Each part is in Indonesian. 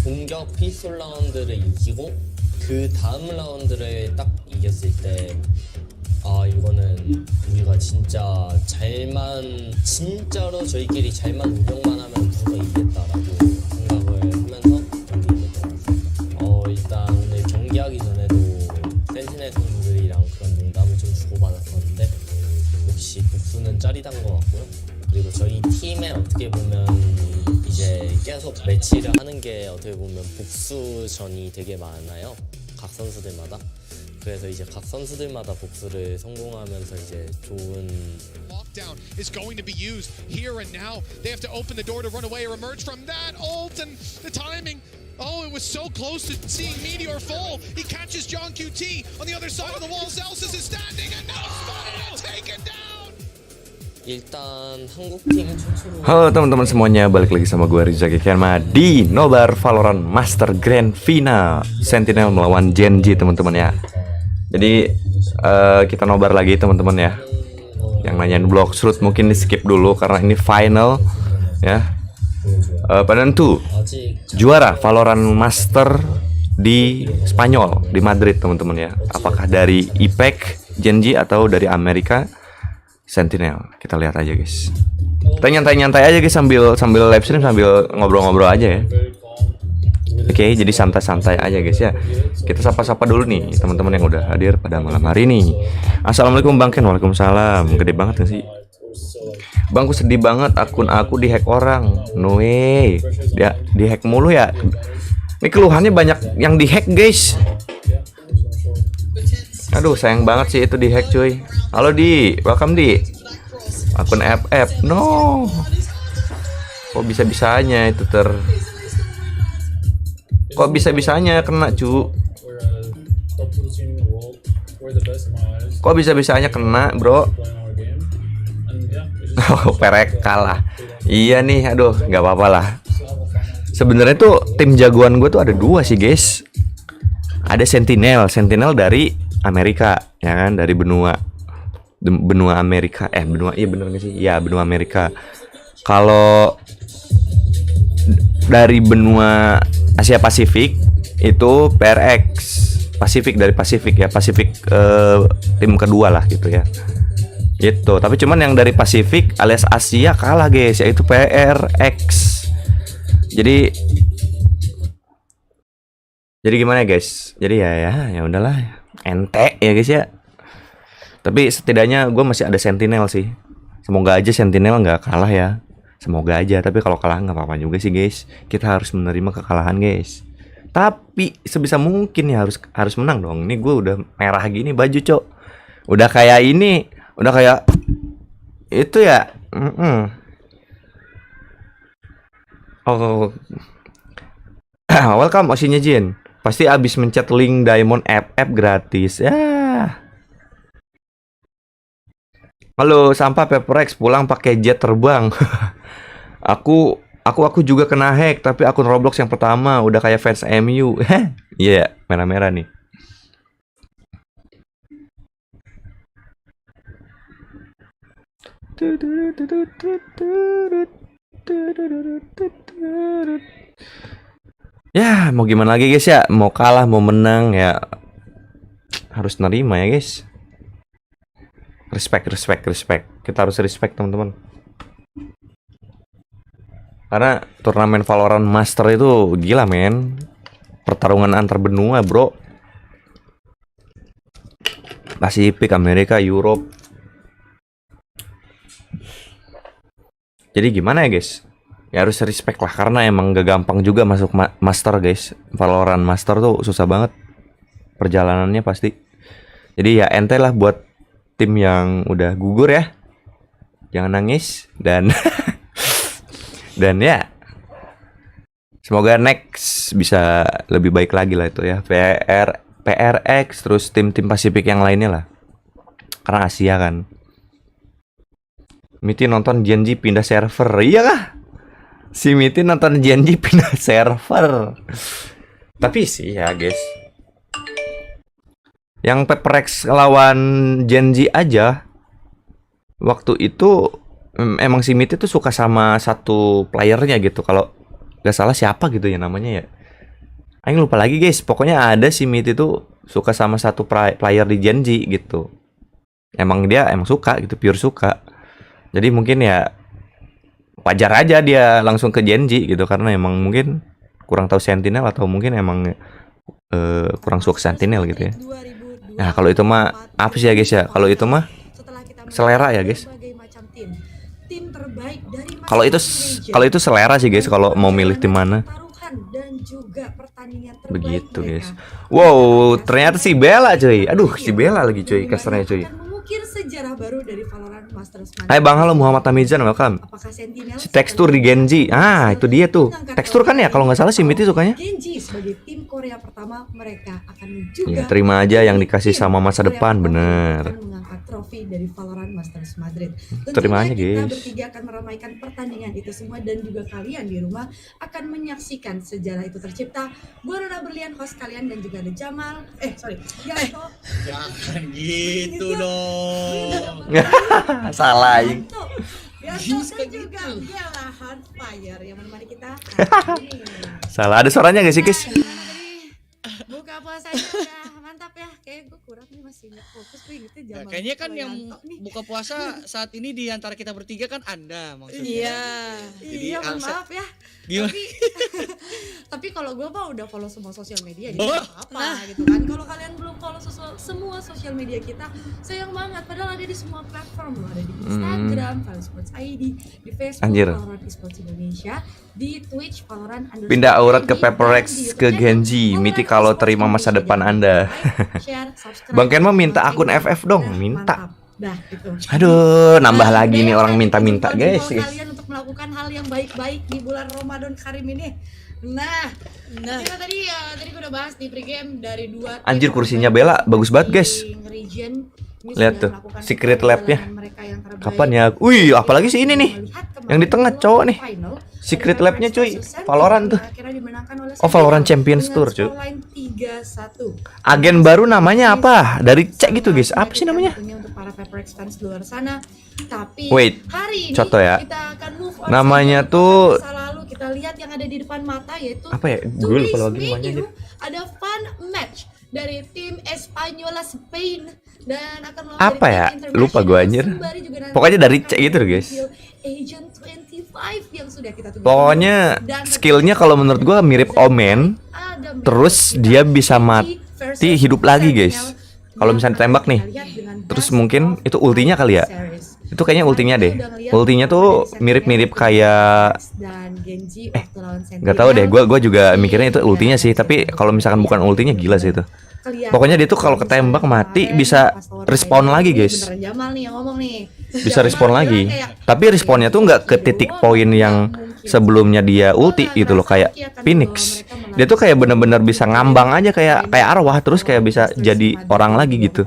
공격 피스톨 라운드를 이기고 그 다음 라운드를 딱 이겼을 때 이거는 우리가 진짜로 저희끼리 잘만 운영만 하면 무조건 이겼다라고 생각을 하면서 경기 이겼던 것 같습니다. 일단 오늘 경기하기 전에도 센티넬 선수들이랑 그런 농담을 좀 주고받았었는데 역시 복수는 짜릿한 것 같고요. 그리고 저희 팀에 어떻게 보면 이제 계속 매치를 하는 게 어떻게 보면 복수전이 되게 많아요. 각 선수들마다. 그래서 이제 각 선수들마다 복수를 성공하면서 이제 좋은 lockdown is going to be used here and now. They have to open the door to run away or emerge from that ult, and the timing. Oh, it was so close to seeing Meteor fall. He catches John QT on the other side of the wall. Zelsis is standing and now spotted and taken down. 일단 한국팀 최초로 Halo teman-teman semuanya, balik lagi sama gue Riza Kikerma di nobar Valorant Master Grand Final Sentinel melawan Gen Z teman-teman ya. Jadi kita nobar lagi teman-teman ya. Yang nanyain block shoot mungkin di skip dulu karena ini final ya. Penentu juara Valorant Master di Spanyol, di Madrid teman-teman ya. Apakah dari IPEC Gen Z atau dari Amerika Sentinel? Kita lihat aja guys. Kita nyantai-nyantai aja guys sambil live stream, sambil ngobrol-ngobrol aja ya. Oke, jadi santai-santai aja guys ya. Kita sapa-sapa dulu nih teman-teman yang udah hadir pada malam hari ini. Assalamualaikum Bang Ken. Waalaikumsalam. Gede banget gak sih? Bangku sedih banget, akun aku dihack orang. No way. Dia dihack mulu ya. Ini keluhannya banyak yang dihack guys. Aduh, sayang banget sih itu dihack cuy. Halo Di, welcome Di. Akun FF. No. Kok bisa-bisanya itu Kok bisa-bisanya kena cu? Kok bisa-bisanya kena bro? Oh, perek kalah. Iya nih, aduh, nggak apa-apa lah. Sebenarnya tuh tim jagoan gue tuh ada dua sih guys. Ada Sentinel dari Amerika, ya kan, dari benua Amerika. Iya bener gak sih? Ya benua Amerika. Kalau dari benua Asia Pasifik itu PRX Pasifik, dari Pasifik ya, Pasifik tim kedua lah gitu ya. Gitu. Tapi cuman yang dari Pasifik alias Asia kalah guys, yaitu PRX. Jadi gimana guys? Jadi ya udahlah, ente ya guys ya. Tapi setidaknya gue masih ada Sentinel sih. Semoga aja Sentinel nggak kalah ya. Semoga aja. Tapi kalau kalah nggak apa-apa juga sih guys. Kita harus menerima kekalahan guys. Tapi sebisa mungkin ya harus menang dong. Ini gue udah merah gini baju cok. Udah kayak ini. Udah kayak itu ya. Oh. Welcome Osinya Jin. Pasti abis mencet link Diamond FF gratis ya. Halo sampah Pepperex, pulang pakai jet terbang. Aku juga kena hack, tapi akun Roblox yang pertama udah kayak fans MU. Iya, merah-merah nih. Ya, mau gimana lagi guys ya? Mau kalah, mau menang ya harus nerima ya guys. Respect. Kita harus respect teman-teman. Karena turnamen Valorant Master itu gila men. Pertarungan antar benua bro. Pasifik, Amerika, Europe. Jadi gimana ya guys? Ya harus respect lah, karena emang gak gampang juga masuk Master guys. Valorant Master tuh susah banget perjalanannya pasti. Jadi ya ente lah buat tim yang udah gugur ya, jangan nangis dan dan ya semoga next bisa lebih baik lagi lah itu ya. PRX terus tim Pasifik yang lainnya lah, karena Asia kan. Miti nonton Gen Z pindah server, iya kah? Si Miti nonton Gen Z pindah server. Tapi sih ya guys, yang Pepperex lawan Gen Z aja waktu itu emang si Miti tuh suka sama satu playernya gitu. Kalau nggak salah siapa gitu ya namanya ya. Aing lupa lagi guys. Pokoknya ada si Mit itu suka sama satu player di Gen Z gitu. Emang suka gitu, pure suka. Jadi mungkin ya wajar aja dia langsung ke Gen Z gitu, karena emang mungkin kurang tahu Sentinel atau mungkin emang kurang suka Sentinel gitu ya. Nah kalau itu mah apa sih ya guys ya? Kalau itu mah selera ya guys. Kalau itu selera sih guys. Kalau mau milih tim mana. Begitu guys. Wow, ternyata si Bella cuy. Aduh, si Bella lagi cuy, kasarnya cuy. Sejarah baru dari Valorant Masters. Hai Bang, halo Muhammad Tamizan, welcome. Si tekstur di Gen Z. Ah, itu dia tuh. Tekstur kan ya, kalau nggak salah si Miti sukanya. Gen Z sebagai tim Korea pertama, mereka akan juga ya, terima aja yang dikasih sama masa depan, bener. Mengangkat trofi dari Valorant Masters Madrid. Terima aja kita guys. bertiga akan meramaikan pertandingan itu semua, dan juga kalian di rumah akan menyaksikan sejarah itu tercipta. Gue Rona Berlian, host kalian, dan juga ada Jamal. Yanto. Jangan gitu dong. Salah. Yanto dan juga Bella Hardfire yang menemani kita. Salah, ada suaranya gak sih guys? Buka puasanya udah mantap ya. Kayak gue kurang nih, masih nggak fokus gue gitu. Nah, kayaknya kan yang buka puasa saat ini di antara kita bertiga kan Anda maksudnya. Iya. Jadi Iya, maaf ya. Gimana? Tapi kalau gue mah udah follow semua sosial media, jadi Oh. apa gitu kan. Kalau kalian belum follow semua sosial media kita, sayang banget. Padahal ada di semua platform loh. Ada di Instagram, Valorant Sports ID, di Facebook, Anjir. Valorant Esports Indonesia, di Twitch, Valorant _ Pindah aurat ke ID, Paperex dan di ke YouTube Gen Z. channel Miti Valorant kalau Esports terima masa Indonesia. depan Jangan Anda. like, share, subscribe, Bang Ken mah minta dan akun like. FF dong, Udah, minta. mantap. Dah gitu. Aduh, nambah Nah, lagi nih Bella orang kita minta-minta juga guys. menghimbau kalian untuk melakukan hal yang baik-baik di bulan Ramadan Karim ini. Nah, kita tadi gue udah bahas di pregame dari 2 Anjir, kursinya Bella bagus banget guys. Region. Ini Lihat sudah tuh, melakukan secret lab-nya. perjalanan mereka yang terbaik. Kapan ya? Wih, apalagi sih ini nih. Melihat kemarin Yang di tengah cowok nih. final, Secret ada lab-nya cuy. versus SEN Valorant tuh. yang akhirnya dimenangkan oleh Oh, Valorant SEN Champions dengan Tour, cuy. scoreline 3-1. Agen baru namanya apa? Dari cek gitu guys. Apa sih namanya? Tentunya untuk para Paperex fans di luar sana. Tapi Wait, hari ini contoh ya. kita akan move on Namanya saja. tuh- Masa lalu kita lihat yang ada di depan mata, yaitu Apa ya? Gue lupa lagi namanya menu. aja. Ada fun match dari tim Espanyola Spain dan akan melawan Apa dari ya? tim Lupa gua, anjir. sembari juga nanti Pokoknya dari akan cek gitu loh, guys. tampil Agent 25 yang sudah kita tunggu. Pokoknya Dan skillnya kalau menurut gua mirip Omen. ada Terus match dia kita bisa Genji mati versus hidup lagi guys. Sentinel Kalau yang misalnya akan ditembak nih. kita lihat dengan Terus best mungkin of itu ultinya kali ya. series. Itu kayaknya ultinya deh. Kita udah ngeliat Ultinya tuh dari mirip-mirip Sentinel kayak dan Genji waktu lawan nggak tahu deh. Sentinel. Gua juga mikirnya itu Iya, ultinya sih. Tapi kalau misalkan bukan ultinya gila sih itu. Kelihatan Pokoknya dia tuh kalau ketembak mati bisa respawn lagi guys. Beneran Jamal nih yang ngomong nih. Bisa Jamal respawn bilang lagi. kayak, Tapi respawnnya tuh nggak ke titik poin yang sebelumnya dia ulti gitu loh, kayak Phoenix. Dia tuh kayak bener-bener bisa ngambang aja kayak arwah, terus kayak bisa jadi orang lagi gitu.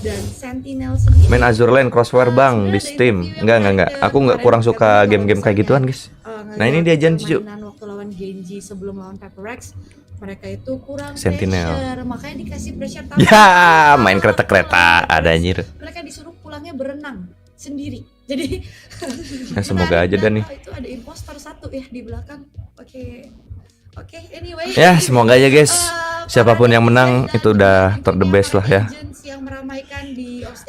Dan Sentinel sendiri Main Azure Lane Crossfire bang di Steam. Enggak. Aku nggak kurang suka game-game kayak gituan guys. Nah, ini dia janji, Cuk. Waktu lawan Genji sebelum lawan Paperex, mereka itu kurang Sentinel. pressure, makanya dikasih pressure Ya, main kereta-kereta ada anjir. Mereka disuruh pulangnya berenang sendiri. Jadi Ya, semoga aja dan nih. itu ada impostor satu ya di belakang. Oke, anyway. Ya, semoga aja guys. Siapapun yang menang itu udah the best lah ya.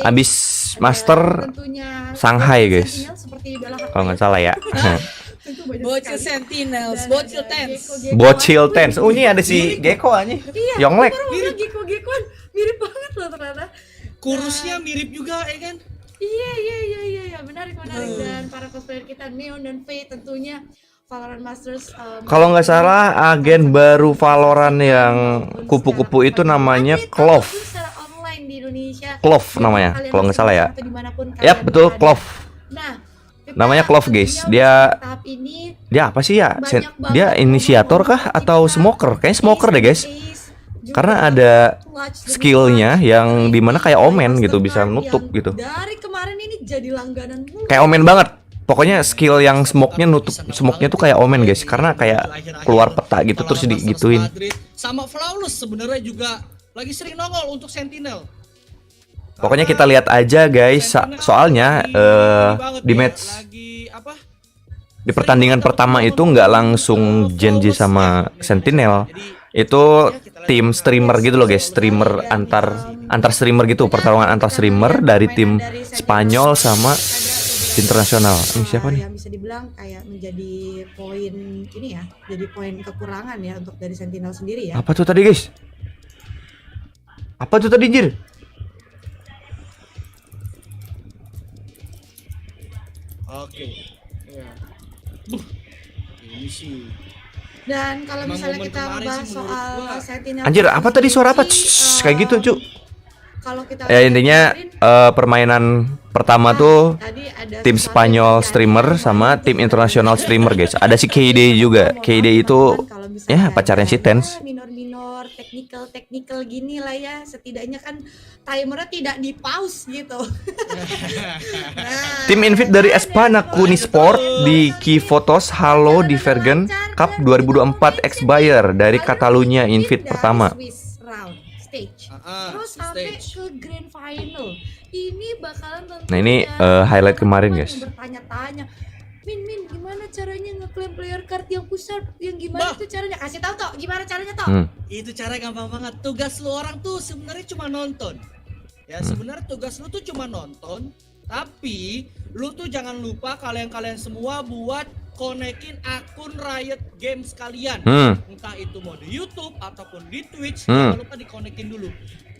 Abis Master Shanghai guys. Kalau nggak salah ya. Bocil Sentinels, Bocil Tens. Bocil Tens. Oh, ini ada si Gecko aja. Yonglek. Gecko-geckoan mirip banget loh ternyata. Kurusnya mirip juga ya kan? Iya, menarik. Dan para cosplayer kita Neon dan Faye tentunya Valorant Masters. Kalau nggak salah agen baru Valorant yang kupu-kupu itu namanya Clove. Secara online di Indonesia. Clove namanya, Kalian kalau nggak salah ya. atau dimanapun Yap, kalian betul berada. Clove. Nah, kita Namanya Clove, guys. tentunya Dia- untuk tahap ini Dia apa sih ya? banyak banget Dia inisiator kah momen-momen atau kita, smoker? Kayaknya smoker deh guys. juga Karena ada clutch demi skillnya clutch. yang Dari dimana kayak Omen Master gitu, bisa Card nutup yang gitu. Dari kemarin ini jadi langganan mulu. Kayak Omen banget. Pokoknya skill yang smoke-nya nutup smoke-nya tuh kayak Omen guys, karena kayak keluar peta gitu terus digituin. Sama Flawless sebenarnya juga lagi sering nongol untuk Sentinel. Pokoknya kita lihat aja guys, soalnya di match di pertandingan pertama itu nggak langsung Genji sama Sentinel. Itu tim streamer gitu loh guys, streamer antar streamer gitu, pertarungan antar streamer dari tim Spanyol sama internasional. Ini siapa nih? Yang bisa dibilang kayak menjadi poin ini ya, jadi poin kekurangan ya untuk dari Sentinel sendiri ya. Apa tuh tadi guys? Apa tuh tadi Jir? Oke. Ya. Ini sih. Dan kalau Emang misalnya momen kita kemarin bahas sih menurut soal gua. Sentinel, Anjir, apa tadi suara apa? Kayak gitu, Cuk. Kalau kita Ya intinya permainan pertama tuh tim Spanyol streamer sama tim internasional streamer guys. Ada si KD juga. KD itu ya pacarnya si Tens. minor technical gini lah ya, setidaknya kan timernya tidak di pause gitu. Tim invite dari Espana Kunisport di Key Photos Halo di Vergen Cup 2024 X-Buyer dari Catalunya invite pertama. Stage. Ah, Terus sampai ke grand final. Ini bakalan tentunya Nah, ini, highlight kemarin, guys. yang bertanya-tanya, Min, gimana caranya ngeklaim player card yang pusat? Yang gimana tuh caranya? Kasih tahu toh, gimana caranya toh? Itu cara gampang banget. Tugas lu orang tuh sebenarnya cuma nonton. Ya sebenarnya tugas lu tuh cuma nonton, tapi lu tuh jangan lupa kalian semua buat konekin akun Riot Games kalian. Entah itu mau di YouTube ataupun di Twitch, jangan lupa dikonekin dulu.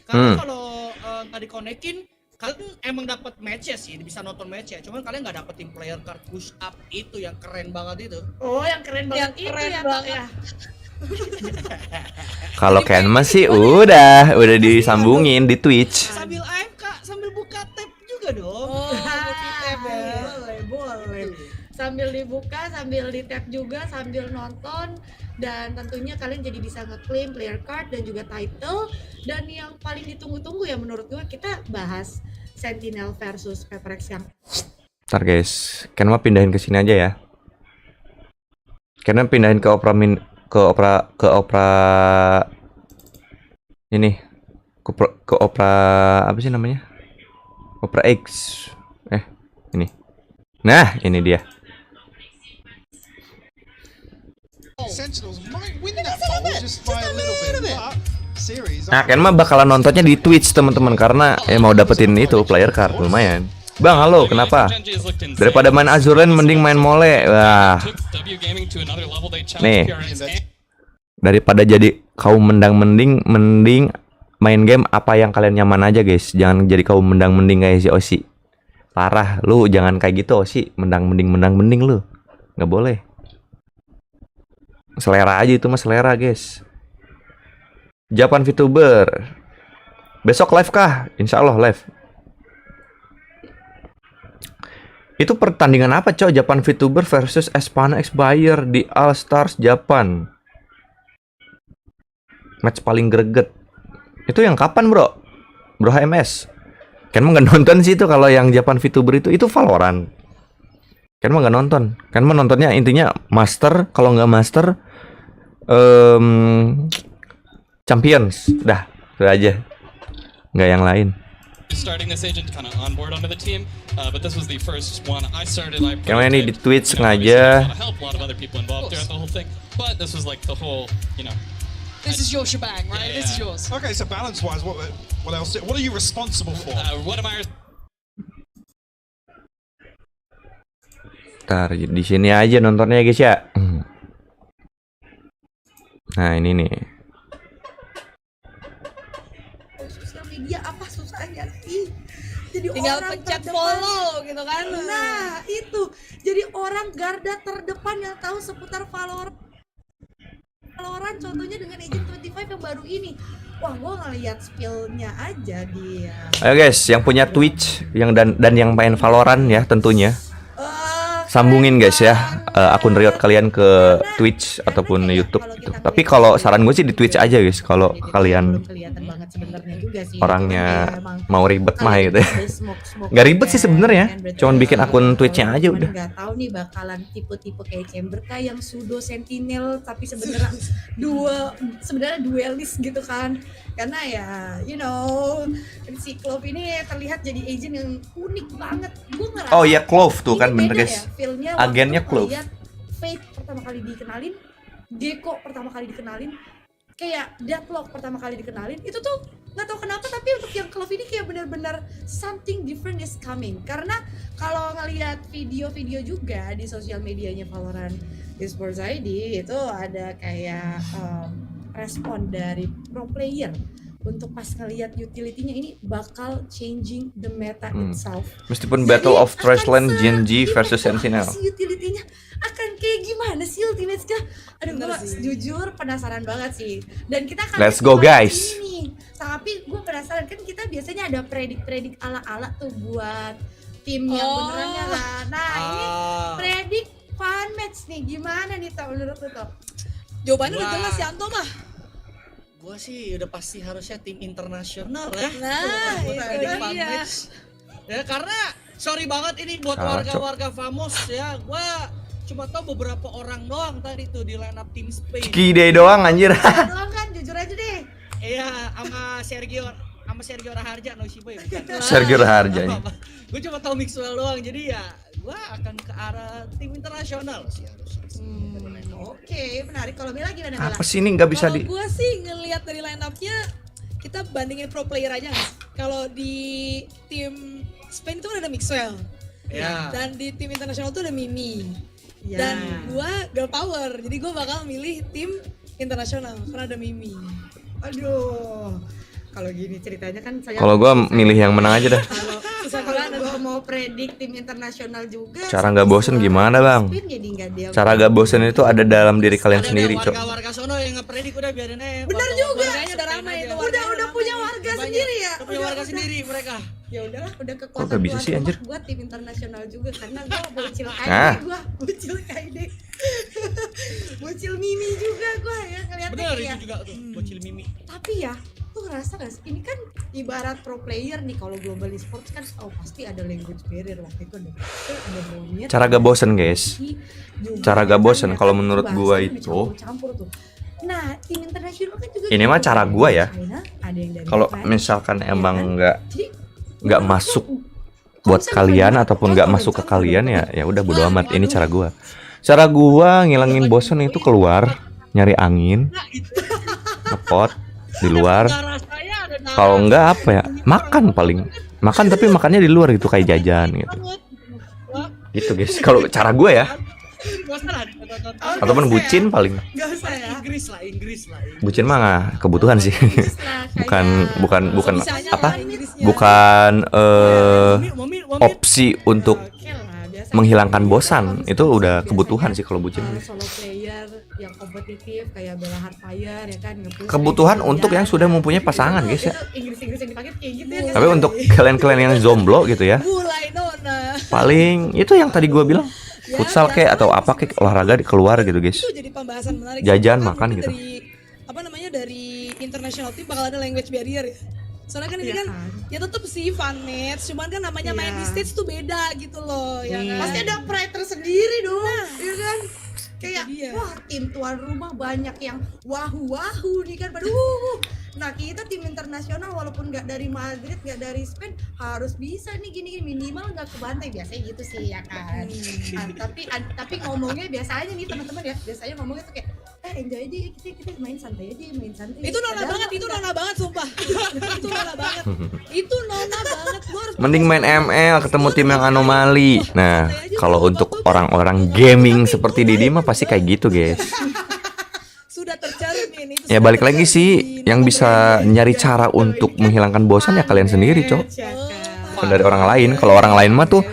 Karena kalau nggak dikonekin, kalian emang dapat matches sih, bisa nonton match ya. Cuman kalian nggak dapetin player card push up itu yang keren banget itu. Oh, yang keren banget Yang keren itu ya, banget. Tok, ya. Kalau Ken masih udah disambungin di Twitch. Sambil AFK, sambil buka tab juga dong. Oh, multi tab ya. Boleh. Sambil dibuka, sambil di tap juga, sambil nonton, dan tentunya kalian jadi bisa ngeklaim player card dan juga title. Dan yang paling ditunggu-tunggu ya menurut gue, kita bahas Sentinel versus Peprex yang Ntar guys, Ken mah pindahin ke sini aja ya. Ken mah pindahin ke opera ini. Ke opera apa sih namanya? Opera X. Ini. Nah, ini dia. Sentinels might win that poll just by a little bit. But series. Nah, Ken mah bakalan nontonnya di Twitch teman-teman karena mau dapetin itu player card lumayan. Bang, halo, kenapa? Daripada main Aturan mending main mole. Wah. Nih. Daripada jadi kaum mending main game apa yang kalian nyaman aja, guys. Jangan jadi kaum mending kayak si Osi. Parah, lu jangan kayak gitu Osi. Mending lu. Nggak boleh. Selera aja itu mah selera, guys. Japan Vtuber. Besok live kah? Insya Allah live. Itu pertandingan apa, Cok? Japan Vtuber versus Espana X-Buyer di All Stars Japan. Match paling greget. Itu yang kapan, bro? Bro HMS. Kan mah nggak nonton sih itu kalau yang Japan Vtuber itu Valorant. Kan mah nggak nonton. Kan mah nontonnya intinya master, kalau nggak master Champions. Dah, itu aja. Nggak yang lain. Karena ini di Twitch sengaja. This is your shebang, right? This is yours. Okay, so balance-wise, what else? What are you responsible for? Ntar di sini aja nontonnya guys ya. Nah ini nih. sosial media apa susahnya sih? Jadi Tinggal orang pencet terdepan. follow gitu kan. Nah, itu. Jadi orang garda terdepan yang tahu seputar Valorant, contohnya dengan Agent 25 yang baru ini. Wah, gua ngeliat spill-nya aja dia. Ayo guys, yang punya Twitch dan yang main Valorant ya tentunya. Sambungin guys ya akun Riot kalian ke Twitch ataupun YouTube gitu. Tapi kalau saran gue sih di Twitch aja guys. Kalau kalian Kelihatan banget sebenarnya juga sih. orangnya Cuman ya emang mau ribet mah gitu ya. ada smoke-smoke Nggak ribet sih kan, sebenarnya. berarti Cuman bikin akun kalau Twitch-nya aja cuman udah. Nggak tahu nih bakalan tipe-tipe kayak Chamber kah yang pseudo sentinel tapi sebenarnya duelist gitu kan. Karena ya you know si Clove ini terlihat jadi agent yang unik banget. Gue ngerasa Oh iya, Clove tuh kan ini bener beda guys. ya, feel-nya Agennya waktu Clove. ngeliat Fate pertama kali dikenalin, Gecko pertama kali dikenalin, kayak deadlock pertama kali dikenalin itu tuh nggak tahu kenapa, tapi untuk yang klub ini kayak benar-benar something different is coming. Karena kalau ngelihat video-video juga di sosial medianya Valorant Esports ID itu ada kayak respon dari pro player untuk pas ngelihat utility-nya ini bakal changing the meta itself. Meskipun Jadi, Battle of Trashland akan Gen Z versus gimana Sentinel. sih utility-nya akan kayak gimana sih ultimate-nya? Aduh, gue jujur penasaran banget sih. Dan kita akan Let's go, guys. ini. Tapi gue penasaran, kan kita biasanya ada predik ala-ala tuh buat tim yang benerannya lah. Nah, ini predik fun match nih. Gimana nih Tok menurut lu Tok? Jawabannya udah jelas ya Anto mah. Gua sih udah pasti harusnya tim internasional ya. Nah, Gua itu predik fun dia. match. Ya karena sorry banget ini buat Kacau. warga-warga famos ya. Gua cuma tahu beberapa orang doang tadi tuh di line up tim Spain. Kide doang anjir. Doang kan, jujur aja deh. Iya, sama Sergio Raharja no Shiba ya bukan. Sergio Raharja. Gue cuma tahu Mixwell doang. Jadi ya gua akan ke arah tim internasional sih harusnya. Oke, menarik. Kalau Bella gimana Bella? Apa sih ini nggak bisa Kalau di? gue sih ngelihat dari line up-nya, kita bandingin pro player aja nggak sih? Kalau di tim Spain itu kan ada Mixwell. Ya. Dan di tim internasional tuh ada Mimi. Ya. Dan gue girl power, jadi gue bakal milih tim internasional karena ada Mimi. Aduh, kalau gini ceritanya kan saya. Kalau gua milih yang menang aja dah. Kalau gue mau predik tim internasional juga. Cara nggak bosen gimana bang? Spin jadi nggak dia. Cara gak bosen itu ada dalam diri kalian Ada sendiri, Cok. warga-warga sono yang ngepredik udah biarin aja. Benar juga. Warganya udah ramai itu. Udah punya warga sendiri ya. Udah punya warga sendiri mereka. Ya udahlah, udah Kok kekuatan nggak bisa sih, anjir? Gue tim internasional juga karena gue bocil kaide, Ah. bocil kaide, bocil Mimi juga gue ya ngeliatnya Bener kayak. itu juga tuh, bocil Mimi. Tapi ya, tuh ngerasa gak sih? Ini kan ibarat pro player nih, kalau global esports kan pasti ada language barrier waktu itu ada monyet. Cara gak bosen guys. juga cara gak kan, bosen ya kalau kan, menurut bahasanya gua itu. dicampur-campur tuh. Nah, tim internasional kan juga Ini gitu. mah cara Ada gua yang ya. dari China, ada yang dari Kalau French, misalkan ya emang kan? nggak Jadi, nggak menurut masuk gua, buat konsep kalian bukan ataupun buat nggak orang masuk ke campur, kalian ya bukan. ya udah bodo amat. Ini cara gua. Cara gua ngilangin bosen itu keluar, nyari angin, ngepot di luar. Darah saya ada darah. Kalau enggak apa ya? Makan paling. Makan tapi makannya di luar gitu kayak jajan gitu. Gitu guys. Kalau cara gua ya. Gak salah ditonton. Ataupun bucin paling. Gak usah ya. Inggris lah. Bucin mah nggak kebutuhan sih. bukan Bisanya apa? lah Inggrisnya. Bukan Momi. opsi untuk Oke lah, biasa menghilangkan gitu. bosan. Kalau Itu misalnya udah biasanya, kebutuhan sih kalau bucin. solo player yang kompetitif kayak Bella Hardfire ya kan, nge-push Kebutuhan rank untuk yang sudah mempunyai pasangan guys ya. Itu Inggris yang dipakai kayak gitu ya kan. Tapi untuk kalian-kalian yang jomblo gitu ya, Mulai nona. paling itu yang tadi gua bilang, futsal kayak atau apa kayak olahraga di keluar gitu guys. Itu jadi pembahasan menarik. Jajan, Karena makan mungkin gitu. Dari apa namanya dari international team bakal ada language barrier ya. Soalnya kan ini Iya kan kan. ya tetap sih fun match, cuman kan namanya main Iya. di stage tuh beda gitu loh, ya kan. Pasti ada pride tersendiri dong, ya kan? Kayak Itu dia. wah, tim tuan rumah banyak yang wahu nih kan, pada Nah, kita tim internasional walaupun nggak dari Madrid, nggak dari Spain, harus bisa nih gini minimal nggak kebantai, biasanya gitu sih ya kan. Tapi ngomongnya biasanya nih teman-teman ya, biasanya ngomongnya tuh kayak enjoy aja ya, kita main santai aja, main santai. Itu nona Padahal banget, itu enggak. nona banget sumpah. Itu nona banget. Itu nona banget. Gua harus Mending main ML ketemu tim yang anomali. Nah, kalau untuk orang-orang gaming seperti Didi mah pasti kayak gitu guys. sudah tercermin itu. Ya sudah balik lagi sih, tercermin. yang bisa nyari cara untuk menghilangkan bosan ya kalian sendiri, Cok. Ya kan? Bukan dari orang lain. Kalau orang lain mah tuh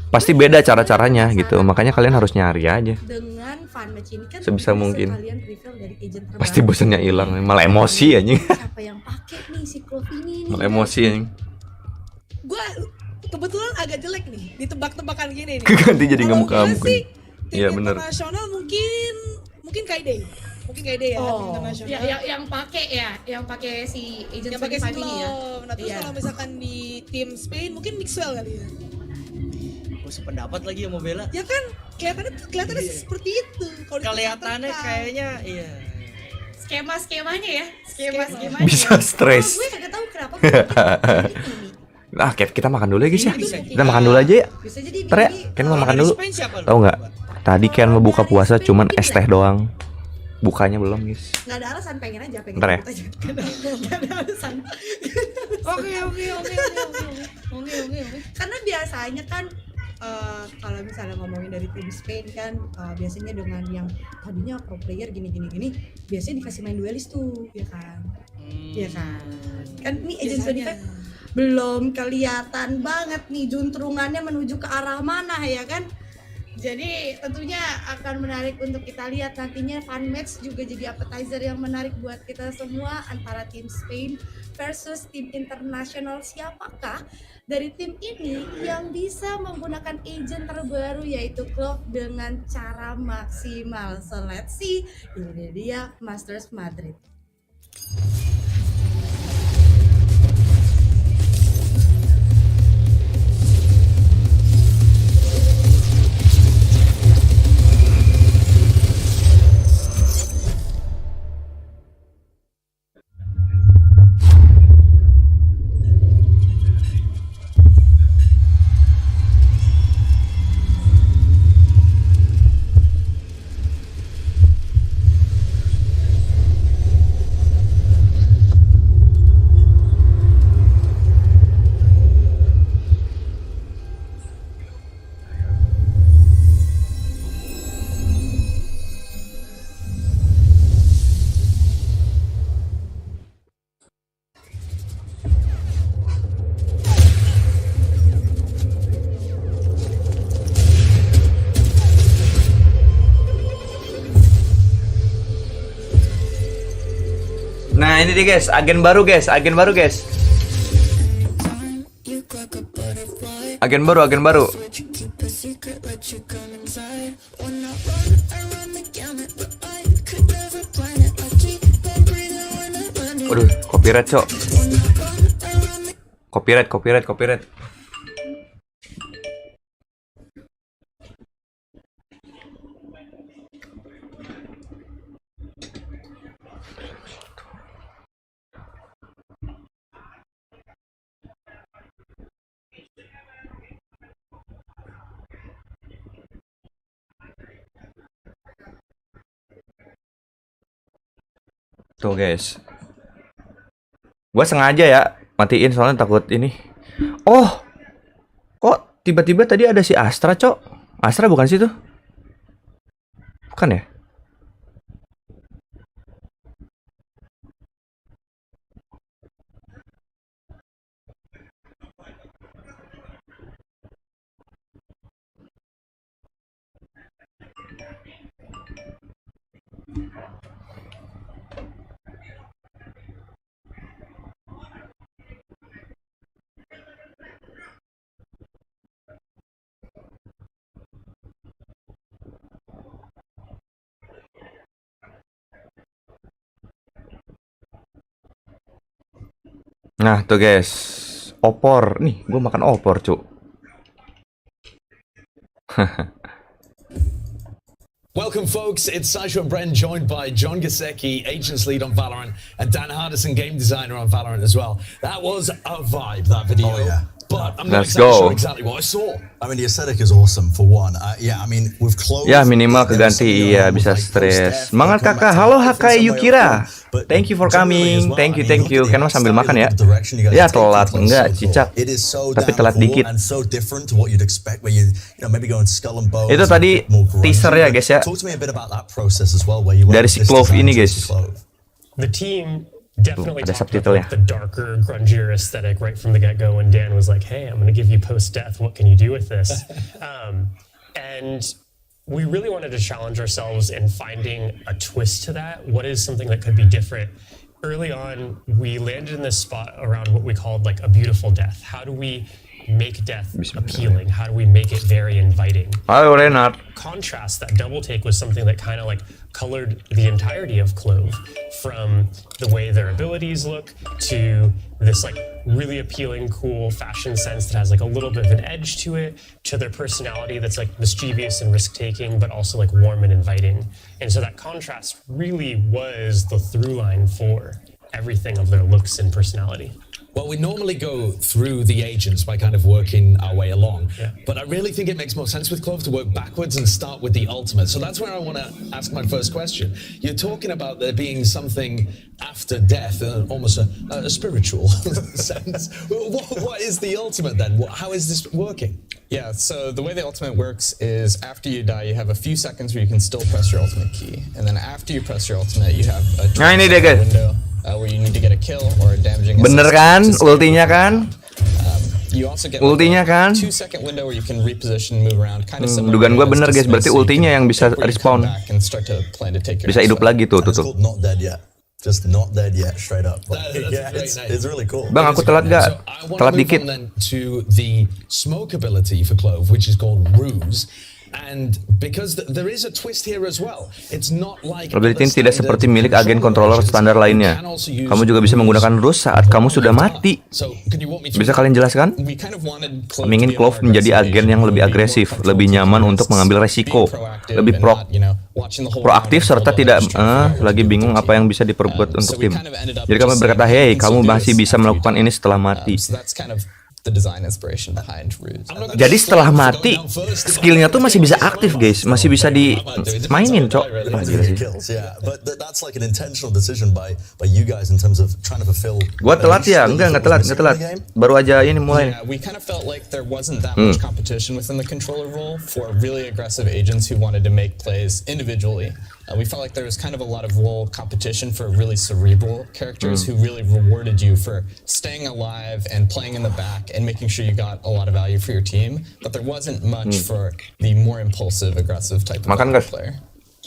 pasti beda cara-caranya gitu. Makanya kalian harus nyari aja. Dengan fun match ini kan Sebisa bisa mungkin. kalian reveal dari agent terbaru. Pasti bosannya hilang, malah emosi anjing. Siapa yang pakai nih si Clove ini nih? Malah emosi anjing. Gua kebetulan agak jelek nih ditebak-tebakan gini nih. Ganti jadi Kalau ngamuk-ngamuk. gua sih, tim Iya, bener. internasional mungkin Kaide. Mungkin Kaide ya tim Oh, internasional. yang pakai ya, yang pakai si agent Yang pakai 25 ini ya. singlove. Nah terus Iya. kalau misalkan di tim Spain mungkin Mixwell kali ya. Gue sependapat lagi sama Bella. Ya kan kelihatannya Iya. seperti itu. Kalau Kelihatannya ditebak-tebak. kayaknya iya. Skemanya ya, skemanya. Bisa stres. Gue kagak tahu kenapa gue pikir ini. Nah, kita makan dulu ya guys ya. Bisa Kita makan dulu aja ya. Bisa jadi Ntar ya, ini, Ken mau makan Dari dulu. Spain siapa lu? Tahu nggak? Tadi Ken mau buka puasa cuman es teh doang. Bukanya belum guys. Nggak ada alasan, pengen aja, pengen Ntar ya. ikut aja. Nggak ada alasan. Oke. Karena biasanya kan kalau misalnya ngomongin dari tim Spain kan biasanya dengan yang tadinya pro player gini biasanya dikasih main duelis tuh, ya kan? Ya kan? Kan ini Agent 25 belum kelihatan banget nih juntrungannya menuju ke arah mana, ya kan? Jadi tentunya akan menarik untuk kita lihat nantinya. Fun match juga jadi appetizer yang menarik buat kita semua antara tim Spain versus tim internasional. Siapakah dari tim ini yang bisa menggunakan agent terbaru yaitu Klub dengan cara maksimal? So let's see. Ini dia Masters Madrid. Nah ini dia guys, agen baru guys. Agen baru. Waduh, copyright cok. Copyright. Tuh guys, gua sengaja ya matiin soalnya takut ini. Oh, kok tiba-tiba tadi ada si Astra cok? Astra bukan situ? Bukan ya? Nah tuh guys, opor. Nih, gue makan opor cuk. Welcome, folks. It's Sasha and Bren, joined by John Gasecki, Agents Lead on Valorant, and Dan Hardison, Game Designer on Valorant as well. That was a vibe, that video. Oh, yeah. But I'm not Let's exactly go. sure exactly what I saw. I mean, the aesthetic is awesome for one. Yeah, I mean, with clothes. Ya minimal keganti iya bisa stres. Semangat kakak. Halo Hakai Yukira. Thank you for coming. Thank you. Kan sambil makan ya. Ya telat enggak cicak. Tapi telat dikit. Itu tadi teaser ya guys ya. Dari si Clove ini guys. The team definitely ada talked subtitlenya. about the darker, grungier aesthetic right from the get-go when Dan was like, hey, I'm going to give you post-death. What can you do with this? And we really wanted to challenge ourselves in finding a twist to that. What is something that could be different? Early on, we landed in this spot around what we called like a beautiful death. How do we make death appealing? How do we make it very inviting? Halo Renard. Contrast, that double take was something that kind of like colored the entirety of Clove, from the way their abilities look to this like really appealing, cool fashion sense that has like a little bit of an edge to it, to their personality that's like mischievous and risk-taking, but also like warm and inviting. And so that contrast really was the through line for everything of their looks and personality. Well, we normally go through the agents by kind of working our way along, but I really think it makes more sense with Clove to work backwards and start with the ultimate. So that's where I want to ask my first question. You're talking about there being something after death, almost a spiritual sense. What is the ultimate then? How is this working? Yeah, so the way the ultimate works is after you die, you have a few seconds where you can still press your ultimate key. And then after you press your ultimate, you have a Nah, ini dia, guys. window where you need to get a kill or a damaging Bener assist kan? to save Ultinya kan? You also get Ultinya kan? 2-second window where you can reposition, move around, kind of similar. Dugaan to gua bener guys, berarti Space, so you ultinya can yang bisa pick where you respawn. come back and start to plan to take your Bisa next hidup fight. lagi tuh, And tuh it's tuh. called Not Dead Yet. Just Not Dead Yet, straight up. That's a great name. It's really cool. Bang, aku telat gak? So I want Telat to move dikit. on then to the smoke ability for Clove, which is called Ruse. And because there is a twist here as well. It's not like Ability ini tidak seperti milik agen controller standar lainnya. Kamu juga bisa menggunakan ruse saat kamu sudah mati. Bisa kalian jelaskan? Kami ingin Clove menjadi agen yang lebih agresif, lebih nyaman untuk mengambil resiko, lebih proaktif serta tidak lagi bingung apa yang bisa diperbuat untuk tim. Jadi kami berkata, hey, kamu masih bisa melakukan ini setelah mati. The design inspiration behind Ruse. Jadi setelah mati, skillnya tuh masih bisa aktif guys, masih bisa dimainin cok. Wah, gila sih. Gua telat ya? Enggak telat. Baru aja ini mulai. Yeah, we kind of felt like there wasn't that much competition within the controller role for really aggressive agents who wanted to make plays individually. We felt like there was kind of a lot of role competition for really cerebral characters who really rewarded you for staying alive and playing in the back and making sure you got a lot of value for your team. But there wasn't much for the more impulsive, aggressive type of player.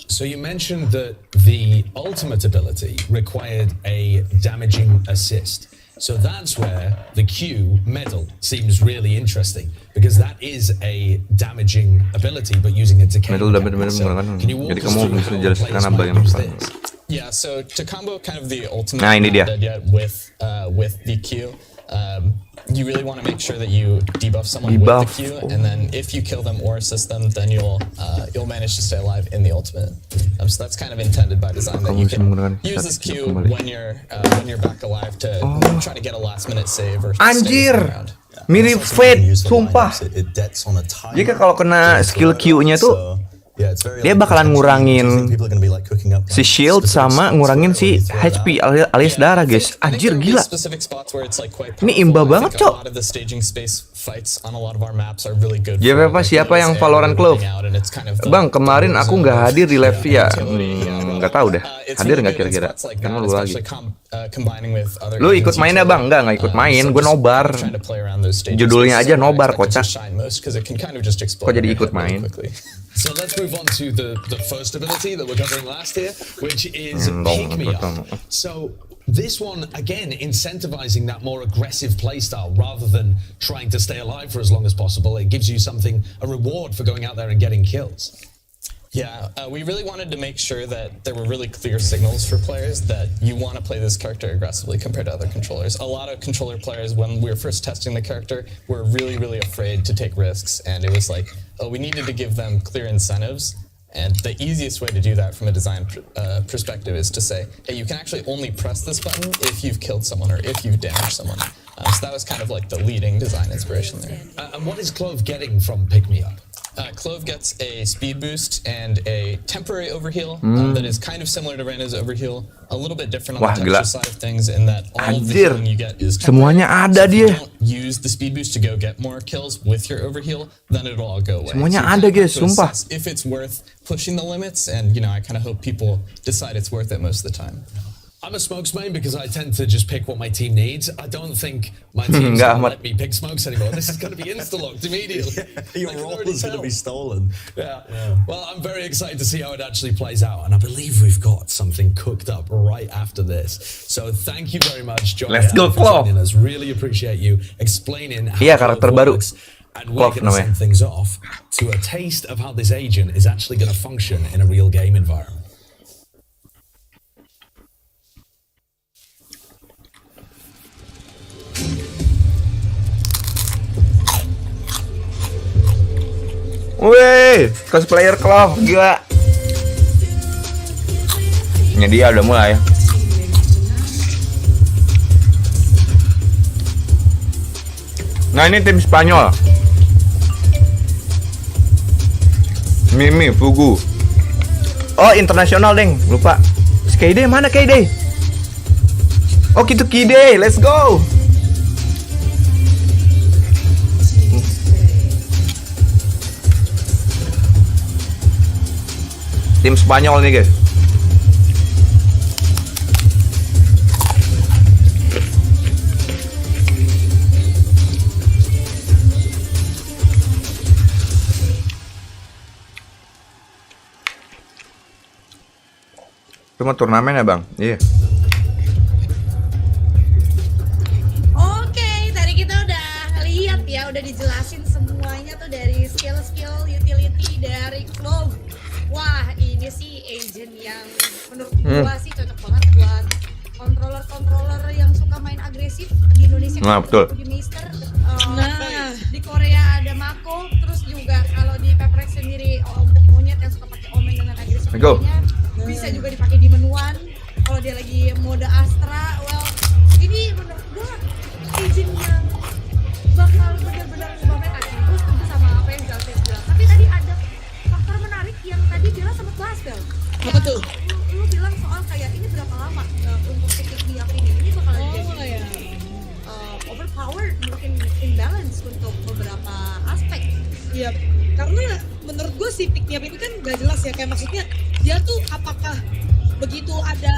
So you mentioned that the ultimate ability required a damaging assist. So that's where the Q medal seems really interesting because that is a damaging ability, but using a decay. Medal Can you walk jadi us kamu through bisa how jelaskan players apa might yang use pertama. this? Yeah, so to combo kind of the ultimate Nah, ini dia. Not Dead Yet with the Q, you really want to make sure that you debuff someone with the Q, and then if you kill them or assist them, then you'll manage to stay alive in the ultimate. So that's kind of intended by design that you can use this Q when you're back alive to try to get a last minute save or Anjir, stay around. mirip Fate, sumpah. Jika kalau kena skill Q-nya tuh dia bakalan ngurangin si shield sama ngurangin si HP alias darah guys. Anjir gila. Ini imba banget cok. JVP siapa yang Valorant Clove? Bang, kemarin aku nggak hadir di live ya. Nggak tahu deh. Hadir nggak kira-kira? Kan lu lagi. Lu ikut main ya bang? Nggak ikut main. Gue nobar. Judulnya aja nobar kocak. Kok jadi ikut main? So let's move on to the first ability that we're covering last here, which is Pick Me Up. So this one, again, incentivizing that more aggressive playstyle rather than trying to stay alive for as long as possible. It gives you something, a reward for going out there and getting kills. Yeah, we really wanted to make sure that there were really clear signals for players that you want to play this character aggressively compared to other controllers. A lot of controller players, when we were first testing the character, were really, really afraid to take risks, and it was like, oh, we needed to give them clear incentives. And the easiest way to do that from a design perspective is to say, hey, you can actually only press this button if you've killed someone or if you've damaged someone. So that was kind of like the leading design inspiration there. And what is Clove getting from Pick Me Up? Clove gets a speed boost and a temporary overheal that is kind of similar to Reyna's overheal, a little bit different on the texture side of things in that all of the healing you get is temporary. Semuanya ada dia. If you don't use the speed boost to go get more kills with your overheal, then it'll all go away. Semuanya ada guys, sumpah. If it's worth pushing the limits, and I kind of hope people decide it's worth it most of the time. I'm a smokes main because I tend to just pick what my team needs. I don't think my team's going to let me pick smokes anymore. This is going to be insta-locked immediately. Your role is going to be stolen. Yeah. Well, I'm very excited to see how it actually plays out, and I believe we've got something cooked up right after this. So thank you very much, John. Let's go, for joining us. Really appreciate you explaining how karakter baru. And we're going to send things off to a taste of how this agent is actually going to function in a real game environment. Wih, cosplayer Clove, gila. Ini dia udah mulai. Nah ini tim Spanyol. Mimi, Fugu. Oh internasional deng, lupa. Kide mana Kide? Oh gitu Kide, let's go. Tim Spanyol nih guys. Cuma turnamen ya bang? Iya. Oke, tadi kita udah lihat ya, udah dijelasin semuanya tuh dari skill-skill utility dari Clove. Wah, ini sih agent yang menurut gua sih cocok banget buat controller yang suka main agresif di Indonesia. Nah, betul. Di Mister, di Korea ada Mako, terus juga kalau di Peprex sendiri untuk monyet yang suka pakai omen dengan agresif. Bisa juga dipakai di menuan kalau dia lagi mode Astra. Well, ini menurut gua agent yang bakal benar-benar ngubah meta sih. Gue setuju sama apa yang Galvez bilang. Tapi tadi ada faktor menarik yang tadi Bella sempat bahas, Bel. Apa tuh? Lu bilang soal kayak ini berapa lama untuk titik biak ini bakal jadi overpowered, mungkin imbalance untuk beberapa aspek. Iya, karena menurut gue si pick me up ini kan gak jelas ya, kayak maksudnya dia tuh apakah begitu ada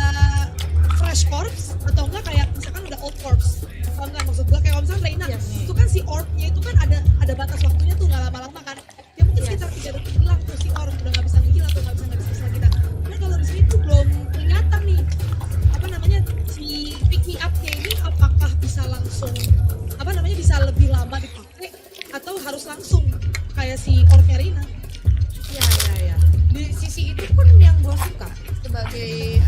fresh corpse atau enggak kayak misalkan udah old corpse. Kalau enggak maksud gue kayak misalnya Reina, itu kan si orb-nya itu kan ada batas waktunya tuh nggak lama-lama kan. Ya mungkin sekitar 3 detik hilang tuh si orb udah nggak bisa ngehil atau nggak bisa kita. Nah kalau di sini tuh belum kelihatan nih apa namanya si pick me up-nya ini apakah bisa langsung bisa lebih lama dipakai atau harus langsung kayak si orb-nya Reina. Ya. Di sisi itu pun yang gue suka sebagai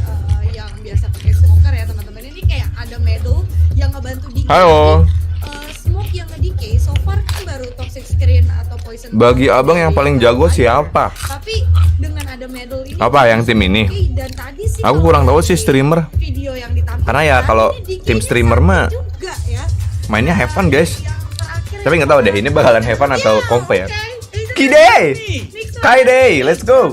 yang biasa pakai smoker ya teman-teman, ini kayak ada medal yang ngebantu di smoke yang nge-decay. So far kan baru toxic screen atau poison. Bagi abang yang paling jago siapa? Tapi dengan ada medal ini apa yang tim ini? Dan tadi sih aku kurang tahu sih streamer. Video yang ditampilkan. Karena ya kalau tim streamer mah ya. Mainnya have fun guys. Tapi nggak tahu deh ini bakalan have fun atau kompe ya. Kide, Kide, let's go.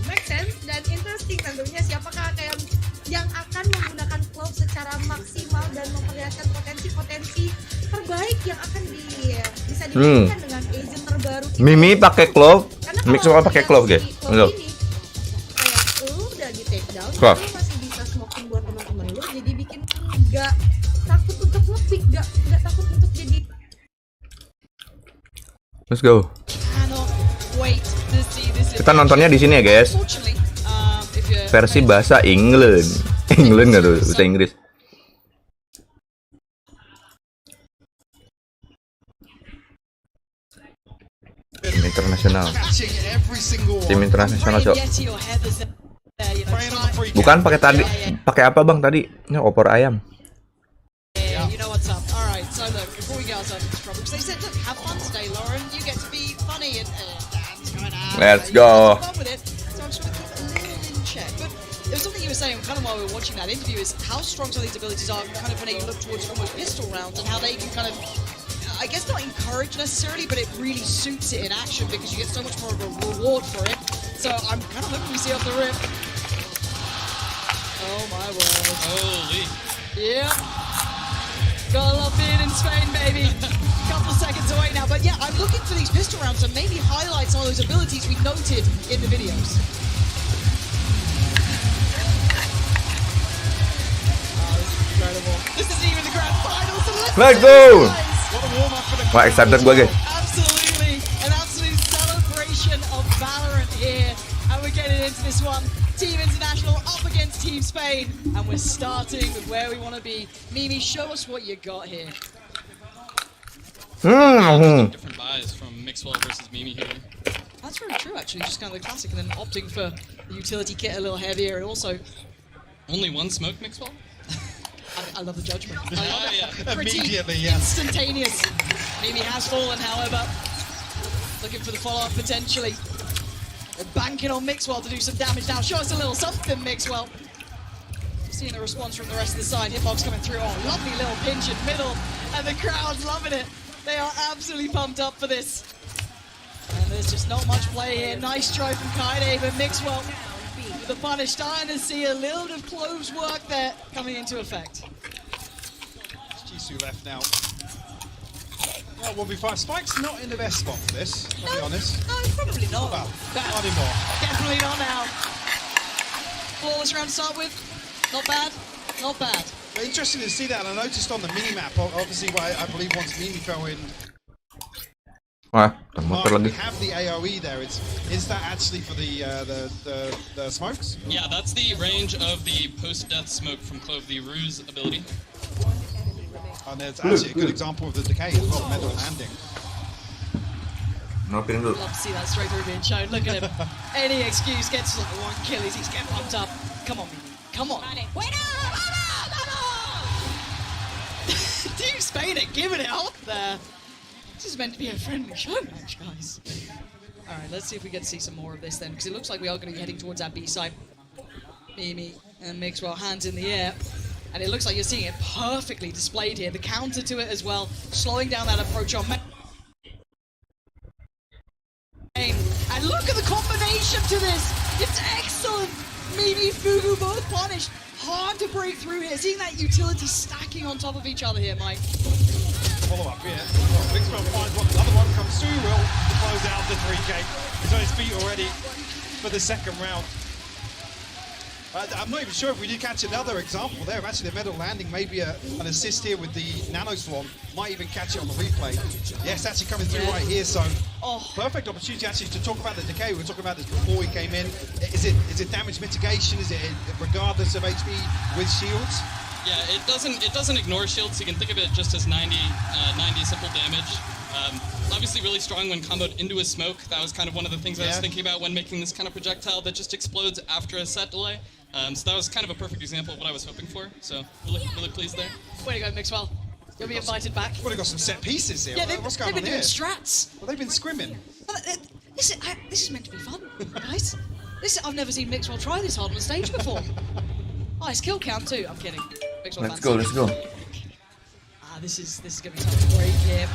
Make sense dan interesting tentunya siapakah kayak yang akan menggunakan Clove secara maksimal dan memperlihatkan potensi-potensi terbaik yang akan bisa diberikan dengan agent terbaru. Mimi pakai Clove, Mixwell pakai Clove guys. Kayak lu udah di take down, lu masih bisa smoking buat teman-teman lu, jadi bikin nggak takut untuk nge-pick, nggak takut untuk jadi. Let's go. Kita nontonnya di sini ya guys. Versi bahasa England. England nggak tuh bahasa Inggris. Tim internasional. Tim internasional cok. Bukan pakai tadi. Pakai apa bang tadi? Ini opor ayam. You know what's up. All right. So look, before we get ourselves into trouble, because they said, look, have fun today, Lauren. You get to be funny and dance, kind of. Let's go. Have fun with it. So I'm just going to keep it a little in check. But there was something you were saying, kind of while we were watching that interview, is how strong some of these abilities are, kind of when you look towards almost pistol rounds, and how they can kind of, I guess, not encourage necessarily, but it really suits it in action because you get so much more of a reward for it. So I'm kind of hoping we see off the rip. Oh my word. Holy. Yeah. Gotta love being in Spain, baby. Couple of seconds away now, but yeah, I'm looking for these pistol rounds to maybe highlight some of those abilities we noted in the videos. Oh, this is incredible. This isn't even the grand final, so let's go! What a warm-up for the Wah, excited gue guys. Absolutely, an absolute celebration of Valorant here, and we're getting into this one. Team International up against Team Spain, and we're starting with where we want to be. Mimi, show us what you got here. Different buys from Mixwell versus Mimi here. That's very true, actually. Just kind of the classic, and then opting for the utility kit a little heavier, and also only one smoke Mixwell. I love the judgment. I love it. Yeah. Pretty Immediately, yes. Instantaneous. Mimi has fallen, however. Looking for the follow-up potentially. We're banking on Mixwell to do some damage now. Show us a little something, Mixwell. seeing the response from the rest of the side. Hitbox coming through. Oh, lovely little pinch in middle. And the crowd's loving it. They are absolutely pumped up for this. And there's just not much play here. Nice try from Kaide, but Mixwell with the punish. Starting to see a little bit of Clove's work there coming into effect. Jisoo left now. Well, 1v5. Spike's not in the best spot for this, I'll be honest. No, probably not. Well, not anymore. Definitely not now. Flawless round to start with. Not bad. Not bad. But interesting to see that, and I noticed on the mini-map, obviously, I believe once Mimi fell in, we have the AoE there. Is that actually for the smokes? Yeah, that's the range of the post-death smoke from Clove, the Ruse ability. And there's actually a good example of the decay as well, metal landing. Love to see that straight through being shown. Look at him. Any excuse gets like one kill. He's getting pumped up. Come on, Mimi. Come on. Team Spain are giving it out there. This is meant to be a friendly show match, guys. All right, let's see if we get to see some more of this then, because it looks like we are going to be heading towards that B side. Mimi and Mixwell, hands in the air. And it looks like you're seeing it perfectly displayed here. The counter to it as well, slowing down that approach on main. And look at the combination to this. It's excellent. Mimi, Fugu both punished. Hard to break through here. Seeing that utility stacking on top of each other here, Mike. Follow up here. Mixwell finds one. Another one comes through. Will close out the 3K. He's on his feet already for the second round. I'm not even sure if we did catch another example there of actually the metal landing, maybe an assist here with the nano swarm. Might even catch it on the replay. Yes, actually coming through right here, so perfect opportunity actually to talk about the decay. We were talking about this before we came in. Is it damage mitigation? Is it regardless of HP with shields? Yeah, it doesn't ignore shields. You can think of it just as 90 simple damage. Obviously really strong when comboed into a smoke. That was kind of one of the things I was thinking about when making this kind of projectile that just explodes after a set delay. So that was kind of a perfect example of what I was hoping for. So really pleased there. Way to go, Mixwell. You'll be invited back. Well, they've got some set pieces here. Yeah, what's going on they've been here? doing strats. Well, they've been scrimming. This is meant to be fun, guys. I've never seen Mixwell try this hard on the stage before. Nice kill count too. I'm kidding. Mixwell Let's go. This is gonna be tough to break here.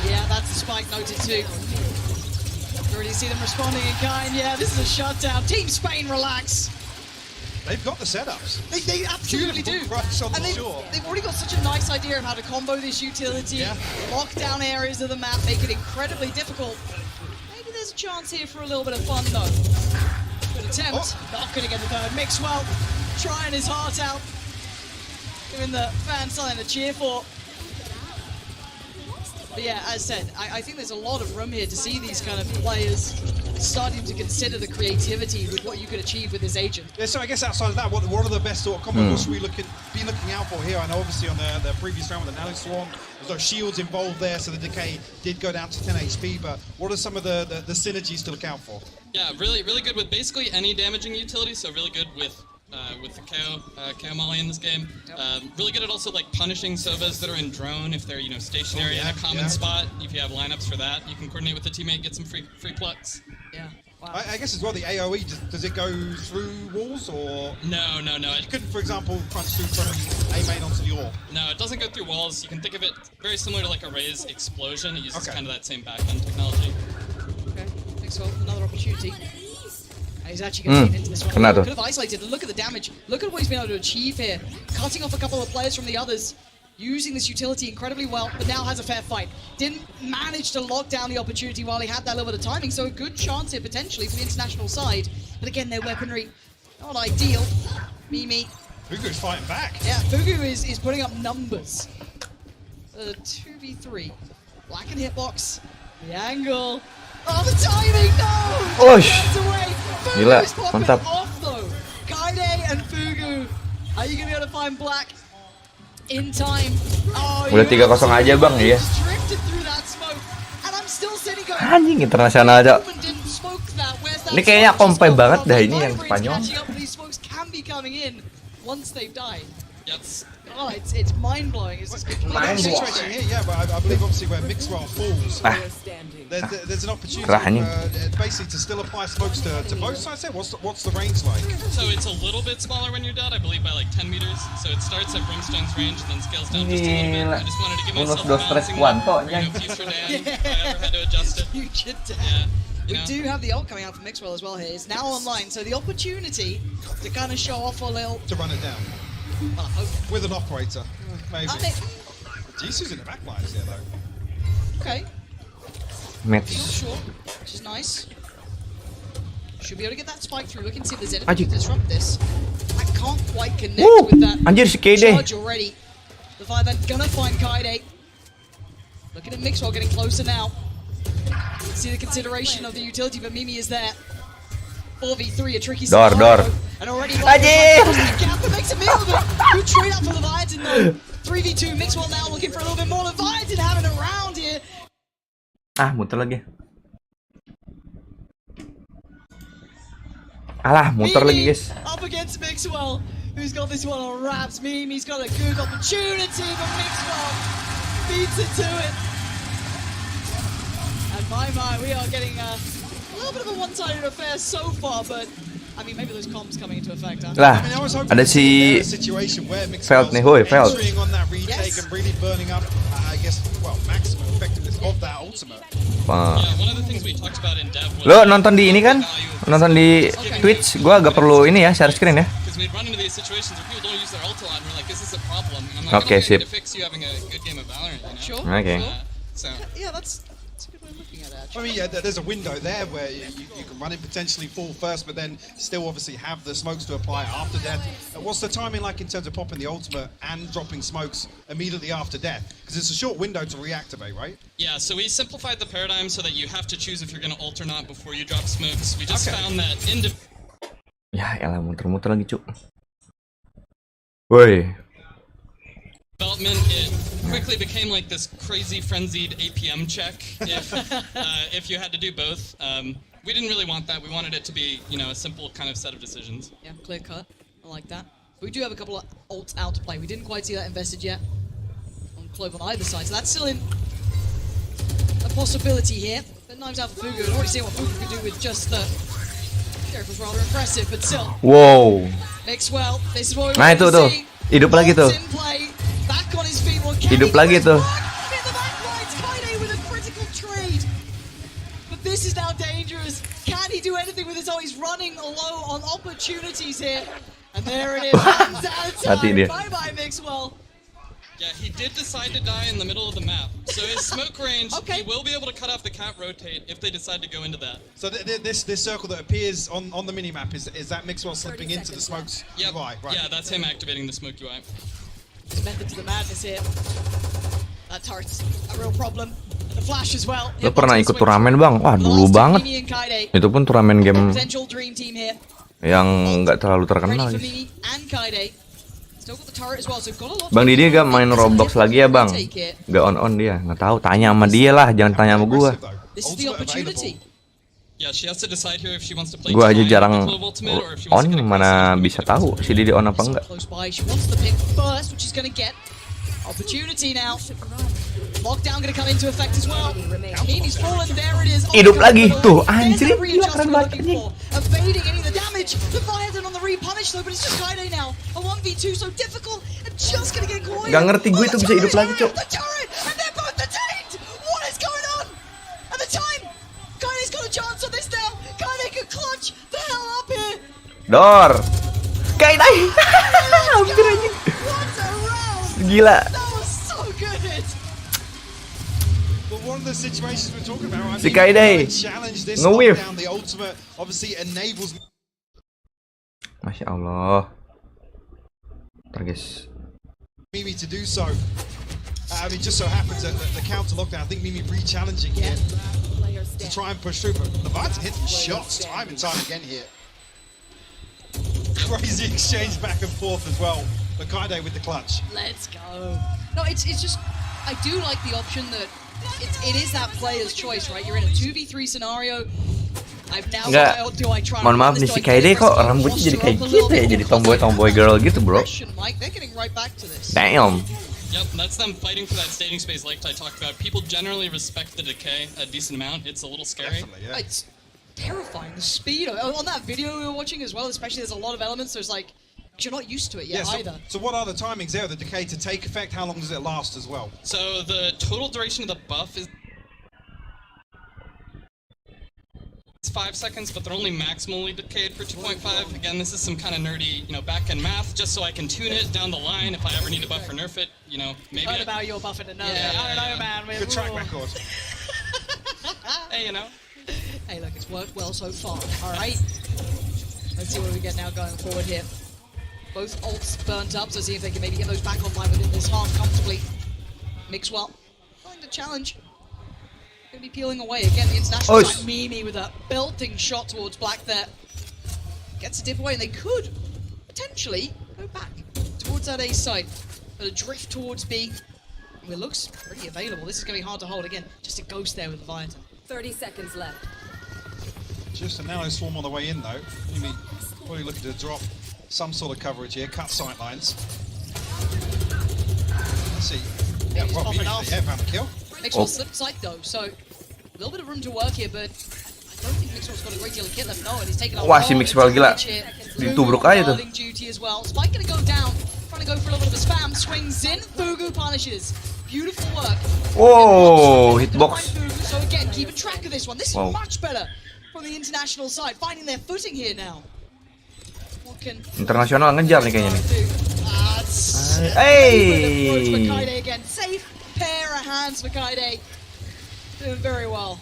Yeah, that's the spike noted too. You already see them responding in kind. Yeah, this is a shutdown. Team Spain, relax. They've got the setups. They absolutely do. And they've already got such a nice idea of how to combo this utility, lock down areas of the map, make it incredibly difficult. Maybe there's a chance here for a little bit of fun though. Good attempt. Not gonna get the third. Mixwell trying his heart out. Giving the fans something to cheer for. But yeah, as said, I think there's a lot of room here to see these kind of players starting to consider the creativity with what you could achieve with this agent. Yeah, so I guess outside of that, what are the best sort of combos should we be looking out for here? I know obviously on the previous round with the Nano Swarm, there's no shields involved there, so the decay did go down to 10 HP, but what are some of the synergies to look out for? Yeah, really good with basically any damaging utility, so really good with the KO Molly in this game. Really good at also like punishing Sovas that are in drone if they're stationary in a common spot. If you have lineups for that, you can coordinate with the teammate, get some free plucks. Yeah. Wow. I guess as well the AoE, does it go through walls or? No. You couldn't, for example, crunch through from A main onto the AWP. No, it doesn't go through walls. You can think of it very similar to like a Raze explosion. It uses kind of that same backend technology. Okay, thanks for another opportunity. He's actually going to get into this one. Could have isolated. Look at the damage. Look at what he's been able to achieve here. Cutting off a couple of players from the others. Using this utility incredibly well, but now has a fair fight. Didn't manage to lock down the opportunity while he had that little bit of timing, so a good chance here potentially for the international side. But again, their weaponry, not ideal. Mimi. Fugu's fighting back. Yeah, Fugu is putting up numbers. 2v3. Black and hitbox. The angle. Oh, the timing! No! Away. Gila, is popping mantap. Off though. Kaide and Fugu. Are you gonna be able to find Black in time? Oh, udah 3-0 aja bang ya. Drifted through that smoke. And I'm still sitting going. Anjing internasional aja. Ini kayaknya kompai banget dah ini yang Spanyol. These smokes can be coming in once they've died. Yes. Oh, it's mind blowing. It's just Mind situation here, yeah, but I believe obviously where Mixwell falls, there's an opportunity basically to still apply smokes to both sides there. What's the range like? So it's a little bit smaller when you're dead, I believe by like 10 meters. So it starts at Brimstone's range and then scales down just a little bit. I just wanted to give myself a balancing one for future Dan if I ever had to adjust it. Future Dan. Yeah. We do have the ult coming out from Mixwell as well here. It's now online, so the opportunity to kind of show off a little... To run it down. Well, I hope. With an operator, maybe. Jisoo's in the back lines here, though. Okay. Match. Not sure, which is nice. Should be able to get that spike through. Looking to see if there's anything to disrupt this. I can't quite connect with that charge already. The Fireman gonna find Kaide. Looking at Mixwell getting closer now. See the consideration of the utility, but Mimi is there. 4v3, a tricky scenario. And already Gaffer makes a meal of it. Good trade up for Leviathan though. 3v2, Mixwell now looking for a little bit more. Leviathan having a round here. Muter lagi. Alah, muter lagi guys. Up against Mixwell, who's got this one on wraps. Mimi's got a good opportunity, but Mixwell beats it to it. And my, we are getting a little bit of a one-sided affair so far, but I mean, maybe those comms coming into effect. Lah, ada si Felt nih, hoi, Felt. Lo nonton di ini kan? Nonton di Twitch, gua agak perlu ini ya, share screen ya. Oke, sip. Oke. I mean, yeah, there's a window there where you can run it, potentially fall first, but then still obviously have the smokes to apply after death. What's the timing like in terms of popping the ultimate and dropping smokes immediately after death? Because it's a short window to reactivate, right? Yeah, so we simplified the paradigm so that you have to choose if you're going to ult or not before you drop smokes. We just found that Ya elah, muter-muter lagi cuk. Woi. Development, it quickly became like this crazy frenzied APM check if you had to do both. We didn't really want that. We wanted it to be, you know, a simple kind of set of decisions. Yeah, clear cut. I like that. We do have a couple of ults out to play. We didn't quite see that invested yet on Clove on either side, so that's still in a possibility here. But Knives out for Fugu. I've already seen what Fugu could do with just the Sheriff was rather impressive, but still. Wow. Mixwell, this is what we Nah, want to see. Hidup lagi tuh. Hidup lagi tuh. But this is now dangerous. Can he do anything with this? Oh, he's running low on opportunities here. And there it is. Bye-bye, Mixwell. Yeah, he did decide to die in the middle of the map. So his smoke range, he will be able to cut off the cat rotate if they decide to go into that. So this circle that appears on the minimap, is that Mixwell slipping into the smokes UI? Right. Yeah, that's him activating the smoke UI. There's method to the madness here. That turret's a real problem. The flash as well. Lo pernah ikut turnamen bang? Wah dulu banget. Itu pun turnamen game yang nggak terlalu terkenal. Bang Didi gak main Roblox lagi ya bang? Gak on dia, nggak tahu. Tanya sama dia lah, jangan tanya sama gua. Gua aja jarang on, mana bisa tahu si Didi on apa enggak. Hidup lagi tuh, anjir, gila keren banget nih. Gak ngerti gue itu bisa hidup lagi cok. Dor, Kaide, hampir aja. Gila. Si Kaide nge-whiff. Masya Allah. Ntar guys. Mimi to do so. I mean, just so happens that the counter lockdown. I think Mimi re-challenging here to try and push through, but Leviathan hitting shots time and time again here. Crazy exchange back and forth as well. But Kaide with the clutch. Let's go. No, it's just I do like the option that it is that player's choice, right? You're in a 2v3 scenario. Enggak, mohon maaf nih si Kaide kok rambutnya jadi kayak gitu ya, jadi tomboy girl gitu bro. Damn. Yep, that's them fighting for that staging space like I talked about. People generally respect the decay a decent amount. It's a little scary. It's terrifying, the speed on that video we were watching as well, especially there's a lot of elements, there's like, you're not used to it yet either. So what are the timings there of the decay to take effect? How long does it last as well? So the total duration of the buff is 5 seconds, but they're only maximally decayed for 2.5. Again, this is some kind of nerdy, back-end math, just so I can tune it down the line if I ever need to buff or nerf it. Maybe. Heard about your buffing and nerfing. I don't know, man. Good track record. Hey, Hey, look, it's worked well so far. All right. Let's see what we get now going forward here. Both ults burnt up, so see if they can maybe get those back online within this half comfortably. Mixwell, willing to challenge. Going to be peeling away again. The international side, Mimi with a belting shot towards Black there. Gets a dip away, and they could potentially go back towards that A side. But a drift towards B. It looks pretty available. This is going to be hard to hold again. Just a ghost there with Leviathan. 30 seconds left. Just a narrow swarm on the way in though. Mimi probably looking to drop some sort of coverage here, cut sight lines. Let's see. Yeah, well, Mimi found the kill. Mixwell slip side though, so a little bit of room to work here, but I don't think Mixwell's got a great deal of kit left. No, and he's taking Wah, si Mixwell gila. Ditubruk aja tuh. Duty as well. Spike gonna go down, trying to go for a little bit of a spam. Swings in, Fugu punishes. Beautiful work. Whoa, hitbox. So again, keep a track of this one. This is much better from the international side, finding their footing here now. Internasional ngejar nih kayaknya nih. Hey! Again, safe pair of hands for Kaide. Doing very well.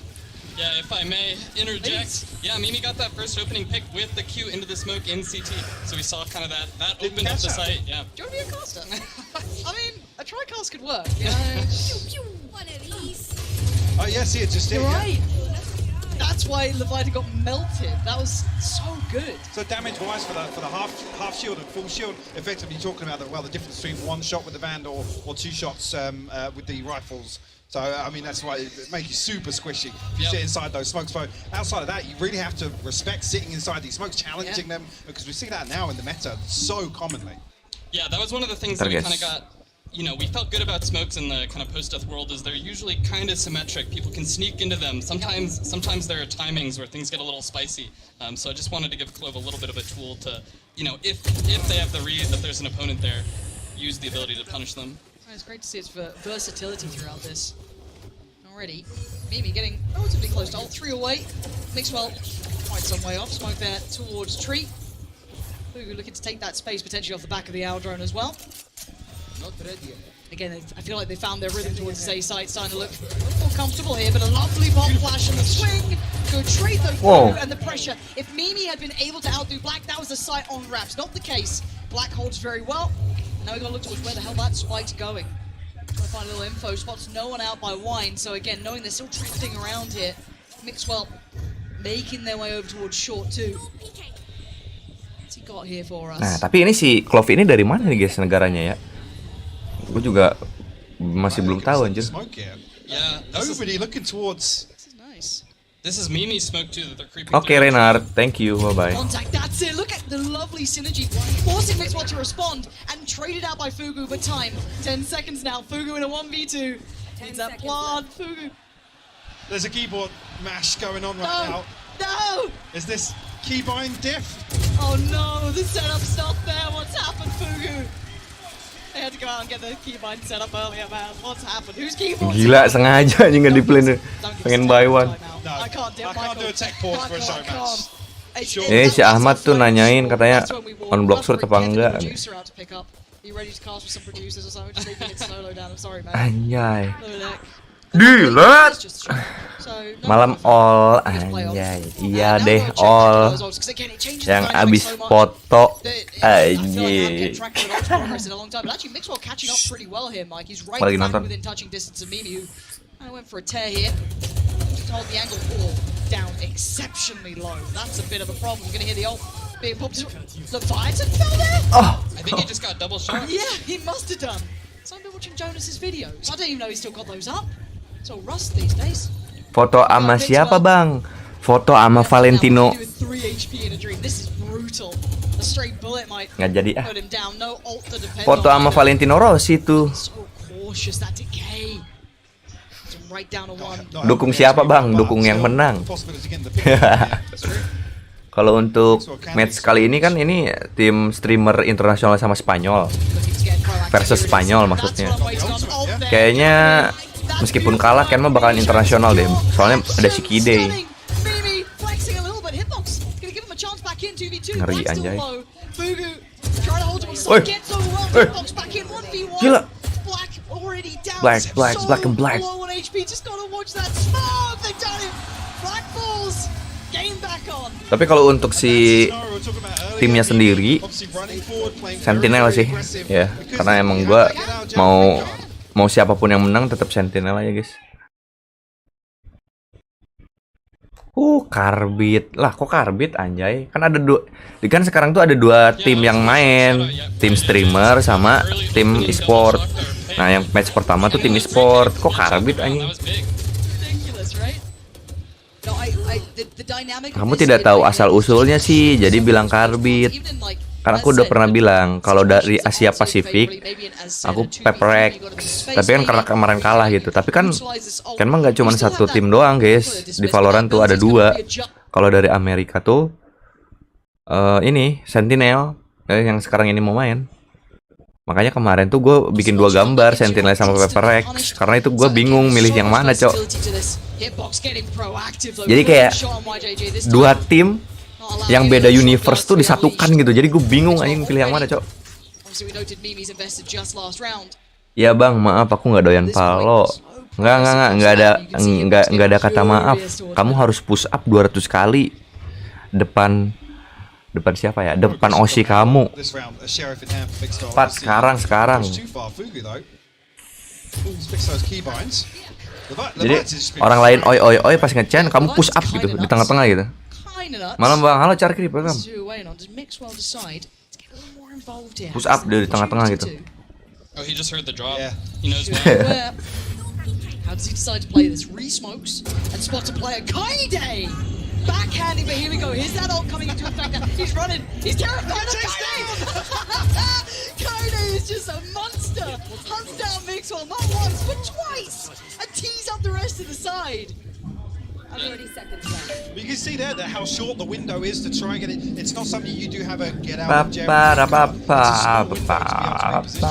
Yeah, if I may interject. Yeah, Mimi got that first opening pick with the Q into the smoke in CT. So we saw kind of that opened up the site. Yeah. Do you want to be a caster? I mean, a tri-cast could work. One of these. Oh yeah, see it just You're right. That's why Leviathan got melted. That was so good. So damage-wise for the half shield and full shield, effectively talking about the difference between one shot with the Vand or two shots with the rifles. So I mean that's why it makes you super squishy if you sit inside those smokes. So outside of that, you really have to respect sitting inside these smokes, challenging them, because we see that now in the meta so commonly. Yeah, that was one of the things that we kind of got. We felt good about smokes in the kind of post-death world is they're usually kind of symmetric. People can sneak into them. Sometimes there are timings where things get a little spicy. So I just wanted to give Clove a little bit of a tool to, if they have the read that there's an opponent there, use the ability to punish them. It's great to see its versatility throughout this. Already, Mimi getting relatively close to all 3 away. Mixwell quite some way off. Smoke there towards Tree. Fugu looking to take that space potentially off the back of the owl drone as well. Again, I feel like they found their rhythm towards the A side, starting to look a little more comfortable here, but a lovely bomb flash and the swing. Good trade though, and the pressure. If Mimi had been able to outdo Black, that was the sight on wraps. Not the case. Black holds very well. Now we've got to look towards where the hell that spike's going. Trying to find a little info. Spots no one out by Wine, so again, knowing they're still drifting around here. Mixwell making their way over towards short too. What's he got here for us? Nah, tapi ini si Clove ini dari mana nih guys negaranya ya? Gue juga masih belum tahu anjir. Yeah, nobody looking towards. This is nice. This is Mimi's smoke too that they're creeping. Okay, Renard, thank you. Bye bye. Contact. That's it. Look at the lovely synergy, forcing Mixwell to respond and traded out by Fugu. But time, 10 seconds now. Fugu in a 1v2. Needs that plant. Fugu. There's a keyboard mash going on right now. No. Is this keybind diff? Oh no, the setup's not there. What's happened, Fugu? They had to go out and get the keybind set up earlier, man. What's happened? Who's keyboard? Gila, sengaja aja nggak di play nih. Pengen buy one. I can't do a tech pause for a show match. Si Ahmad tuh nanyain katanya on block surut apa enggak. Anjay. Dilet. Malam all anjay. Iya deh all. Yang abis foto anjay. Apalagi nonton. I went for a tear here. Hold the angle down exceptionally low. That's a bit of a problem. We're gonna hear the ult being popped. Leviathan fell there. Oh, I think he just got double shot. Yeah, he must have done. So I've been watching Jonas's videos. I don't even know he's still got those up. It's all rust these days. Foto sama siapa bang? Foto sama Valentino. Nggak jadi ah. Foto sama Valentino Rossi tuh. Dukung siapa bang? Dukung yang menang. Kalau untuk match kali ini kan ini tim streamer internasional sama Spanyol versus Spanyol maksudnya. Kayaknya meskipun kalah kan mah bakalan internasional deh. Soalnya ada si Kide. Ngeri anjay. Woi. Gila. Black and black. Tapi kalau untuk si timnya sendiri Sentinel sih ya, karena emang gua mau siapapun yang menang tetap Sentinel aja guys. Karbit lah, kok karbit anjay? Kan ada kan sekarang tuh ada dua tim yang main, tim streamer sama tim e-sport. Nah yang match pertama tuh tim e-sport, kok karbit anjing? Kamu tidak tahu asal usulnya sih, jadi bilang karbit. Karena aku udah pernah bilang kalau dari Asia Pasifik aku Pepper X, tapi kan karena kemarin kalah gitu. Tapi kan mah nggak cuma satu tim doang guys, di Valorant tuh ada dua. Kalau dari Amerika tuh ini Sentinel yang sekarang ini mau main. Makanya kemarin tuh gue bikin dua gambar Sentinel sama Pepper X, karena itu gue bingung milih yang mana cok. Jadi kayak dua tim yang beda universe tuh disatukan gitu, jadi gue bingung anjing pilih yang mana cok. Ya bang, maaf aku nggak doyan palo. Nggak ada kata maaf. Kamu harus push up 200 kali depan siapa ya? Depan Oshi kamu. Pat sekarang. Jadi orang lain oi pas nge-chain kamu push up gitu di tengah-tengah gitu. Malam bang, halo Charkri, welcome. Push up di tengah-tengah gitu. Oh, he just heard the drop. Yeah. He knows where. How does he decide to play this? Re-smokes and spots a player. Kaide! Backhanding, but here we go. Here's that ult coming into effect. He's running. He's terrified of Kaide! Kaide is just a monster. Hunts down Mixwell not once, but twice. And tees up the rest of the side. 30 seconds left. You can see there that how short the window is to try and get it. It's not something you do have a get out of jail. It's 2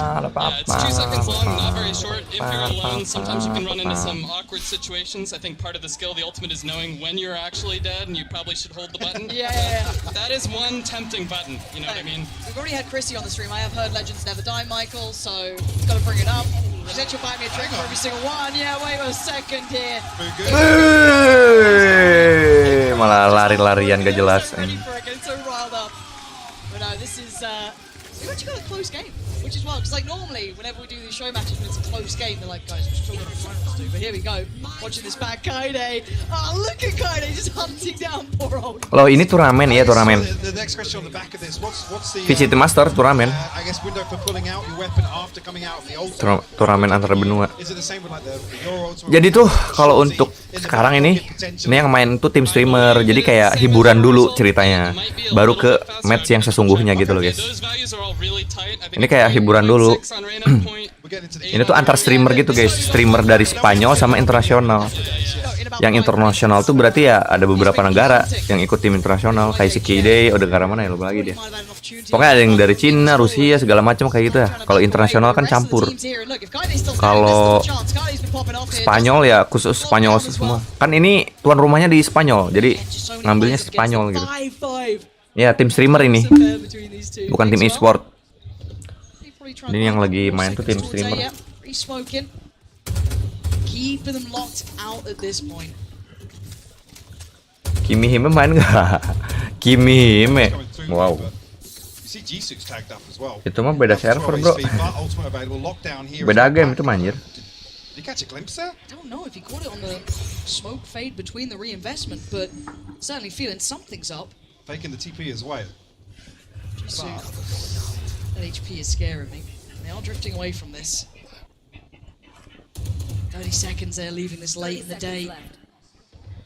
seconds long, not very short. If you're alone, sometimes you can run into some awkward situations. I think part of the skill, the ultimate, is knowing when you're actually dead, and you probably should hold the button. Yeah. That is one tempting button. You know what I mean? We've already had Chrissy on the stream. I have heard legends never die, Michael. So got to bring it up. She said she'll buy me a drink for every single one. Yeah, wait a second here. Malah lari-larian gak jelas. So riled up. But no, this is we've actually got a close game, which is wild. Because like normally, whenever we do these show matches, when it's a close game, they're like, guys, we're still gonna try to do. But here we go, watching this back, Kaide. Oh, look at Kaide just hunting down poor old. Loh ini turnamen ya turnamen. The next question on the back of this, what's the VCT Master turnamen. I guess window for pulling out your weapon after coming out of the ult. Turnamen antar benua. Is it the same with like the your ultimate? Jadi tuh kalau untuk sekarang ini yang main tuh tim streamer, jadi kayak hiburan dulu ceritanya, baru ke match yang sesungguhnya gitu loh guys. Ini kayak hiburan dulu. Ini tuh antar streamer gitu guys, streamer dari Spanyol sama internasional. Yang internasional tuh berarti ya ada beberapa negara yang ikut tim internasional, kayak si Kide, oh negara mana ya lupa lagi dia. Pokoknya ada yang dari Cina, Rusia segala macam kayak gitu ya. Kalau internasional kan campur. Kalau Spanyol ya khusus Spanyol semua. Kan ini tuan rumahnya di Spanyol, jadi ngambilnya Spanyol gitu. Ya tim streamer ini, bukan tim e-sport. Ini yang lagi main tuh tim streamer. Kimi Hime main nggak? Kimi Hime, wow. Itu mah beda server bro. Beda game itu manjir. Did you catch a glimpse there? I don't know if he caught it on the smoke fade between the reinvestment, but certainly feeling something's up. Faking the TP as well. That HP is scaring me. They are drifting away from this. 30 seconds there, leaving this late in the day.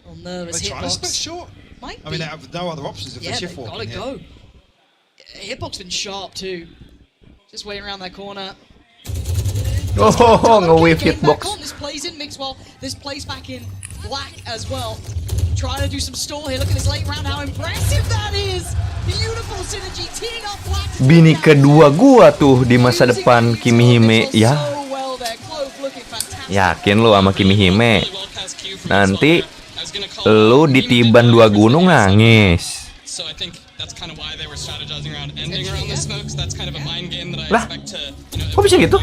Well, nervous They're trying to split hitbox. short. Might I mean, be. they have no other options if Yeah, they they've shift gotta walking go. here. Hitbox been sharp too. Just waiting around that corner. Oh, nge-wave hitbox. This plays in Mixwell. This plays back in Black as well. Trying to do some stall here. Look at this late round. How impressive that is. Beautiful synergy. Teeing up Black. Bini kedua gua tuh di masa depan Kimihime ya. Yakin lu sama Kimihime? Nanti lu ditiban 2 gunung nangis. So I think that's kind of why they were strategizing around ending around the smokes. That's kind of a mind game that I Lah, expect to, kok bisa gitu?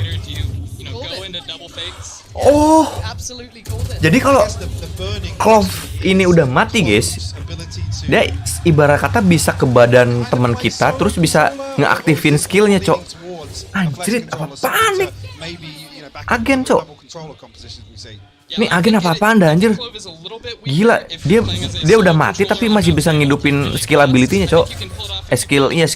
go into double fakes. Oh, jadi kalau Clove ini udah mati guys, dia ibarat kata bisa ke badan teman kita, terus bisa ngeaktifin skillnya, cok. Anjrit, apa-apaan nih? Agen, cok. Nih agen apa-apaan dah, anjir. Gila, dia udah mati tapi masih bisa ngidupin skill ability-nya, cok. Skillnya.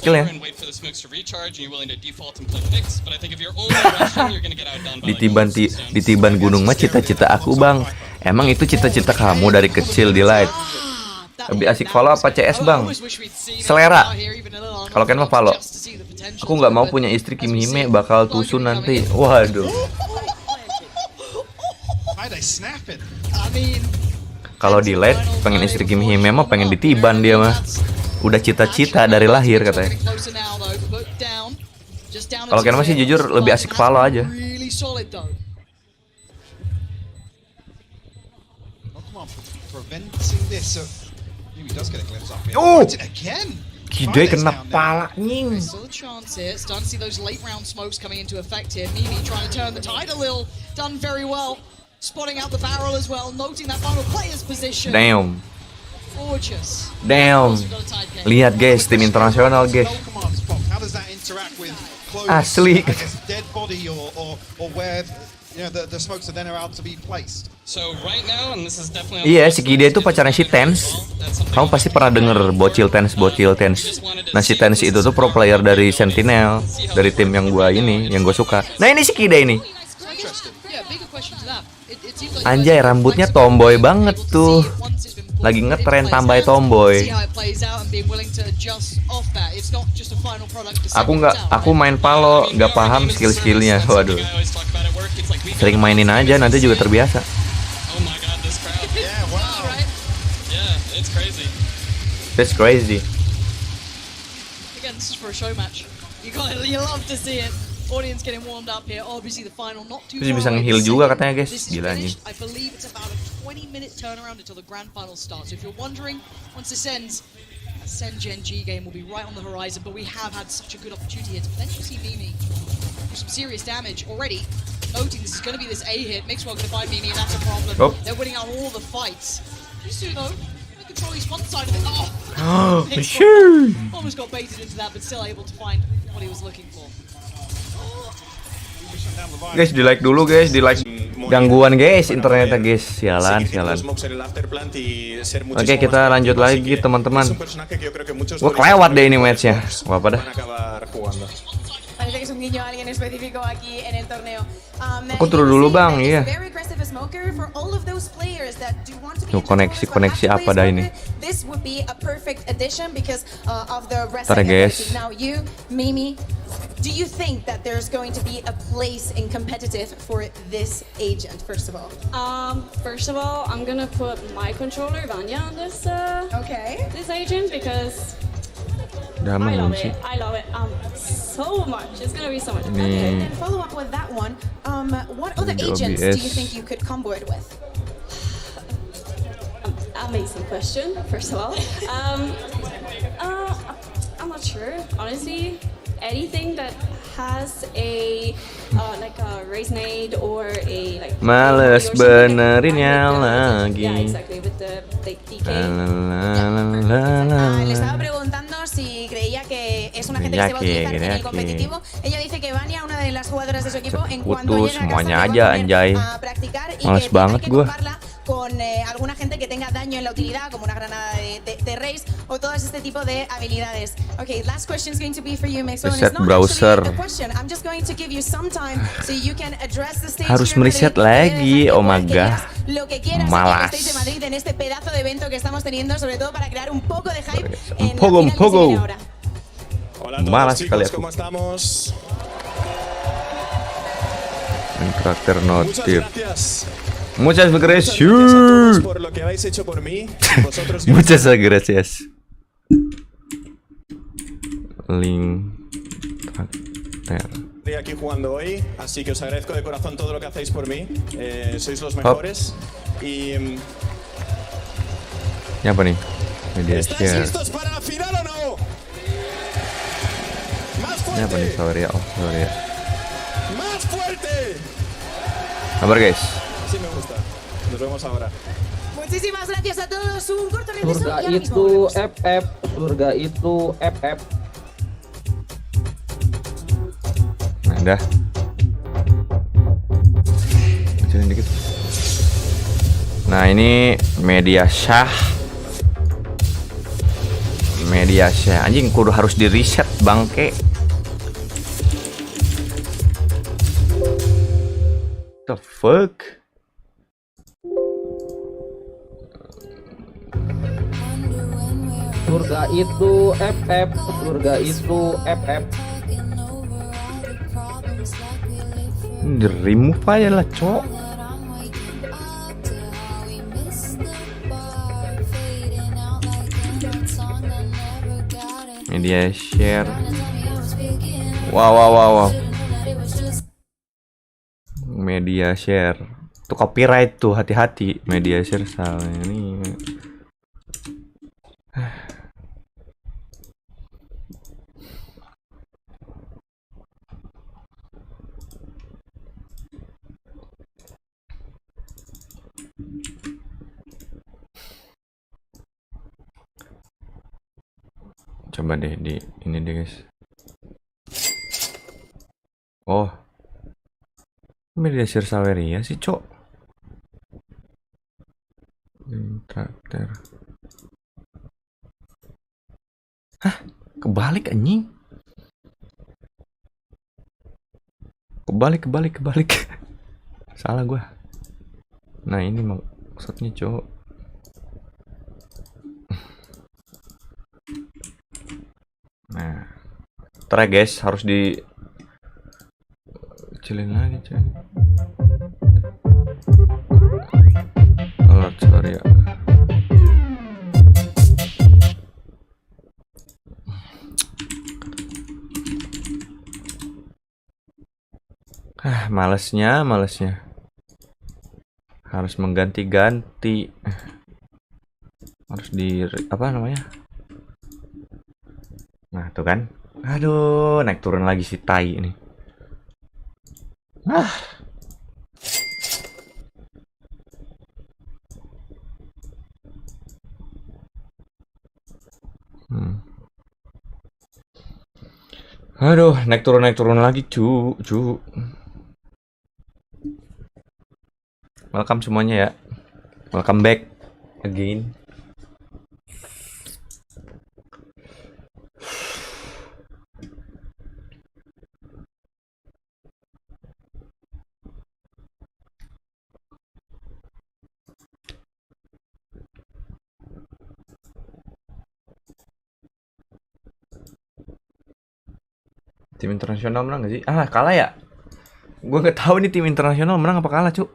Ditiban gunung mah cita-cita aku, Bang. Emang itu cita-cita kamu dari kecil di live? Lebih asik follow apa CS, Bang? Selera. Kalau kan mah follow. Aku nggak mau punya istri Kimihime, bakal tusun nanti. Waduh. Kalau di live pengen istri Kimihime mah pengen ditiban dia mah. Udah cita-cita dari lahir katanya. Kalau kan masih jujur lebih asik follow aja. Oh, Kidai kena pala nying. Spotting out the barrel as well, noting that final player's position. Damn. Gorgeous. Damn. Lihat guys, tim internasional guys. Asli. Dead body or where the smokes are then allowed to be placed. So right now, and this is definitely Iya, si Kidai itu pacarnya si Tens. Kamu pasti pernah denger bocil Tens. Nah, si Tens itu tuh pro player dari Sentinel, dari tim yang gua suka. Nah, ini si Kidai ini. Anjay, rambutnya tomboy banget tuh. Lagi ngetren tambah tomboy. Aku main Palo, nggak paham skill-skillnya. Waduh. Sering mainin aja, nanti juga terbiasa. That's crazy. Again, this is for a show match. You love to see it. Audience getting warmed up here. Obviously the final not too Terus far bisa away. nge-heal juga katanya guys. Gila anjing. I believe it's about a 20-minute turnaround until the grand final starts. So if you're wondering, once this ends, a SEN Gen G game will be right on the horizon. But we have had such a good opportunity here to potentially see Mimi do some serious damage already. Noting this is going to be this A hit. Mixwell going to find Mimi, and that's a problem. Oh. They're winning out all the fights. Yusu though, they control at least one side of it. Oh, Mixwell almost got baited into that, but still able to find what he was looking for. Guys, di like dulu guys, di like. Gangguan guys, internetnya guys, sialan. Oke, kita lanjut lagi teman-teman. Gua kelewat deh ini matchnya. Apa dah? Parece que es un guiño a alguien específico aquí en el torneo. Aku turun dulu bang, iya. Tuh koneksi apa dah ini? This would be a perfect addition because of the Ntar ya, guys. Now you, Mimi, do you think that there's going to be a place in competitive for this agent? First of all, I'm gonna put my controller Vanya on this. This agent because. I love it so much. It's gonna be so much. Okay, and follow up with that one. What other agents do you think you could combo it with? Amazing question. First of all, I'm not sure. Honestly, anything that has a like a race nade or a like. Males benerinnya lagi. Yeah, exactly with the DK. Le estaba preguntando si creía que es una gente que se va a utilizar en el competitivo. Ella dice que Vania, una de las jugadoras de su equipo, en cuanto llega a casa, semuanya aja anjay. a practicar y Males que banget hay que gua. comparla con con alguna gente que tenga daño en la utilidad, como una granada de race o todas este tipo de habilidades. Okay, last question is going to be for you, Maxwell. Reset browser. The question. I'm just going to give you some time so you can address the stage. Harus mereset lagi, oh my god. Lo que quieras Malas. en el stage de Madrid en este pedazo de evento que estamos teniendo, sobre todo para crear un poco de hype en poco, la final que se viene ahora. Hola a todos, Malas chicos, sekali aku. ¿cómo estamos? En karakter notif. Muchas gracias. Muchas Muchas gracias a todos gracias. por lo que habéis hecho por mí. Vosotros Muchas gracias. Link karakter. estoy aquí jugando hoy, así que os agradezco de corazón todo lo que hacéis por mí. Sois los mejores. Y Ini apa nih? Media ¿estáis share. listos para la final o no? Más Ini apa nih? fuerte, Sorry ya. Oh, sorry ya. más fuerte. Kabar guys. Sí me gusta. Nos vemos ahora. Muchísimas gracias a todos. Un corto regreso Surga y ahora mismo itu volvemos. FF, surga itu FF. Nah, dah. Kecilin dikit. Nah, ini media syah. Media syah. Anjing kudu harus di reset bangke. The fuck? Surga itu FF, surga itu FF. Di remove aja lah, cok. Media share. Wow. Media share. Tuh copyright tuh, hati-hati. Media share salah ini. Coba deh di ini deh guys. Oh, media share Saweria sih cok. Traktir. Hah, kebalik anjing. Kebalik. Salah gua. Nah ini maksudnya cok. Nah, ntar ya guys, harus di kecilin lagi coy. Alert, sorry ya. Malesnya harus mengganti-ganti. Harus di apa namanya? Nah tuh kan, aduh naik turun lagi si tai ini. Aduh naik turun lagi cu. Welcome semuanya ya, welcome back again. Tim internasional menang gak sih? Kalah ya? Gue gak tahu nih tim internasional menang apa kalah, cuk.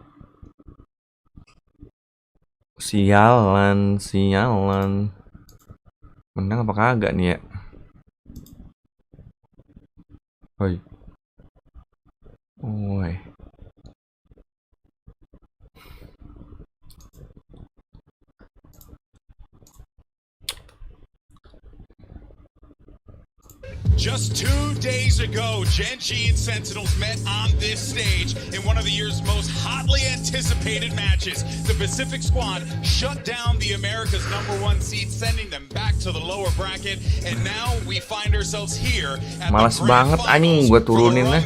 Sialan. Menang apa kagak nih ya? Oi. Just 2 days ago, Genji and Sentinels met on this stage in one of the year's most hotly anticipated matches. The Pacific Squad shut down the America's #1 seed, sending them back to the lower bracket, and now we find ourselves here at Malas the banget anjing gue turunin nih.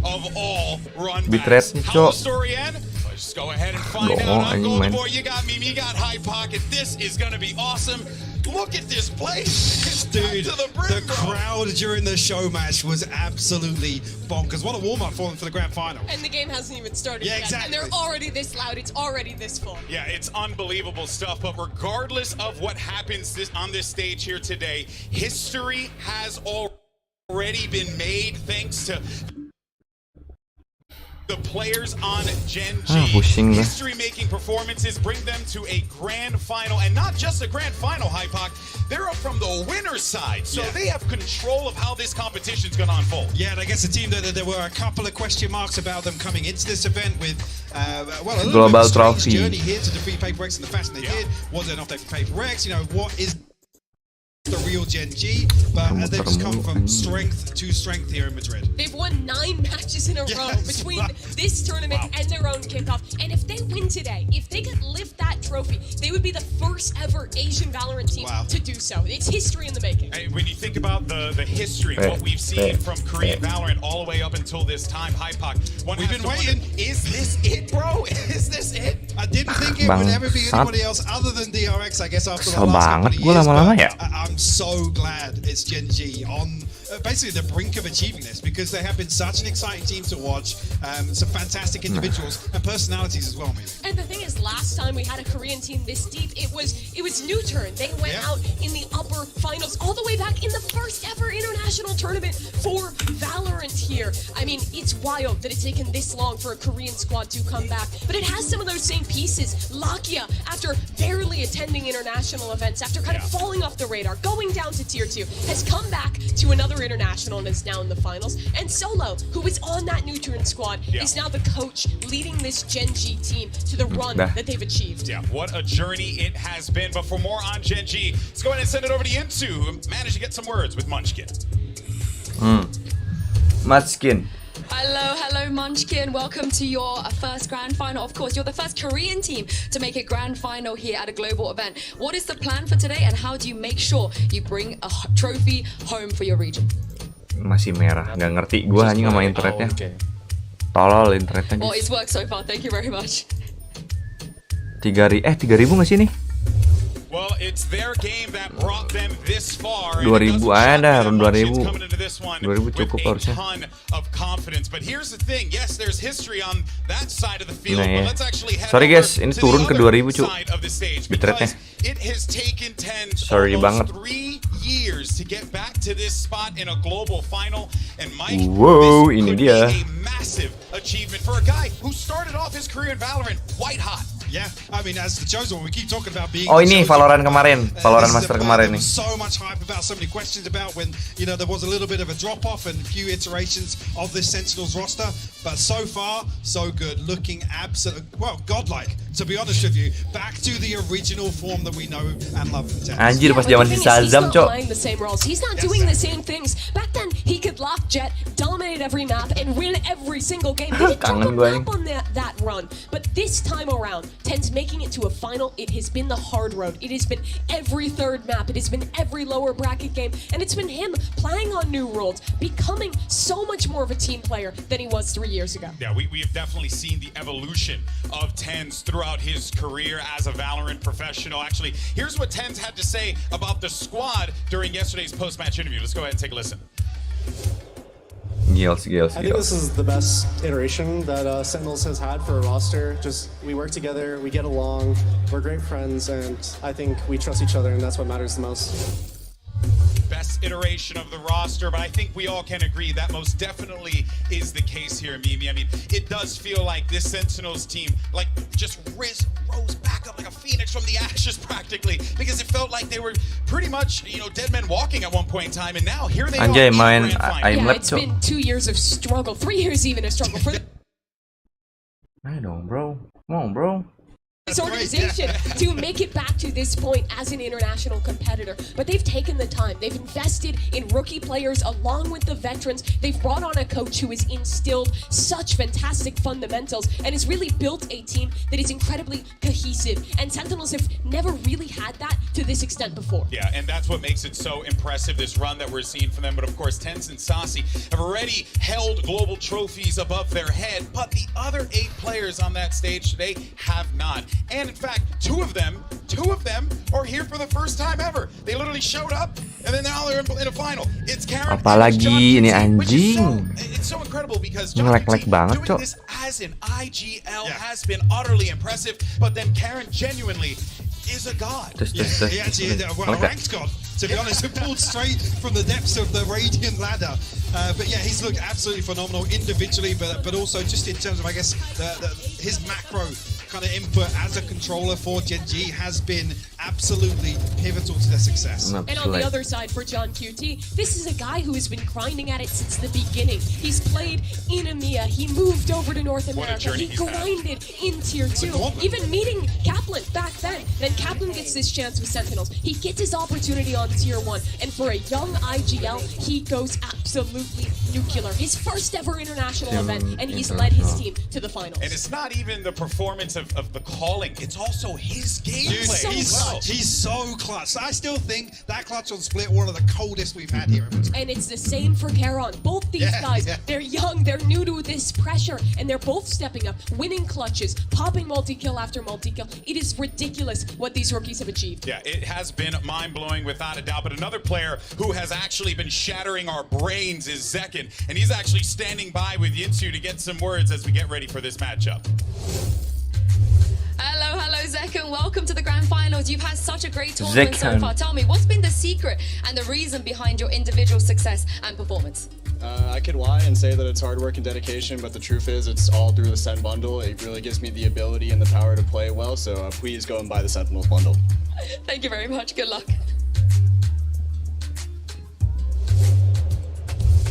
of all run Bitrate-nya, How cok. the story end? Let's go ahead and find out. I'm Golden Boy, you got me, you got High Pocket. This is gonna be awesome. Look at this place. Dude, to the brim, crowd during the show match was absolutely bonkers. What a warm-up for them for the grand final. And the game hasn't even started yet. Exactly. And they're already this loud, it's already this full. Yeah, it's unbelievable stuff. But regardless of what happens on this stage here today, history has already been made thanks to the players on Gen G. History-making performances bring them to a grand final, and not just a grand final, Hypoc. They're up from the winner's side, so they have control of how this competition is going to unfold. Yeah, and I guess the team that there were a couple of question marks about them coming into this event with, well, a little bit of a strange journey here to defeat Paper X in the fashion they did. Was it enough for Paper X? You know, what is the real Gen G? But they've just come from strength to strength here in Madrid. They've won 9 matches in a row between this tournament and their own kickoff. And if they win today, if they could lift that trophy, they would be the first ever Asian Valorant team to do so. It's history in the making. Hey, when you think about the history, what we've seen from Korean Valorant all the way up until this time, Hypoc, we've been waiting. Is this it, bro? Is this it? I didn't think it would ever be anybody else other than DRX, I guess, after the last couple of years. I'm so glad it's Gen G on basically the brink of achieving this, because they have been such an exciting team to watch. Some fantastic individuals and personalities as well, maybe. And the thing is, last time we had a Korean team this deep, it was Newturn. They went out in the upper finals all the way back in the first ever international tournament for Valorant here. I mean, it's wild that it's taken this long for a Korean squad to come back, but it has some of those same pieces. Lakia, after barely attending international events, after kind of falling off the radar, going down to tier 2, has come back to another international and is now in the finals. And Solo, who was on that Newturn squad, is now the coach leading this Gen G team to the run that they've achieved. Yeah, what a journey it has been. But for more on Gen G, let's go ahead and send it over to Yinsu, who managed to get some words with Munchkin. Munchkin. Hello Munchkin, welcome to your first grand final. Of course, you're the first Korean team to make a grand final here at a global event. What is the plan for today, and how do you make sure you bring a trophy home for your region? Masih merah, nggak ngerti gue hanya sama internetnya. Tolol internetnya. Well, it's worked so far, thank you very much. 3.000 nggak sih nih? Well, it's their game that brought them this far. 2000 ada, 2000. 2000 cukup harusnya. Ton of confidence. But here's the thing. Yes, there's history on that side of the field, but let's actually head Sorry guys, ini turun ke 2000 cu. Bitretnya. It has taken 10 banget. 3 years to get back to this spot in a global final, and Mike, wow, this ini could dia. be a massive achievement for a guy who started off his career in Valorant white hot. Yeah, I mean, as the chosen one, we keep talking about being. Oh ini Valorant kemarin, Valorant Master kemarin nih. So much hype about, so many questions about when there was a little bit of a drop off and a few iterations of this Sentinels roster, but so far so good, looking absolutely godlike. To be honest with you, back to the original form that we know and love from Tennis. Anjir pas zaman si Shazam cok. He's not doing the same things. Back then he could lock jet, dominate every map, and win every single game. He didn't jump up on that run, but this time around, Ten's making it to a final. It has been the hard road. It has been every third map. It has been every lower bracket game. And it's been him playing on new worlds, becoming so much more of a team player than he was 3 years ago. Yeah, we have definitely seen the evolution of Tens throughout his career as a Valorant professional. Actually, here's what Tens had to say about the squad during yesterday's post-match interview. Let's go ahead and take a listen. I think this is the best iteration that Sentinels has had for a roster. Just we work together, we get along, we're great friends, and I think we trust each other, and that's what matters the most. Best iteration of the roster, but I think we all can agree that most definitely is the case here, Mimi. I mean, it does feel like this Sentinels team just rose back up like a phoenix from the ashes practically, because it felt like they were pretty much, dead men walking at one point in time, and now here they are. It's been 2 years of struggle, 3 years even of struggle for the. Ayo dong bro, come on bro. this organization to make it back to this point as an international competitor. But they've taken the time. They've invested in rookie players along with the veterans. They've brought on a coach who has instilled such fantastic fundamentals and has really built a team that is incredibly cohesive. And Sentinels have never really had that to this extent before. Yeah, and that's what makes it so impressive, this run that we're seeing from them. But of course, Tense and Saucy have already held global trophies above their head, but the other 8 players on that stage today have not. And in fact, two of them are here for the first time ever. They literally showed up, and then now they're in a final. It's Karen. Apalagi ini anjing. It's so incredible because John Ngelek-ngelek banget, doing Cok. this as an IGL has been utterly impressive, but then Karen genuinely is a god. He actually is a ranked god, to be honest, pulled straight from the depths of the Radiant ladder. But yeah, he's looked absolutely phenomenal individually, but also just in terms of, I guess, his macro kind of input as a controller for Gen G has been absolutely pivotal to their success. And on the other side for John QT, this is a guy who has been grinding at it since the beginning. He's played in EMEA, he moved over to North America, he grinded in Tier 2, even meeting Kaplan back then. Then Kaplan gets this chance with Sentinels. He gets his opportunity on Tier 1, and for a young IGL, he goes absolutely nuclear. His first ever international event, and he's led his team to the finals. And it's not even the performance of the calling, it's also his gameplay. He's so clutch. I still think that clutch on Split, one of the coldest we've had here. And it's the same for Karon. Both these guys, they're young, they're new to this pressure, and they're both stepping up, winning clutches, popping multi-kill after multi-kill. It is ridiculous what these rookies have achieved. Yeah, it has been mind-blowing without a doubt, but another player who has actually been shattering our brains is Zekin, and he's actually standing by with Yinsu to get some words as we get ready for this matchup. Hello, Zekin. Welcome to the grand finals. You've had such a great tournament so far. Tell me, what's been the secret and the reason behind your individual success and performance? I could lie and say that it's hard work and dedication, but the truth is it's all through the SEN bundle. It really gives me the ability and the power to play well, so please go and buy the Sentinels bundle. Thank you very much. Good luck.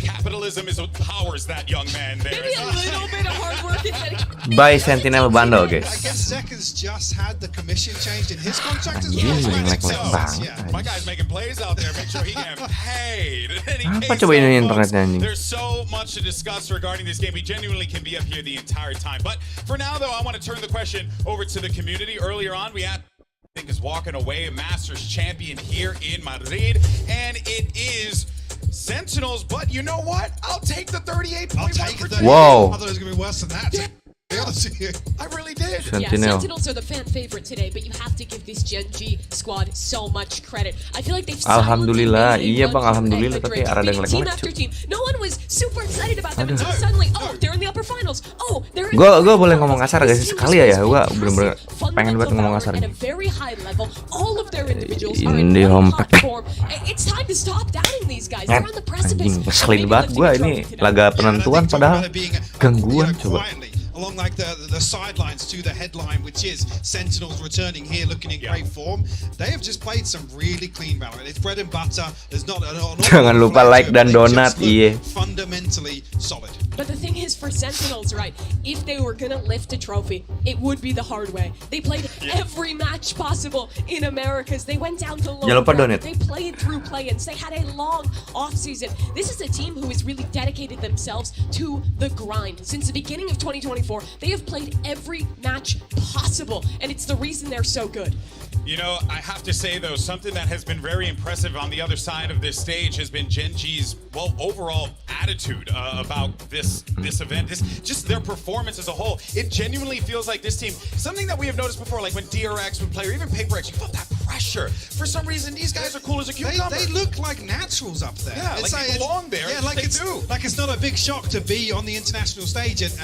Capitalism is what powers that young man there. Maybe a little bit of hard work and dedication. Buy Sentinel bundle, guys. I guess Zekin's just had the commission changed in his contract as Anjing, well. ngelek-ngelek banget. My guy's making plays out there. Make sure he can paid. Apa coba ini internetnya anjing? There's so much to discuss regarding this game. We genuinely can be up here the entire time. But for now, though, I want to turn the question over to the community. Earlier on, we had is walking away, a Masters champion here in Madrid, and it is Sentinels. But you know what? I'll take the 38.1%. Whoa. I thought it was going to be worse than that. To be honest with you. I really did. Yeah, Sentinels are the fan favorite today, but you have to give this Gen G squad so much credit. I feel like they've Alhamdulillah, iya bang, alhamdulillah, tapi ada yang team ngelek-ngelek. after team. No one was super excited about them until suddenly, oh, they're in the upper finals. Oh, they're in Gue boleh ngomong kasar gak sih sekali ya? Gue bener-bener pengen banget ngomong kasar. At a very high level, all of their individuals are Ini in home-pack. top form. It's time to stop doubting these guys. They're on the precipice. Anjing, ngeselin banget gue ini laga penentuan padahal gangguan coba. Along like the sidelines to the headline, which is Sentinels returning here, looking in great form. They have just played some really clean Valorant. It's bread and butter. There's not an Jangan lupa like dan donat, iya. Fundamentally solid. But the thing is, for Sentinels, right, if they were gonna lift a trophy, it would be the hard way. They played every match possible in Americas. They went down to low ground. They played through play-ins. They had a long off-season. This is a team who has really dedicated themselves to the grind. Since the beginning of 2024, they have played every match possible, and it's the reason they're so good. You know, I have to say, though, something that has been very impressive on the other side of this stage has been Gen G's, well, overall attitude about this event. Just their performance as a whole. It genuinely feels like this team, something that we have noticed before, like when DRX would play, or even PaperX, you felt that pressure. For some reason, these guys are cool as a cucumber. They look like naturals up there. Yeah, like they belong there. Yeah, like it's not a big shock to be on the international stage and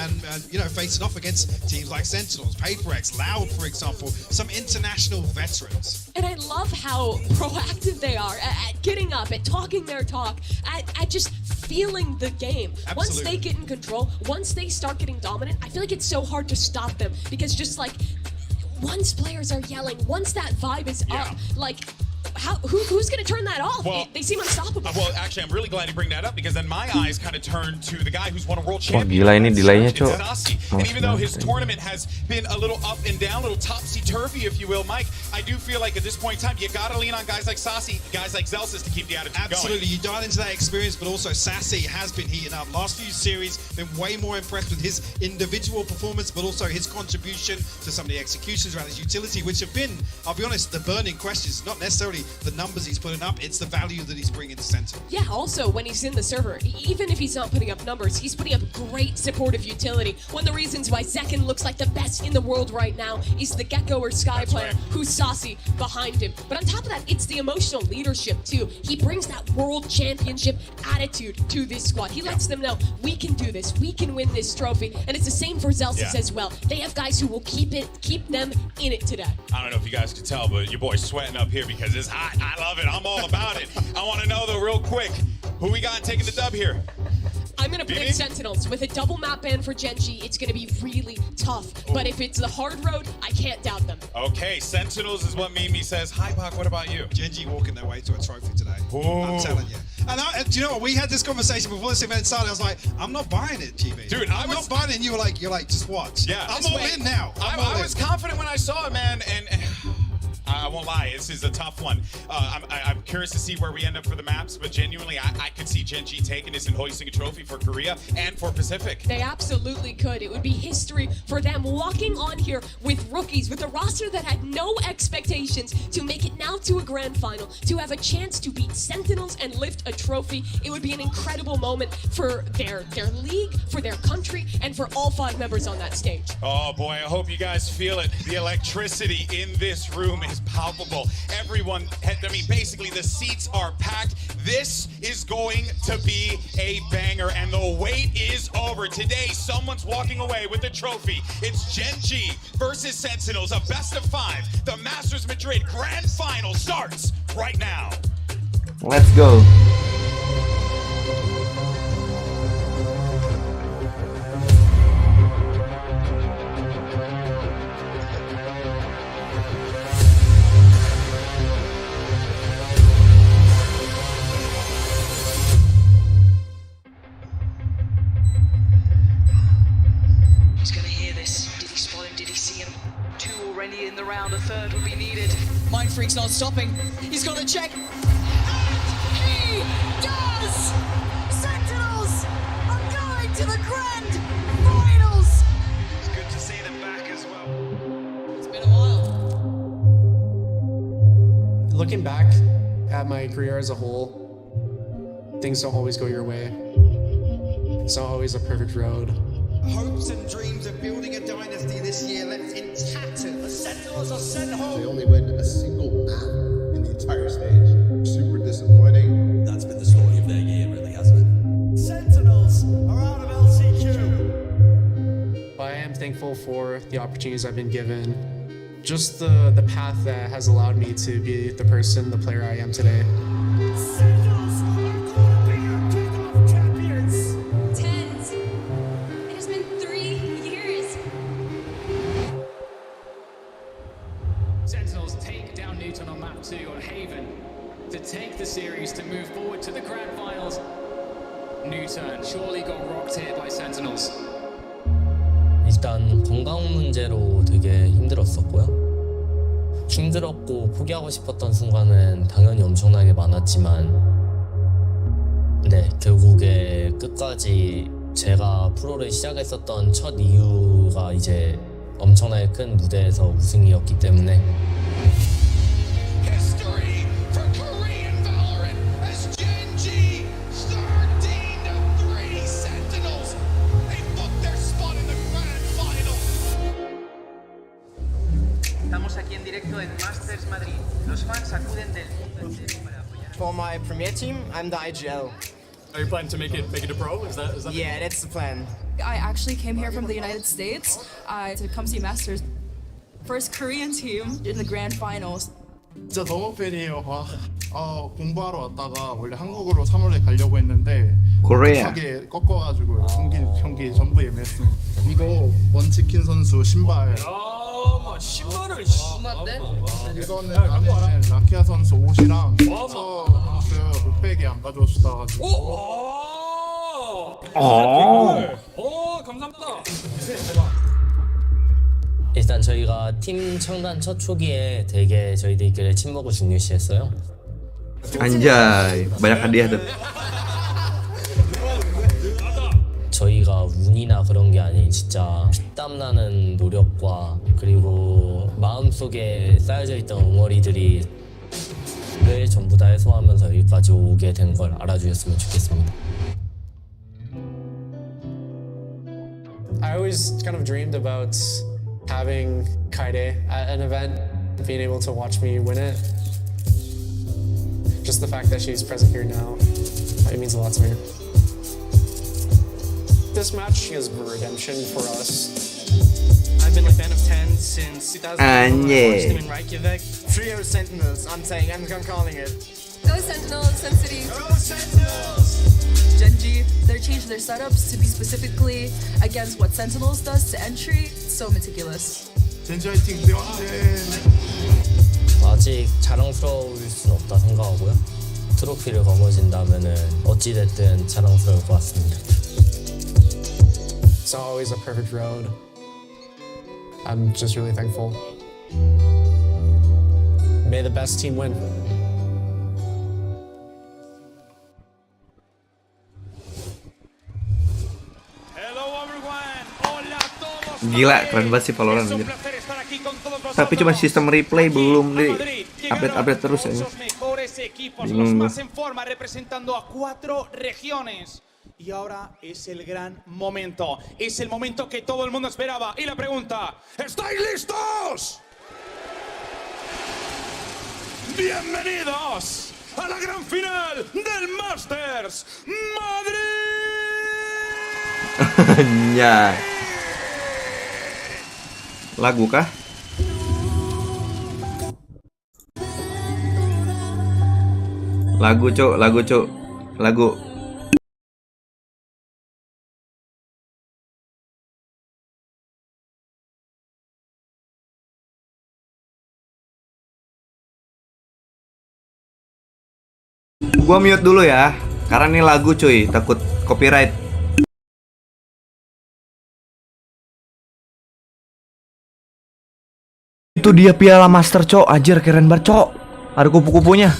you know, facing off against teams like Sentinels, PaperX, Loud, for example, some international veterans. And I love how proactive they are at getting up, at talking their talk, at just feeling the game. Absolutely. Once they get in control, once they start getting dominant, I feel like it's so hard to stop them, because just like once players are yelling, once that vibe is up, like who's going to turn that off? Well, they seem unstoppable. Well, actually, I'm really glad you bring that up because then my eyes kind of turn to the guy who's won a world Wah championship. gila ini delaynya cok. And even though his tournament has been a little up and down, a little topsy-turvy, if you will, Mike, I do feel like at this point in time, you got to lean on guys like Sassy, guys like Zelsis to keep the attitude going. Absolutely, you dial into that experience, but also Sassy has been heating up. Last few series, been way more impressed with his individual performance, but also his contribution to some of the executions around his utility, which have been, I'll be honest, the burning questions, not necessarily the numbers he's putting up, it's the value that he's bringing to Sentinel. Yeah, also, when he's in the server, even if he's not putting up numbers, he's putting up great supportive utility. One of the reasons why Zekken looks like the best in the world right now is the Gecko or Sky player who's saucy behind him. But on top of that, it's the emotional leadership too. He brings that world championship attitude to this squad. He lets them know, we can do this, we can win this trophy. And it's the same for Zelsis as well. They have guys who will keep them in it today. I don't know if you guys could tell, but your boy's sweating up here because it's hot. I love it. I'm all about it. I want to know, though, real quick, who we got taking the dub here? I'm going to predict Sentinels. With a double map ban for Genji, it's going to be really tough. But if it's the hard road, I can't doubt them. Okay, Sentinels is what Mimi says. Hi, Bach, what about you? Genji walking their way to a trophy today. Ooh. I'm telling you. And do you know what? We had this conversation before this event started. I was like, I'm not buying it, GB. Dude, I'm not buying it. And you're like, just watch. Yeah. I'm all in now. I was confident when I saw it, man, and I won't lie, this is a tough one. I'm curious to see where we end up for the maps, but genuinely, I could see Genji taking this and hoisting a trophy for Korea and for Pacific. They absolutely could. It would be history for them walking on here with rookies, with a roster that had no expectations to make it now to a grand final, to have a chance to beat Sentinels and lift a trophy. It would be an incredible moment for their league, for their country, and for all 5 members on that stage. Oh boy, I hope you guys feel it. The electricity in this room is palpable. Everyone, basically the seats are packed. This is going to be a banger, and the wait is over. Today, someone's walking away with the trophy. It's Genji versus Sentinels, a best of 5. The Masters Madrid Grand Final starts right now. Let's go. He's gonna hear this. Did he spot him? Did he see him? 2 already in the round. A 3rd would be needed. Mind Freak's not stopping. He's got to check. And he does! Sentinels are going to the grand finals! It's good to see them back as well. It's been a while. Looking back at my career as a whole, things don't always go your way. It's not always a perfect road. Hopes and dreams of building a dynasty this year left in tatters. The Sentinels are sent home. They only win a single map in the entire stage. Super disappointing. That's been the story of their year, really, hasn't it? Sentinels are out of LCQ. But I am thankful for the opportunities I've been given. Just the path that has allowed me to be the person, the player I am today. Sentinels are going to be your kickoff champions. Tens. It has been 3 years. Sentinels take down Newton on map 2 on Haven to take the series to move forward to the grand finals. Newton surely got rocked here by Sentinels. 일단 건강 문제로 되게 힘들었었고요. 힘들었고 포기하고 싶었던 순간은 당연히 엄청나게 많았지만 네, 결국에 끝까지 제가 프로를 시작했었던 첫 이유가 이제 엄청나게 큰 무대에서 우승이었기 때문에 History for Korean Valorant as Genji 13-3 Sentinels. They booked their spot in the grand final. Estamos aquí en directo en Masters Madrid. Los fans acuden del mundo entero para apoyar. For my premier team, I'm the IGL. Are you planning to make it a pro? Is that Yeah, that's the plan. I actually came here from the United States to come see Masters. First Korean team in the grand finals. 진짜 너무 팬이에요. 공부하러 왔다가 원래 한국으로 3월에 가려고 했는데 코리아. 하게 꺾어가지고 경기 전부 예매했습니다. 이거 원치킨 선수 신발 이거는 나는 라키아 선수 옷이랑 저 선수 목베개 안 가져줬다가지고. 감사합니다. 일단 저희가 팀 창단 첫 초기에 되게 저희들끼리 친목을 중요시했어요. Anjay, banyak hadiah tuh. 저희가 운이나 그런 게 아닌 진짜 피땀 나는 노력과 그리고 마음속에 쌓여져 있던 엉어리들이 를 전부 다 해소하면서 여기까지 오게 된 걸 알아주셨으면 좋겠습니다. I always kind of dreamed about having Kaide at an event, being able to watch me win it. Just the fact that she's present here now, it means a lot to me. This match is redemption for us. I've been a fan of 10 since 2000. I watched him in Reykjavik. Trio Sentinels, I'm calling it. Go Sentinels, Sen City. Go Sentinels! Genji, they're changing their setups to be specifically against what Sentinels does to entry. So meticulous. 젠지 화이팅, 아직 자랑스러울 순 없다 생각하고요. 트로피를 거머쥔다면은 어찌됐든 자랑스러울 것 같습니다. It's not always a perfect road. I'm just really thankful. May the best team win. Gila, keren banget sih Valorant anjir. Tapi cuma sistem replay belum di update terus ya. Bingung. Y ahora es el gran momento. Es el momento que todo el mundo esperaba. Y la pregunta, ¿estáis listos? Bienvenidos a la gran final del Masters Madrid. Ya. Lagu kah? Lagu, Cuk. Lagu. Gua mute dulu ya, karena ini lagu cuy, takut copyright. Itu dia piala master, cok. Ajar keren banget, cok. Ada kupu-kupunya.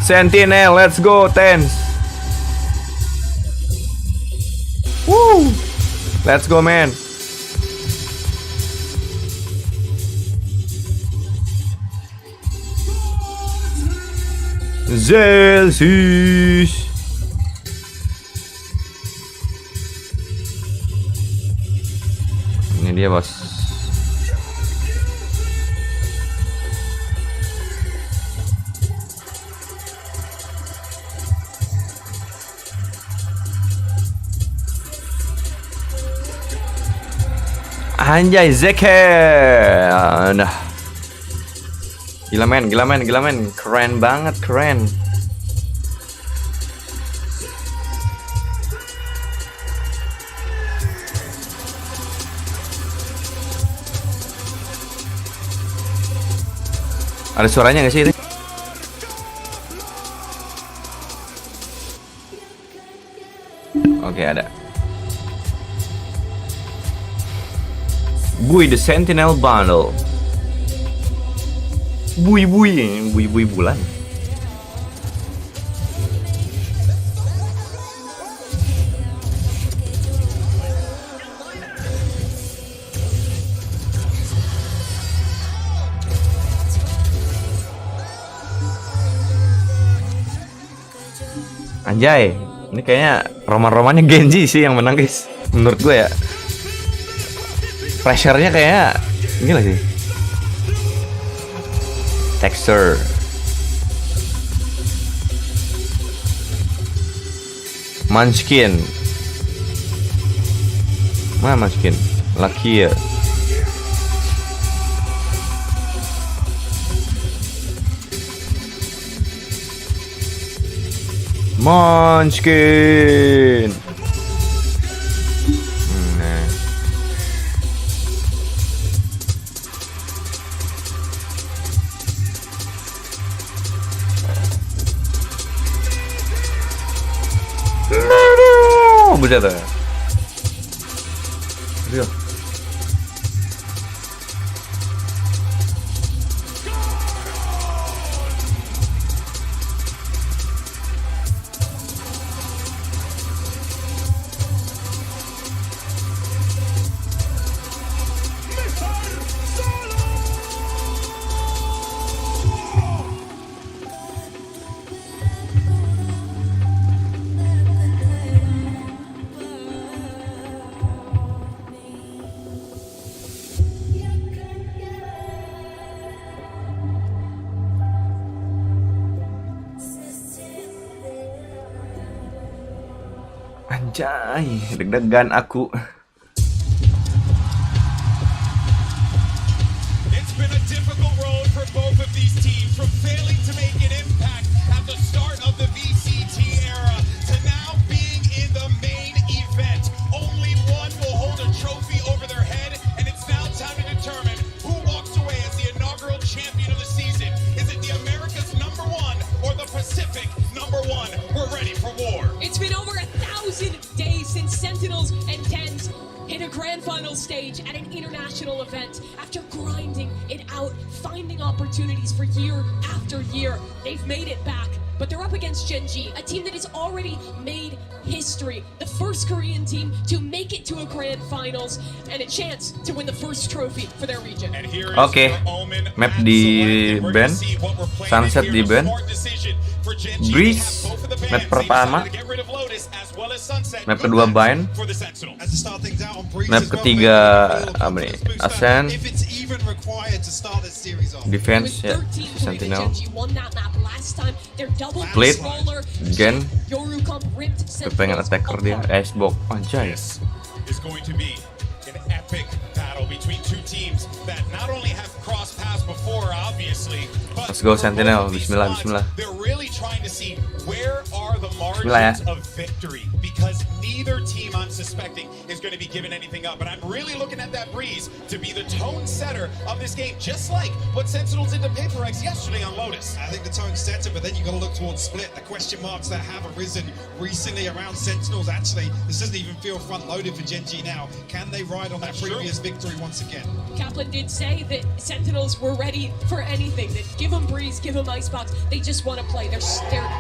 Sentinel, let's go, Tens. Woo. Let's go, man. Zelsis. Ini dia, bos. Anjay, Zeken. Gila men, keren banget, keren. Ada suaranya nggak sih ini? Oke, ada. Bui the Sentinel Bundle. Bui bulan. Anjay, ini kayaknya roman-romannya Genji sih yang menang, guys. Menurut gue ya. Pressure-nya kayaknya gila sih. Texture. Munchkin. Mana Munchkin? Lakia. Munchkin. Buset ya. Real. Anjay, deg-degan aku. It's been a difficult road for both of these teams, from failing to make an impact at the start of the VCT era to now being in the main event. Only one will hold a trophy over their head, and it's now time to determine who walks away as the inaugural champion of the season. Is it the America's #1 or the Pacific #1? We're ready for war. It's been over 1,000 days since Sentinels and Tens hit a grand final stage at an international event. After grinding it out, finding opportunities for year after year, they've made it back. But they're up against Gen.G, a team that has already made history. The first Korean team to make it to a grand finals and a chance to win the first trophy for their region. Oke, map di ban, sunset di ban, breeze map pertama, map kedua ban, map ketiga apa nih? SEN, defense ya, Sentinel, split, gen, kepengen attacker dia, icebox, anjay. Is going to be an epic battle between two teams that not only have crossed paths before, obviously, but Let's go Sentinel, bismillah, bismillah. They're really trying to see where are the Bismillah, margins of victory, because neither team, I'm suspecting, is going to be giving anything up. And I'm really looking at that breeze to be the tone setter of this game, just like what Sentinels did to Paper X yesterday on Lotus. I think the tone setter, but then you got to look towards Split. The question marks that have arisen recently around Sentinels. Actually, this doesn't even feel front loaded for Gen.G now. Can they ride on that previous victory once again? Kaplan did say that Sentinels were ready for anything. That give them breeze, give them icebox. They just want to play. They're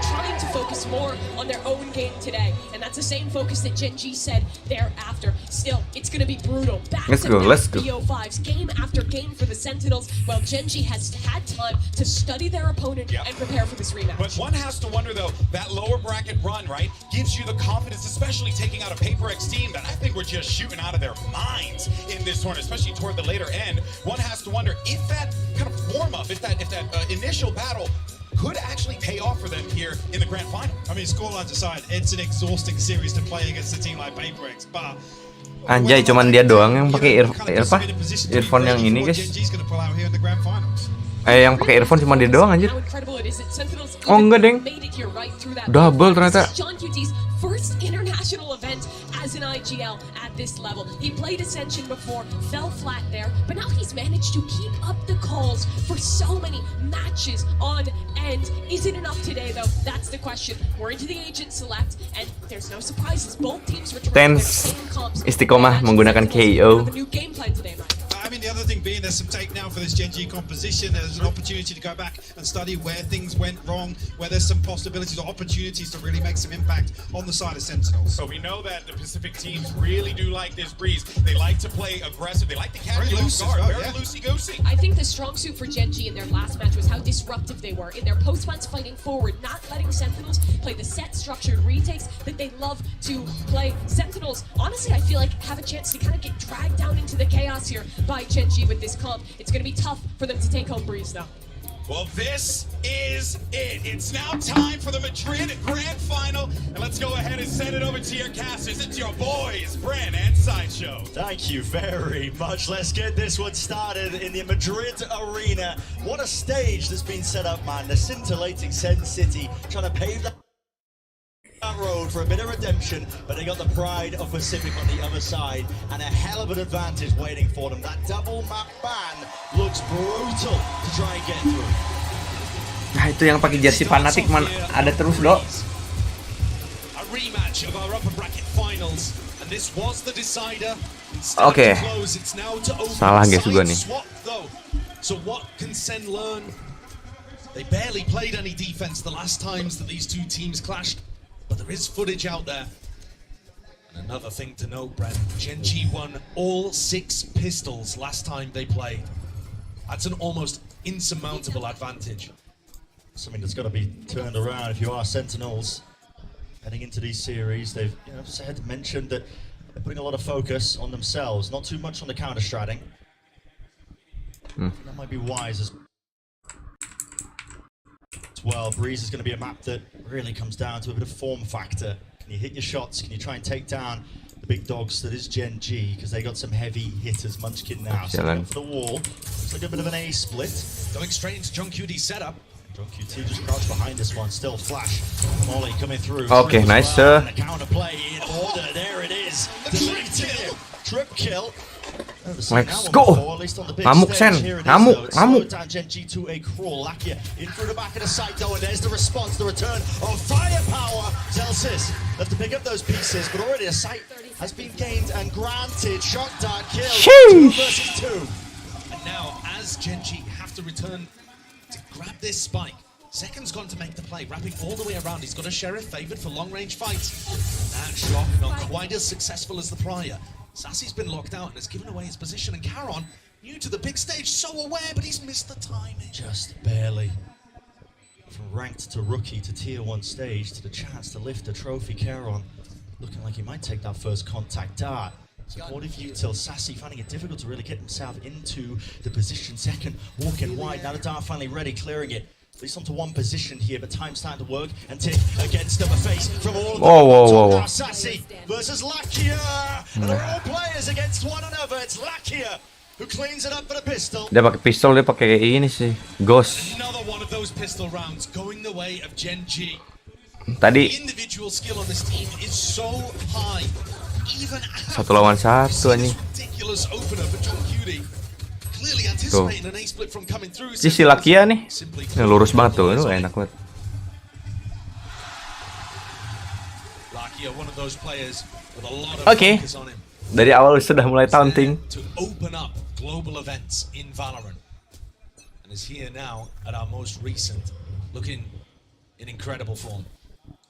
trying to focus more on their own game today, and that's the same focus that Gen.G said they're after. Still, it's going to be brutal. Let's go. BO5s, game after game for the Sentinels, while Gen.G has had time to study their opponent and prepare for this rematch. But one has to wonder, though, that lower bracket run, right, gives you the confidence, especially taking out a Paper X team that I think were just shooting out of their minds in this tournament, especially toward the later end. One has to wonder if that kind of warm-up, if that initial battle could actually pay off for them here in the grand final. I mean, scorelines aside, it's an exhausting series to play against a team like Paper X, but Anjay, cuman dia doang yang pakai earphone yang ini, guys. Yang pakai earphone cuma dia doang, anjir. Oh enggak, deng. Double ternyata. First international event as an IGL at this level. He played Ascension before, fell flat there, but now he's managed to keep up the calls for so many matches on end. Is it enough today, though? That's the question. We're into the agent select, and there's no surprises. Both teams return their same comps. Istiqomah menggunakan KO. The new game plan today, Mike. I mean, the other thing being there's some take now for this Gen.G composition. There's an opportunity to go back and study where things went wrong, where there's some possibilities or opportunities to really make some impact on the side of Sentinels. So we know that the Pacific teams really do like this breeze. They like to play aggressive. They like to catch you off guard. Very loosey-goosey. I think the strong suit for Gen.G in their last match was how disruptive they were in their post-plans, fighting forward, not letting Sentinels play the set structured retakes that they love to play. Sentinels, honestly, I feel like have a chance to kind of get dragged down into the chaos here by Gen.G with this comp. It's going to be tough for them to take home breeze now. Well, this is it. It's now time for the Madrid Grand Final. And let's go ahead and send it over to your casters. It's your boys, Bren and Sideshow. Thank you very much. Let's get this one started in the Madrid arena. What a stage that's been set up, man. The scintillating SEN City trying to pave that road for a bit of redemption, but they got the pride of Pacific on the other side and a hell of an advantage waiting for them. That double map ban looks brutal to try and get through. Nah, itu yang pakai jersey fanatik man ada terus, Dok. rematch of our upper bracket finals, and this was the decider. Oke. It's now to open. Salah guys gua nih. Swap, though. So what can SEN learn? They barely played any defense the last times that these two teams clashed, but there is footage out there. And another thing to note, Brent, Gen.G won all 6 pistols last time they played. That's an almost insurmountable advantage. Something that's got to be turned around if you are Sentinels. Heading into these series, they've mentioned that they're putting a lot of focus on themselves, not too much on the counter-stratting. That might be wise as well. Breeze is going to be a map that really comes down to a bit of form factor. Can you hit your shots? Can you try and take down the big dogs that is Gen.G? Because they got some heavy hitters. Munchkin now setting up for the wall. Looks like a bit of an A split. Going straight into John QD's setup. John QT just crouched behind this one. Still flash. Molly coming through. Okay, nice. The counter play in order. There it is. Trip kill. Let's go. Ngamuk Sen. Ngamuk. Gen.G to a crawl. Lakia in through the back of the site though, and there's the response, the return of firepower. Zelsis have to pick up those pieces, but already a site has been gained and granted. Shot dart kill. 2 versus 2. And now, as Gen.G have to return to grab this spike, Second's gone to make the play, wrapping all the way around. He's got a Sheriff favored for long-range fights. That shot not quite as successful as the prior. Sassy's been locked out and has given away his position, and Caron, new to the big stage, so aware, but he's missed the timing. Just barely. From ranked to rookie to tier 1 stage to the chance to lift the trophy, Caron looking like he might take that first contact dart. Supportive util, Sassy finding it difficult to really get himself into the position. Second, walking wide, now the dart finally ready, clearing it. At least onto one position here, but time's starting to work and tick against the face from all of them. Whoa. Sassy versus Lakia, and they're all players against one another. It's Lakia who cleans it up for the pistol. Dia pakai pistol, dia pakai ini sih, ghost. Another one of those pistol rounds going the way of Gen.G. Tadi The individual skill on this team is so high. Even 1 lawan 1 anjing. ridiculous opener for John QD. Clearly anticipating an A split from coming through. Si Lakia nih, yang lurus banget tuh, itu enak banget. Lakia, one of those players with a lot of focus on him. Dari awal sudah mulai taunting. To open up global events in Valorant, and is here now at our most recent, looking in incredible form.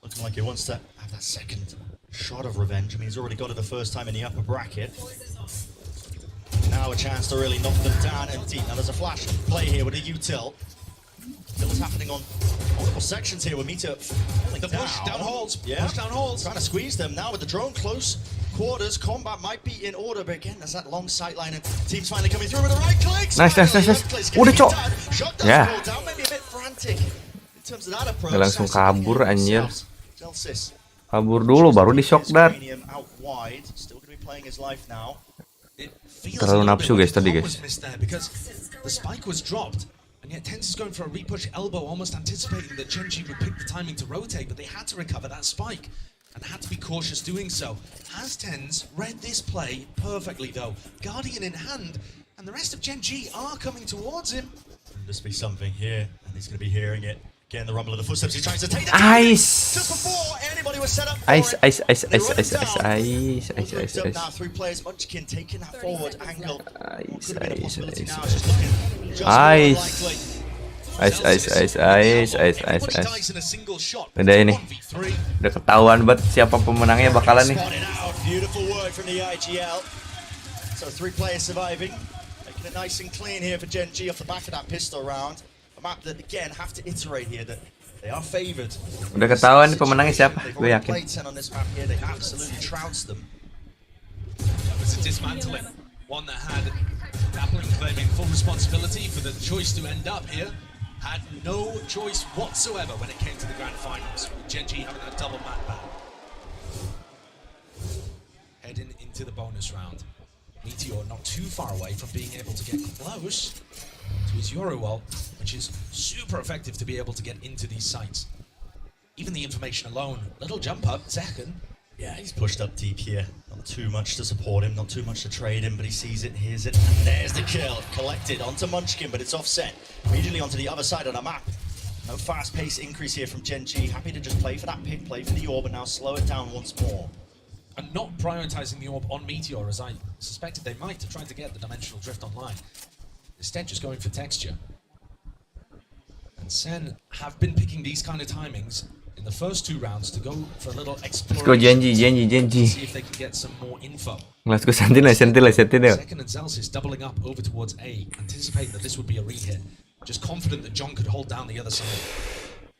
Looking like he wants to have that second shot of revenge. I mean, he's already got it the first time in the upper bracket. Now a chance to really knock them down and deep. Now there's a flash play here with a util. What's happening on multiple sections here with Mita falling down. Push down holes. Yeah. Push down holes. Trying to squeeze them now with the drone close quarters. Combat might be in order, but again, there's that long sight line and teams finally coming through with the right clicks. Nice. Udah, Cok. Ya. Down, maybe a bit frantic in terms of that approach. Dia langsung kabur anjir. Kabur dulu baru di shock dart. Terlalu nafsu guys tadi guys. Because the spike was dropped, and yet Tense is going for a repush elbow, almost anticipating that Gen.G would pick the timing to rotate, but they had to recover that spike and had to be cautious doing so. Has Tense read this play perfectly though? Guardian in hand, and the rest of Gen.G are coming towards him. There'll just be something here, and he's going to be hearing it. Again, the rumble of the footsteps. He tries to take that. Ice. Just before anybody was set up for Ice. Now 3 players. Munchkin taking that forward angle. Ice. Udah ini. Udah ketahuan banget siapa pemenangnya bakalan nih. Beautiful work from the IGL. So 3 players surviving. Making it nice and clean here for Gen.G off the back of that pistol round. A map that again have to iterate here that they are favored. Udah ketahuan nih pemenangnya siapa? Gue yakin. On this map here, they absolutely trounced them. That was a dismantling. One that had Dappling claiming full responsibility for the choice to end up here. Had no choice whatsoever when it came to the grand finals. Gen.G having that double map back. Heading into the bonus round. Meteor not too far away from being able to get close to his Euro wall, which is super effective to be able to get into these sites. Even the information alone, little jump up, second. Yeah, he's pushed up deep here. Not too much to support him, not too much to trade him, but he sees it, hears it, and there's the kill. Collected onto Munchkin, but it's offset. Immediately onto the other side of the map. No fast-paced increase here from Genji. Happy to just play for that pick, play for the orb, and now slow it down once more. And not prioritizing the orb on Meteor as I suspected they might to try to get the dimensional drift online. Instead, just going for texture. And SEN have been picking these kind of timings in the first 2 rounds to go for a little exploration. Let's go Genji. See if they can get some more info. Let's go Sentinel. Second and Zelsis doubling up over towards A, anticipating that this would be a re-hit. Just confident that John could hold down the other side.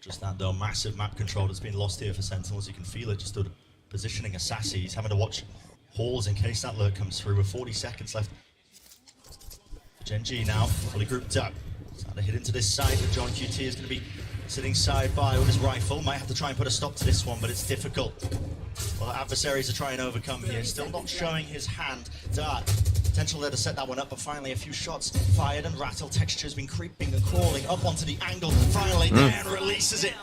Just that though, massive map control that's been lost here for Sentinels. You can feel it, just stood positioning Assassi. He's having to watch Halls in case that lurk comes through with 40 seconds left. Genji now, fully grouped up. Starting to hit into this side, but John QT is going to be sitting side by with his rifle. Might have to try and put a stop to this one, but it's difficult. Well, adversaries are trying to overcome here. Still not showing his hand. Dart, potential there to set that one up, but finally a few shots fired and Rattle. Texture has been creeping and crawling up onto the angle. Finally, Dan releases it.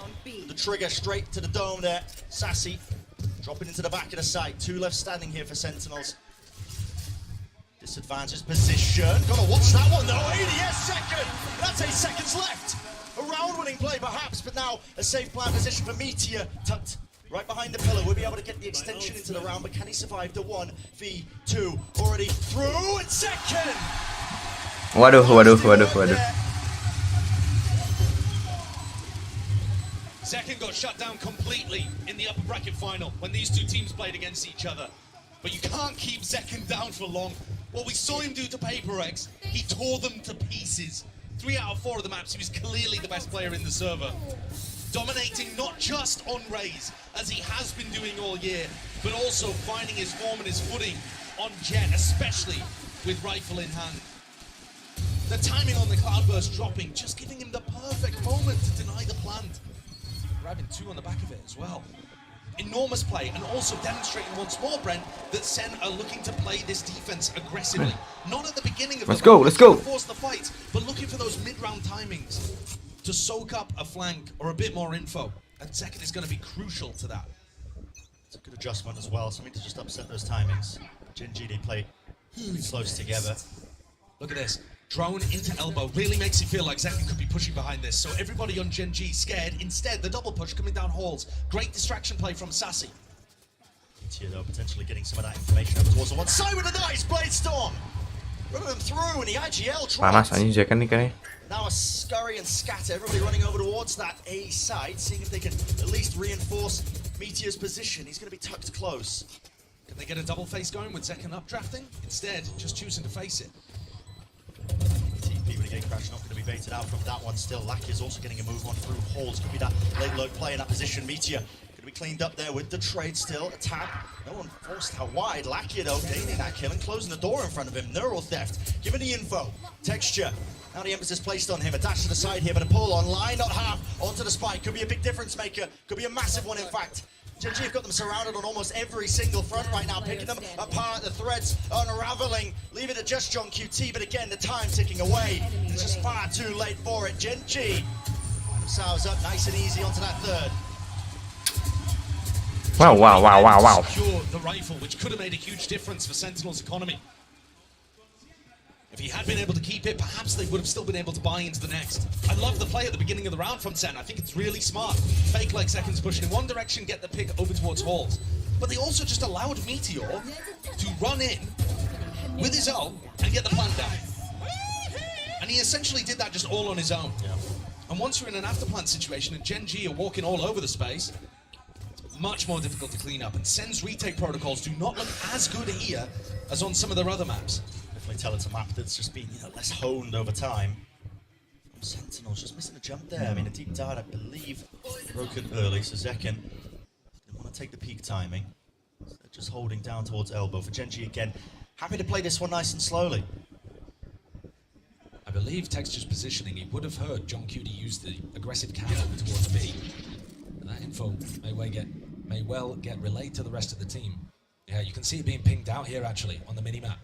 The trigger straight to the dome there. Sassy dropping into the back of the site. 2 left standing here for Sentinels. Disadvantaged position. Gotta watch that one though. 80th second. That's 8 seconds left. A round-winning play perhaps, but now a safe plan position for Meteor. Tucked right behind the pillar. We'll be able to get the extension into the round, but can he survive the 1v2? Already through and second. Waduh. Zekken got shut down completely in the upper bracket final when these 2 teams played against each other. But you can't keep Zekken down for long. What we saw him do to Paper X, he tore them to pieces. 3 out of 4 of the maps, he was clearly the best player in the server. Dominating not just on Raze, as he has been doing all year, but also finding his form and his footing on Jet, especially with rifle in hand. The timing on the Cloudburst dropping, just giving him the perfect moment to deny the plant. Grabbing 2 on the back of it as well. Enormous play, and also demonstrating once more, Brent, that SEN are looking to play this defense aggressively. Not at the beginning of Let's go. Force the fight, but looking for those mid-round timings to soak up a flank or a bit more info. And Zekken is going to be crucial to that. It's a good adjustment as well, something to just upset those timings. Genji, they play close together. Look at this. Drone into elbow really makes you feel like Zekken could be pushing behind this. So everybody on Genji scared. Instead, the double push coming down halls. Great distraction play from Sassy. Here though, potentially getting some of that information over towards the one side with a nice blade storm. Running them through, and the IGL Panas anjing Zekken nih kayaknya. Now a scurry and scatter, everybody running over towards that A side, seeing if they can at least reinforce Meteor's position. He's going to be tucked close. Can they get a double face going with Zekken updrafting? Instead, just choosing to face it. TP with a gate crash, not going to be baited out from that one still. Lackey is also getting a move on through Halls. Could be that late low play in that position. Meteor going to be cleaned up there with the trade still. A tap. No one forced out wide. Lackey though gaining that kill and closing the door in front of him. Neural theft. Giving the info. Texture. Now the emphasis placed on him. A dash to the side here, but a pull online, not half. Onto the spike. Could be a big difference maker. Could be a massive one in fact. Genji have got them surrounded on almost every single front right now, picking them apart, the threads unraveling, leaving it just John QT, but again, the time ticking away. It's just far too late for it. Genji sours up nice and easy onto that 3rd. Wow. Secure the rifle, which could have made a huge difference for Sentinel's economy. If he had been able to keep it, perhaps they would have still been able to buy into the next. I love the play at the beginning of the round from SEN. I think it's really smart. Fake like Seconds pushing in one direction, get the pick over towards Halls. But they also just allowed Meteor to run in with his own and get the plant down. And he essentially did that just all on his own. Yeah. And once you're in an afterplant situation and Genji are walking all over the space, it's much more difficult to clean up. And SEN's retake protocols do not look as good here as on some of their other maps. Definitely tell it's a map that's just been, less honed over time. Sentinels just missing a jump there. I mean, a deep dart, I believe, broken early, so Zekken didn't want to take the peak timing. So they're just holding down towards elbow. For Genji again, happy to play this one nice and slowly. I believe Texture's positioning, he would have heard John Cutie use the aggressive counter towards B. And that info may well get relayed to the rest of the team. Yeah, you can see it being pinged out here actually on the mini-map.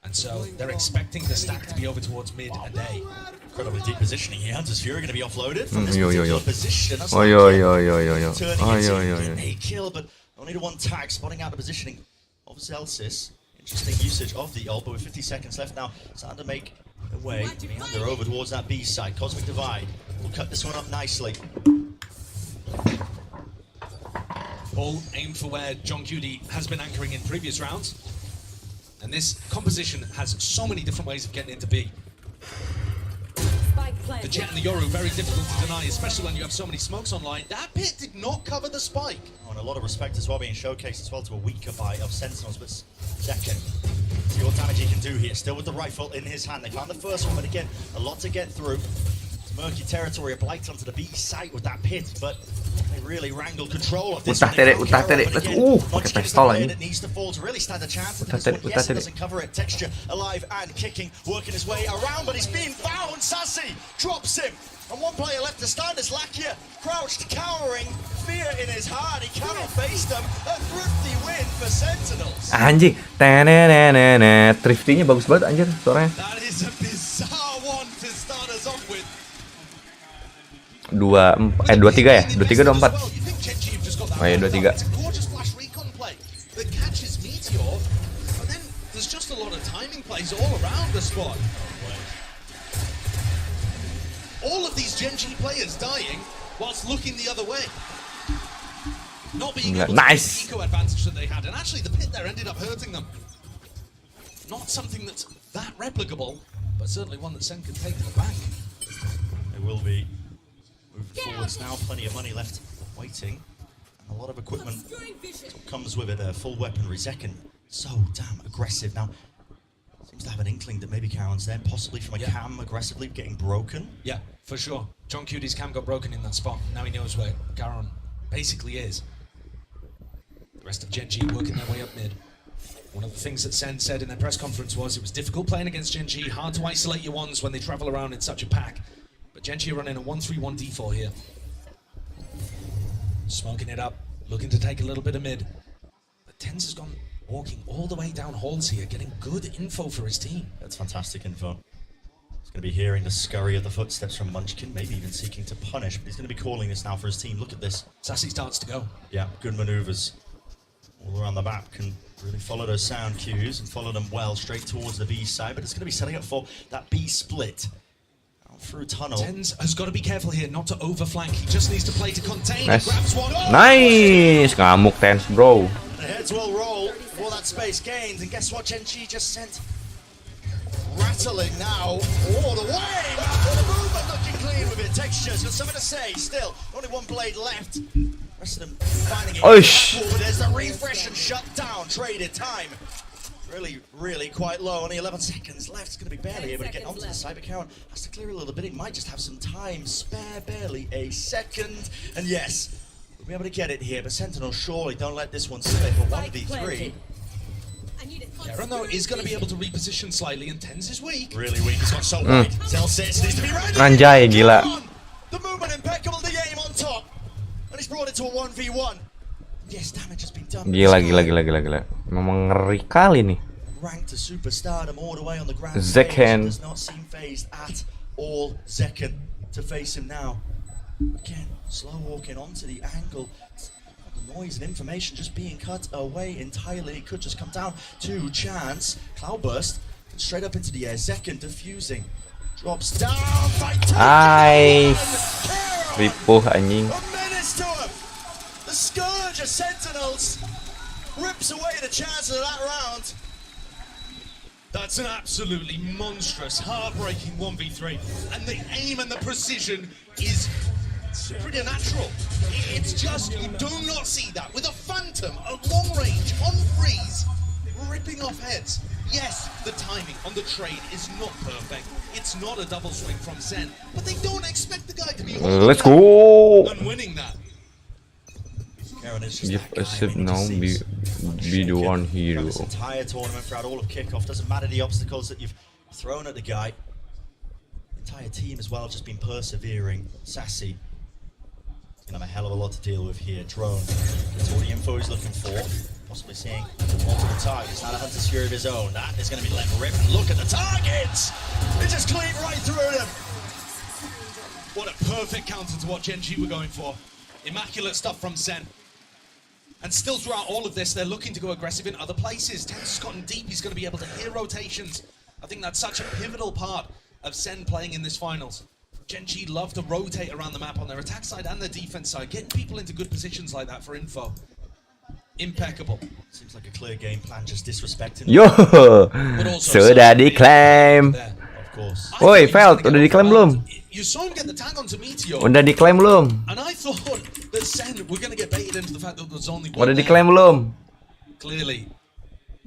And so they're expecting the stack to be over towards mid and A. Incredibly deep positioning here. Does Fury going to be offloaded from this Yo. particular position? That's Yo. A kill, but only the one tag, spotting out the positioning of Zelsis. Interesting usage of the elbow with 50 seconds left now. Starting to make Away, they're over towards that B side. Cosmic Divide will cut this one up nicely. Ball aimed for where John Cutie has been anchoring in previous rounds. And this composition has so many different ways of getting into B. The Jet and the Yoru, very difficult to deny, especially when you have so many smokes online. That pit did not cover the spike. Oh, and a lot of respect as well being showcased as well to a weaker buy of Sentinels, but second. See what damage he can do here. Still with the rifle in his hand. They found the first one, but again, a lot to get through. It's murky territory, a blight onto the B site with that pit, but they really wrangled control of this. Utah tere. Pakai pistol aja. It needs to fall to really stand a chance. Yes, it doesn't cover it. Texture alive and kicking, working his way around, but he's being found. Sassy drops him. And one player left to stand is Lakia, crouched, cowering, fear in his heart. He cannot face them. A thrifty win for Sentinels. Anjing, thrifty-nya bagus banget anjir suaranya. That is a bizarre one to start us off with. 23 ya? 23 atau 4? Oh ya 23. Gorgeous flash recon play that catches Meteor, but then there's just a lot of timing plays all around the spot. All of these Gen G players dying whilst looking the other way. Not being able to get the eco advantage that they had, and actually the pit there ended up hurting them. Not something that's that replicable, but certainly one that Sen can take to the bank. It will be moving forwards now, plenty of money left waiting. A lot of equipment comes with it, full weaponry. Zekken, so damn aggressive. Now, seems to have an inkling that maybe Karen's there, possibly from a cam aggressively getting broken. Yeah, for sure. John Cutie's cam got broken in that spot. Now he knows where Garon basically is. The rest of Gen G working their way up mid. One of the things that Sen said in their press conference was it was difficult playing against Gen G, hard to isolate your ones when they travel around in such a pack. But Gen G are running a 1-3-1 D4 here. Smoking it up, looking to take a little bit of mid. But Tens has gone walking all the way down halls here, getting good info for his team. That's fantastic info. He's going to be hearing the scurry of the footsteps from Munchkin, maybe even seeking to punish, but he's going to be calling this now for his team. Look at this. Sassy starts to go. Yeah, good maneuvers. All around the map can really follow those sound cues and follow them well straight towards the B side, but it's going to be setting up for that B split. Through tunnel. Tens has got to be careful here not to overflank. He just needs to play to contain. Nice. Grabs one. Oh! Nice, ngamuk Tens bro. The heads will roll for that space gained, and guess what? Gen G just sent rattling now all the way. The movement looking clean with it. Texture's got something to say. Still, only one blade left. Rest of them finding it. There's the refresh and shut down. Traded time. Really quite low. Only 11 seconds left. It's going to be barely able to get onto the Cyber Karen. Has to clear a little bit. He might just have some time spare, barely a second. And yes, we'll be able to get it here. But Sentinel, surely don't let this one slip for 1v3. Karen, though, is going to be able to reposition slightly, and Tens is weak. Really weak. He's got so wide. Cell sits. Needs to be right. Anjay, gila. The movement impeccable. The aim on top. And he's brought it to a 1v1. Yes, damage has been done. Gila. Memang ngeri kali nih. Ranked to superstardom all the way on the ground. Zekken does not seem phased at all. Zekken to face him now. Again, slow walking onto the angle. The noise and information just being cut away entirely. It could just come down to chance. Cloudburst straight up into the air. Zekken diffusing. Drops down. Nice. Ripuh anjing. A menace to him. The scourge of Sentinels rips away the chances of that round. That's an absolutely monstrous, heartbreaking 1v3. And the aim and the precision is pretty natural. It's just, you do not see that. With a Phantom at long range, on freeze, ripping off heads. Yes, the timing on the trade is not perfect. It's not a double swing from Sen, but they don't expect the guy to be let's go and winning that. Give a sip now, be the one hero. This entire tournament throughout all of kickoff, doesn't matter the obstacles that you've thrown at the guy. The entire team as well have just been persevering. Sassy gonna have a hell of a lot to deal with here. Drone gets all the info he's looking for, possibly seeing multiple targets. Not a Hunter's Fury of his own. That is gonna be let rip. Look at the targets! It just cleaned right through them. What a perfect counter to what Gen G were going for. Immaculate stuff from Sen. And still throughout all of this, they're looking to go aggressive in other places. Tens has gotten deep, he's going to be able to hear rotations. I think that's such a pivotal part of SEN playing in this finals. Gen.G love to rotate around the map on their attack side and their defense side, getting people into good positions like that for info. Impeccable. Seems like a clear game plan, just disrespecting. Yo, sudah diklaim. Woi, Velt, udah diklaim belum? You saw him get the tag onto Meteor. Udah diklaim belum? And I thought that SEN were going to get baited into the fact that there's only one. Udah diklaim belum? Clearly,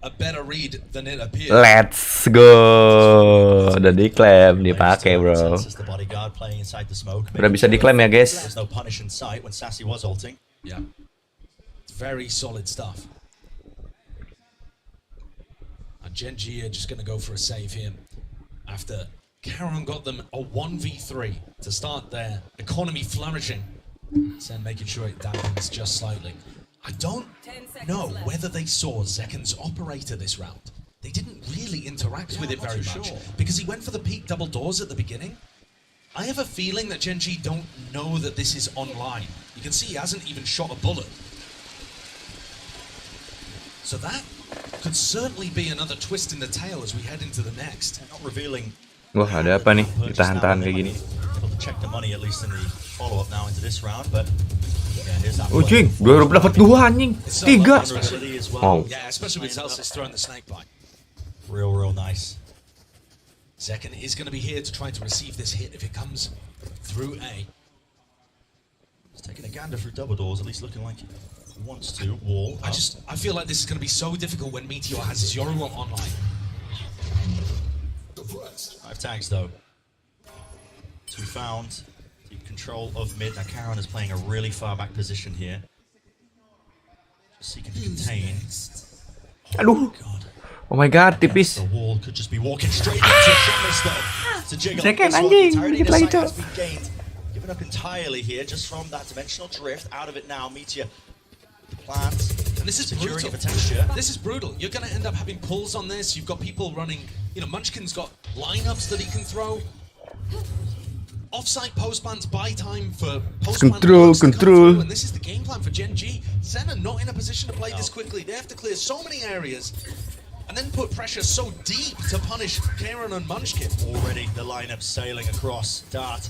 a better read than it appears. Let's go. Udah diklaim, dipakai bro. Udah bisa diklaim ya guys. There's no punish in sight when Sassy was ulting. Yeah. Very solid stuff. And Gen.G are just going to go for a save here after Karen got them a 1v3 to start their economy flourishing. SEN making sure it dampens just slightly. I don't know whether they saw Zeken's operator this round. They didn't really interact with it very much because he went for the peak double doors at the beginning. I have a feeling that Gen.G don't know that this is online. You can see he hasn't even shot a bullet. So that could certainly be another twist in the tail as we head into the next. Not revealing. Wah, ada apa nih? Ditahan-tahan kayak gini. Able to check the money at least in the follow-up now into this round, but yeah, here's that. Oh, jing, gue dapat 2 anjing. 3. Wow. Yeah, especially with Zelsis throwing the snake bite. Real nice. Zeken is going to be here to try to receive this hit if it comes through A. He's taking a gander through double doors, at least looking like he wants to. Wall. I feel like this is going to be so difficult when Meteor has his Yoru online. 5 tags though. 2 found. Deep control of mid. Now Karen is playing a really far back position here. Just seeking to contain. Aduh. Oh my god, tipis. The wall could just be walking straight into a shot miss though. It's a jiggle. Second anjing, dikit lagi tuh. Given up entirely here just from that dimensional drift. Out of it now, Meteor. The plans. And this is securing brutal. of a texture. This is brutal. You're going to end up having pulls on this. You've got people running, Munchkin's got lineups that he can throw. Offside postbans buy time for postban control. And this is the game plan for Gen.G. SEN are not in a position to play this quickly. They have to clear so many areas and then put pressure so deep to punish Karen and Munchkin. Already the lineup sailing across. Dart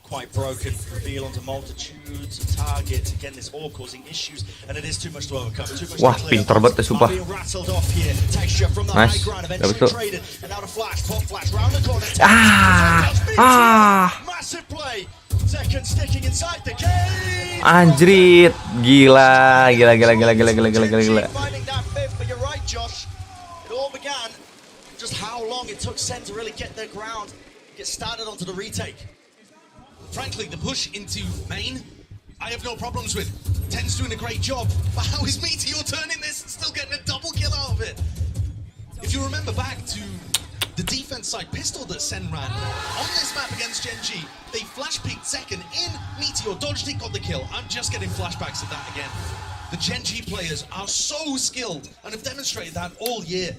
quite broken. Reveal onto multitudes of targets. Again, this all causing issues, and it is too much to overcome. Too much Wah, to clear. pintar banget sumpah. Being rattled off here. Texture from the high ground, eventually traded, and now the flash, pop flash round the corner. Massive play. Second sticking inside the cage. Anjrit, gila. Finding that fifth, but you're right, Josh. It all began just how long it took SEN to really get their ground, get started onto the retake. Frankly, the push into main, I have no problems with. Ten's doing a great job, but how is Meteor turning this and still getting a double kill out of it? If you remember back to the defense side pistol that SEN ran on this map against Gen.G, they flash peeked second in, Meteor dodged it, got the kill. I'm just getting flashbacks of that again. The Gen.G players are so skilled and have demonstrated that all year.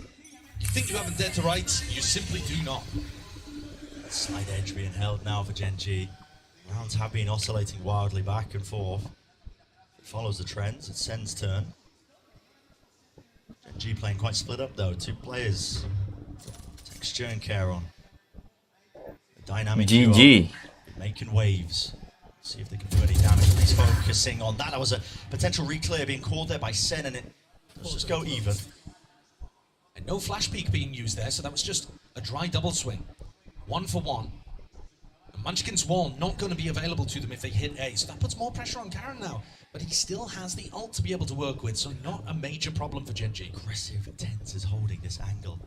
You think you haven't dead to rights, you simply do not. Slight edge being held now for Gen.G. Rounds have been oscillating wildly back and forth. It follows the trends. It's SEN's turn. Gen.G playing quite split up though. 2 players. Texture and Karen. A dynamic GG. Making waves. See if they can do any damage. He's focusing on that. That was a potential reclear being called there by SEN, and let's just go even. And no flash peek being used there, so that was just a dry double swing. 1 for 1. Munchkin's wall not going to be available to them if they hit A, so that puts more pressure on Karen now. But he still has the ult to be able to work with, so not a major problem for Gen.G. Aggressive, Tense is holding this angle.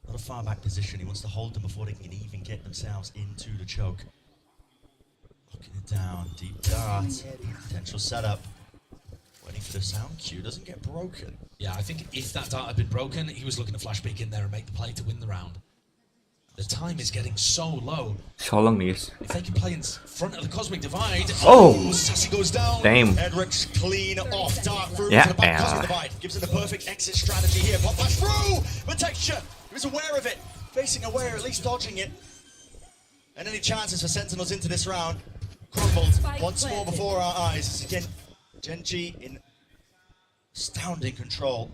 Not a far back position. He wants to hold them before they can even get themselves into the choke. Looking it down, deep dart, potential setup. Waiting for the sound cue, doesn't get broken. Yeah, I think if that dart had been broken, he was looking to flash peek in there and make the play to win the round. The time is getting so low. So long, guys. If they can play in front of the Cosmic Divide, Sassy goes down. Damn. Edric's clean off dart through to the back Cosmic Divide. Gives it a perfect exit strategy here. Pop flash through! But Texture, he was aware of it. Facing aware, at least dodging it. And any chances for Sentinels into this round crumbled once more before our eyes. Again, Gen.G in astounding control.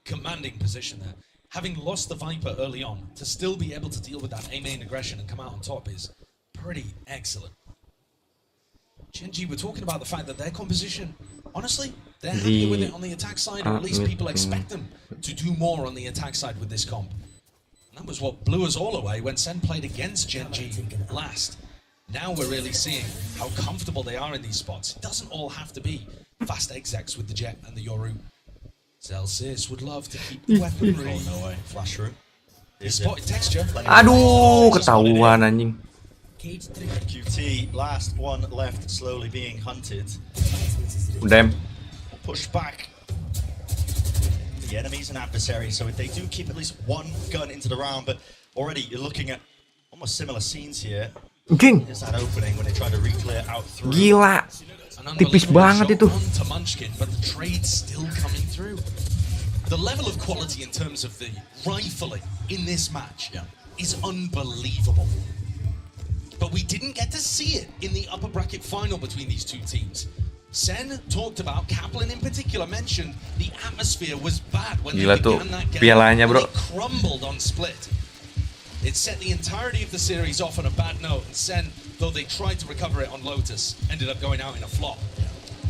Commanding position there. having lost the Viper early on, to still be able to deal with that A main aggression and come out on top is pretty excellent. Genji, we're talking about the fact that their composition, honestly, they're happy with it on the attack side, or at least people expect them to do more on the attack side with this comp. And that was what blew us all away when Sen played against Genji last. Now we're really seeing how comfortable they are in these spots. It doesn't all have to be fast execs with the Jet and the Yoru. Celsius would love to keep the weaponry. Oh, no way. Flash room. He spotted texture. Aduh, ketahuan anjing. QT, last one left, slowly being hunted. Damn. Push back. The enemies and adversaries, so if they do keep at least one gun into the round, but already you're looking at almost similar scenes here. There's that opening when they try to re-clear out through. Gila. Tipis banget itu. To Munchkin, but the trade's still coming through. The level of quality in terms of the rifling in this match is unbelievable. But we didn't get to see it in the upper bracket final between these two teams. Sen talked about, Kaplan in particular mentioned, the atmosphere was bad when Gila they tuh, began that game. pialanya, bro. They crumbled on split. It set the entirety of the series off on a bad note, and Sen, though they tried to recover it on Lotus, ended up going out in a flop.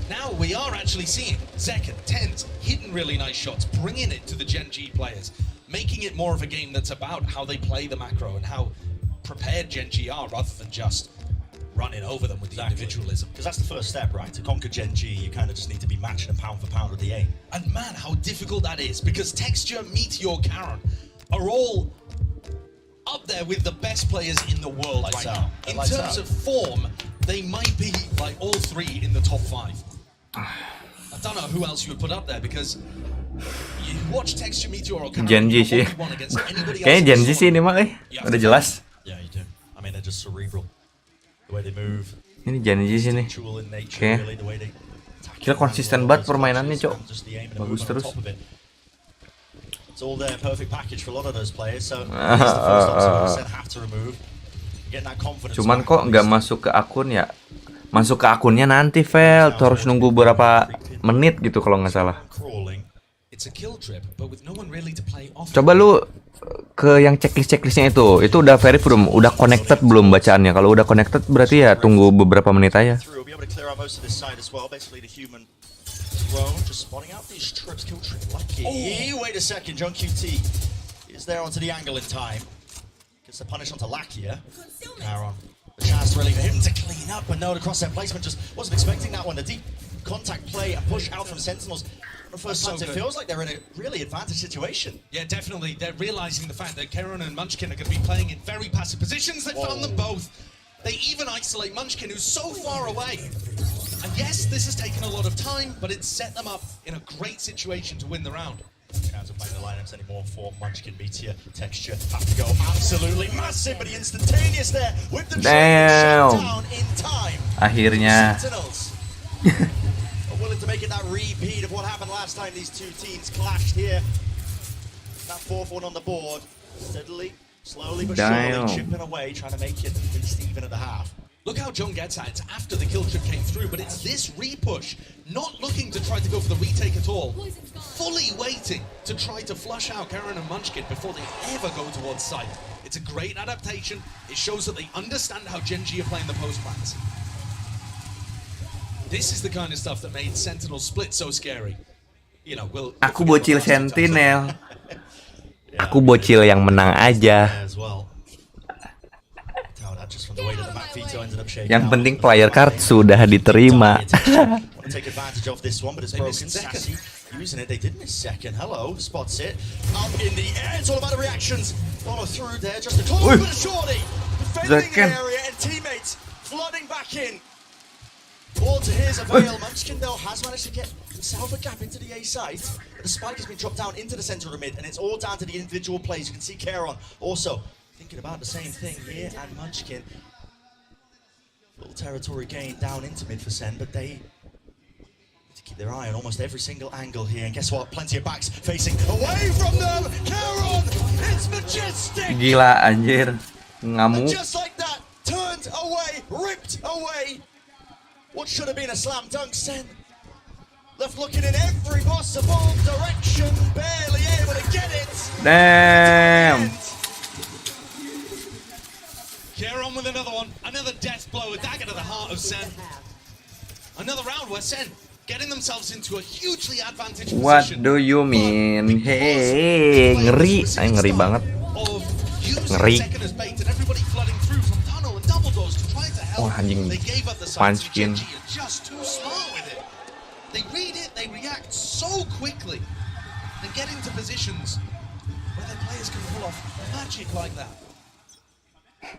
Now we are actually seeing Zekken, Tens, hitting really nice shots, bringing it to the Gen G players, making it more of a game that's about how they play the macro and how prepared Gen G are, rather than just running over them with the individualism. Because that's the first step, right? To conquer Gen G, you kind of just need to be matching them pound for pound with the aim. And man, how difficult that is, because Texture, Meteor, Karen are all up there with the best players in the world right now. In terms of form, they might be like all three in the top 5. I don't know who else you would put up there, because you watch Texture, Meteor, or Karen, Genji sih. Kayaknya Genji sih ini mah, udah jelas. Yeah, you do. I mean, they're just cerebral. The way they move. Ini Genji sih nih. Oke. Kira konsisten banget permainannya, Cok. Bagus terus. It's all their perfect package for a lot of those players. So the first obstacle have to remove. Get that confidence. Cuman kok nggak masuk ke akun ya? Masuk ke akunnya nanti, Vel. Harus nunggu berapa menit gitu kalau nggak salah. Coba lu ke yang checklistnya itu udah verif belum? Udah connected belum bacaannya? Kalau udah connected berarti ya tunggu beberapa menit aja. Wait a second, John QT is there onto the angle in time. Gets the punish onto Lakia. Aaron, the chance really for him to clean up, but no, the crosshair placement just wasn't expecting that one. The deep contact play and push out from Sentinels. The first time, it feels like they're in a really advantageous situation. Yeah, definitely. They're realizing the fact that Karen and Munchkin are going to be playing in very passive positions. They found them both. They even isolate Munchkin, who's so far away. And yes, this has taken a lot of time, but it's set them up in a great situation to win the round. Can't play the lineups anymore for Munchkin. Meteor, Texture have to go absolutely massive, but he instantaneous there with the shutdown in time. Akhirnya. Willing to make it that repeat of what happened last time these two teams clashed here. That 4th one on the board, steadily, slowly but surely chipping away, trying to make it at least even at the half. Look how John gets at it. It's after the kill trip came through, but it's this re-push, not looking to try to go for the retake at all, fully waiting to try to flush out Karen and Munchkin before they ever go towards site. It's a great adaptation. It shows that they understand how Gen G are playing the post plans. This is the kind of stuff that made Sentinel Split so scary. You know, Aku bocil Sentinel. Aku bocil yang menang aja. Yang penting player card sudah diterima. Take advantage of this one, but it's broken. Sassy using it. They did miss second. Hello, spots it. Up in the air. It's all about the reactions. Follow through there. Just a close, but a shorty. Defending the area and teammates flooding back in. All to his avail. Munchkin though has managed to get himself a gap into the A site. But the spike has been dropped down into the center of mid, and it's all down to the individual plays. You can see Karon also thinking about the same thing here, and Munchkin. Full territory gain down into mid for Sen, but they need to keep their eye on almost every single angle here. And guess what? Plenty of backs facing away from them. Karon, it's majestic. Gila anjir, ngamuk. Just like that, turned away, ripped away. What should have been a slam dunk, Sen enough, looking in every possible direction, barely able to get it. Damn. Care on with another one, another death blow, a dagger to the heart of Sen. Another round where Sen getting themselves into a hugely advantageous What position. do you mean? Hey, ngeri, ngeri banget. Ngeri. Wah, anjing. Punchkin. Just too smart with it. They read it, they react so quickly, and get into positions where their players can pull off magic like that.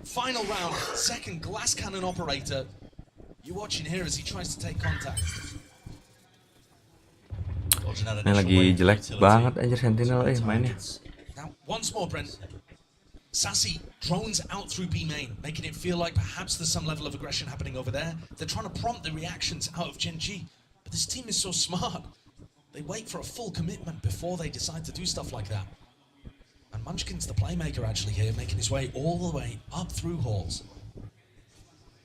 Final round, second glass cannon operator. You're watching here as he tries to take contact. Ini lagi jelek banget aja Sentinel mainnya. Now, once more, Brent. Sassy drones out through B main, making it feel like perhaps there's some level of aggression happening over there. They're trying to prompt the reactions out of Gen G. But this team is so smart. They wait for a full commitment before they decide to do stuff like that. And Munchkin's the playmaker actually here, making his way all the way up through halls.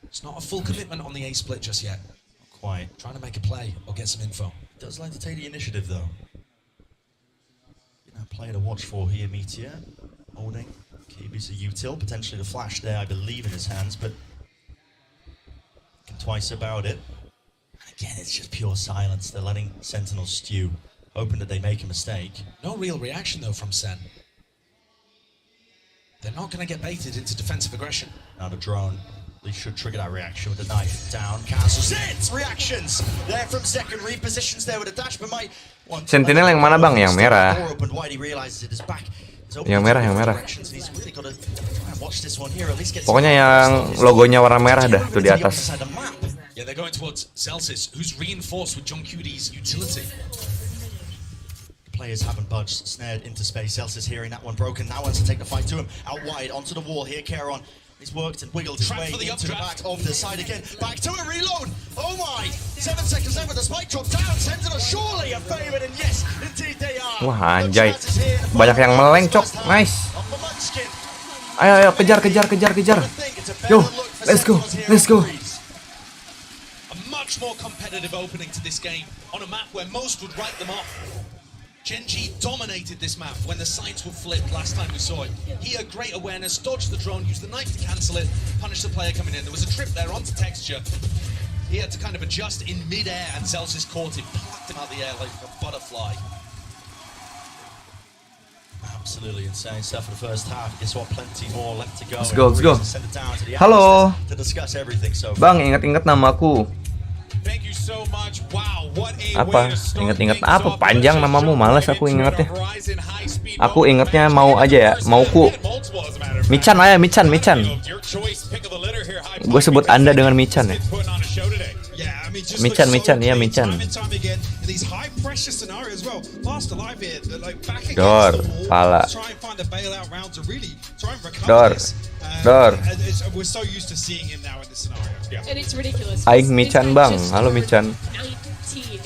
It's not a full commitment on the A split just yet. Not quite. Trying to make a play or get some info. Does like to take the initiative though. Player to watch for here, Meteor. Holding. KB's a util, potentially the flash there, I believe, in his hands, but thinking twice about it. And again, it's just pure silence. They're letting Sentinels stew, hoping that they make a mistake. No real reaction though from Sen. They're not going to get baited into defensive aggression. Now the drone. They should trigger that reaction with the knife down. Cancels it! Reactions! There from second repositions there with a dash, but might want Sentinel yang mana bang? Yang merah. Yang merah, yang merah. Pokoknya yang logonya warna merah dah tuh di atas. Yeah, they're going towards Celsius, who's reinforced with John QD's utility. Players haven't budged, snared into space. Celsius hearing that one broken, now wants to take the fight to him. Out wide, onto the wall here, Caron. He's worked and wiggled his way into the back of the side again. Back to a reload. Oh my! 7 seconds left with the spike drop down. Sentinel surely a favorite, and yes, indeed they are. Wah anjay, banyak yang meleng cok. Nice. Ayo kejar. Yo, let's go. A much more competitive opening to this game on a map where most would write them off. Gen G dominated this map when the sides were flipped last time we saw it. He had great awareness, dodged the drone, used the knife to cancel it, punished the player coming in. There was a trip there onto texture. He had to kind of adjust in mid-air, and Celsius caught him, plucked him out of the air like a butterfly. Absolutely insane stuff for the first half. Guess what? Plenty more left to go. Let's go. Halo. Bang, ingat-ingat namaku. Apa? Ingat-ingat apa? Panjang namamu, males aku ingatnya. Aku ingatnya mau aja ya, mauku. Michan aja, Michan. Gue sebut Anda dengan Michan ya. Michan, ya Michan. Dor, pala. Dor. Aing Michan bang, halo Michan.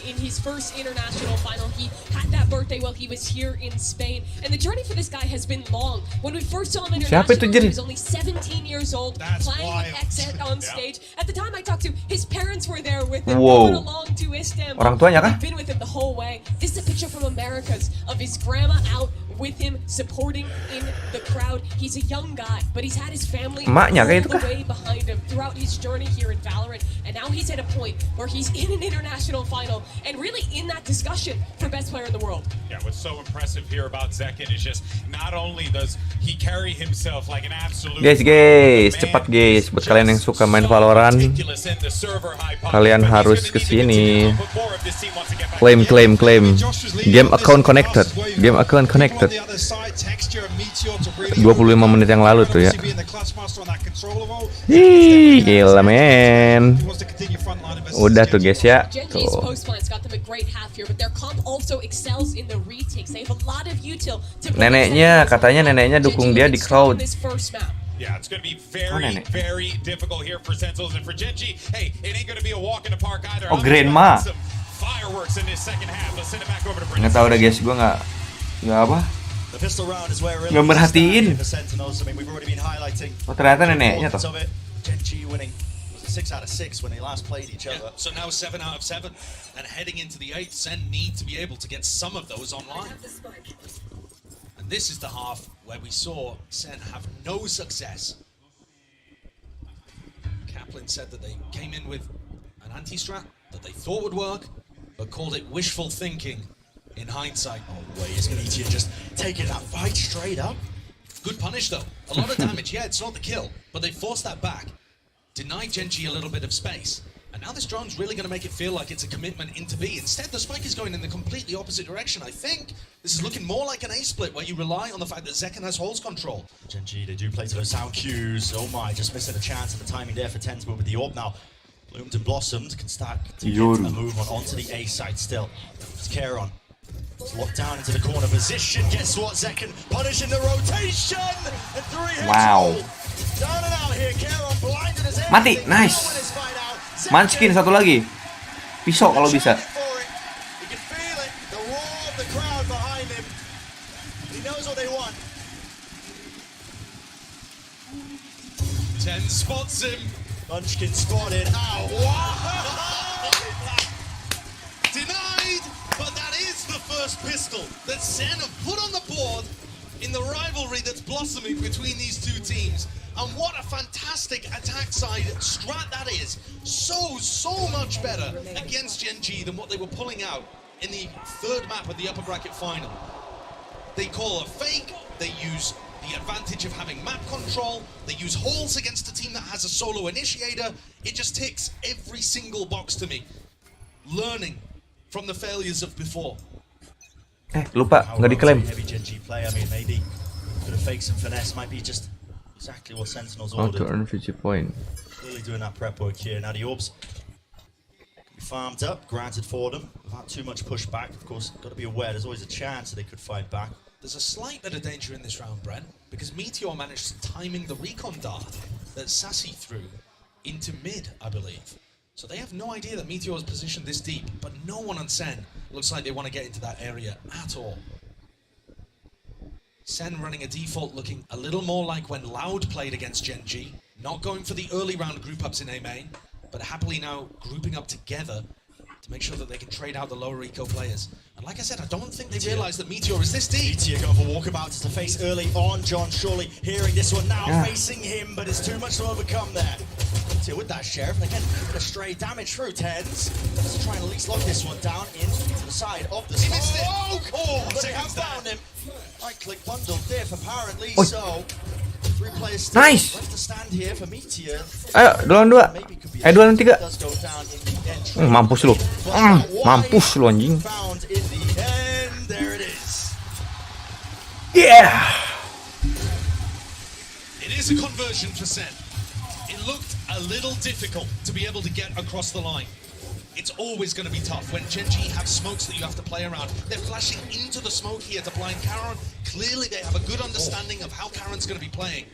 In his first international final, he had that birthday while he was here in Spain, and the journey for this guy has been long. When we first saw him international, he was only 17 years old, playing with Exet on stage. At the time I talked to, his parents were there with him, going along to Istanbul. Orang tuanya kah? They've been with him the whole way. This is a picture from Americas of his grandma out with him, supporting in the crowd. He's a young guy, but he's had his family all the way behind him throughout his journey here in Valorant, and now he's at a point where he's in an international final and really in that discussion for best player in the world. Yeah, what's so impressive here about Zekin is just not only does he carry himself like an absolute guys, cepat guys, buat kalian yang suka main Valorant, kalian harus kesini. Claim. Game account connected. 25 menit yang lalu tuh ya. Hii, gila men. Udah tuh guys ya. Tuh. Katanya dukung dia di crowd. Yeah, it's going to be very difficult here for Sentinels and for Gen G. Hey, it ain't going to be a walk in the park either. Oh, grandma. Fireworks in this second half. Let's send it back over to Nggak tahu dah guys, gue nggak apa. Nggak merhatiin. Oh ternyata neneknya tuh. 6 out of 6 when they last played each other. So now 7 out of 7. And heading into the 8th, Sen need to be able to get some of those online. And this is the half where we saw Sen have no success. Kaplan said that they came in with an anti-strat that they thought would work, but called it wishful thinking in hindsight. Oh, wait, is Meteor just taking that fight straight up? Good punish though. A lot of damage. Yeah, it's not the kill, but they forced that back. Denied Genji a little bit of space. And now this drone's really going to make it feel like it's a commitment into B. Instead, the spike is going in the completely opposite direction. I think this is looking more like an A-split where you rely on the fact that Zekken has holes control. Genji, they do play to those sound cues. Oh my, just missing a chance and the timing there for Tens, but with the orb now bloomed and blossomed, can start to get a move onto the A side still. It's Kieran. It's locked down into the corner position. Guess what? Zekken punishing the rotation. And 3 hits. Wow. Down and out here. Kieran blinded as everything. Mati, nice. Munchkin satu lagi. Pisau kalau bisa. You can feel it. The roar of the crowd behind him. He knows what they want. Ten spots him. Munchkin spotted. Ow. Wow. Denied, but that is the first pistol that Sen have put on the board in the rivalry that's blossoming between these two teams. And what a fantastic attack side strat that is. So much better against Genji than what they were pulling out in the 3rd map of the upper bracket final. They call a fake, they use the advantage of having map control, they use holes against a team that has a solo initiator. It just ticks every single box to me. Learning from the failures of before. Lupa, nggak diklaim. Heavy Genji play. I mean, maybe could have faked some finesse. Might be just exactly what Sentinels How ordered. to earn 50 point. Clearly doing that prep work here. Now the orbs can be farmed up, granted for them, without too much pushback. Of course, got to be aware there's always a chance that they could fight back. There's a slight bit of danger in this round, Brent, because Meteor managed timing the recon dart that Sassy threw into mid, I believe. So they have no idea that Meteor is positioned this deep, but no one on Sen looks like they want to get into that area at all. Sen running a default looking a little more like when Loud played against Genji, not going for the early round group ups in A main, but happily now grouping up together to make sure that they can trade out the lower eco players. And like I said, I don't think they realize that Meteor is this deep. Meteor going for walkabouts to face early on. John surely hearing this one now, facing him, but it's too much to overcome there. Meteor with that Sheriff, and again, a bit of stray damage through Tens. Let's try and at least lock this one down into the side of the smoke. Oh, they have found him. Right-click bundle diff, apparently so. 3 players still left to stand here for Meteor. Ayo, dua lawan 2. Dua lawan 3. Mampus lu. Mampus lu anjing. Found in the end. There it is. Yeah. It is a conversion for Sen. It looked a little difficult to be able to get across the line. It's always going to be tough when Genji have smokes that you have to play around. They're flashing into the smoke here to blind Karen. Clearly they have a good understanding of how Karen's going to be playing.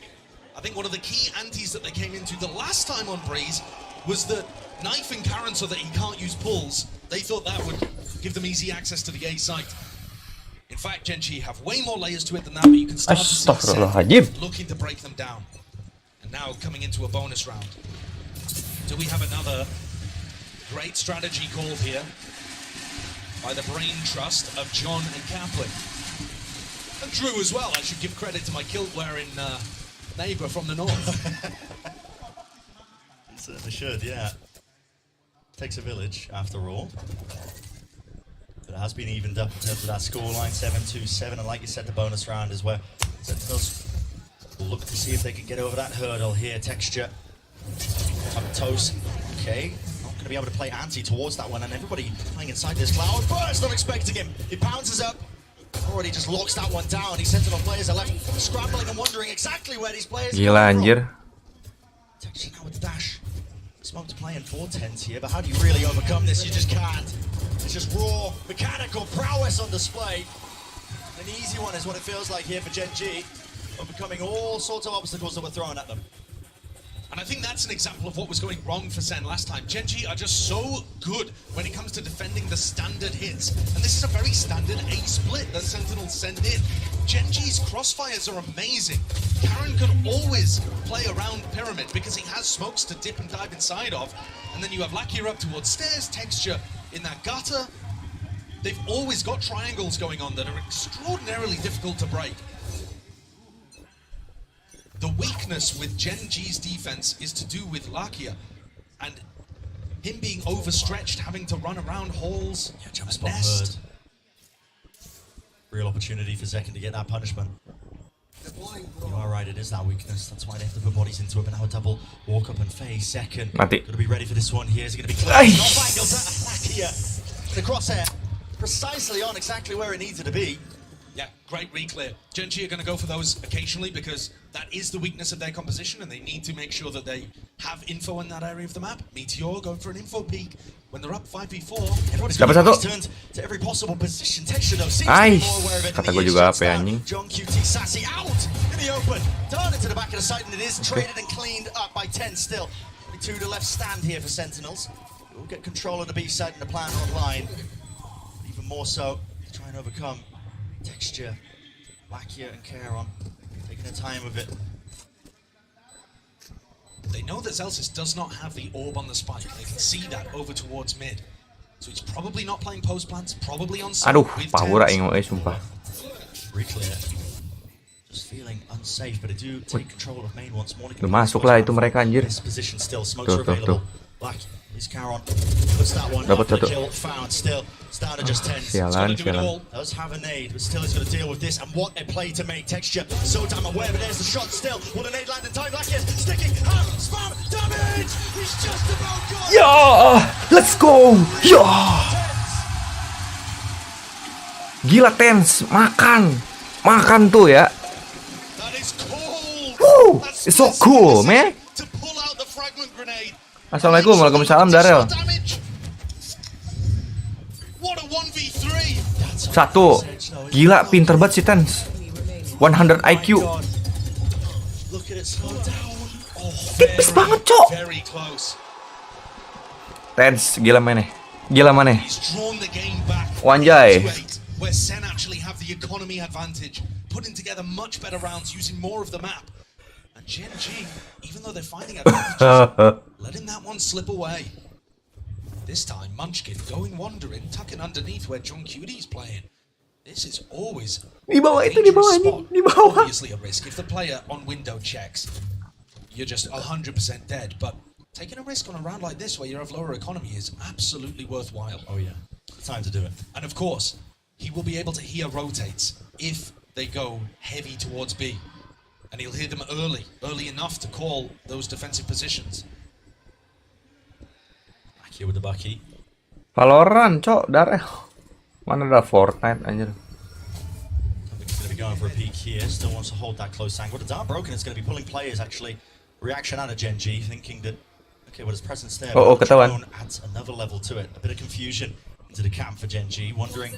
I think one of the key antis that they came into the last time on Breeze was that knifing Karen so that he can't use pulls. They thought that would give them easy access to the A site. In fact, Genji have way more layers to it than that, but you can start to see looking to break them down. And now coming into a bonus round. Do we have another great strategy called here by the brain trust of John and Kaplan. And Drew as well. I should give credit to my kilt-wearing neighbour from the north. You certainly should, yeah. Takes a village, after all. But it has been evened up in terms of that scoreline, 7-2-7. And like you said, the bonus round is where Sentinels will look to see if they can get over that hurdle here. Texture up toes. Okay. Be able to play anti towards that one, and everybody playing inside this cloud burst, not expecting him. He bounces up, already just locks that one down. These Sentinel players are left scrambling and wondering exactly where these players are coming from. Texture now with the dash. Smoke's playing 4 Tens here, but how do you really overcome this? You just can't. It's just raw mechanical prowess on display. An easy one is what it feels like here for Genji, overcoming all sorts of obstacles that were thrown at them. And I think that's an example of what was going wrong for SEN last time. Gen.G are just so good when it comes to defending the standard hits. And this is a very standard A split that Sentinels send in. Gen.G's crossfires are amazing. Karen can always play around Pyramid because he has smokes to dip and dive inside of. And then you have Lakia up towards stairs, Texture in that gutter. They've always got triangles going on that are extraordinarily difficult to break. The weakness with Gen.G's defense is to do with Lakia and him being overstretched, having to run around halls, jump a spot nest. Real opportunity for Zekken to get that punishment. You are right, it is that weakness. That's why they have to put bodies into it. But now a double walk up and phase. Zekken Mati. got to be ready for this one here. Is it going to be close? Lakia, the crosshair precisely on exactly where it needed to be. Yeah, great reclear. Gen.G are going to go for those occasionally because that is the weakness of their composition and they need to make sure that they have info in that area of the map. Meteor going for an info peek when they're up 5v4. Everybody's Dapat satu. turned to every possible position. Texture though seems to be more aware of it. Kata gue juga apa ya anjing. John QT Sassy out in the open. Turn it to the back of the site and it is traded and cleaned up by 10 still. Only 2 to left stand here for Sentinels. We'll get control of the B site and the plan online. Even more so, try and overcome Texture, Lakia and Charon taking their time with it. They know that Zelsis does not have the orb on the spike. They can see that over towards mid. So he's probably not playing post plants, probably on site. Aduh, pahura ingo sumpah. Reclear. Just feeling unsafe, but they do take control of main once more. Udah masuk lah itu mereka anjir. This position still, smokes are available. Black is Charon. Puts that one Dapat off the satu. kill, found still. Down to just 10. Sialan. Does have a nade, but still is going to deal with this. And what a play to make. Texture so damn aware, but there's the shot still. Will the nade land in time? Like sticking. Spam damage. He's just about gone. Ya, let's go. Ya. Gila Tens, makan tuh ya. Woo, it's so cool, man. Assalamualaikum, waalaikumsalam Darel. Satu, gila pinter banget si Tens. 100 IQ. Tipis banget, cok. Tens, gila mana? Gila mana? Wanjay. Where SEN actually have the economy advantage, putting together much better rounds using more of the map. And Gen.G, even though they're finding advantages, letting that one slip away. This time, Munchkin going wandering, tucking underneath where John Cutie is playing. This is always di bawah itu, di bawah ini, di bawah. Obviously a risk. If the player on window checks, you're just 100% dead. But taking a risk on a round like this where you have lower economy is absolutely worthwhile. Oh yeah, time to do it. And of course, he will be able to hear rotates if they go heavy towards B. And he'll hear them early enough to call those defensive positions. Here with the Bucky. Valorant, cok, Darel. Mana ada Fortnite anjir. He's going to be going for a peek here. Still wants to hold that close angle. The Dart Broken is going to be pulling players actually. Reaction out of Gen.G, thinking that okay, well his presence there. Oh, ketahuan. Adds another level to it. A bit of confusion into the camp for Gen.G, wondering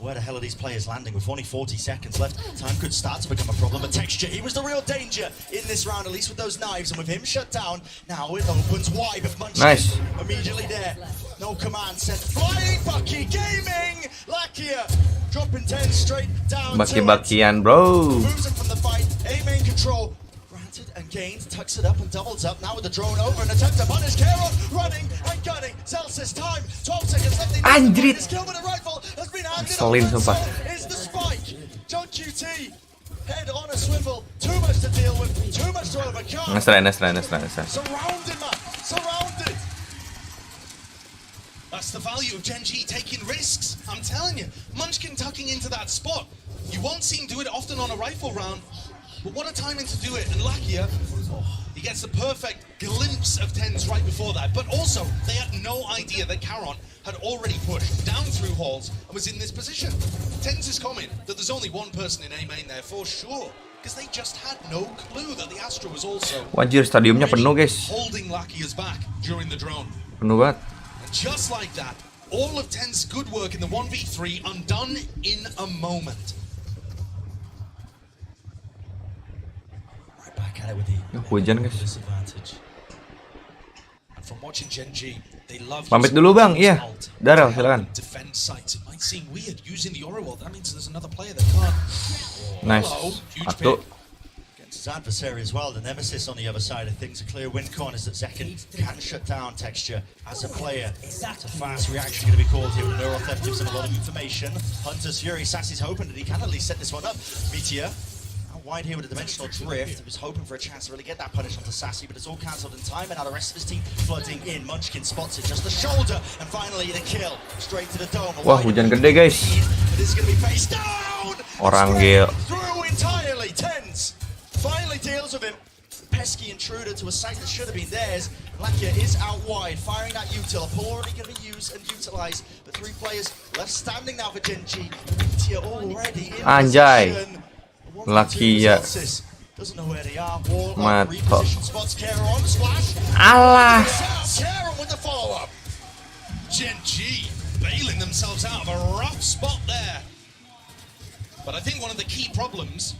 where the hell are these players landing with only 40 seconds left. Time could start to become a problem, but Texture, he was the real danger in this round, at least with those knives, and with him shut down, now it opens wide, but Munchkin nice. Immediately there. No command sent. Flying Bucky Gaming! Lakia dropping 10 straight down. Baki-bakian, bro. Moves him from the fight, A-main control. Granted and gained, tucks it up and doubles up. Now with the drone over, an attempt to punish Charon, running and gunning. Zelsis time, 12 seconds left. Anjrit. His kill with a rifle has been handed Selin sumpah. is the spike. John QT, head on a swivel. Too much to deal with, too much to overcome. Surrounded, man, surrounded. That's the value of Gen.G taking risks. I'm telling you, Munchkin tucking into that spot. You won't see him do it often on a rifle round, but what a timing to do it. And Lakia, he gets the perfect glimpse of Tens right before that. But also, they had no idea that Charon had already pushed down through halls and was in this position. Tens is comment that there's only one person in A main there for sure, because they just had no clue that the Astra was also Wajir, stadiumnya penuh guys. holding Lakia's back during the drone. Penuh banget. And just like that, all of Tens' good work in the 1v3 undone in a moment. Back at it with the Hujan guys. disadvantage. And from watching Gen G, they love Pamit dulu bang, iya. Daryl silakan. defend sites. It might seem weird using the Oro World. That means there's another player that can't. Nice. Satu. His adversary as well, the nemesis on the other side of things. A clear win con is that Zekken can shut down Texture as a player. It's a fast reaction going to be called here. Neural Theft gives him a lot of information. Hunter's Fury, Sassy's hoping that he can at least set this one up. Meteor, out wide here with a dimensional drift. He was hoping for a chance to really get that punish onto Sassy, but it's all cancelled in time, and now the rest of his team flooding in. Munchkin spots it, just the shoulder, and finally the kill. Straight to the dome. Wah, hujan gede guys. This is going to be face down. Orang gil. Through entirely, Tens finally deals with him. Pesky intruder to a site that should have been theirs. Lakia is out wide, firing that util. A pull already going to be used and utilized. But 3 players left standing now for Gen G. Meteor already in Anjay. position. Lakia. Doesn't know where they are. Wall Mantap. reposition spots Kara on splash. Alah. Kara with the follow-up. Gen G bailing themselves out of a rough spot there. But I think one of the key problems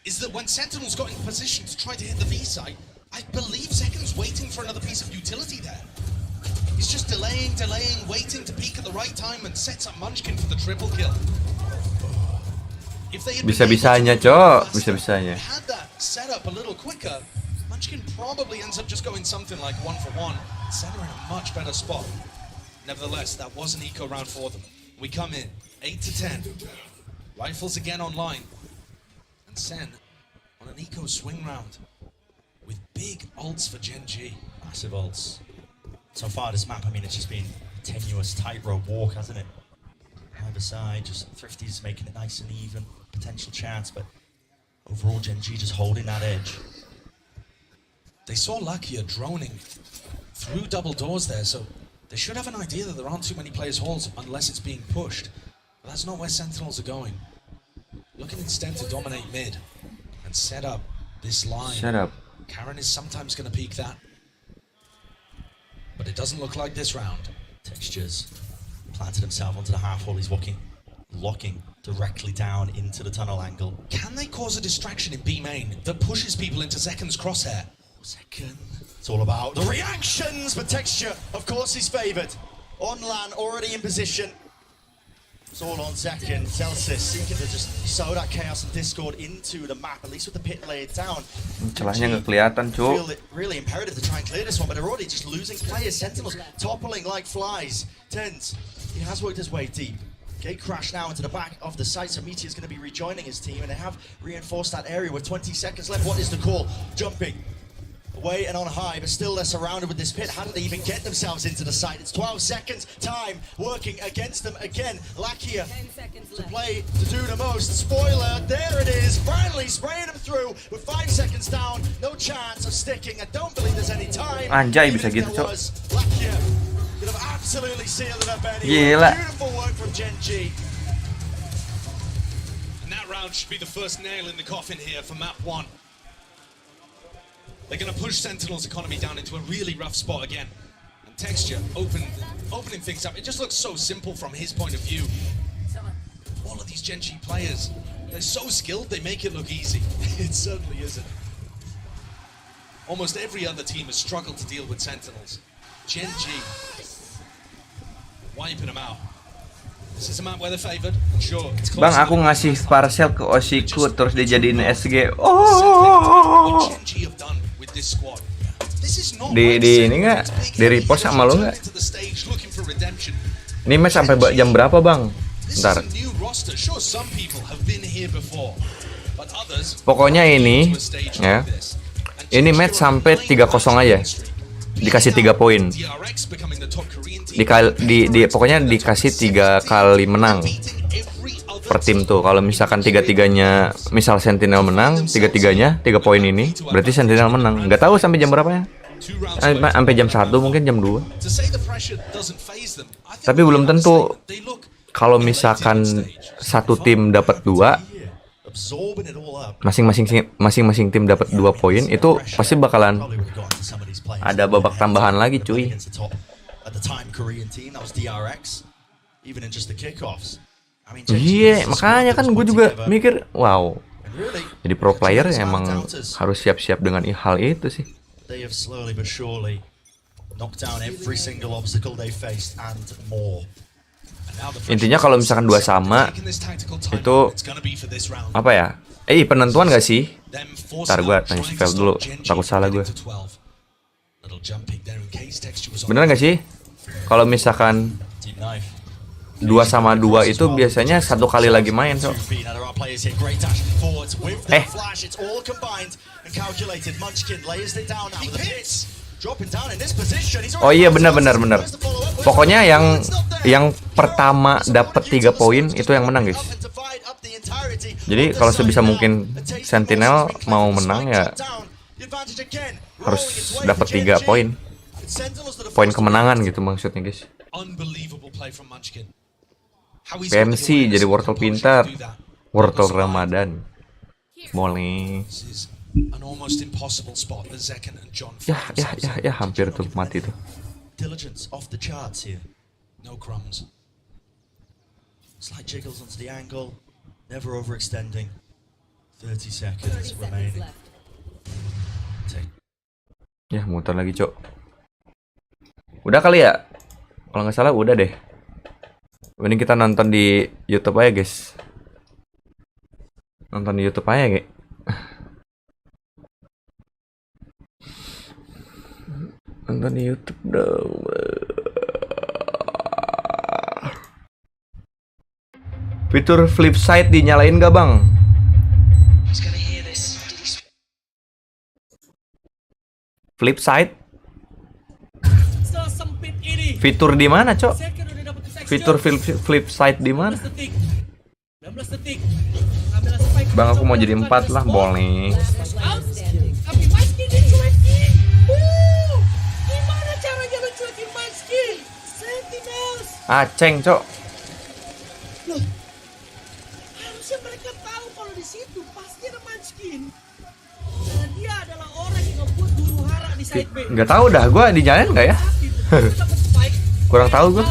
is that when Sentinels got in position to try to hit the V site, I believe Zekken's waiting for another piece of utility there. He's just delaying, waiting to peak at the right time and sets up Munchkin for the triple kill. If they had Bisa-bisanya, Cok. Bisa-bisanya. had that set up a little quicker, Munchkin probably ends up just going something like 1-for-1, center in a much better spot. Nevertheless, that was an eco round for them. We come in 8-10. Rifles again online. And SEN on an eco swing round with big ults for Gen G. Massive ults. So far this map, I mean, it's just been a tenuous tightrope walk, hasn't it? Either side, just Thrifty's making it nice and even. Potential chance, but overall Gen G just holding that edge. They saw Lakia droning through double doors there, so they should have an idea that there aren't too many players halls unless it's being pushed. But that's not where Sentinels are going. Looking instead to dominate mid and set up this line. Shut up. Karen is sometimes going to peek that. But it doesn't look like this round. Textures planted himself onto the half wall. He's locking directly down into the tunnel angle. Can they cause a distraction in B main that pushes people into Zekken's crosshair? Zekken. It's all about the reactions, but Texture, of course, he's favoured. On land, already in position. It's all on Zekken. Celsius seeking to just sow that chaos and discord into the map, at least with the pit laid down. Celahnya nggak kelihatan, Cuk. Feel it really imperative to try and clear this one, but they're already just losing players. Sentinels toppling like flies. Tens, he has worked his way deep. Gate crash now into the back of the site, so Meteor's going to be rejoining his team, and they have reinforced that area with 20 seconds left. What is the call? Jumping away and on high, but still they're surrounded with this pit. How did they even get themselves into the site? It's 12 seconds. Time working against them again. Lakia to play, to do the most. Spoiler, there it is. Finally spraying them through with 5 seconds down. No chance of sticking. I don't believe there's any time. Anjay, bisa gitu, Cok. Lakia could have absolutely sealed it up anyway. Gila. Beautiful work from Gen G. And that round should be the first nail in the coffin here for map 1. They're going to push Sentinel's economy down into a really rough spot again. And Texture opening things up. It just looks so simple from his point of view. All of these Gen G players, they're so skilled, they make it look easy. It certainly isn't. Almost every other team has struggled to deal with Sentinels. Gen G, wiping them out. This is a map where they're favored. Sure, it's close. Bang, aku ngasih parcel ke osiku terus dijadiin SG. Oh. Di ini nggak? Di repost sama lo nggak? Ini match sampai jam berapa, Bang? Ntar. Pokoknya ini ya. Ini match sampai 3-0 aja. Dikasih 3 poin. Pokoknya dikasih 3 kali menang per tim tuh. Kalau misalkan 3-3-nya, misal Sentinel menang, 3-3-nya 3 poin ini, berarti Sentinel menang. Nggak tahu sampai jam berapa ya. Sampai jam 1 mungkin jam 2. Tapi belum tentu. Kalau misalkan satu tim dapat 2, masing-masing tim dapat 2 poin, itu pasti bakalan ada babak tambahan lagi, cuy. Iya, makanya kan gue juga mikir, wow, Jadi pro player emang harus siap-siap dengan hal itu sih. They have slowly but surely knocked down every single obstacle they faced and more. Intinya kalau misalkan 2 sama itu apa ya? Penentuan gak sih? Ntar gue tanya si Vel dulu, takut salah gue. Bener gak sih? Kalau misalkan 2 sama 2 itu biasanya 1 kali lagi main, so. Oh iya, benar. Pokoknya yang pertama dapat 3 poin itu yang menang, guys. Jadi kalau sebisa mungkin Sentinel mau menang ya harus dapat 3 poin. Poin kemenangan gitu maksudnya, guys. PMC jadi wortel pintar, wortel Ramadan. Boleh. Ya, hampir tuh mati tuh. Diligence off the charts here. No crumbs. Slight jiggles onto the angle, never overextending. 30 seconds remaining. Ya, muter lagi, Cok. Udah kali ya? Kalau nggak salah udah deh. Mending kita nonton di YouTube aja, guys. Nonton di YouTube aja, guys. Nonton di YouTube dong. Fitur flip side dinyalain gak, Bang? Flip side? Fitur di mana, Cok? Fitur flip side di mana? Bang, aku mau jadi 4 lah, boleh. Aceng, Cok. Loh, harusnya mereka tahu kalau di situ pasti ada Munchkin. Karena dia adalah orang yang ngebuat guru Harap di side B. Nggak tahu dah, gue dinyalain nggak ya? Kurang tahu gue.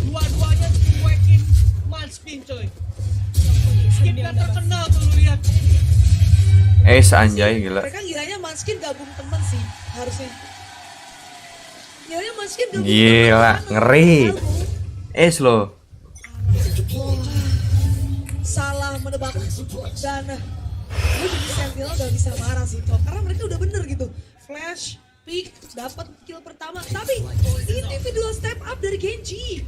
Dua-duanya cuekin Munchkin, coy. Skip yang terkenal tuh lu lihat. Anjay, gila. Mereka ngiranya Munchkin gabung teman sih, harusnya. Ngiranya Munchkin gabung Gila, ngeri. Lo. Salah menebak dan gue jadi Sentinel udah bisa marah sih, Toh, karena mereka udah bener gitu. Flash, pick, dapat kill pertama, tapi ini individual step up dari Genji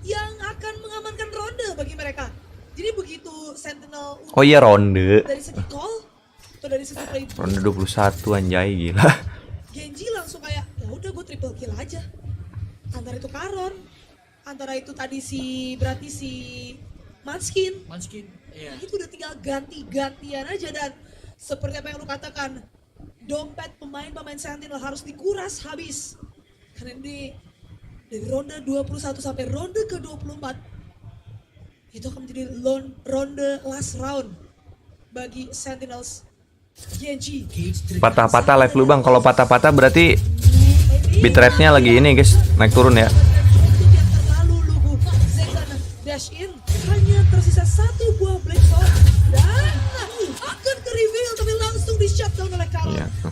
yang akan mengamankan ronde bagi mereka. Jadi begitu Sentinel Oh iya, ronde. dari segi call atau dari segi play, Ronde 21, anjay, gila. Genji langsung kayak ya udah gue triple kill aja. Antara itu Karon, antara itu tadi berarti si Munchkin, iya. Itu udah tinggal ganti-gantian aja, dan seperti apa yang lu katakan, dompet pemain Sentinel harus dikuras habis. Karena ini dari ronde 21 sampai ronde ke-24 itu akan menjadi ronde last round bagi Sentinels Genji. Patah-patah live lu, Bang. Kalau patah-patah berarti bitrate-nya lagi ini, guys, naik turun ya. Dash in, hanya tersisa 1 buah black sword dan akan ke reveal tapi langsung di shutdown oleh Karon. 3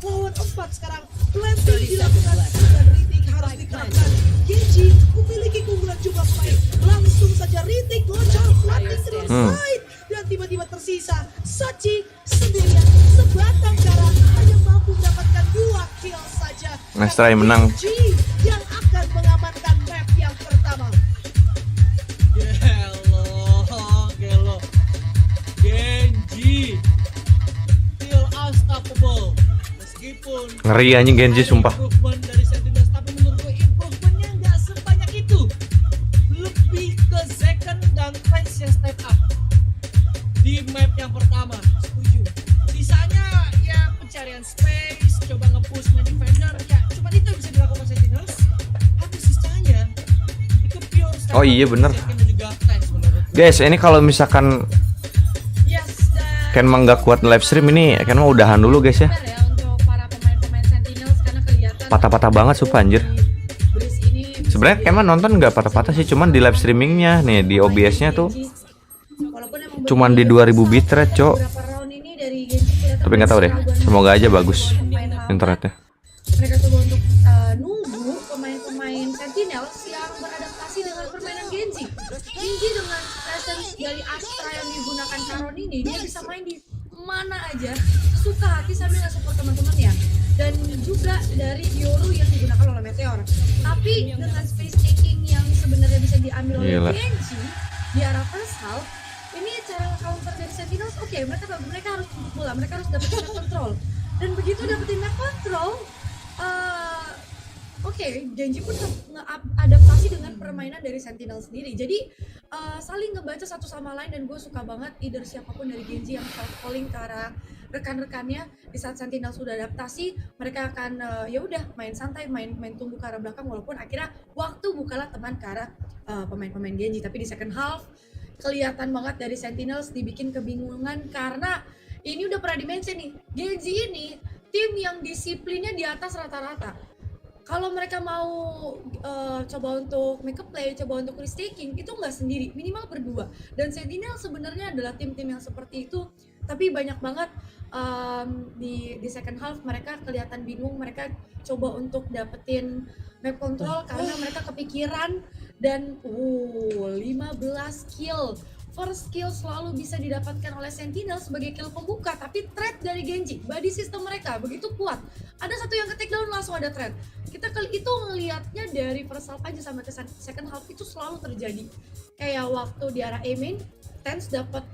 lawan 4 sekarang. Planting dilakukan dan retake harus diterapkan. Genji memiliki keunggulan jumlah pemain. Langsung saja retake loncat planting to the side dan tiba-tiba tersisa Sachi sendirian. Sebatang kara hanya mampu mendapatkan 2 kill saja. Nice try, menang. Genji yang akan mengamankan map yang pertama. Gelo. Genji still unstoppable. Meskipun ngeri anjing Genji, sumpah. Dari Sentinels, tapi menurut gue improvementnya nggak sebanyak itu. Lebih ke second dan range yang step up di map yang pertama. Setuju. Sisanya ya pencarian space, coba nge-push main defender, ya cuma itu yang bisa dilakukan Sentinels. Tapi sisanya itu pure step up. Oh iya, bener. Guys, ini kalau misalkan Ken mah nggak kuat live stream ini, Ken mah udahan dulu, guys ya. Patah-patah banget, sumpah anjir. Sebenarnya Ken mah nonton nggak patah-patah sih, cuman di live streamingnya nih, di OBS-nya tuh cuman di 2000 bitrate, Cok. Beberapa round ini dari Genji kelihatan Tapi nggak tahu deh. Semoga aja bagus internetnya. mereka coba untuk nunggu pemain-pemain Sentinels yang beradaptasi dengan permainan Genji. Genji dengan presence dari Astra yang digunakan Karon ini, dia bisa main di mana aja suka hati sambil nge-support teman-temannya. Dan juga dari Yoru yang digunakan oleh Meteor. Tapi dengan space taking yang sebenarnya bisa diambil oleh Genji di arah first half, ini cara counter dari Sentinels, oke, mereka harus bola, mereka harus dapetin map control. Dan begitu dapetin map control, Genji pun adaptasi dengan permainan dari Sentinel sendiri. Jadi saling ngebaca satu sama lain, dan gue suka banget either siapapun dari Genji yang self calling ke arah rekan-rekannya. Di saat Sentinel sudah adaptasi, mereka akan ya udah main santai, main tunggu ke arah belakang, walaupun akhirnya waktu bukalah teman ke arah pemain-pemain Genji. Tapi di second half kelihatan banget dari Sentinels dibikin kebingungan, karena ini udah pernah di-mention nih, Genji ini tim yang disiplinnya di atas rata-rata. Kalau mereka mau coba untuk make a play, coba untuk risk taking, itu nggak sendiri, minimal berdua. Dan Sentinel sebenarnya adalah tim-tim yang seperti itu, tapi banyak banget di second half mereka kelihatan bingung. Mereka coba untuk dapetin map control karena mereka kepikiran, dan 15 kill. First kill selalu bisa didapatkan oleh Sentinel sebagai kill pembuka, tapi threat dari Genji, body system mereka begitu kuat. Ada satu yang ke-take down, langsung ada threat. Kita itu ngelihatnya dari first half aja sampai ke second half itu selalu terjadi. Kayak waktu di arah A main, Tens dapat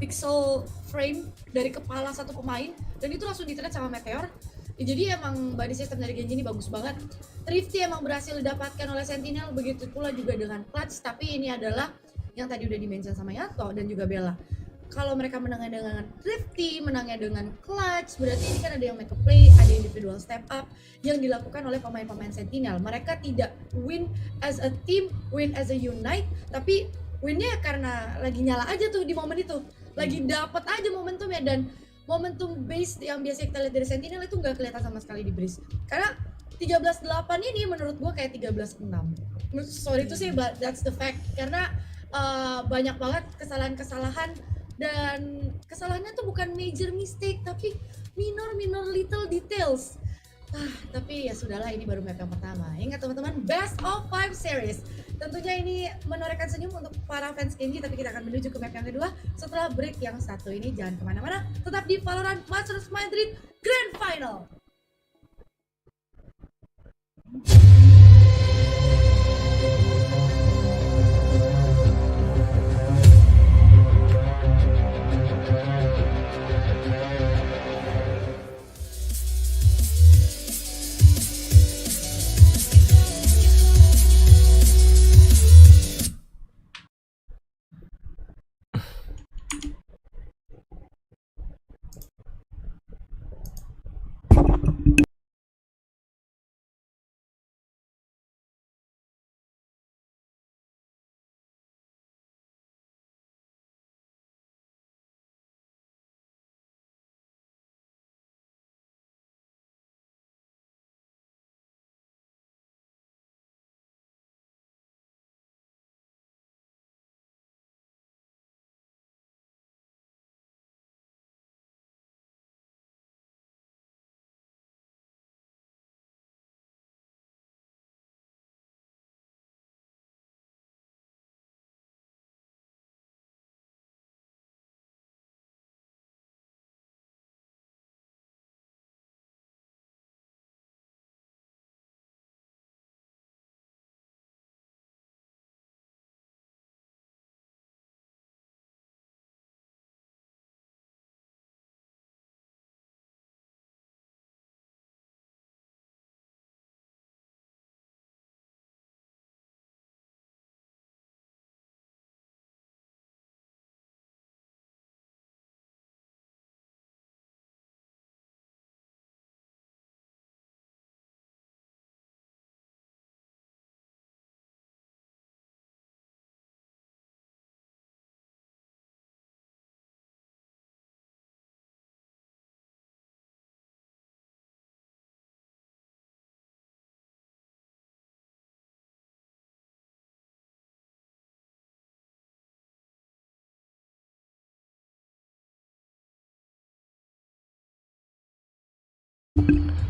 pixel frame dari kepala satu pemain, dan itu langsung di-threat sama Meteor. Jadi emang body system dari Genji ini bagus banget. Thrifty emang berhasil didapatkan oleh Sentinel, begitu pula juga dengan Clutch. Tapi ini adalah yang tadi udah di-mention sama Yato dan juga Bella. Kalau mereka menangnya dengan Thrifty, menangnya dengan Clutch, berarti ini kan ada yang make a play, ada individual step up yang dilakukan oleh pemain-pemain Sentinel. Mereka tidak win as a team, win as a unite, tapi winnya karena lagi nyala aja tuh di momen itu. Lagi dapat aja momentumnya, dan momentum base yang biasa kita lihat dari Sentinel itu nggak kelihatan sama sekali di Breeze. Karena 13-8 ini menurut gue kayak 13-6. Sorry itu sih, but that's the fact. Karena banyak banget kesalahan-kesalahan, dan kesalahannya tuh bukan major mistake, tapi minor little details. Tapi ya sudahlah, ini baru map yang pertama. Ingat teman-teman, best of 5 series. Tentunya ini menorehkan senyum untuk para fans Genji, tapi kita akan menuju ke map yang kedua setelah break yang satu ini. Jangan kemana-mana, tetap di Valorant Masters Madrid Grand Final.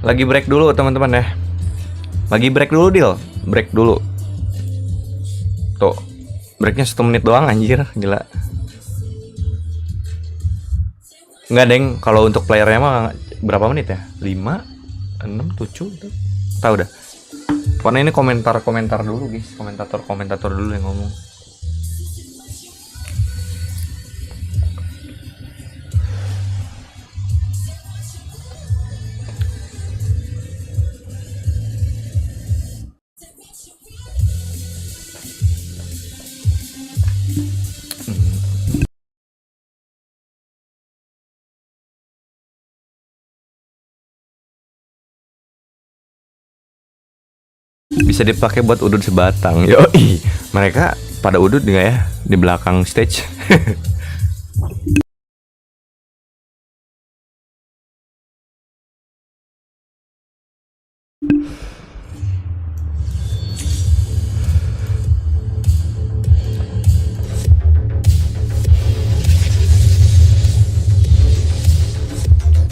Lagi break dulu teman-teman ya. Lagi break dulu deal. Break dulu. Tuh. Breaknya 1 menit doang anjir, gila. Enggak deng, kalau untuk playernya mah berapa menit ya? 5, 6, 7 gitu. Tahu dah. Pokoknya ini komentar dulu guys, komentator dulu yang ngomong. Bisa dipakai buat udut sebatang. Yoi. Mereka pada udut nggak ya di belakang stage?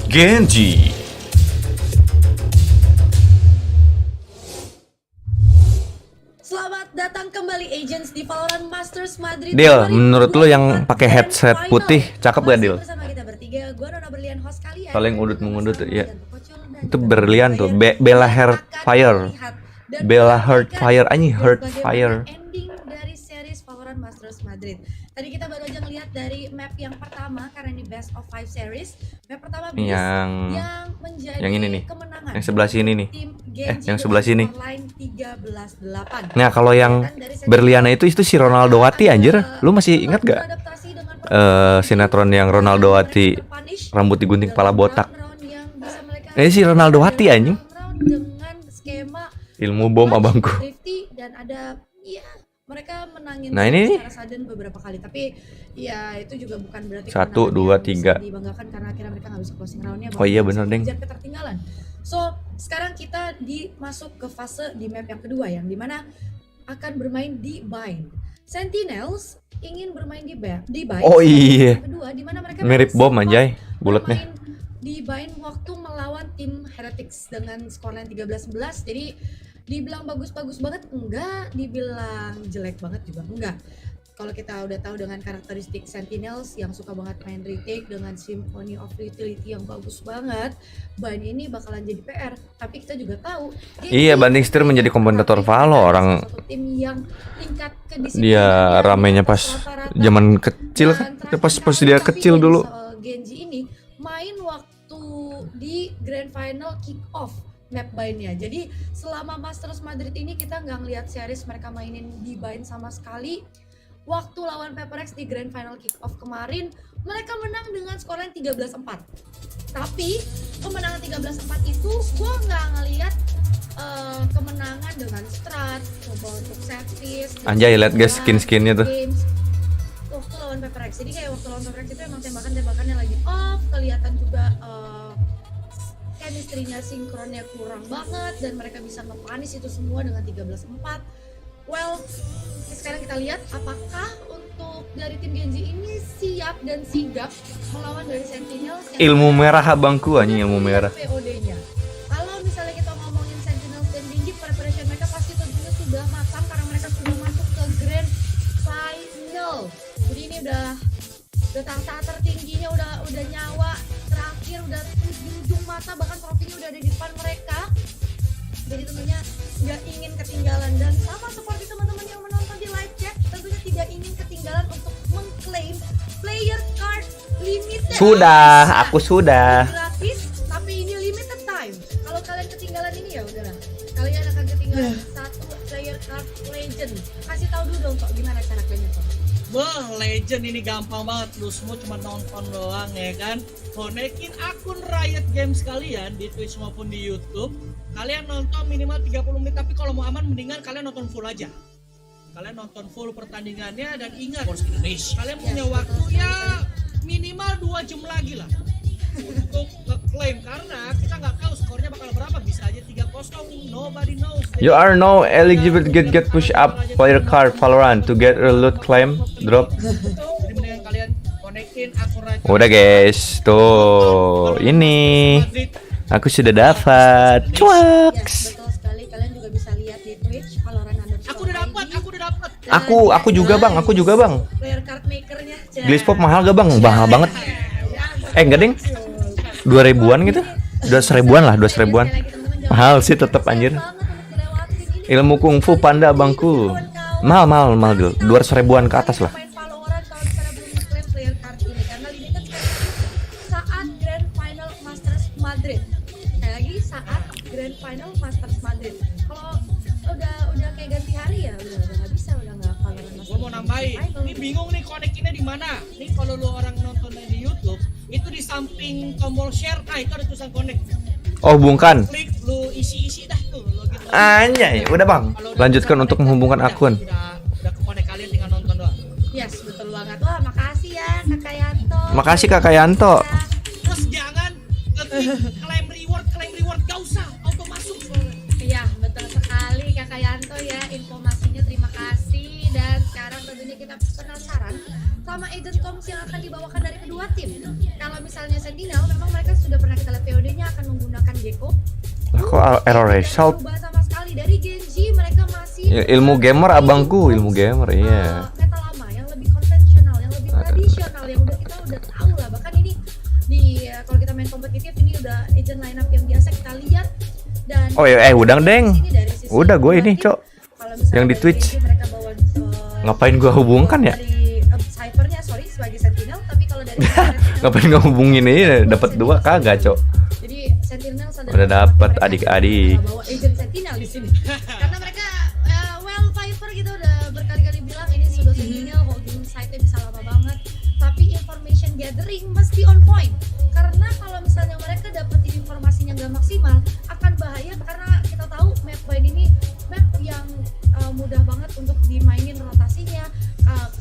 Genji. Selamat datang kembali agents di Valorant Masters Madrid. Deal, menurut lu yang pakai headset putih cakep gak Deal? Bersama kita bertiga, gua Nona Berlian host kalian. Kalau yang udut-mengudut ya. Itu berlian tuh, Bella Heartfire. Bella Heartfire, anjing Heartfire. Ending dari series Valorant Masters Madrid. Tadi kita baru aja ngeliat dari map yang pertama karena ini best of 5 series. Map pertama yang menjadi yang ini nih. Kemenangan. Yang sebelah sini nih. Yang sebelah sini. 13-8. Nah, kalau yang berliana itu si Ronaldo Wati anjir. Lu masih ingat gak? Sinetron yang Ronaldo Wati rambut digunting kepala botak. Ini si Ronaldo Wati anjing. Dengan skema Ilmu bom abangku. Dan ada ya mereka menangin nah ini secara sudden beberapa kali, tapi ya itu juga bukan berarti 1, 2, 3 dibanggakan karena akhirnya mereka nggak bisa closing roundnya. Oh iya bener deng. Ketertinggalan. So sekarang kita masuk ke fase di map yang kedua yang dimana akan bermain di bind. Sentinels ingin bermain di bind. Oh iya. Kedua dimana mereka mirip bom anjay bulatnya. Di bind waktu melawan tim Heretics dengan skorline 13-11. Jadi dibilang bagus-bagus banget enggak, dibilang jelek banget juga enggak. Kalau kita udah tahu dengan karakteristik Sentinels yang suka banget main retake dengan Symphony of Utility yang bagus banget, bind ini bakalan jadi PR. Tapi kita juga tahu iya, banding setir menjadi komentator Valo orang tim yang tingkat kedisiplinan dia ramenya pas zaman kecil kan, pas dia kecil dulu. Genji ini main waktu di Grand Final kick off map bind-nya. Jadi selama Masters Madrid ini kita nggak ngeliat series mereka mainin di bind sama sekali. Waktu lawan PaperX di Grand Final kick-off kemarin, mereka menang dengan skornya 13-4. Tapi kemenangan 13-4 itu gue nggak ngeliat kemenangan dengan strat, coba untuk set piece. Anjay, liat guys skin-skinnya tuh. Waktu lawan PaperX, jadi kayak waktu lawan PaperX itu emang tembakan-tembakannya lagi off, kelihatan juga chemistry-nya sinkronnya kurang banget dan mereka bisa ngepanis itu semua dengan 13-4. Well, sekarang kita lihat apakah untuk dari tim Genji ini siap dan sigap melawan dari Sentinels. Ilmu merah abangku anjing, ilmu merah. VOD-nya. Kalau misalnya kita ngomongin Sentinels dan Genji, preparation mereka pasti tentunya sudah matang karena mereka sudah masuk ke Grand Final. Jadi ini udah tahap tertingginya, udah nyawa terakhir, udah di ujung mata, bahkan trofinya udah ada di depan mereka. Jadi tentunya nggak ingin ketinggalan, dan sama seperti teman-teman yang menonton di live chat, tentunya tidak ingin ketinggalan untuk mengklaim player card limited. Sudah, aku sudah. Gratis, tapi ini limited time. Kalau kalian ketinggalan ini ya udahlah, kalian akan ketinggalan satu player card legend. Kasih tahu dulu dong kok gimana cara klaimnya kok. Wah, legend ini gampang banget, lu semua cuma nonton doang ya kan. Konekin akun Riot Games kalian di Twitch maupun di YouTube. Kalian nonton minimal 30 menit, tapi kalau mau aman mendingan kalian nonton full aja. Kalian nonton full pertandingannya dan ingat, kalian punya waktu ya minimal 2 jam lagi lah untuk ngeklaim, karena kita nggak tahu skornya bakal berapa, bisa aja 3-0, nobody knows. You are now eligible to get push up player card Valorant to get a loot claim drop. Jadi mendingan kalian konekin akun Riot. Udah guys, tuh ini Aku sudah dapat. Cuaks. Betul sekali, kalian juga bisa lihat di Twitch Valorant _. Aku udah dapat. Aku juga bang. Player card makernya. Glispop mahal gak bang? Mahal banget. Enggak deng. 2000-an gitu. 200.000-an lah, 200.000-an. Mahal sih tetap anjir. Ilmu kungfu panda abangku. Mahal dulu. 200.000-an ke atas lah. Player card ini karena limited saat Grand Final Masters Madrid. Kayak lagi saat Grand Final Masters Madrid. Kalau udah kayak ganti hari ya udah nggak bisa, udah nggak Valorant Masters. Gua mau nambahin. Ini bingung nih konekinnya di mana. Nih kalau lu orang nontonnya di YouTube, itu di samping tombol share, itu ada tulisan connect. Oh, hubungkan. Klik, lu isi dah tuh. Gitu. Anjay, udah bang. Lanjutkan untuk menghubungkan akun. Udah kekonek, kalian tinggal nonton doang. Yes, betul banget. Wah, makasih ya Kakak Yanto. Makasih Kakak Yanto. Terus jangan klaim reward, gak usah auto masuk. Iya, betul sekali Kakak Yanto ya, informasinya terima kasih. Dan sekarang tentunya kita penasaran sama agent comms yang akan dibawakan dari kedua tim. Kalau misalnya Sentinel, memang mereka sudah pernah kita lihat POD-nya akan menggunakan Gecko. Lah kok error result? Berubah sama sekali dari Genji, mereka masih Ilmu gamer abangku, ilmu gamer iya. meta lama yang lebih konvensional, yang lebih tradisional, yang kita udah tahu lah. Bahkan ini di kalau kita main kompetitif ini udah agent lineup yang biasa kita lihat. Dan Oh ya, udah deng. Udah gue ini, Cok. Yang di Twitch. Ngapain gue hubungkan ya? Dari Cyphernya, sorry, sebagai Sentinel, tapi kalau dari Ngapain gue hubungin ini dapat 2 kagak, Cok. jadi Sentinel Udah dapat adik-adik. bawa agent Sentinel di sini. Karena mereka Viper kita udah berkali-kali bilang ini sudah Sentinel, holding site-nya bisa lama banget. Tapi information gathering mesti on point. Karena kalau misalnya mereka dapetin informasinya nggak maksimal, akan bahaya karena kita tahu map Bind ini map yang mudah banget untuk dimainin rotasinya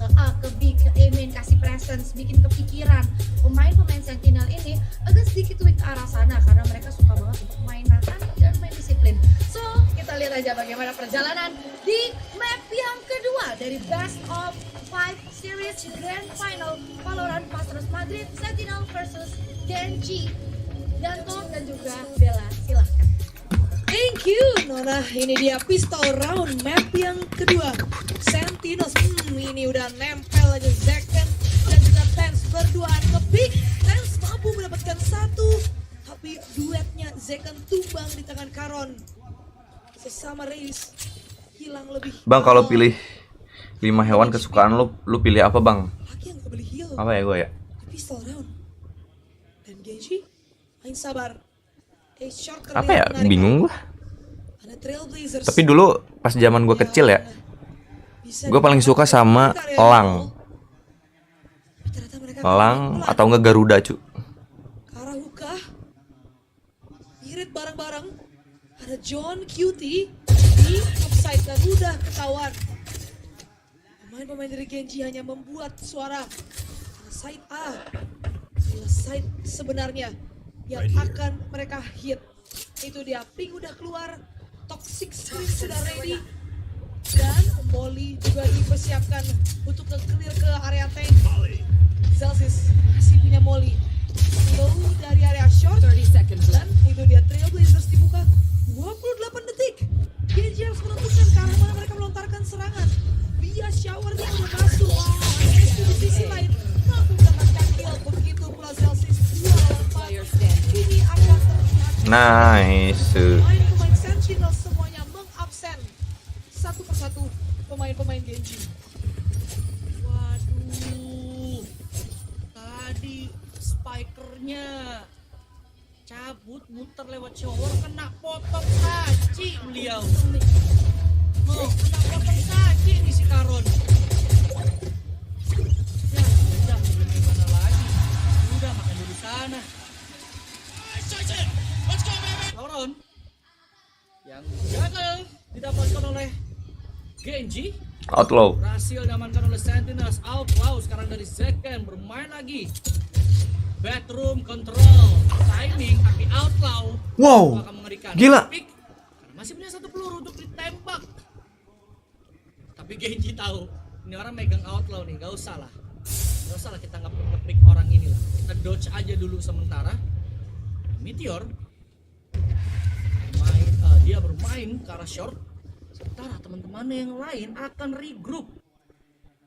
ke A, ke B, ke E main, kasih presence, bikin kepikiran. Pemain-pemain Sentinel ini agak sedikit weak ke arah sana karena mereka suka banget untuk main nahan dan main disiplin. So, kita lihat aja bagaimana perjalanan di map yang kedua dari Best of 5 Series Grand Final Valorant Masters Madrid, Sentinel versus Genji, Yanto dan juga Bella. Silahkan. Thank you Nona, ini dia pistol round map yang kedua. Sentinels, ini udah nempel aja Zekken dan juga Tens berduaan nge-pick. Tens mampu mendapatkan 1, tapi duetnya Zekken tumbang di tangan Karon. Sesama race hilang lebih. Bang, kalau pilih 5 hewan kesukaan lu pilih apa bang? Apa ya gue ya? Pistol round. Dan Genji, main sabar. Apa ya? Bingung gua. Tapi dulu pas zaman gue kecil ya, gue paling suka sama elang atau enggak Garuda cu. Karahuka, irit bareng-bareng. Ada John Cutie di offside dan udah ketahuan. Pemain-pemain dari Genji hanya membuat suara. Side A adalah side sebenarnya yang akan mereka hit. Itu dia, ping udah keluar, toxic screen sudah ready, dan Molly juga dipersiapkan untuk nge-clear ke area tank. Celsius masih punya Molly, slow dari area short, 30 seconds dan itu dia Trailblazers dibuka 28 detik. Genji harus menentukan ke arah mana mereka melontarkan serangan. Via showernya udah masuk, itu di sisi lain mampu mendapatkan kill. Begitu pula Celsius 2 ini akan terlihat. Nice. Pemain Sentinel semuanya mengabsen satu persatu pemain-pemain Genji. Waduh, tadi spikernya cabut muter lewat shower, kena potong kaki beliau. Oh, kena potong kaki nih si Karon. Ya, udah gimana lagi? Udah makan dulu sana. Lawan yang gagal didapatkan oleh Genji. Outlaw. Berhasil diamankan oleh Sentinels. Outlaw sekarang dari Zekken bermain lagi. Bedroom control, timing tapi Outlaw. Wow, akan mengerikan. gila. Karena masih punya 1 peluru untuk ditembak. Tapi Genji tahu ini orang megang Outlaw nih, gak usah lah kita nge-pick orang ini lah. Kita dodge aja dulu sementara. Meteor dia bermain ke arah short, sementara teman-temannya yang lain akan regroup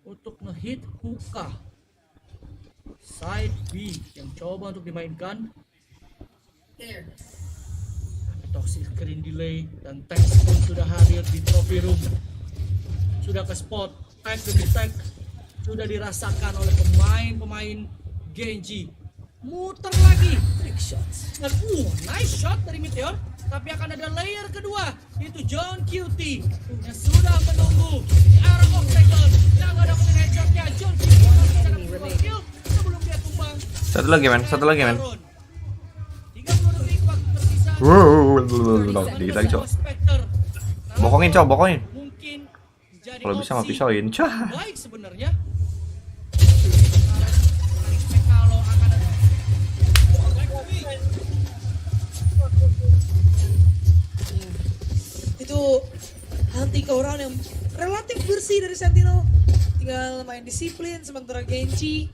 untuk ngehit hookah. Side B yang coba untuk dimainkan. Toxic screen delay dan text pun sudah hadir di trophy room. Sudah ke spot, tag demi tag sudah dirasakan oleh pemain-pemain Genji. Muter lagi, trick shots. Dan nice shot dari Meteor. Tapi akan ada layer kedua, itu John QT yang sudah menunggu di arah obstacle. Yang gak dapetin headshotnya, John QT secara kill sebelum dia tumbang. Satu lagi men. 30 detik waktu tersisa. Dikit lagi cok. Bokongin cok, bokongin. Mungkin jadi Kalau bisa mah pisauin. Cah. baik sebenarnya. Itu anti round yang relatif bersih dari Sentinel. Tinggal main disiplin, sementara Genji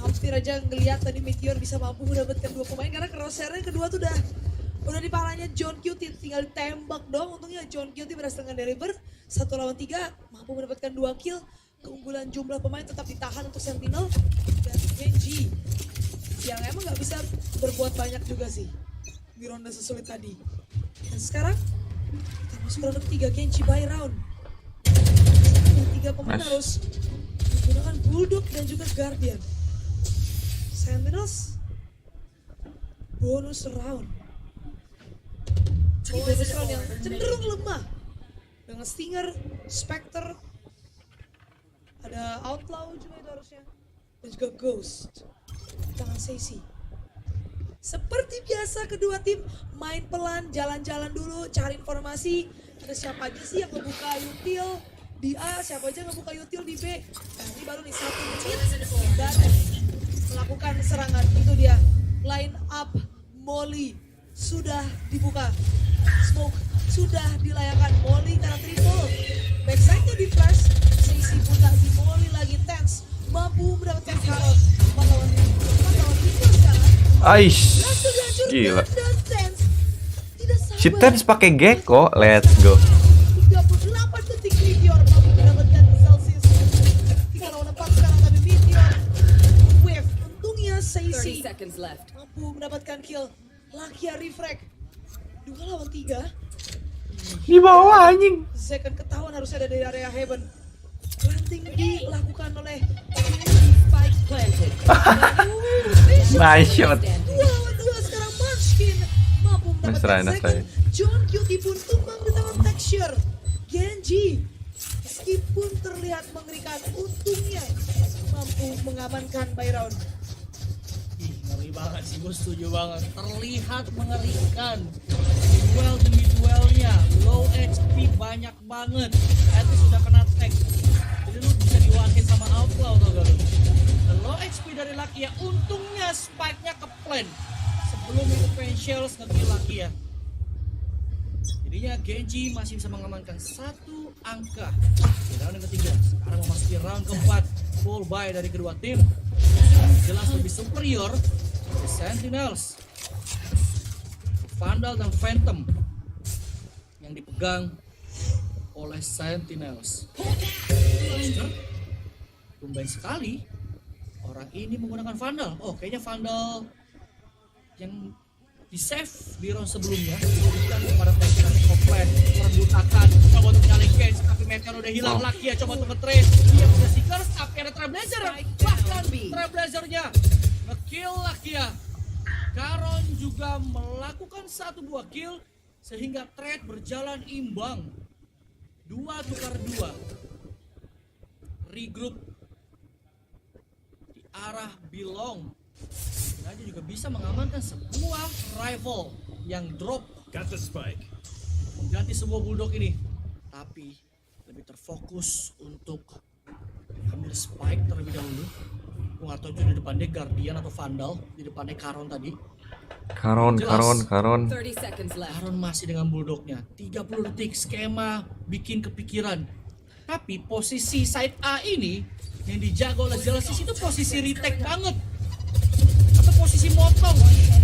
hampir aja ngeliat tadi Meteor bisa mampu mendapatkan 2 pemain karena crosshair-nya kedua tuh udah di palanya John QT, tinggal ditembak dong. Untungnya John QT berhasil deliver 1 lawan 3, mampu mendapatkan 2 kill. Keunggulan jumlah pemain tetap ditahan untuk Sentinel dan Genji yang emang gak bisa berbuat banyak juga sih di ronde sesulit tadi. Dan sekarang kita masuk ronde 3, Genji by round. 3 pemain harus menggunakan Bulldog dan juga Guardian. Sentinels bonus round. Ini bonus round yang cenderung lemah dengan Stinger, Spectre, ada Outlaw juga itu harusnya, dan juga Ghost tangan Sesi. Seperti biasa kedua tim main pelan, jalan-jalan dulu, cari informasi ada siapa aja sih yang ngebuka util di A, siapa aja ngebuka util di B. Nah ini baru nih satu menit dan melakukan serangan. Itu dia line up Molly sudah dibuka, smoke sudah dilayangkan. Molly karena triple backside-nya di flash, Sesi putar di Molly lagi tense, mampu mendapatkan Harap. Pahlawan itu sekarang Aish, gila. Si Tens pakai Gecko, let's go. 38 detik Meteor mampu mendapatkan Celsius. 3 lawan 4 sekarang tapi Meteor wave. Untungnya Sesi mampu mendapatkan kill. Lakia refrag 2 lawan 3. Di bawah anjing. Second ketahuan harus ada dari area Heaven. Planting dilakukan oleh Spike planted. Nice shot. 2 lawan 2 sekarang Munchkin mampu mendapatkan second. John QT pun tumbang di tangan texture. Genji meskipun terlihat mengerikan, untungnya mampu mengamankan by round. Ngeri banget sih, gue setuju banget. Terlihat mengerikan. Duel demi duelnya, low HP banyak banget. At least sudah kena tag. Jadi lu bisa diwakin sama Outlaw tau gak lu? The low HP dari Lakia, untungnya spike-nya ke plan sebelum itu Shells nge-kill Lakia. Jadinya Genji masih bisa mengamankan 1 angka di round yang ketiga. Sekarang memasuki round keempat, full buy dari kedua tim. Jelas lebih superior The Sentinels. Vandal dan Phantom yang dipegang oleh Sentinels. Tumben sekali orang ini menggunakan Vandal. Oh, kayaknya Vandal yang di save di round sebelumnya diberikan kepada Phantom Offline, merebutakan, coba untuk nyalin cage, tapi Meteor udah hilang. Lakia coba untuk nge-trace, dia punya Seekers, tapi ada Trailblazer, bahkan Trailblazernya nge-kill Lakia. Karon juga melakukan 1-2 kill sehingga trade berjalan imbang. 2 tukar 2. Regroup di arah Belong. Aja juga bisa mengamankan sebuah rival yang drop Got the spike. mengganti sebuah bulldog ini, tapi lebih terfokus untuk ambil spike terlebih dahulu. Gue gak tau itu di depan dia Guardian atau Vandal, di depannya Karon tadi. Karon. Karon masih dengan bulldognya. 30 detik skema bikin kepikiran. Tapi posisi side A ini yang dijaga oleh Genesis itu posisi retake banget. Atau posisi motong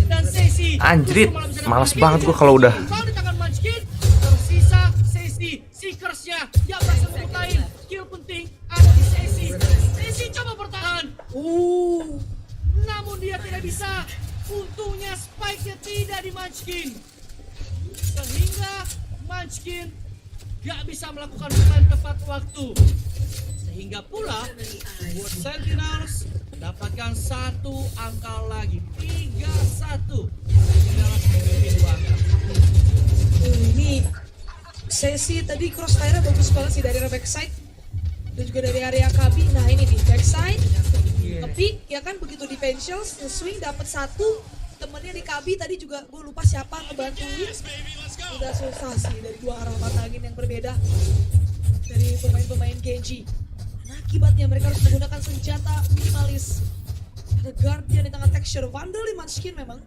dan Sesi. Anjrit, malas banget gua kalau udah sesi Seekers-nya yang berhasil melukai. Kill penting ada di sesi. Sesi coba bertahan. Namun dia tidak bisa. Untungnya spike-nya tidak di Munchkin. Sehingga Munchkin gak bisa melakukan serangan tepat waktu. Sehingga pula buat Sentinels mendapatkan satu angka lagi. 3-1. Sentinels memiliki 2 angka. Ini sesi tadi crossfire bagus banget sih dari backside dan juga dari area KB. Nah ini nih backside nge-pick ya kan, begitu defensials swing dapat 1. Temennya di KB tadi juga gue lupa siapa ngebantuin. Udah susah sih dari 2 arah angin yang berbeda dari pemain-pemain Genji. Nah akibatnya mereka harus menggunakan senjata minimalis. Ada Guardian di tangan Texture, Vandal di Munchkin memang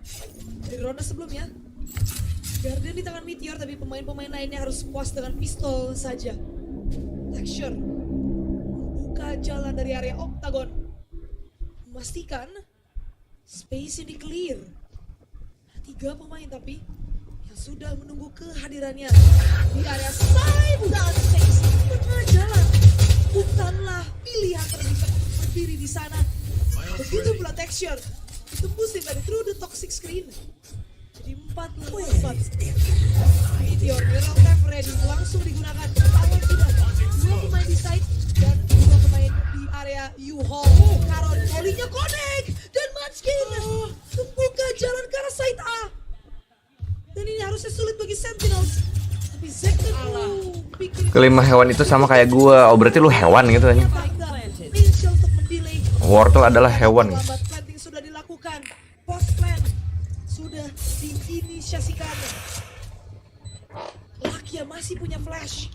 dari ronde sebelumnya. Guardian di tangan Meteor, tapi pemain-pemain lainnya harus puas dengan pistol saja. Texture membuka jalan dari area Octagon, memastikan space ini clear. 3 pemain tapi yang sudah menunggu kehadirannya di area side dan space tengah jalan. Bukanlah pilihan terdekat berdiri di sana. Begitu pula Texture ditembusin tadi through the toxic screen. Jadi 4-4. Meteor Neural Tap ready langsung digunakan. Awal sudah 2 pemain di side dan 2 pemain di area U-Haul. Karon Olinya connect dan Munchkin membuka jalan ke arah side A. Dan ini harusnya sulit bagi Sentinels. Tapi Zekten Kelima hewan itu sama kayak gua. Oh berarti lu hewan gitu aja. Wortel adalah hewan. Planting sudah dilakukan. Post plan sudah diinisiasikan. Lakia masih punya flash.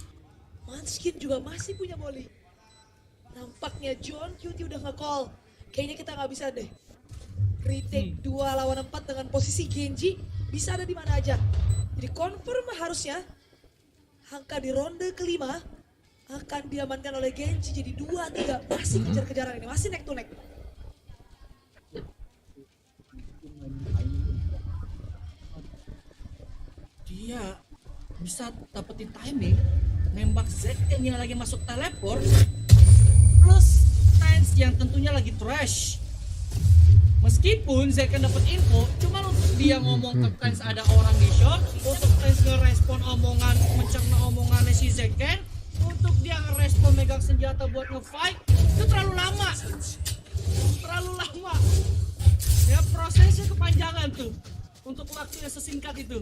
Munchkin juga masih punya volley. Nampaknya John Cutie udah nge-call. Kayaknya kita nggak bisa deh. Retake 2 lawan 4 dengan posisi Genji bisa ada di mana aja. Jadi confirm harusnya angka di ronde kelima akan diamankan oleh Genji. Jadi 2-3 masih kejar-kejaran ini, masih neck to neck. Dia bisa dapetin timing, nembak Zekten yang lagi masuk teleport, plus Tens yang tentunya lagi trash. Meskipun Zekten dapat info, cuma untuk dia ngomong ke Tens ada orang di shot, untuk Tens ngerespon omongan, mencerna omongannya si Zekten, untuk dia ngerespon megang senjata buat ngefight, itu terlalu lama. Terlalu lama. Ya prosesnya kepanjangan tuh, untuk waktu yang sesingkat itu.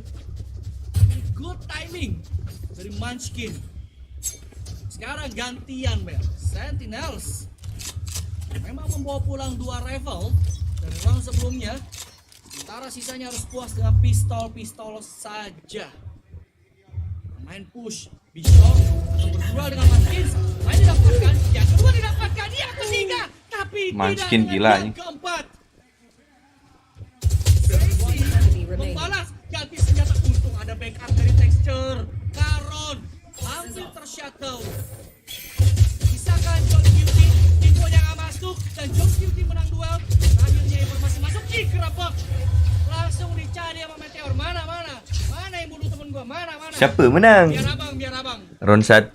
Good timing dari Munchkin. Sekarang gantian Bel. Sentinels memang membawa pulang 2 rifle dari round sebelumnya. Sementara sisanya harus puas dengan pistol-pistol saja. Main push, Bishop akan berdua dengan Munchkin. Main didapatkan, yang kedua didapatkan, yang ketiga, tapi Munchkin tidak gila yang keempat. Membalas ganti senjata, untung ada backup dari Texture. Karon hampir tershadow. Bisakah John Cutie infonya nggak masuk dan John Cutie menang duel. Akhirnya informasi masuk, digerebek. Langsung dicari sama Meteor. Mana yang bunuh temen gua, mana. Siapa menang? Biar abang. Round 1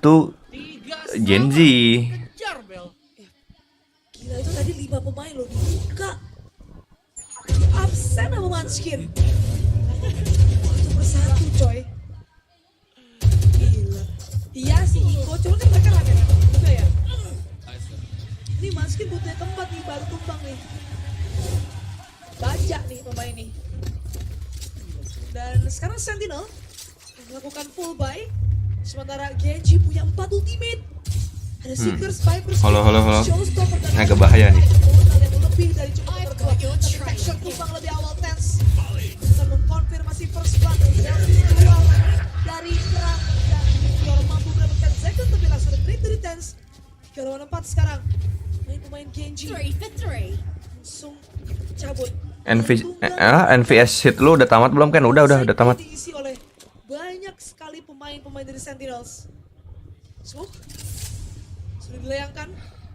Genji. Kejar Bel. Gila itu tadi 5 pemain loh dibuka. Absen sama Munchkin. Satu persatu coy. Gila. Iya sih Iko, cuma kan mereka rame juga ya. Ini Munchkin butuh tempat nih, baru tumbang nih. Baca nih pemain nih. Dan sekarang Sentinel melakukan full buy. Sementara Genji punya 4 ultimate. Ada Seekers, Vipers, Halo. Showstopper, dan Agak bahaya nih. lebih dari cukup berdua. Tapi Texture tumbang lebih awal Tense. Bisa mengkonfirmasi first blood dari Harap dan Meteor mampu mendapatkan second, tapi langsung break dari Tense. 3 lawan 4 sekarang. Pemain Genji langsung cabut. NVS hit lu udah tamat belum kan? Udah tamat. Diisi oleh banyak sekali pemain-pemain dari Sentinels. Smoke sudah dilayangkan.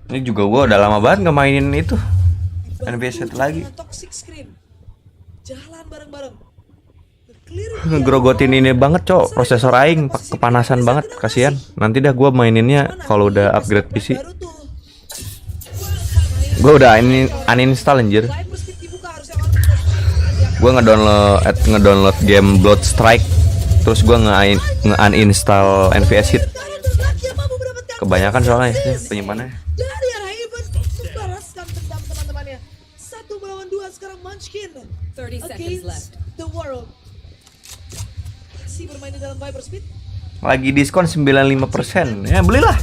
Ini juga gua udah lama banget nggak mainin itu. NVS hit lagi. Toxic screen. Jalan bareng-bareng. ngegrogotin ini banget cok, prosesor aing kepanasan banget, kasihan. Nanti dah gua maininnya kalau udah upgrade PC. Gua udah uninstall anjir. Gua ngedownload game Blood Strike, terus gua nge-uninstall NVS Hit. Kebanyakan soalnya penyimpanannya. Dari arah Ivan membalaskan dendam teman-temannya. 1 melawan 2 sekarang Munchkin 30 seconds against left. the world. Masih bermain di dalam Viper Speed. Lagi diskon 95%. Ya belilah.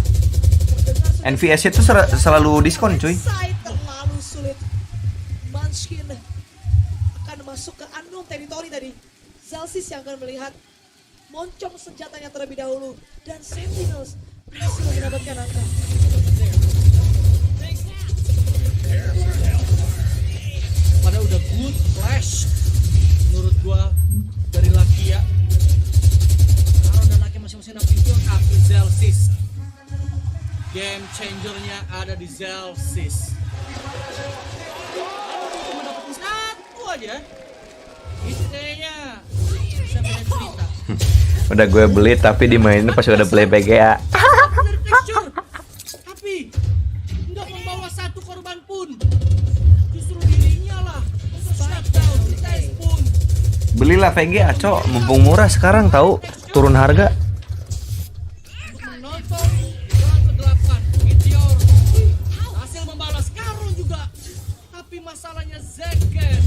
NVS itu selalu diskon cuy. Terlalu sulit. Munchkin akan masuk ke unknown territory tadi. Zelsis yang akan melihat moncong senjatanya terlebih dahulu. Dan Sentinels berhasil mendapatkan angka. Padahal udah good flash menurut gua dari Lakia. Aaron dan Lakia masing-masing video, tapi Zelsis game changernya ada di Zelsis. Cuma dapetin satu aja. Itu kayaknya bisa banyak cerita. Udah gue beli tapi dimainin pas udah play PGA. Tapi nggak membawa satu korban pun. Justru dirinya lah shutdown tes pun. Belilah VGA cok, mumpung murah sekarang tahu, turun harga. Menonton round ke-8 Meteor hasil membalas Karun juga. Tapi masalahnya Zeken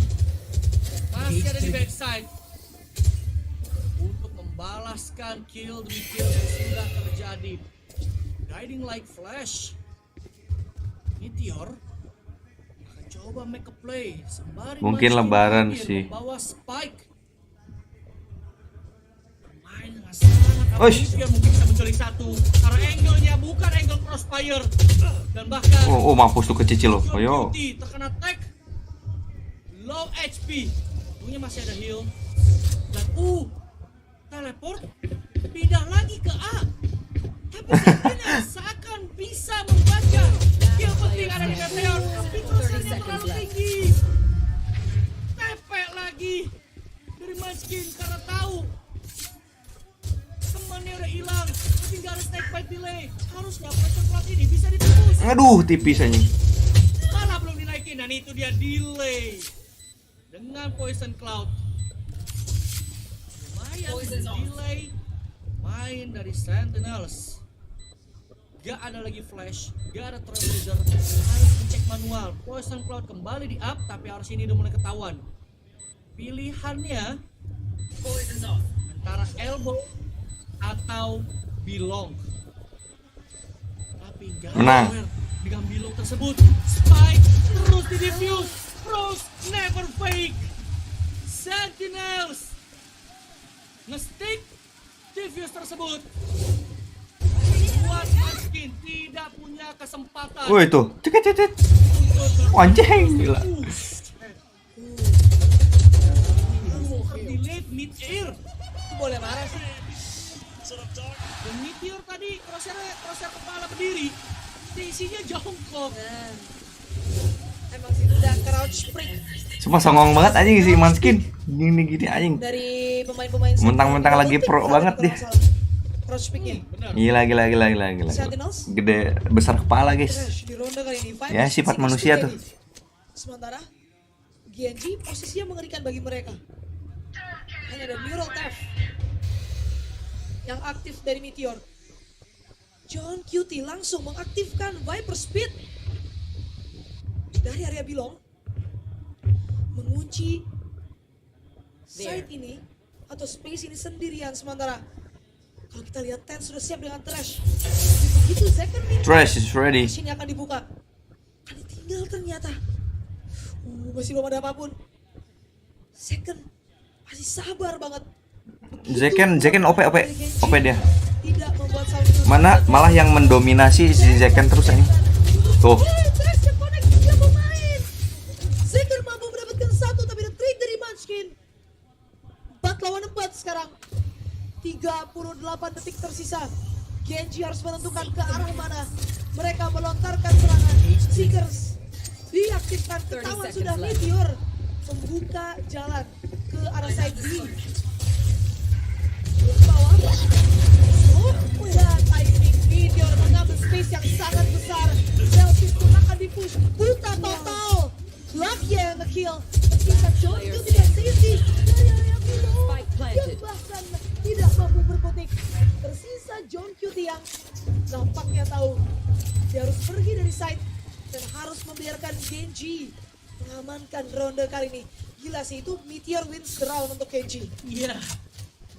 masih ada di backside untuk membalaskan kill demi kill yang sudah terjadi. Guiding like flash, Meteor akan coba make a play sembari Mungkin lebaran sih. membawa spike. Main dengan sangat aman. Meteor mungkin bisa menculik satu karena angle-nya bukan angle crossfire dan bahkan Mampus tuh kecicil loh. Ayo. terkena tag low HP. Untungnya masih ada heal dan teleport pindah lagi ke A. Tapi sebenarnya seakan bisa membaca kill penting ada di Meteor, tapi terusannya terlalu tinggi. Tepek lagi dari Munchkin karena tahu temannya udah hilang, tapi nggak ada snake bite delay. Harusnya pressure cloud ini bisa ditembus. Aduh, tipis anjing. Malah belum dinaikin dan itu dia delay dengan poison cloud. Lumayan delay main dari Sentinels. Gak ada lagi flash, gak ada trailblazer, harus dicek manual. Poison cloud kembali di up, tapi harus ini udah mulai ketahuan. Pilihannya antara elbow atau belong. Tapi gak menang dengan belong tersebut. Spike terus di defuse, Frost never fake. Sentinels nge-stick defuse tersebut. Buat Munchkin tidak punya kesempatan. Woi tuh, cekit. Anjing gila. Delete mid-air. Itu boleh marah sih. Dan Meteor tadi crosshair kepala berdiri. Isinya jongkok. Emang sih udah crouch spring. Cuma songong banget anjing si Munchkin. Gini anjing. Dari pemain-pemain mentang-mentang lagi pro banget dia. Crouch spring-nya. Gila. Gede, besar kepala guys. Di ronde kali ini, Ya sifat manusia tuh. Sementara Genji posisinya mengerikan bagi mereka. Hanya ada mural theft yang aktif dari Meteor. John QT langsung mengaktifkan Viper Speed dari area belong, mengunci site ini atau space ini sendirian. Sementara kalau kita lihat Ten sudah siap dengan Trash. Begitu Zeken minta Trash is ready. mesinnya akan dibuka, akan ditinggal ternyata. Masih belum ada apapun. Zeken masih sabar banget. Zeken OP dia. Tidak membuat Malah yang mendominasi si Zeken terus ini. Tuh. Zeken mampu mendapatkan satu, tapi ada trade dari Munchkin. 4 lawan 4 sekarang. 38 detik tersisa. Genji harus menentukan ke arah mana mereka melontarkan serangan. Seekers diaktifkan, ketahuan sudah Meteor membuka jalan ke arah side B. Ya, timing video mengambil space yang sangat besar. Celtics pun akan dipush. Buta total. Lucky yang nge-kill. Tersisa John Q tidak sisi. Dari area below. Yang bahkan tidak mampu berkutik. Tersisa John Q yang nampaknya tahu dia harus pergi dari side dan harus membiarkan Genji mengamankan ronde kali ini. Gila sih, itu Meteor wins the round untuk Genji. Iya,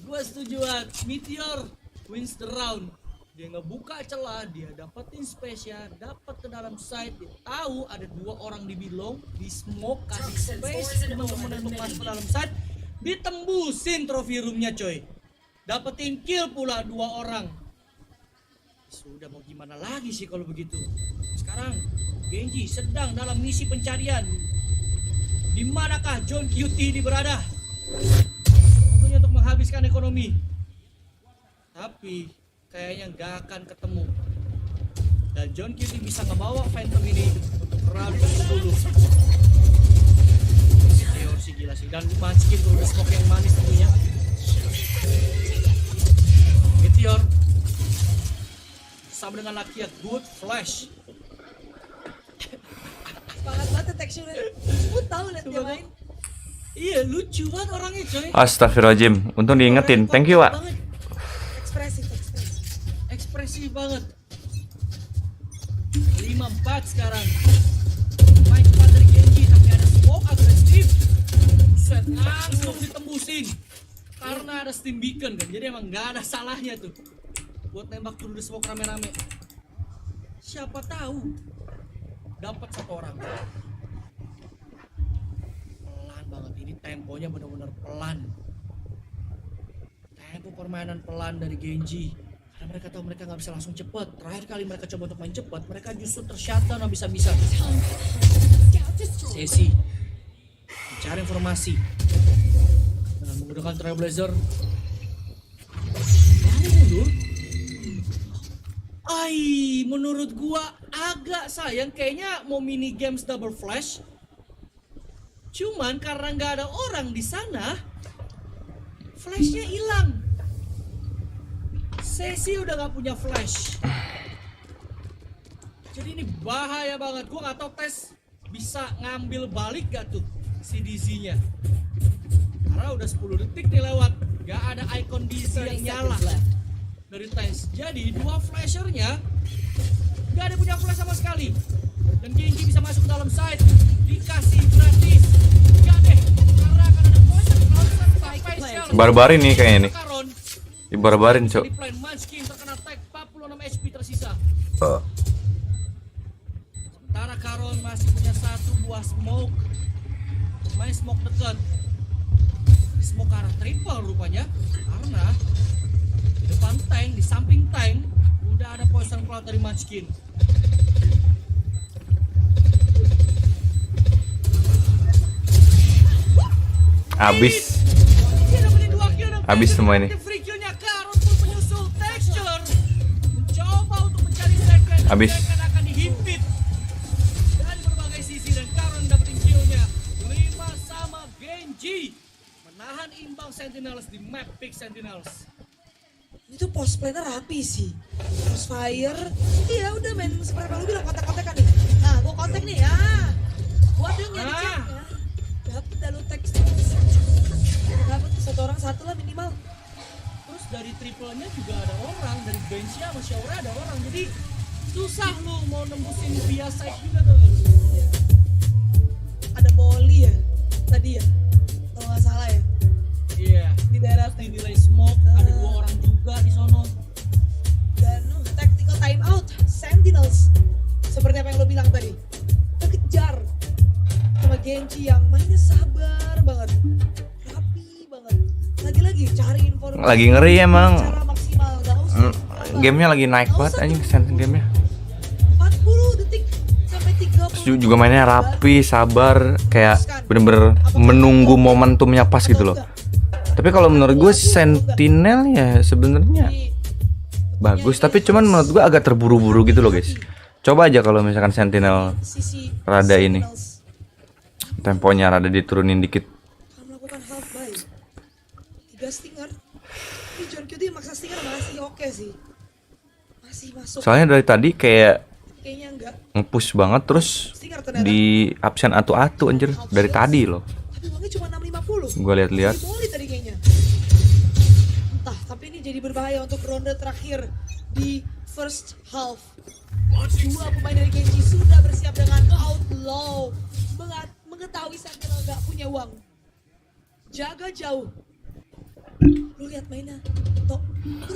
gue setuju banget. Meteor wins the round. Dia ngebuka celah, dia dapetin space-nya, dapat ke dalam side. Dia tahu ada 2 orang di bilong, di smoke, kasih space teman-teman untuk masuk ke dalam side. Ditembusin trophy room-nya coy. Dapetin kill pula 2 orang. Sudah mau gimana lagi sih kalau begitu. Sekarang Genji sedang dalam misi pencarian. Di manakah John QT ini berada? Tentunya untuk menghabiskan ekonomi. Tapi kayaknya nggak akan ketemu. Dan John QT bisa ngebawa Phantom ini untuk round ke-10. Meteor sih gila sih. Dan Munchkin tuh udah smoke yang manis tentunya. Meteor sama dengan Lakia, good flash. Semangat banget detection-nya. Lu tahu liat dia main. Iya, lucu banget orangnya coy. Astagfirullahaladzim, untung diingetin. Thank you, Wak. Ekspresif banget. 5-4 sekarang. Main cepat dari Genji tapi ada smoke agresif. Set langsung ditembusin. Karena ada steam beacon kan. Jadi emang gak ada salahnya tuh buat nembak dulu di smoke rame-rame. Siapa tahu dapat 1 orang. Pelan banget, ini temponya benar-benar pelan. Tempo permainan pelan dari Genji. Karena mereka tahu mereka nggak bisa langsung cepat. Terakhir kali mereka coba untuk main cepat, mereka justru tershutdown habis-habisan. Sesi mencari informasi dengan menggunakan Trailblazer. Lalu mundur. Menurut gua agak sayang, kayaknya mau mini games double flash. Cuman karena nggak ada orang di sana, flashnya hilang. Sesi udah nggak punya flash. Jadi ini bahaya banget. Gua nggak tahu tes bisa ngambil balik gak tuh si DZ-nya. Karena udah 10 detik nih lewat, nggak ada icon DZ yang nyala dari tes. Jadi 2 flashernya nggak ada punya flash sama sekali. Dan Genji bisa masuk ke dalam side, dikasih gratis. Nggak deh, karena akan ada poison spesial. Barbarin nih kayaknya nih. Dibarbarin cok. Di plan Munchkin terkena tag 46 HP tersisa. Sementara Karon masih punya 1 buah smoke. Main smoke dekat. Smoke ke arah triple rupanya. Karena di depan tank, di samping tank udah ada poison cloud dari Munchkin. Abis semua ini. Abis. Akan dihimpit dari berbagai sisi dan Karon dapetin kill-nya 5 sama Genji menahan imbang Sentinels di map pick Sentinels. Itu post planner rapi sih. Crossfire, iya udah main seperti yang lu bilang, kontak-kontakan nih. Nah, gua kontak nih ya. Buat yang nyari cek ya. Dapet dah lu teks. Dapet 1 orang 1 lah minimal. Terus dari triple-nya juga ada orang, dari bench-nya sama Shaura ada orang. Jadi susah lu mau nembusin via side juga tuh. Ada Molly ya tadi ya, kalau nggak salah ya. Iya. Di daerah di delay smoke ada 2 orang juga di sono. Dan tactical time out Sentinels seperti apa yang lo bilang tadi, kekejar sama Genji yang mainnya sabar banget, rapi banget. Lagi-lagi cari informasi. Lagi ngeri emang. Cara maksimal, gak usah. Gamenya lagi naik banget anjing sentin gamenya. 40 detik sampai 30. Terus juga mainnya rapi, sabar, kayak bener-bener menunggu momentumnya pas gitu loh. Tapi kalau menurut gue Sentinel ya sebenarnya bagus, tapi cuman menurut gue agak terburu-buru gitu loh guys. Coba aja kalau misalkan Sentinel rada ini temponya rada diturunin dikit. Melakukan half buy 3 stinger. Ini John Q dia maksa masih oke sih. Masih masuk. Soalnya dari tadi kayak Kayaknya enggak. nge-push banget terus di absen atu-atu anjir dari tadi loh. Tapi uangnya cuma 650. Gua lihat-lihat. Boleh tadi kayaknya. Entah, tapi ini jadi berbahaya untuk ronde terakhir di first half. Dua pemain dari Genji sudah bersiap dengan outlaw. Mengetahui Sentinel nggak punya uang. Jaga jauh. Lu lihat mainnya.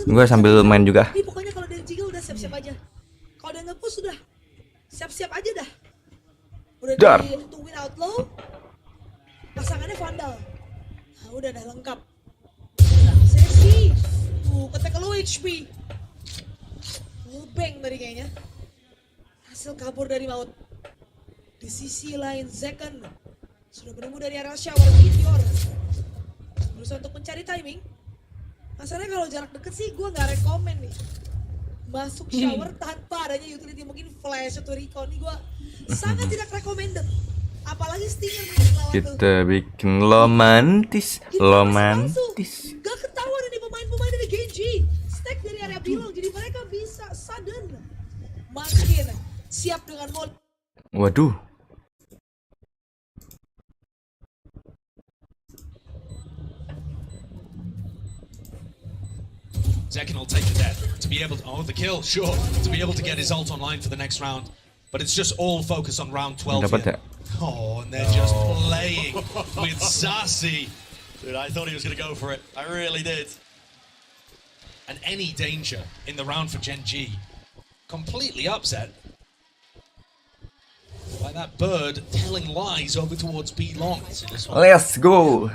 Gue sambil main juga. Ini pokoknya kalau dari Jiggle udah siap-siap aja. Kalau udah nge-push sudah siap-siap aja dah. Udah ditungguin outlaw. Pasangannya Vandal. Nah, udah lengkap. Sesi. Tuh, ketek lu HP. Ngebang tadi kayaknya. Hasil kabur dari maut. Di sisi lain, Zekken sudah menunggu dari area shower Meteor. Berusaha untuk mencari timing. Masalahnya kalau jarak deket sih gue nggak rekomen nih. Masuk shower tanpa adanya utility, mungkin flash atau recon nih gue sangat tidak recommended. Apalagi Stinger melawan Kita bikin romantis. Gak ketahuan ini pemain-pemain dari Genji. Stack dari area belong, jadi mereka bisa sudden. Makin siap dengan mode. Waduh. Zekken will take the death to be able to, the kill, sure, to be able to get his ult online for the next round. But it's just all focus on round 12 here. Oh, and they're just playing with Sassy. Dude, I thought he was going to go for it. I really did. And any danger in the round for Genji, completely upset by that bird telling lies over towards B long. Let's go.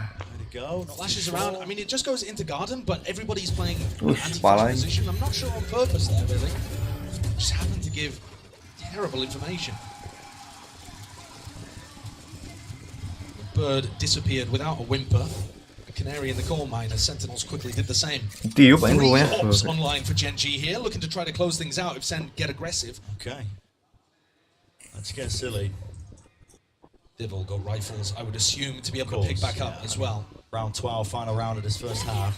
Flashes around. I mean, it just goes into garden, but everybody's playing anti-flash position. I'm not sure on purpose there, really. Just happened to give terrible information. The bird disappeared without a whimper. A canary in the coal mine as Sentinels quickly did the same. 3 orbs online for Genji here, looking to try to close things out if Sen get aggressive. Okay. Let's get silly. They've all got rifles, I would assume, to be able to pick back up as well. Round 12, final round of this first half.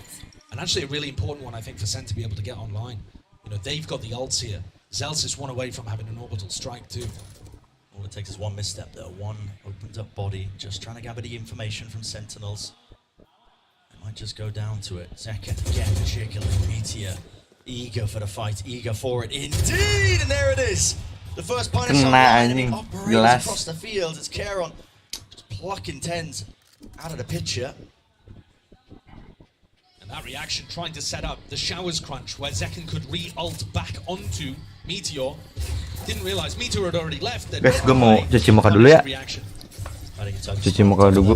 And actually a really important one, I think, for Sen to be able to get online. You know, they've got the ults here. Zels is one away from having an orbital strike too. All it takes is one misstep there. One opened up body, just trying to gather the information from Sentinels. They might just go down to it. Zekken again, particularly Meteor. Eager for the fight, eager for it indeed! And there it is! The first punish online, and it operates across the field. It's Caron just plucking tens out of the picture. And that reaction trying to set up the showers crunch where Zekken could re-ult back onto Meteor. Didn't realize Meteor had already left. Guys, gue mau cuci muka dulu ya. Cuci muka dulu.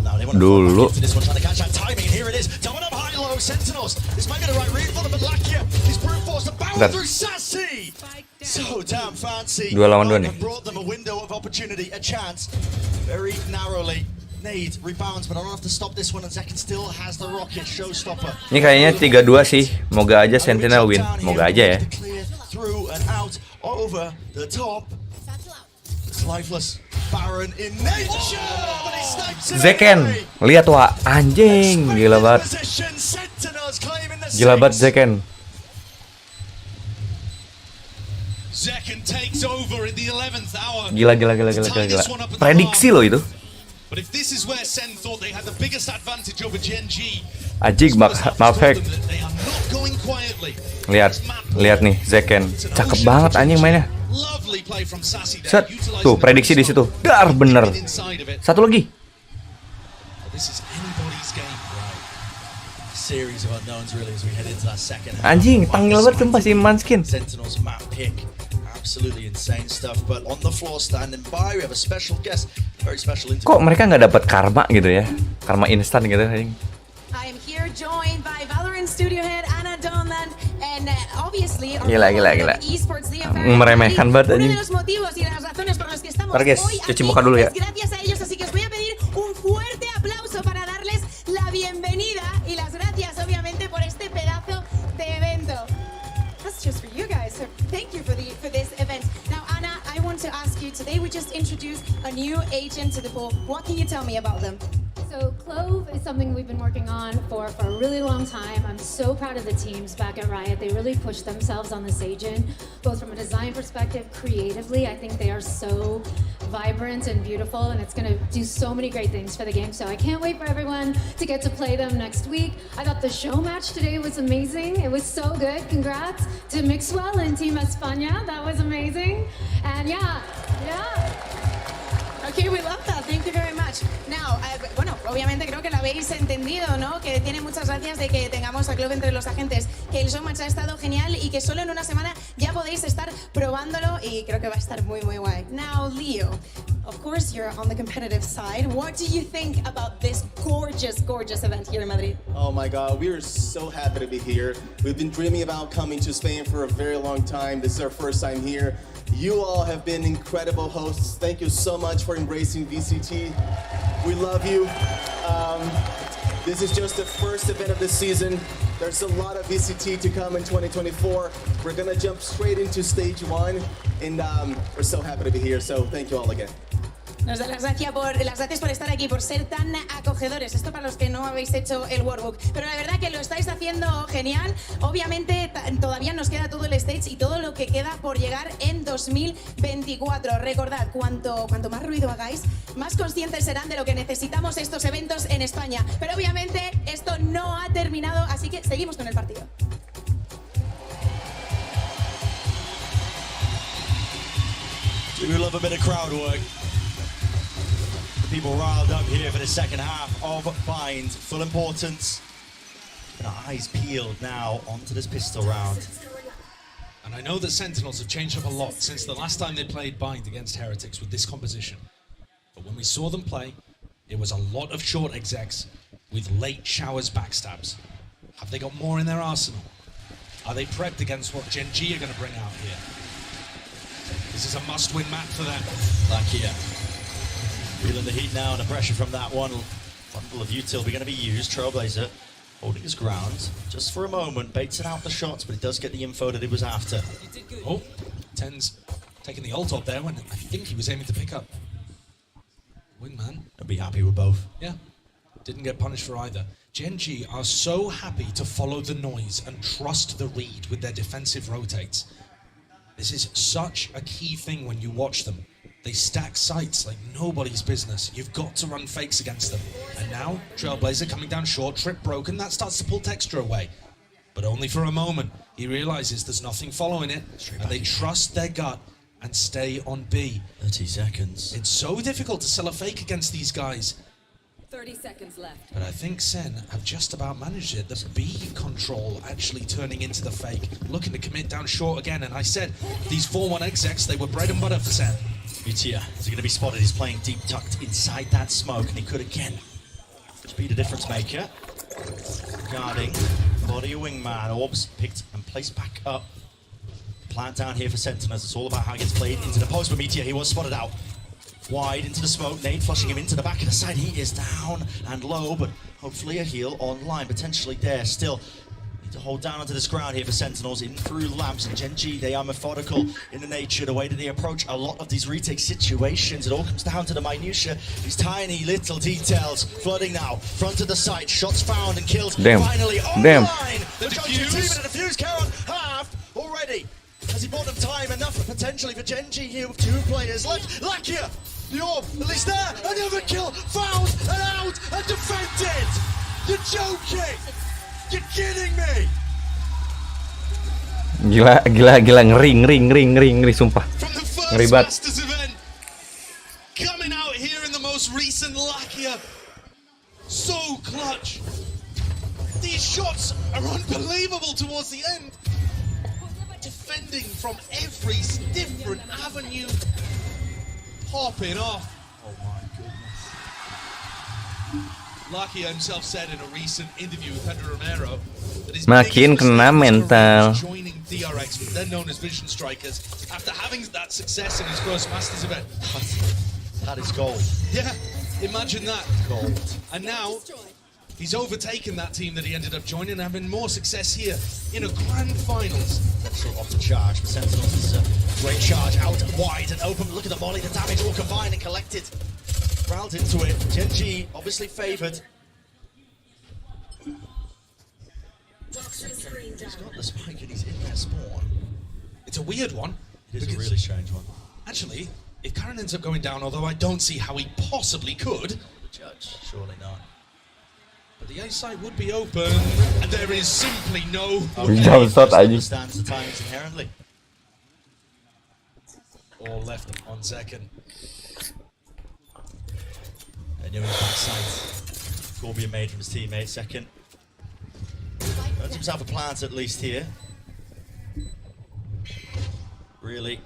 So damn fancy. 2 lawan 2 nih. Brought them a window of opportunity, a chance, very narrowly. Nade rebounds, but I don't have to stop this one, and Zekken still has the rocket showstopper. Ini kayaknya 3-2 sih. Moga aja Sentinel win. Moga aja ya. Through and out over the top. It's lifeless. Baron in nature. Zekken, lihat wah, anjing, gila banget. Gila banget Zekken. Zekken takes over in the 11th hour. Gila. Prediksi loh itu. But if this is where Sen thought they had the biggest advantage over Genji, Anjing, maaf hack. Lihat nih Zekken, cakep banget anjing mainnya. Set, tuh prediksi di situ, dar bener. Satu lagi. Anjing, tanggal banget sumpah si Manskin. Kok mereka nggak dapat karma gitu ya? Karma instan gitu anjing. I am here joined by Valorant studio head Anna Donland and obviously Gila. Meremehkan banget anjing. Ntar guys, cuci muka dulu ya. Gracias a ellos, así que os voy a pedir un fuerte aplauso para darles la bienvenida y las gracias obviamente por este pedazo de evento. That's just for you guys. So thank you for this event. Now Anna, I want to ask you, today we just introduced a new agent to the pool. What can you tell me about them? So Clove is something we've been working on for a really long time. I'm so proud of the teams back at Riot. They really pushed themselves on this agent, both from a design perspective, creatively. I think they are so vibrant and beautiful, and it's going to do so many great things for the game. So I can't wait for everyone to get to play them next week. I thought the show match today was amazing. It was so good. Congrats to Mixwell and Team España. That was amazing. And yeah. Okay, we love that. Thank you very much. Now, bueno, obviamente creo que lo habéis entendido, ¿no? Que tiene muchas gracias de que tengamos a Clove entre los agentes, que el showmatch ha estado genial y que solo en una semana ya podéis estar probándolo y creo que va a estar muy, muy guay. Now, Leo, of course you're on the competitive side. What do you think about this gorgeous, gorgeous event here in Madrid? Oh my God, we are so happy to be here. We've been dreaming about coming to Spain for a very long time. This is our first time here. You all have been incredible hosts. Thank you so much for embracing VCT. We love you. This is just the first event of the season. There's a lot of VCT to come in 2024. We're gonna jump straight into stage 1, and we're so happy to be here, so thank you all again. Nos da las gracias por estar aquí, por ser tan acogedores. Esto para los que no habéis hecho el workbook. Pero la verdad que lo estáis haciendo genial. Obviamente todavía nos queda todo el stage y todo lo que queda por llegar en 2024. Recordad, cuanto más ruido hagáis, más conscientes serán de lo que necesitamos estos eventos en España. Pero obviamente esto no ha terminado, así que seguimos con el partido. We love a bit of crowd work. People riled up here for the second half of Bind. Full importance. And our eyes peeled now onto this pistol round. And I know that Sentinels have changed up a lot since the last time they played Bind against Heretics with this composition. But when we saw them play, it was a lot of short execs with late showers backstabs. Have they got more in their arsenal? Are they prepped against what Gen G are going to bring out here? This is a must-win map for them. Lakia feeling the heat now and the pressure from that one. Bundle of util going to be used. Trailblazer holding his ground just for a moment, baits out the shots, but he does get the info that he was after. Oh, Ten's taking the ult up there when I think he was aiming to pick up Wingman. I'll be happy with both. Yeah, didn't get punished for either. Gen G are so happy to follow the noise and trust the read with their defensive rotates. This is such a key thing when you watch them. They stack sites like nobody's business. You've got to run fakes against them. And now, Trailblazer coming down short, trip broken, that starts to pull Texture away. But only for a moment. He realizes there's nothing following it, and they trust their gut and stay on B. 30 seconds. It's so difficult to sell a fake against these guys. 30 seconds left. But I think SEN have just about managed it. The B control actually turning into the fake. Looking to commit down short again, and I said, these 4-1 execs, they were bread and butter for SEN. Utia is going to be spotted. He's playing deep tucked inside that smoke, and he could again be the difference maker. Guarding body of Wingman. Orbs picked and placed back up. Plant down here for Sentinels. It's all about how he gets played into the post. But Meteor, he was spotted out. Wide into the smoke. Nade flushing him into the back of the side. He is down and low, but hopefully a heal online. Potentially there still. To hold down onto this ground here for Sentinels in through lamps, and Gen G, they are methodical in the nature, the way that they approach a lot of these retake situations. It all comes down to the minutiae, these tiny little details. Flooding now, front of the site, shots found and killed. Damn. Finally Damn. online. The defuse Karon halved already. Has he bought them time enough potentially for Gen G here with 2 players left? Lakia, the orb, at least there, another kill, found and out and defended. You're joking. You're kidding me! Gila ngeri sumpah. Ngeri banget. Masters event coming out here in the most recent Lakia. So clutch. These shots are unbelievable towards the end. Defending from every different avenue. Popping off. Oh my goodness. Lakia himself said in a recent interview with Pedro Romero that his makin kena mental. Joining DRX, then known as Vision Strikers, after having that success in his first Masters event. That is gold. Yeah, imagine that. Gold. And now he's overtaken that team that he ended up joining and having more success here in a grand finals. Potential off the charge for Sentinels. This is a great charge out wide and open. Look at the volley, the damage all combined and collected. corralled into it. Genji obviously favored. He's got the spike and he's in their spawn. It's a weird one. It is a really strange one. Actually, if Karen ends up going down, although I don't see how he possibly could, The judge, surely not. but the A side would be open, and there is simply no Jauh shot aja. Understands the timings inherently. all left on second. They knew his backside. Corbia made from his teammate. Second. Earns himself a plant at least here. Really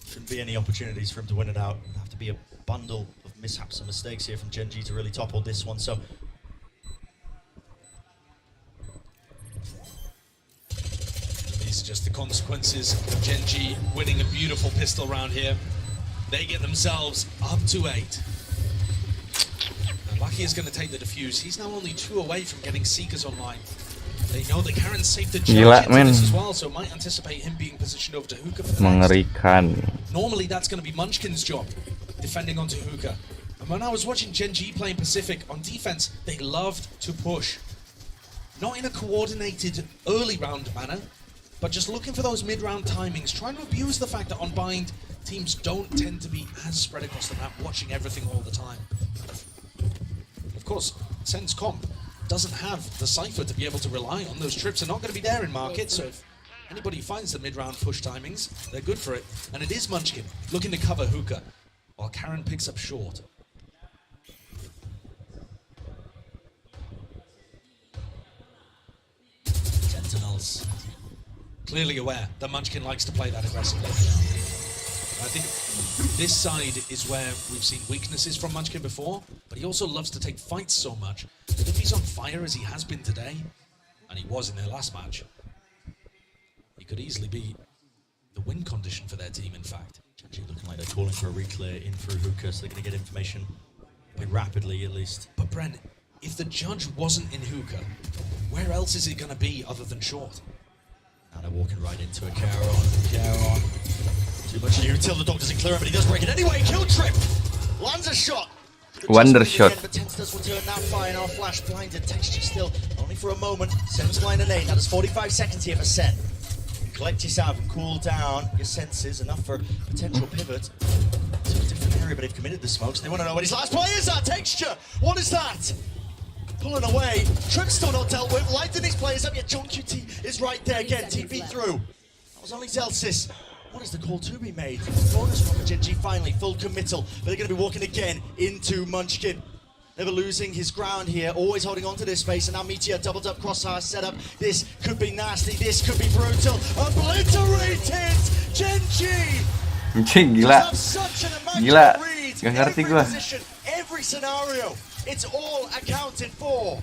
shouldn't be any opportunities for him to win it out. It'll have to be a bundle of mishaps and mistakes here from Genji to really topple this one. So These are just the consequences of Genji winning a beautiful pistol round here. They get themselves up to 8. And Lucky is going to take the defuse. He's now only 2 away from getting Seekers online. They know that Karen's saved the judge into this as well, so might anticipate him being positioned over to Hookah for the next. Mengerikan. Normally that's going to be Munchkin's job, defending onto Hookah. And when I was watching Genji playing Pacific on defense, they loved to push. Not in a coordinated early round manner, but just looking for those mid-round timings, trying to abuse the fact that on bind, teams don't tend to be as spread across the map, watching everything all the time. Of course, Sen's comp doesn't have the cipher to be able to rely on. Those trips are not going to be there in market, so if anybody finds the mid-round push timings, they're good for it. And it is Munchkin looking to cover Hookah, while Karen picks up short. Sentinels Clearly aware that Munchkin likes to play that aggressively. I think this side is where we've seen weaknesses from Munchkin before, but he also loves to take fights so much that if he's on fire as he has been today, and he was in their last match, he could easily be the win condition for their team, in fact. Genji looking like they're calling for a reclear in through Hookah, so they're going to get information pretty rapidly at least. But Bren, if the judge wasn't in Hookah, where else is it going to be other than short? Now they're walking right into it. Caron. Too much to do till the dog doesn't clear him, but he does break it anyway. Kill trip. Lands a shot. Wonder shot. But Tense does return now. Fire now. Flash blinded. Texture still only for a moment. Sen's line and 8. Now there's 45 seconds here for Sen. Collect yourself and cool down your senses. Enough for potential pivot to a different area, but they've committed the smokes. They want to know what his last play is. That Texture. What is that? Pulling away. Trip's still not dealt with. Lighting these players up. Yet John QT is right there again. TP through. That was only Zelsis. What is the call to be made? Bonus from Genji finally, full committal. But they're going to be walking again into Munchkin. Never losing his ground here, always holding on to this space. And now Meteor doubled up crosshair setup. This could be nasty, this could be brutal. Obliterated! Genji! Gila. Gila. Gak ngerti gua. Every scenario, it's all accounted for.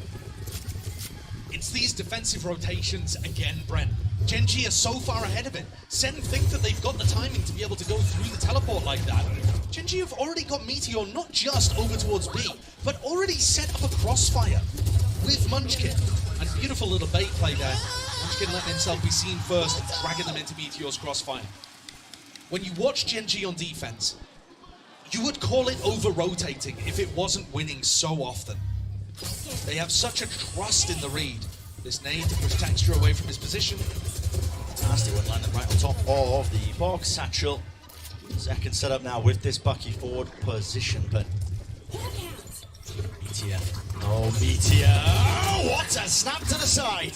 It's these defensive rotations again, Brent. Genji are so far ahead of it. Sen think that they've got the timing to be able to go through the teleport like that. Genji have already got Meteor not just over towards B, but already set up a crossfire with Munchkin. And beautiful little bait play there. Munchkin letting himself be seen first, dragging them into Meteor's crossfire. When you watch Genji on defense, you would call it over-rotating if it wasn't winning so often. They have such a trust in the read. This nade to push Texture away from his position. Nasty one landing right on top of the box satchel. Second setup now with this Bucky forward position, but Meteor. Oh, Meteor. Oh, what a snap to the side.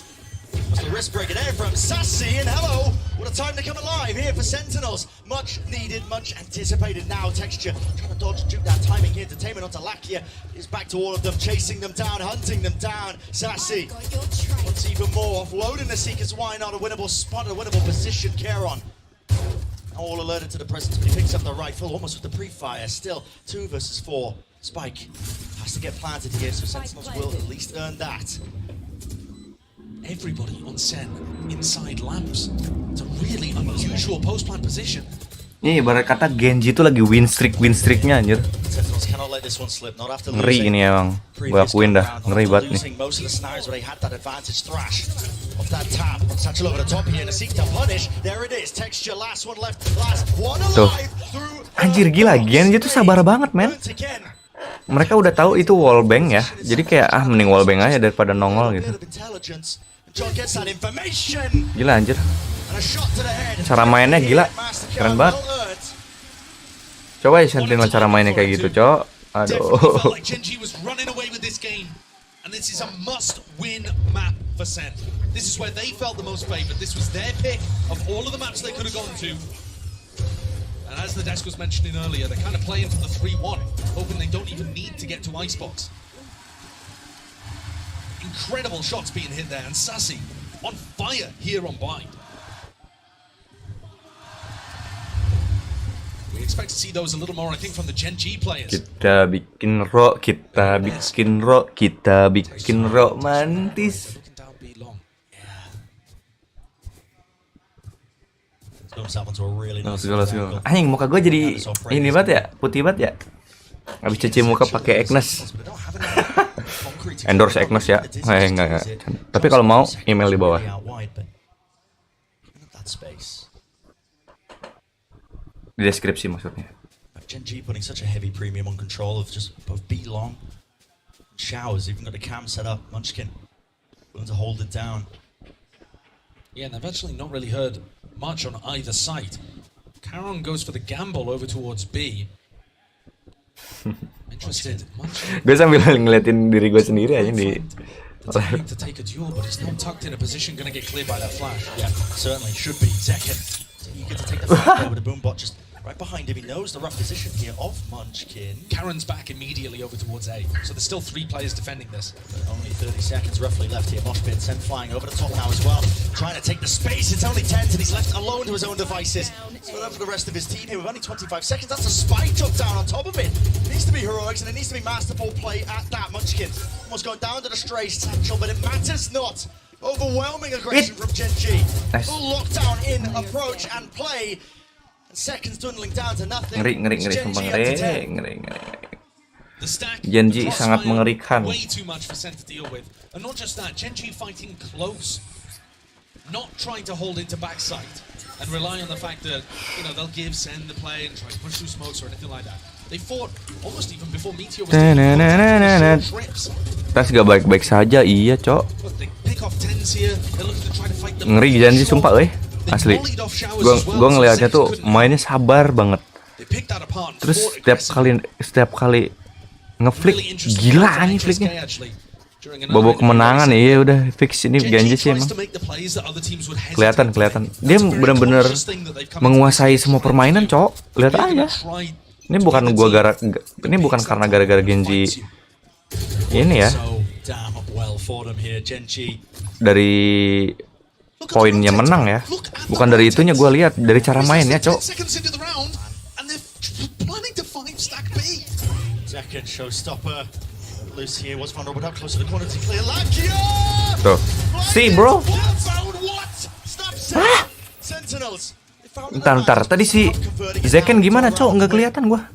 That's the wrist breaker there from Sassy, and hello. What a time to come alive here for Sentinels. Much needed, much anticipated now. Texture trying to dodge, juke that timing here. Detainment onto Lakia is back to all of them, chasing them down, hunting them down. Sassy wants even more. Offloading the Seekers. Why not a winnable spot, a winnable position? Caron all alerted to the presence, but he picks up the rifle almost with the pre-fire. Still 2 versus 4. Spike has to get planted here, so Sentinels will at least earn that. Everybody on Sen inside lamps. It's a really unusual post-plant position. Ini ibarat kata Genji itu lagi win streaknya anjir. Sentinels cannot let this one slip, not after Ngeri ini emang. Gue akuin dah, ngeri banget nih. losing most of the scenarios where they had that advantage. Thrash off that tap. Satchel over the top here and a seek to punish. There it is. Texture, last one left. Last one alive through. Anjir gila, Genji tuh sabar banget, men. Again. mereka udah tahu itu wallbang ya. Jadi kayak mending wallbang aja daripada nongol gitu. Gila anjir. Cara mainnya gila. Keren banget. Coba ya Sentinel cara mainnya kayak gitu, Cok. Aduh. And this is a must-win map for SEN. This is where they felt the most favored. This was their pick of all of the maps they could have gone to. And as the desk was mentioning earlier, they're kind of playing for the 3-1, hoping they don't even need to get to Icebox. Incredible shots being hit there, and Sassy on fire here on Bind. We expect to see those a little more, I think, from the Gen G players. Kita bikin romantis. Anjing, muka gue jadi ini banget ya, putih banget ya. Habis cuci muka pakai Agnes. Endorse Agnes ya. Enggak. Tapi kalau mau email di bawah. Di deskripsi maksudnya. Gen G putting such a heavy premium on control of just both B long and showers. Even got the cam set up. Munchkin willing to hold it down. Yeah, and they've actually not really heard much on either side. Caron goes for the gamble over towards B. Interested. Gue sambil ngeliatin diri gue sendiri aja di. To take a duel, but he's not tucked in a position going to get cleared by that flash. Yeah, certainly should be. Second. You get to take the flag over the boombot just right behind him. He knows the rough position here of Munchkin. Karen's back immediately over towards A, so there's still 3 players defending this. Only 30 seconds roughly left here. Moshpit sent flying over the top now as well, trying to take the space. It's only 10 and he's left alone to his own devices. So for the rest of his team here with only 25 seconds. That's a spike took down on top of it. It needs to be heroics and it needs to be masterful play at that. Munchkin almost going down to the stray satchel, but it matters not. Overwhelming aggression from Gen G. Full lockdown in approach and play. And seconds dwindling down to nothing. Ngeri, sumpah ngeri. Gen G sangat mengerikan. Way too much for SEN to deal with. And not just that, Gen G fighting close. Not trying to hold into backside. And rely on the fact that, you know, they'll give SEN the play and try to push through smokes or anything like that. They fought almost even before Meteor was trips. Tas gak baik-baik saja, iya, Cok. Ngeri Gen Z sumpah, asli. Gua ngelihatnya tuh mainnya sabar banget. Terus setiap kali ngeflick gila nih flicknya. Bobo kemenangan ya udah fix ini Gen Z sih emang. Kelihatan. Dia benar-benar menguasai semua permainan, Cok. Lihat aja. Ini bukan karena gara-gara Gen Z ini ya. Dari poinnya menang ya. Bukan dari itunya gue lihat, dari cara mainnya, Cok. Tuh. See, bro. Ntar. Tadi si Zeken gimana, Cok? Nggak kelihatan gua.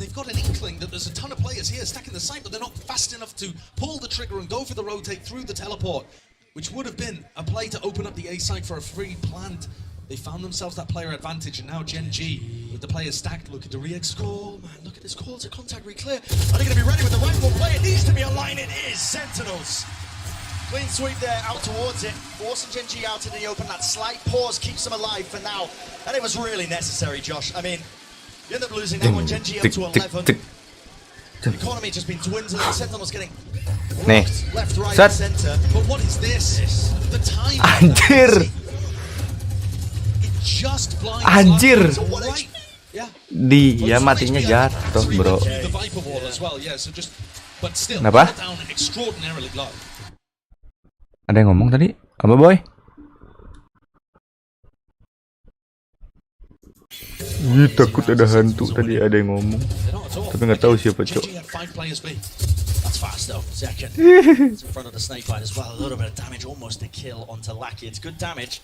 They've got an inkling that there's a ton of players here stacking the site, but they're not fast enough to pull the trigger and go for the rotate through the teleport, which would have been a play to open up the A site for a free plant. They found themselves that player advantage, and now Gen G, with the players stacked, looking to re-explore. Man, look at this call to contact re-clear. Are they going to be ready with the rifle play? It needs to be a line. It is Sentinels. Clean sweep there, out towards it, forcing Gen G out in the open. That slight pause keeps them alive for now, and it was really necessary, Josh. I mean, you end up losing that one. Gen G up to 11. The economy just been dwindling. Sentinels getting left, right, and center. But what is this? The time. Anjir. Anjir. Dia matinya jatuh, bro. Kenapa? Ada yang ngomong tadi? Apa, boy? Takut ada hantu tadi, ada yang ngomong. Tapi nggak tahu siapa, Cok. That's fast though. Second. It's in front of the snake bite as well. A little bit of damage, almost a kill onto Lackey. It's good damage.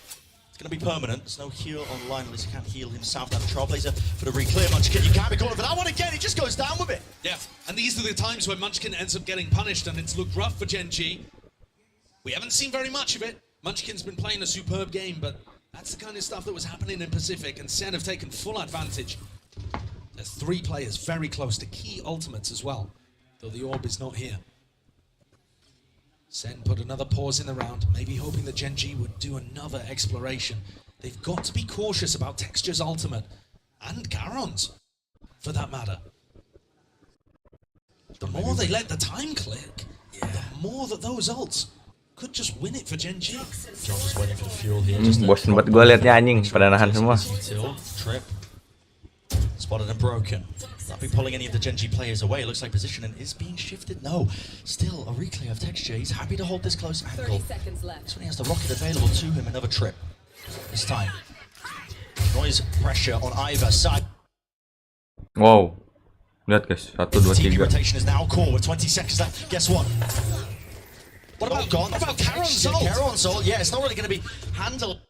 It's going to be permanent. There's no heal online, at least he can't heal himself. Now the Trailblazer for the re-clear. Munchkin, you can't be calling for that one again. He just goes down with it. Yeah, and these are the times when Munchkin ends up getting punished, and it's looked rough for Gen G. We haven't seen very much of it. Munchkin's been playing a superb game, but that's the kind of stuff that was happening in Pacific, and SEN have taken full advantage. There's 3 players very close to key ultimates as well, though the orb is not here. SEN put another pause in the round, maybe hoping that Gen G would do another exploration. They've got to be cautious about Texture's ultimate, and Garon's, for that matter. The more they let the time click, the more that those ults could just win it for Gen G. John just waiting for the fuel here. Bosen banget gue liatnya anjing, pada nahan semua. Trip. Spotted and broken. Not be pulling any of the Gen G players away. It looks like positioning is being shifted. No, still a reclay of Texture. He's happy to hold this close angle. 30 seconds left. This one he has the rocket available to him. Another trip. This time. Noise pressure on either side. Wow. Lihat guys, 1, 2, TV 3. rotation is now core with 20 seconds left. Guess what? What about gone? What about Caron's ult? Caron's ult? Yeah, it's not really going to be handled.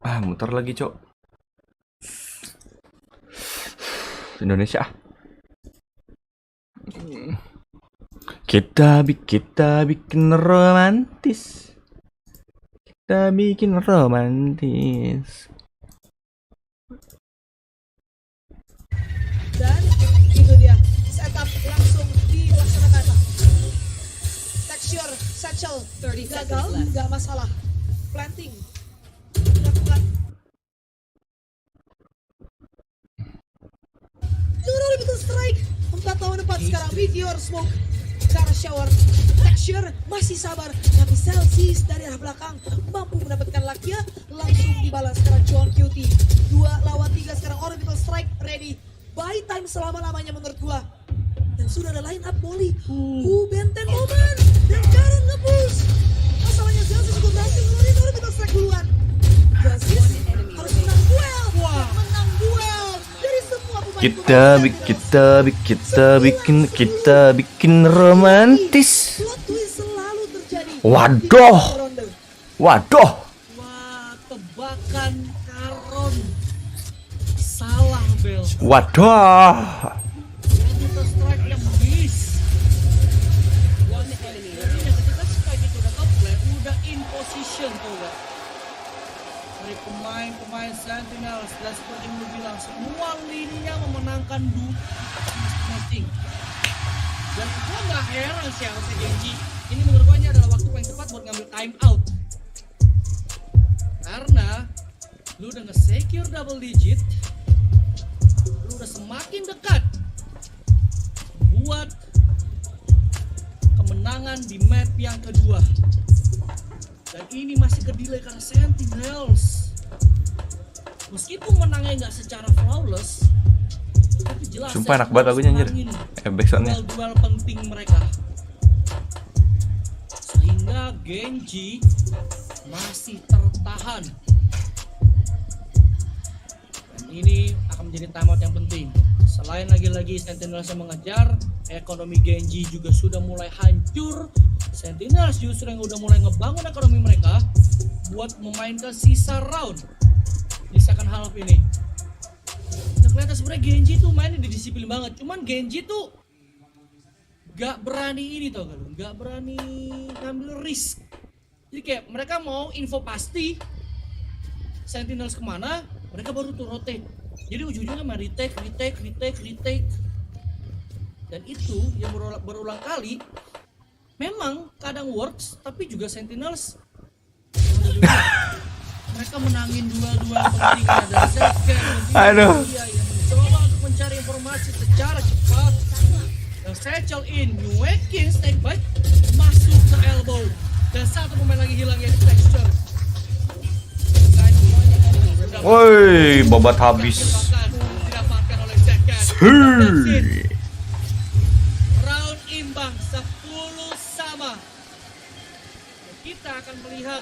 Ah, muter lagi, Cok. Indonesia. Kita bikin romantis. Kita bikin romantis. Dan itu dia, setup langsung dilaksanakan. Texture, satchel, gagal, nggak masalah. Planting dilakukan. Lurus betul strike. 4 lawan 4 sekarang. Meteor smoke ke arah shower. Texture masih sabar, tapi Celsius dari arah belakang mampu mendapatkan lucknya. Langsung dibalas sekarang John QT. 2 lawan 3 sekarang. Orbital strike ready. Buy time selama-lamanya menurut gua. Dan sudah ada line up Molly. Benteng momen. Dan Karen nge-push. Masalahnya Celsius juga berhasil ngeluarin orbital strike duluan. Celsius harus menang duel. Menang duel dari semua pemain. Kita bikin romantis. Plot twist selalu terjadi. Waduh. Wah, tebakan Karon salah, Bel. Waduh. Orbital strike yang miss. Ketika strike itu udah top-play, udah in position tuh, Bel. Dari pemain Sentinels, dan seperti yang lu bilang, semua lininya memenangkan matching. Dan gua nggak heran sih harusnya Genji. Ini menurut gua ini adalah waktu yang tepat buat ngambil time out. Karena lu udah nge-secure double digit, lu udah semakin dekat buat kemenangan di map yang kedua. Dan ini masih ke-delay karena Sentinels. Meskipun menangnya nggak secara flawless, tapi jelas Sumpah enak banget lagunya anjir. Backsoundnya. Duel penting mereka. Sehingga Genji masih tertahan. Dan ini akan menjadi timeout yang penting. Selain lagi-lagi Sentinels yang mengejar, ekonomi Genji juga sudah mulai hancur. Sentinels justru yang udah mulai ngebangun ekonomi mereka buat memainkan sisa round di second half ini. Nah, kelihatan sebenarnya Genji tuh mainnya didisiplin banget. Cuman Genji tuh gak berani ini tau gak lu? Gak berani ngambil risk. Jadi kayak mereka mau info pasti Sentinels kemana, mereka baru tuh rotate. Jadi ujung-ujungnya mah retake. Dan itu yang berulang kali memang kadang works, tapi juga Sentinels mereka menangin duel-duel penting ada Zeken yang mencoba untuk mencari informasi secara cepat. Dan Satchel in, nyuekin snake bite masuk ke elbow. Dan satu pemain lagi hilang yaitu Texture. Woi, babat habis. Didapatkan oleh Zeken. Round imbang 10-sama. Dan kita akan melihat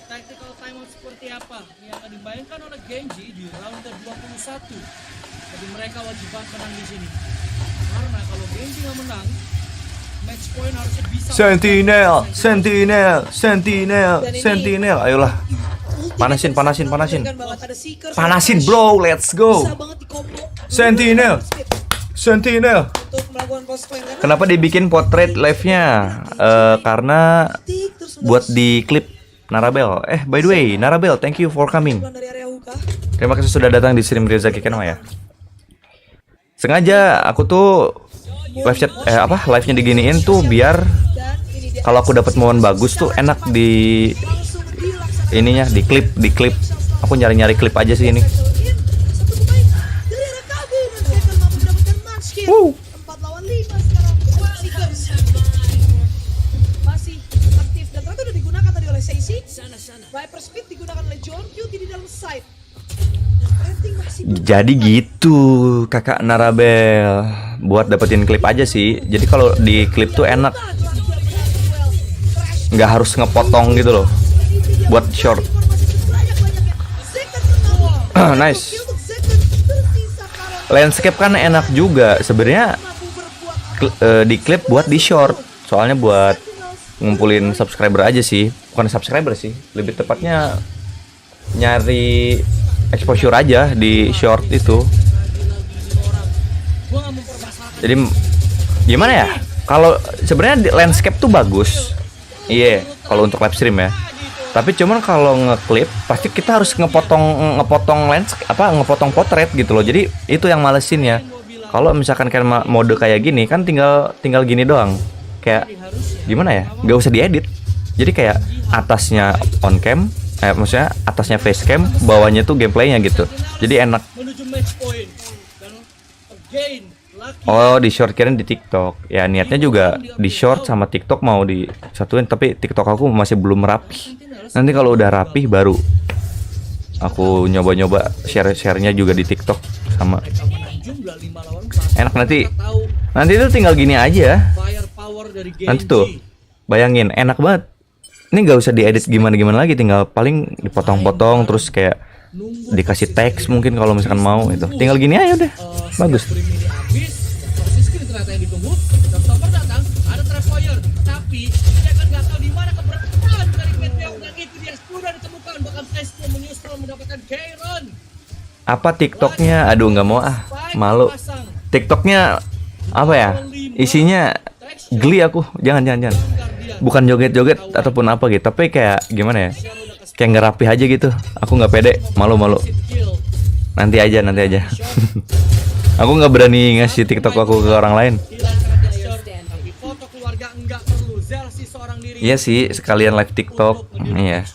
tactical timeout seperti apa yang akan dimainkan oleh Genji di round ke-21. Jadi mereka wajib banget menang di sini. Karena kalau Genji nggak menang, match point harusnya bisa. Sentinel, ayolah. Panasin. Panasin bro, let's go. Sentinel. Kenapa dibikin portrait live-nya? Karena buat di klip Narabel. By the way, Narabel, thank you for coming. Dari area Huka. Terima kasih sudah datang di stream Ryuzaki Kenwa ya. Sengaja aku tuh live-nya diginiin tuh biar kalau aku dapat momen bagus tuh enak di ininya, di klip. Aku nyari klip aja sih ini. Wow. 4 lawan 5 sekarang. Masih aktif dan ternyata udah digunakan tadi oleh Seisi. Viper Speed digunakan oleh John Q di dalam side. Jadi gitu kakak Narabel, buat dapetin klip aja sih. Jadi kalau di klip tuh enak, nggak harus ngepotong gitu loh, buat short. Nice. Landscape kan enak juga sebenarnya, di klip buat di short. Soalnya buat ngumpulin subscriber aja sih, bukan subscriber sih, lebih tepatnya nyari exposure aja di short itu. Jadi gimana ya? Kalau sebenarnya landscape tuh bagus, iya. Kalau untuk live stream ya. Tapi cuman kalau ngeklip pasti kita harus ngepotong landscape, ngepotong potret gitu loh. Jadi itu yang malesin ya. Kalau misalkan kayak mode kayak gini kan tinggal gini doang. Kayak gimana ya? Gak usah diedit. Jadi kayak atasnya on cam, maksudnya atasnya facecam, bawahnya tuh gameplaynya gitu. Jadi enak. Oh, di short kirain di TikTok. Ya niatnya juga di short sama TikTok mau disatuin, tapi TikTok aku masih belum rapi. Nanti kalau udah rapi baru aku nyoba-nyoba share-nya juga di TikTok sama. Enak nanti itu tinggal gini aja. Nanti tuh bayangin enak banget. Ini nggak usah diedit gimana lagi, tinggal paling dipotong-potong terus kayak dikasih teks mungkin kalau misalkan mau itu. Tinggal gini aja udah. Bagus. Ternyata yang ditunggu, Vtuber datang, ada Trapfire, tapi dia kan nggak tahu di mana keberadaan dari Peteo, dan itu dia sudah ditemukan, bahkan Presto menyusul mendapatkan Kairon. Apa TikToknya? Aduh nggak mau malu. TikToknya apa ya? Isinya geli aku, jangan. Bukan joget-joget ataupun apa gitu, tapi kayak gimana ya? Kayak nggak rapi aja gitu. Aku nggak pede, malu. Nanti aja. Aku nggak berani ngasih TikTok aku ke orang lain. Iya sih, sekalian live TikTok. Iya.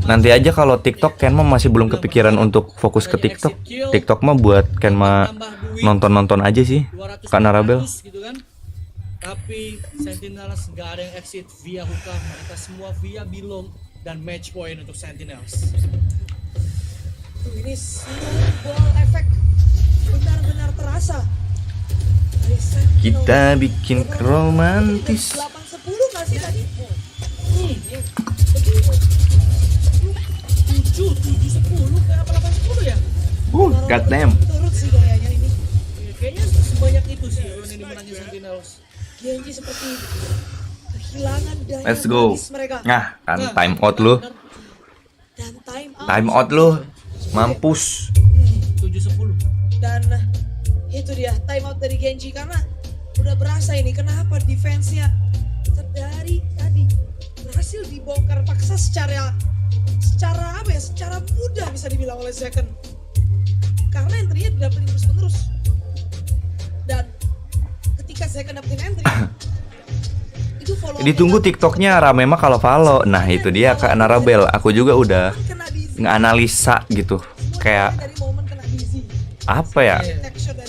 Nanti aja kalau TikTok Kenma masih belum kepikiran untuk fokus ke TikTok. TikTok mah buat Kenma nonton aja sih. Kak Narabel. Tapi Sentinels nggak ada yang exit via hookah, mereka semua via bilong dan match point untuk Sentinels. Ini snowball effect benar-benar terasa. Kita bikin romantis. 8-10 nggak sih tadi? 7-10 kayak apa 8-10 ya? Goddamn. Turut sih gayanya ini. Kayaknya sebanyak itu sih yang dimenangin Sentinels. Genji seperti kehilangan daya Let's go. mereka. Nah, kan time out lu. Dan Time out lu. Mampus. 7-10. Dan itu dia time out dari Genji karena udah berasa ini kenapa defense-nya dari tadi berhasil dibongkar paksa secara apa ya? Secara mudah bisa dibilang oleh Second. Karena entry-nya didapetin terus-menerus. Dan ketika Second dapetin entry itu follow. Ditunggu TikToknya rame mah kalau follow. Nah, itu dia Kak Narabel. Aku juga udah nganalisa gitu. Kayak apa ya?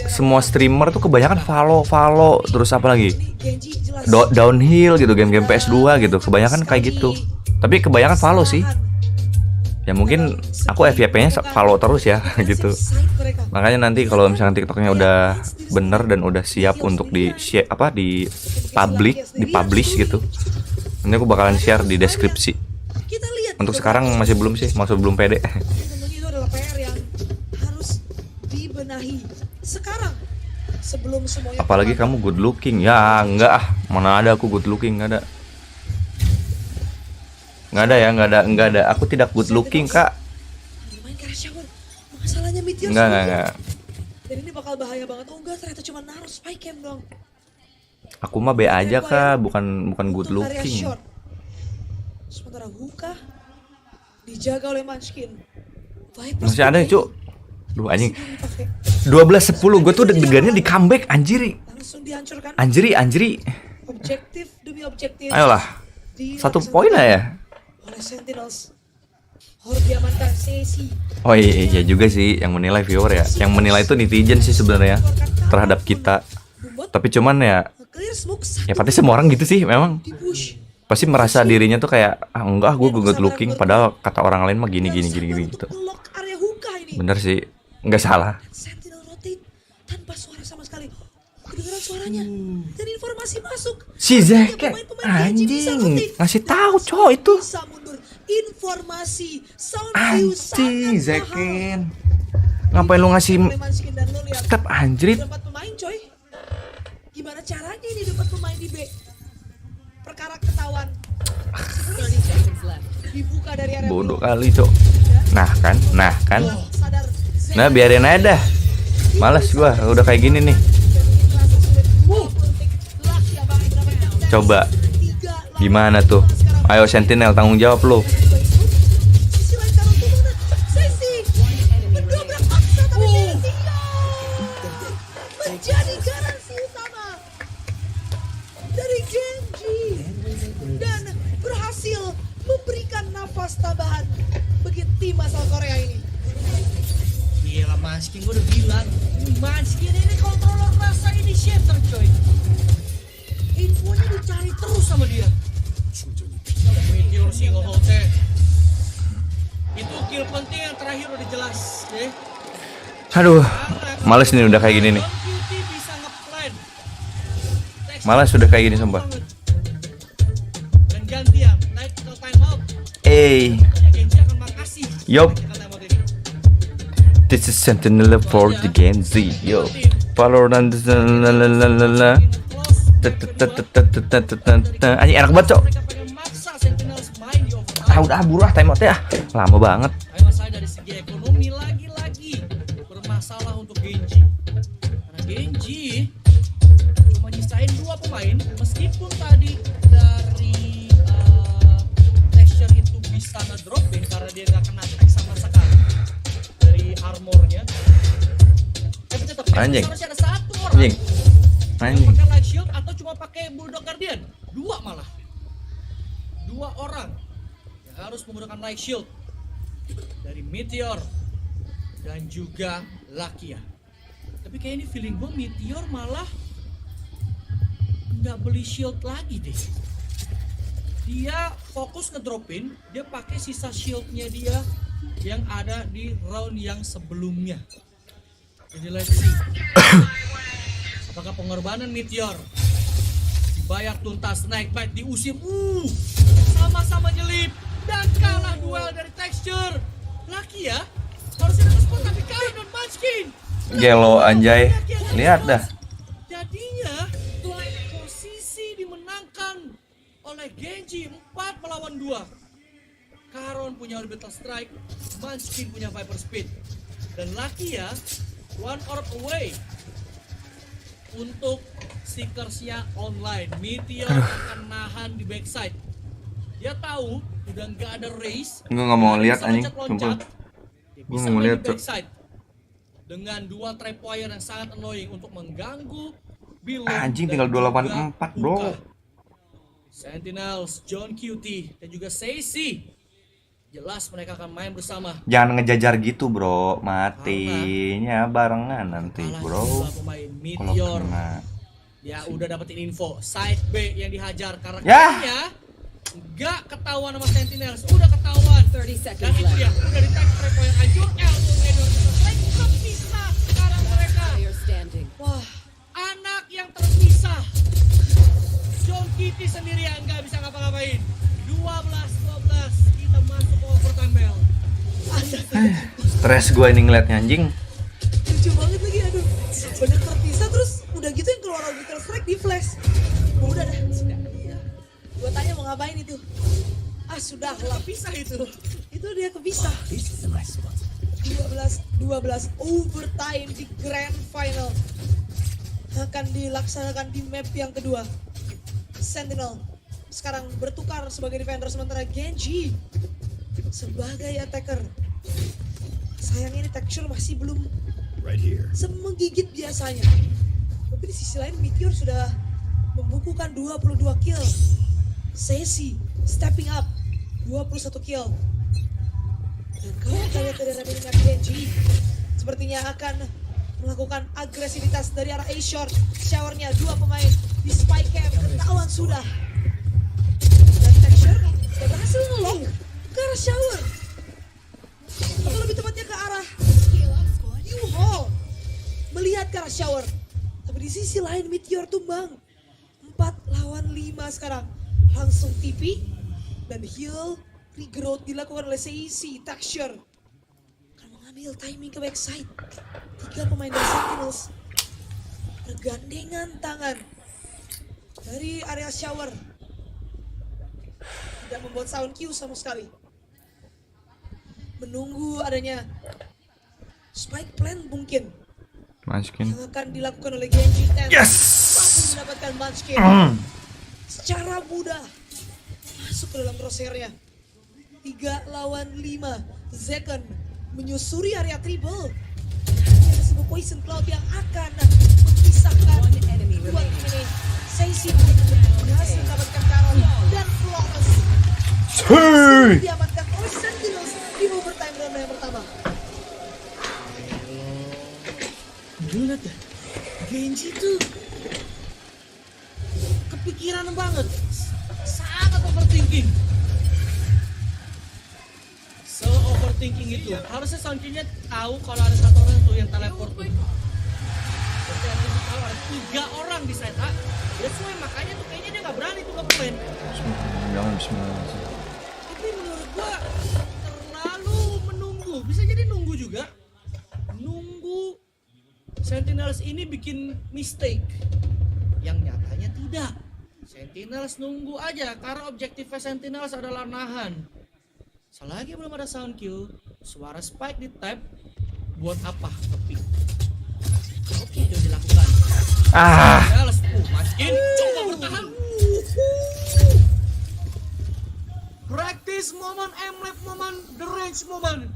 Semua streamer tuh kebanyakan follow terus apa lagi? Downhill gitu, game-game PS2 gitu. Kebanyakan kayak gitu. Tapi kebanyakan follow sih. Ya mungkin aku FYP-nya follow terus ya gitu. Makanya nanti kalau misalkan TikToknya udah bener dan udah siap untuk di share dipublish gitu. Nanti aku bakalan share di deskripsi. Untuk sekarang masih belum sih, masih belum pede. Itu adalah PR yang harus dibenahi sekarang sebelum semuanya. Apalagi kamu good looking. Ya enggak mana ada aku good looking, enggak ada. Enggak ada. Aku tidak good looking, Kak. Masalahnya Meteor. Enggak. Dan ini bakal bahaya banget. Oh enggak, ternyata cuma naruh spy cam dong. Aku mah B aja, Kak, bukan good looking. Sementara Huka dijaga oleh Munchkin. Masih ada cuk. Duh anjing 12-10 gue tuh deg-degannya di comeback anjiri. Langsung dihancurkan. Anjiri. Objektif demi objektif. Ayolah 1 poin lah ya. Oleh Sentinels. Harus diamankan sesi. Oh iya juga sih yang menilai viewer ya. Yang menilai itu netizen sih sebenarnya terhadap kita. Tapi cuman ya pasti semua orang gitu sih memang. Pasti merasa dirinya tuh kayak enggak gue good looking padahal kata orang lain mah gini gitu. Bener sih, nggak salah. Sentinel rotate tanpa suara sama sekali. Kedengaran suaranya dan informasi masuk. Si Zeken anjing ngasih tahu cowok itu. Bisa mundur. Informasi sound view anjing Zeken. Ngapain lu ngasih tetap anjrit? Dapat pemain coy. Gimana caranya ini dapat pemain di B? Perkara ketahuan. Dibuka dari area bodoh kali cok. Nah kan. Nah biarin aja dah. Males gua udah kayak gini nih. Coba gimana tuh? Ayo Sentinel tanggung jawab lo. Menjadi garansi utama dari Genji dan berhasil memberikan nafas tambahan bagi tim asal Korea ini. Gila Munchkin, gue udah bilang Munchkin ini controller rasa initiator coy. Infonya dicari terus sama dia. Meteor sih ngehote. Itu kill penting yang terakhir udah jelas deh. Aduh males nih udah kayak gini nih. Malas sudah kayak gini sumpah. Dan gantian naik ke time out. Genji akan makasih. Yup. This is Sentinel for the Genji. Yo. Valorant la. Anjing enak banget, Cok. Udah buruh time out ya. Lama banget. Masalah dari segi ekonomi lagi-lagi bermasalah untuk Genji. Karena Genji cuma nyisain 2 pemain meskipun tadi dari texture itu bisa ngedropin karena dia nggak kena attack sama sekali dari armornya. Tapi tetap Anjing. harus ada 1 orang yang pakai light shield atau cuma pakai bulldog guardian. 2 malah. 2 orang yang harus menggunakan light shield dari Meteor dan juga Lakia. Tapi kayak ini feeling gue Meteor malah nggak beli shield lagi deh. Dia fokus ngedropin, dia pakai sisa shieldnya dia yang ada di round yang sebelumnya. Jadi let's see. Apakah pengorbanan Meteor dibayar tuntas? Naik bite diusir, sama-sama nyelip dan kalah duel dari texture. Laki ya, harusnya dapat spot tapi kalah dan Munchkin. Gelo anjay, lihat dah. Jadinya posisi dimenangkan oleh Genji 4 melawan 2. Karon punya orbital strike, Munchkin punya Viper Speed, dan Lakia 1 orb away untuk seekersnya online. Meteor akan nahan di backside. Dia tahu udah nggak ada race. Gue nggak mau lihat anjing, sumpah. Gue nggak mau lihat tuh. Dengan 2 tripwire yang sangat annoying untuk mengganggu Bilum. Anjing tinggal 284 bro. Sentinels, John QT dan juga Saisi. Jelas mereka akan main bersama. Jangan ngejajar gitu bro, matinya barengan nanti bro. Meteor ya udah dapetin info side B yang dihajar karena kayaknya nggak ketahuan sama Sentinels, udah ketahuan. 30 seconds dan itu dia udah di tag trap yang hancur. Terpisah sekarang mereka. Wah, anak yang terpisah. John Kitty sendirian nggak bisa ngapa-ngapain. 12-12 kita masuk ke overtime bell. Stres gue ini ngeliatnya anjing. Lucu banget lagi, aduh. Bener terpisah terus udah gitu yang keluar orbital strike di flash. Udah dah, sudah. Gue tanya mau ngapain itu? Sudah lah, pisah itu. Itu dia kepisah. 12 overtime di grand final akan dilaksanakan di map yang kedua. Sentinel sekarang bertukar sebagai defender, sementara Genji sebagai attacker. Sayangnya ini texture masih belum semenggigit biasanya. Tapi di sisi lain Meteor sudah membukukan 22 kill. Sesi stepping up 21 kill. Dan kalau kita lihat dari dengan Genji sepertinya akan melakukan agresivitas dari arah A-short. Showernya 2 pemain di spike camp, ketahuan sudah. Dan texture berhasil ngelong ke arah shower. Atau lebih tepatnya ke arah U-Hall. Melihat ke arah shower. Tapi di sisi lain Meteor tumbang. 4 lawan 5 sekarang. Langsung TP dan heal regrowth dilakukan oleh CEC Texture. Akan mengambil timing ke backside. 3 pemain dari Sentinels bergandengan tangan dari area shower. Tidak membuat sound cue sama sekali. Menunggu adanya spike plan mungkin Munchkin. yang akan dilakukan oleh Genji dan Yes! mampu mendapatkan Munchkin secara mudah masuk ke dalam crosshairnya. 3 lawan 5. Zeken menyusuri area triple. Ada sebuah poison cloud yang akan memisahkan dua tim ini. Sesi berhasil mendapatkan Karol dan Flawless berhasil diamankan oleh Sentinels di overtime round yang pertama. Lihat ya, Genji tuh kepikiran banget, sangat overthinking. Overthinking itu harusnya Sankinya tahu kalau ada satu orang tuh yang teleport tuh. Berarti dia tahu ada 3 orang di side A. That's why makanya tuh kayaknya dia nggak berani tuh nge-plan. Tapi menurut gua terlalu menunggu. Bisa jadi nunggu juga. Nunggu Sentinels ini bikin mistake. Yang nyatanya tidak. Sentinels nunggu aja karena objektifnya Sentinels adalah nahan. Selagi belum ada sound kill, suara spike di tap, buat apa nge-pick? Oke, itu dilakukan. Maskin, coba bertahan. Practice moment, M-lap moment, the range moment.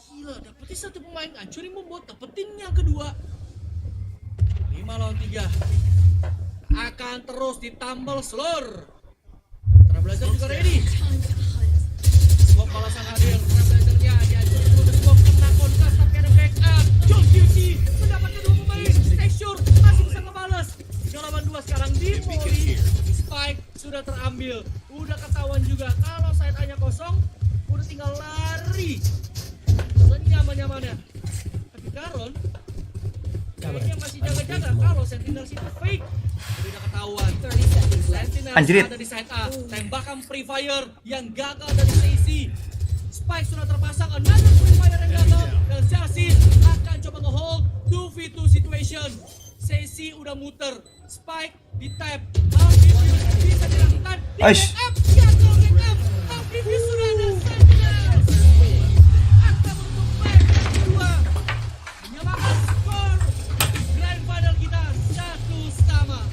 Gila, dapetin 1 pemain, hancurin membuat dapetin yang kedua. 5 lawan 3. Akan terus ditambal slur. Belajar juga ready. Smoke balasan hadir. Belajarnya dihancurin dulu. Smoke kena kontak tapi ada backup. John QT mendapatkan 2 pemain. Stay sure masih bisa ngebalas. 3 lawan 2 sekarang di Mori. Spike sudah terambil. Udah ketahuan juga kalau side A-nya kosong. Udah tinggal lari. Senyaman-nyamannya. Tapi Karon kayaknya masih jaga-jaga kalau Sentinels itu fake. Udah ketahuan. Sentinels ada di side A. Tembakan Free Fire yang gagal dari Stacy. Spike sudah terpasang. Another Free Fire yang gagal. Dan Chelsea akan coba nge-hold 2v2 situation. Stacy udah muter. Spike di tap. Amphibus bisa dilakukan. Di backup. Gagal backup. Amphibus sudah ada Sentinels. Akan menutup back kedua. Menyamakan skor. Grand final kita 1-1.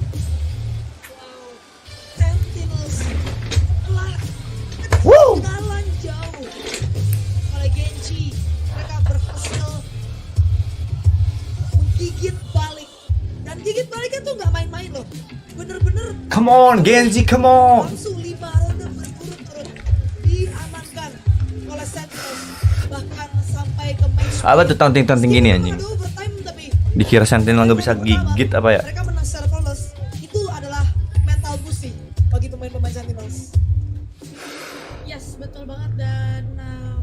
Sentinels telah ketinggalan jauh oleh Genji. Mereka berhasil menggigit balik. Dan gigit baliknya tuh nggak main-main loh. Bener-bener Come on Genji, come on. langsung 5 ronde berturut-turut diamankan oleh Sentinels. Bahkan sampai ke match Apa tuh taunting-taunting gini anjing? overtime, tapi Dikira Sentinel nggak bisa gigit apa ya? mereka menang secara flawless. Itu adalah mental boost sih bagi pemain-pemain Sentinels. Yes, betul banget. Dan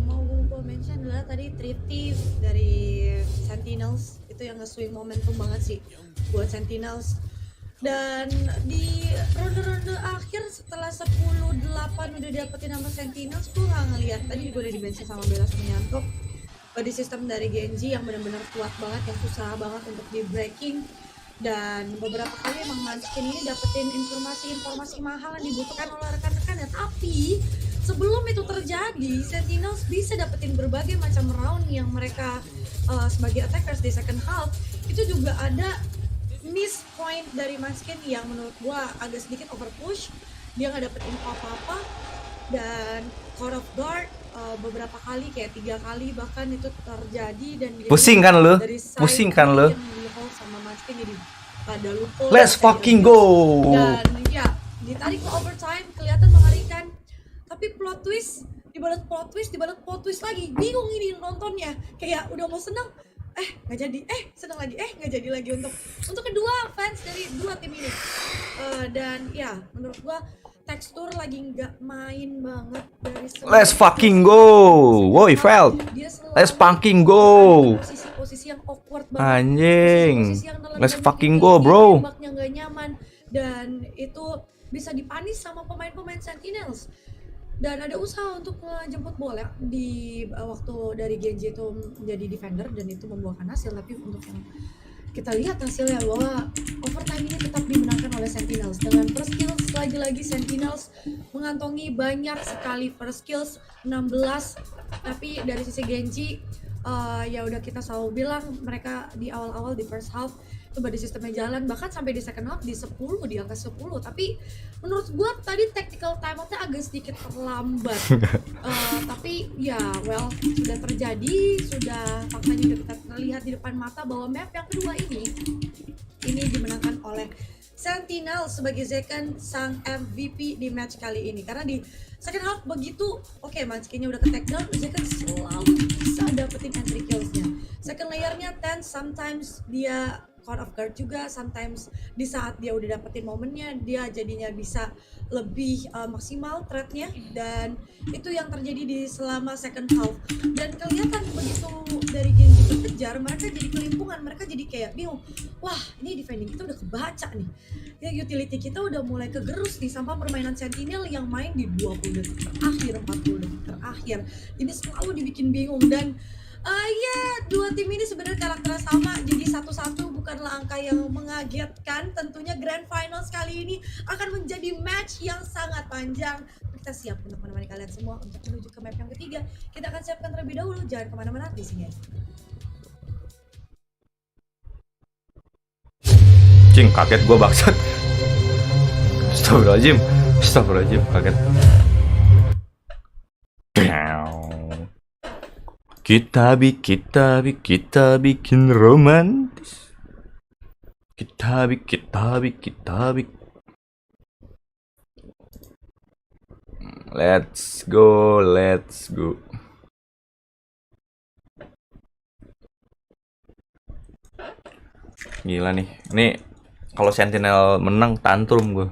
mau gue mention adalah tadi Triptif dari Sentinels itu yang nge-swing momentum banget sih buat Sentinels. Dan di ronde-ronde akhir setelah 10-8 udah dapetin nama Sentinels, gue nggak ngeliat. Tadi juga udah di-mention sama Bella Sumianto, body system dari Genji yang benar-benar kuat banget, yang susah banget untuk di breaking. Dan beberapa kali emang Munchkin ini dapetin informasi-informasi mahal yang dibutuhkan oleh rekan-rekan. Tapi sebelum itu terjadi, Sentinels bisa dapetin berbagai macam round yang mereka sebagai attackers di second half itu juga ada miss point dari Manskin yang menurut gua agak sedikit over push. Dia nggak dapet info apa-apa dan caught off guard beberapa kali, kayak 3 kali bahkan itu terjadi, dan Pusing kan lu? Pusing kan lu? Sama Manskin jadi pada loophole. Let's fucking go. Dan ya ditarik ke overtime, kelihatan mengerikan. Tapi plot twist dibalut plot twist lagi. Bingung ini nontonnya. Kayak udah mau seneng, nggak jadi, seneng lagi, nggak jadi lagi untuk kedua fans dari dua tim ini. Dan ya menurut gua tekstur lagi nggak main banget dari Let's fucking go. Woi, felt. Let's fucking go. Posisi yang awkward banget. Anjing. Let's fucking go, bro. Tembaknya nggak nyaman dan itu bisa dipanis sama pemain-pemain Sentinels. Dan ada usaha untuk ngejemput bola di waktu dari Genji itu menjadi defender dan itu membuahkan hasil. Tapi untuk yang kita lihat hasilnya bahwa overtime ini tetap dimenangkan oleh Sentinels dengan first kills. Lagi-lagi Sentinels mengantongi banyak sekali first kills, 16. Tapi dari sisi Genji ya udah kita selalu bilang mereka di awal-awal di first half coba di sistemnya jalan, bahkan sampai di second half di 10, di angka 10. Tapi menurut gua tadi tactical timeoutnya agak sedikit terlambat. Tapi ya well, sudah terjadi, sudah faktanya udah kita lihat di depan mata bahwa map yang kedua ini dimenangkan oleh Sentinel sebagai Zeken sang MVP di match kali ini. Karena di second half begitu Manskinnya udah ke take down, Zeken selalu bisa dapetin entry killsnya. Second layernya tense, sometimes dia caught off guard juga, sometimes di saat dia udah dapetin momennya dia jadinya bisa lebih maksimal threatnya, dan itu yang terjadi di selama second half. Dan kelihatan begitu dari Genji kejar, mereka jadi kelimpungan, mereka jadi kayak bingung, wah ini defending kita udah kebaca nih ya, utility kita udah mulai kegerus nih sama permainan Sentinel yang main di 20 detik terakhir, 40 detik terakhir. Ini selalu dibikin bingung. Dan dua tim ini sebenarnya karakternya sama, jadi 1-1 bukanlah angka yang mengagetkan. Tentunya Grand Finals kali ini akan menjadi match yang sangat panjang. Kita siap untuk menemani kalian semua untuk menuju ke map yang ketiga. Kita akan siapkan terlebih dahulu, jangan kemana-mana di sini aja. Cing, kaget gua bangsat. Astagfirullahaladzim, kaget. Kita bikin romantis. Kita bikin. Let's go. Gila nih. Ini kalau Sentinel menang tantrum gue.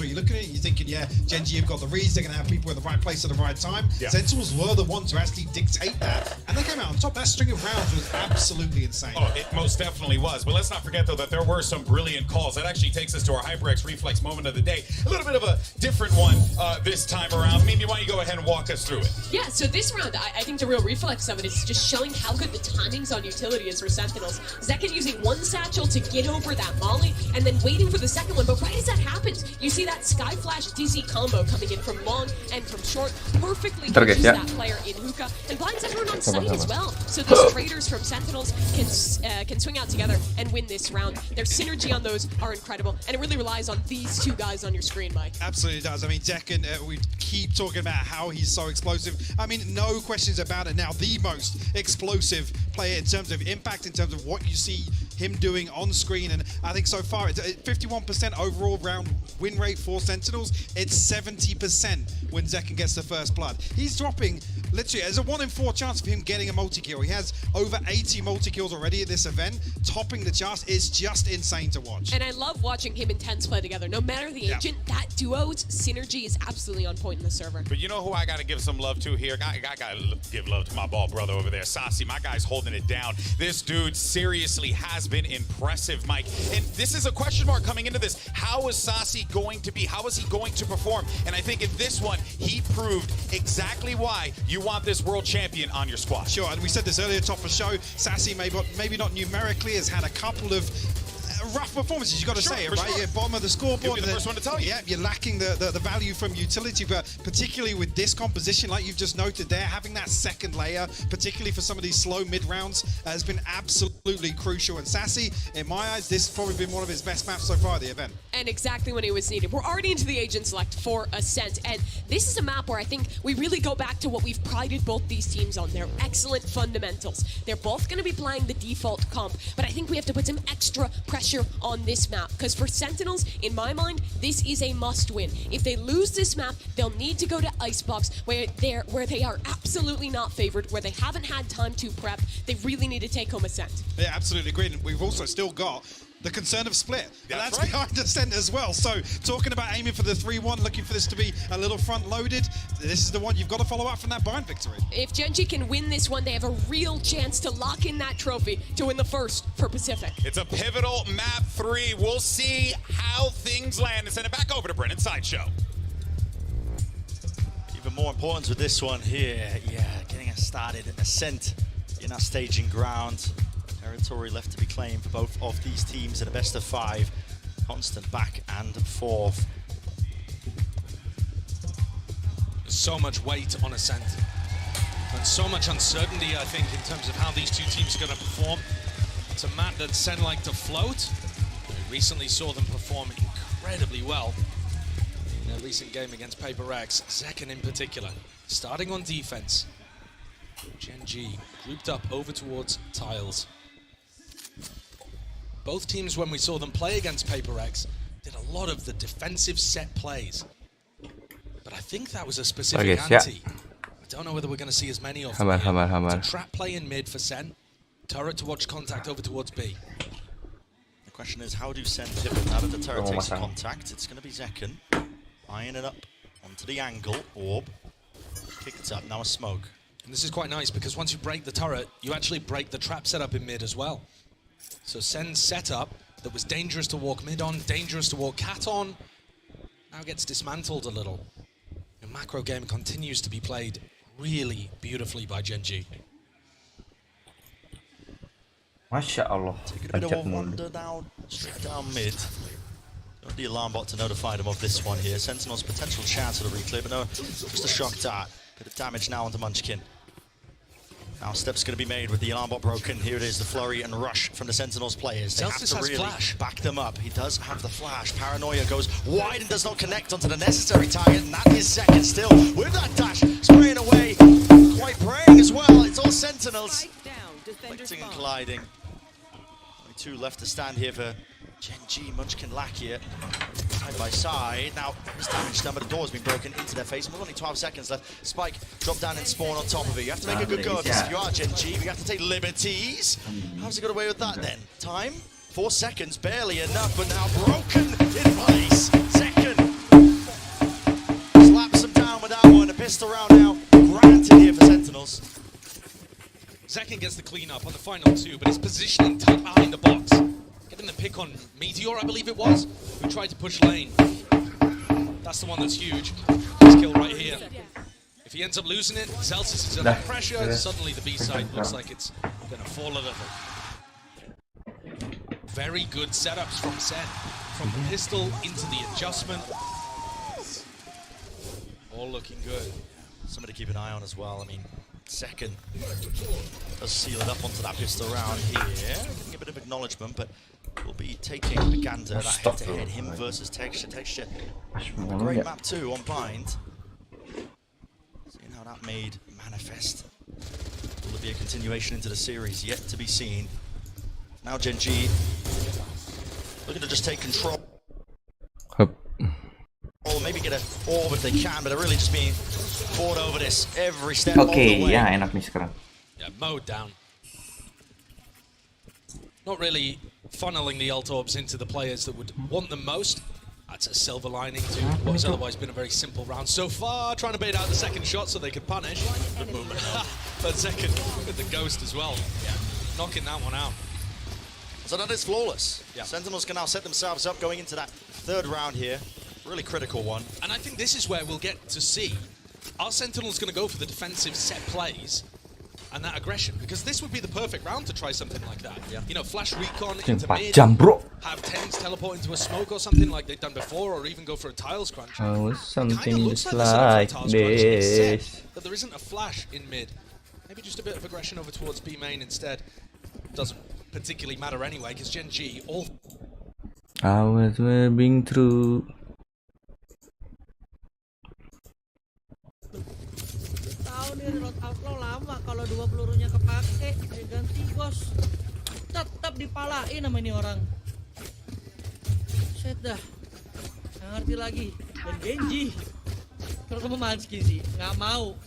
So you're looking at it, you're thinking, yeah, Genji have got the reads, they're going to have people in the right place at the right time. Yeah. Sentinels were the ones who actually dictate that, and they came out on top. That string of rounds was absolutely insane. Oh, it most definitely was. But let's not forget, though, that there were some brilliant calls. That actually takes us to our HyperX Reflex moment of the day. A little bit of a different one this time around. Mimi, why don't you go ahead and walk us through it? Yeah, so this round, I think the real reflex of it is just showing how good the timings on utility is for Sentinels. Zeken using one satchel to get over that molly, and then waiting for the second one. But right as that happens, you see that Sky Flash Dizzy combo coming in from long and from short perfectly Ntar guys, catches ya. that player in hookah and blinds everyone on side as well. So these traders from Sentinels can swing out together and win this round. Their synergy on those are incredible, and it really relies on these two guys on your screen, Mike. Absolutely does. I mean, Decken, we keep talking about how he's so explosive. I mean, no questions about it now. The most explosive player in terms of impact, in terms of what you see him doing on screen. And I think so far, it's 51% overall round win rate for Sentinels. It's 70% when Zekken gets the first blood. He's dropping, literally, there's a 1 in 4 chance of him getting a multi-kill. He has over 80 multi-kills already at this event, topping the charts. It's just insane to watch. And I love watching him and Tense play together. No matter the agent, that duo's synergy is absolutely on point in the server. But you know who I got to give some love to here? I got to give love to my ball brother over there, Sassy. My guy's holding it down. This dude seriously has been impressive, Mike. And this is a question mark coming into this. How is Sassy going to be? How is he going to perform? And I think in this one, he proved exactly why you want this world champion on your squad. Sure, and we said this earlier, top of the show, Sassy maybe not numerically has had a couple of rough performances, you got to say it, right? Sure. You're bottom of the scoreboard. You'll be the first one to tell you. Yeah, you're lacking the value from utility, but particularly with this composition, like you've just noted there, having that second layer, particularly for some of these slow mid rounds, has been absolutely crucial. And Sassy, in my eyes, this has probably been one of his best maps so far at the event. And exactly when it was needed. We're already into the agent select for Ascent, and this is a map where I think we really go back to what we've prided both these teams on, their excellent fundamentals. They're both going to be playing the default comp, but I think we have to put some extra pressure on this map, because for Sentinels, in my mind, this is a must-win. If they lose this map, they'll need to go to Icebox, where they are absolutely not favored, where they haven't had time to prep. They really need to take home Ascent. Yeah, absolutely agreed. And we've also still got the concern of split. That's right. Behind Ascent as well. So talking about aiming for the 3-1, looking for this to be a little front-loaded, this is the one you've got to follow up from that Bind victory. If Gen.G can win this one, they have a real chance to lock in that trophy to win the first for Pacific. It's a pivotal map 3. We'll see how things land and send it back over to Brennan Sideshow. Even more important with this one here, getting us started. Ascent in our staging ground. Territory left to be claimed for both of these teams in a best of 5. Constant back and forth. So much weight on Ascent. And so much uncertainty, I think, in terms of how these two teams are going to perform. It's a map that Sen like to float. We recently saw them perform incredibly well in a recent game against Paper X. Zekken in particular, starting on defense. Gen.G grouped up over towards tiles. Both teams, when we saw them play against Paper X, did a lot of the defensive set plays. But I think that was a specific anti. I don't know whether we're going to see as many of them. It's a trap play in mid for Sen. Turret to watch contact over towards B. The question is, how do Sen pivot now that the turret takes contact? It's going to be Zekken. Eyeing it up onto the angle. Orb. Kicked up, now a smoke. And this is quite nice, because once you break the turret, you actually break the trap setup in mid as well. So Sen's setup that was dangerous to walk mid on, dangerous to walk cat on, now gets dismantled a little. The macro game continues to be played really beautifully by Gen.G. Masya Allah. Take a bit of a wander down, straight down mid. Got the alarm bot to notify them of this one here. Sentinel's potential chance of the reclip, but no, just a shock dart. Bit of damage now onto Munchkin. Now steps going to be made with the alarm bot broken. Here it is, the flurry and rush from the Sentinels players. They have to really back them up. He does have the flash. Paranoia goes wide and does not connect onto the necessary target, and that is Zekken still with that dash, spraying away, quite praying as well. It's all Sentinels. Reflecting and colliding. Only 2 left to stand here for Gen.G. Munchkin lack here. Side by side. Now, there's damage done, but the door's been broken into their face. With only 12 seconds left. Spike, drop down and spawn on top of it. You have to make a good go of this. If you are Gen.G, you have to take liberties. How's he got away with that then? Time? 4 seconds, barely enough, but now broken in place. Zekken slaps him down with that one. A pistol round now granted here for Sentinels. Zekken gets the clean up on the final 2, but his positioning tight behind the box. Getting the pick on Meteor, I believe it was, who tried to push lane. That's the one that's huge. This kill right here. If he ends up losing it, Celsius is under pressure. Suddenly the B side looks like it's going to fall a little. Very good setups from Sen. From the pistol into the adjustment. All looking good. Somebody to keep an eye on as well. I mean, second does seal it up onto that pistol round here. Getting a bit of acknowledgement, but we'll be taking a gander at that head-to-head, him versus Texture. Texture, a great map too on Bind. Seeing how that made manifest. Will there be a continuation into the series? Yet to be seen. Now Gen G looking to just take control. Or maybe get a orb if they can, but they're really just being fought over this every step of the way. Ya enak nih sekarang. Yeah, mowed down. Not really funneling the ult orbs into the players that would want them most. That's a silver lining to what has otherwise been a very simple round so far. Trying to bait out the second shot so they could punish. Good movement. But second with the ghost as well. Yeah, knocking that one out. So that is flawless. Yeah. Sentinels can now set themselves up going into that third round here. Really critical one. And I think this is where we'll get to see, are Sentinels going to go for the defensive set plays and that aggression? Because this would be the perfect round to try something like that. Yeah. You know, flash recon into mid, have Tens teleport into a smoke or something like they've done before, or even go for a tiles crunch. Oh, something looks like this. But there isn't a flash in mid. Maybe just a bit of aggression over towards B main instead. Doesn't particularly matter anyway, because Gen G all... I was webbing through. Tahu nih reload outlaw lama kalau 2 pelurunya kepake, dia ganti bos. Tetap dipalain sama ini orang. Set dah. Nggak ngerti lagi. Dan Genji terutama Manskin sih nggak mau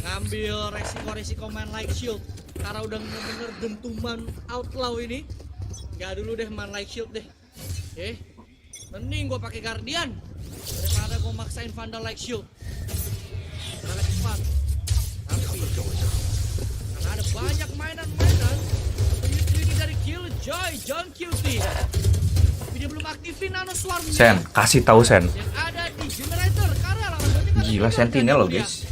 ngambil resiko-resiko main like shield karena udah bener-bener dentuman outlaw ini. Nggak dulu deh main like shield deh. Mending gue pakai Guardian daripada gue maksain Vandal like shield. Karena cepat. Tapi karena ada banyak mainan-mainan ini dari Killjoy, John QT. Tapi dia belum aktifin nano swarm. Sen, kasih tahu Sen. Yang ada di generator karena gila Sentinel loh guys.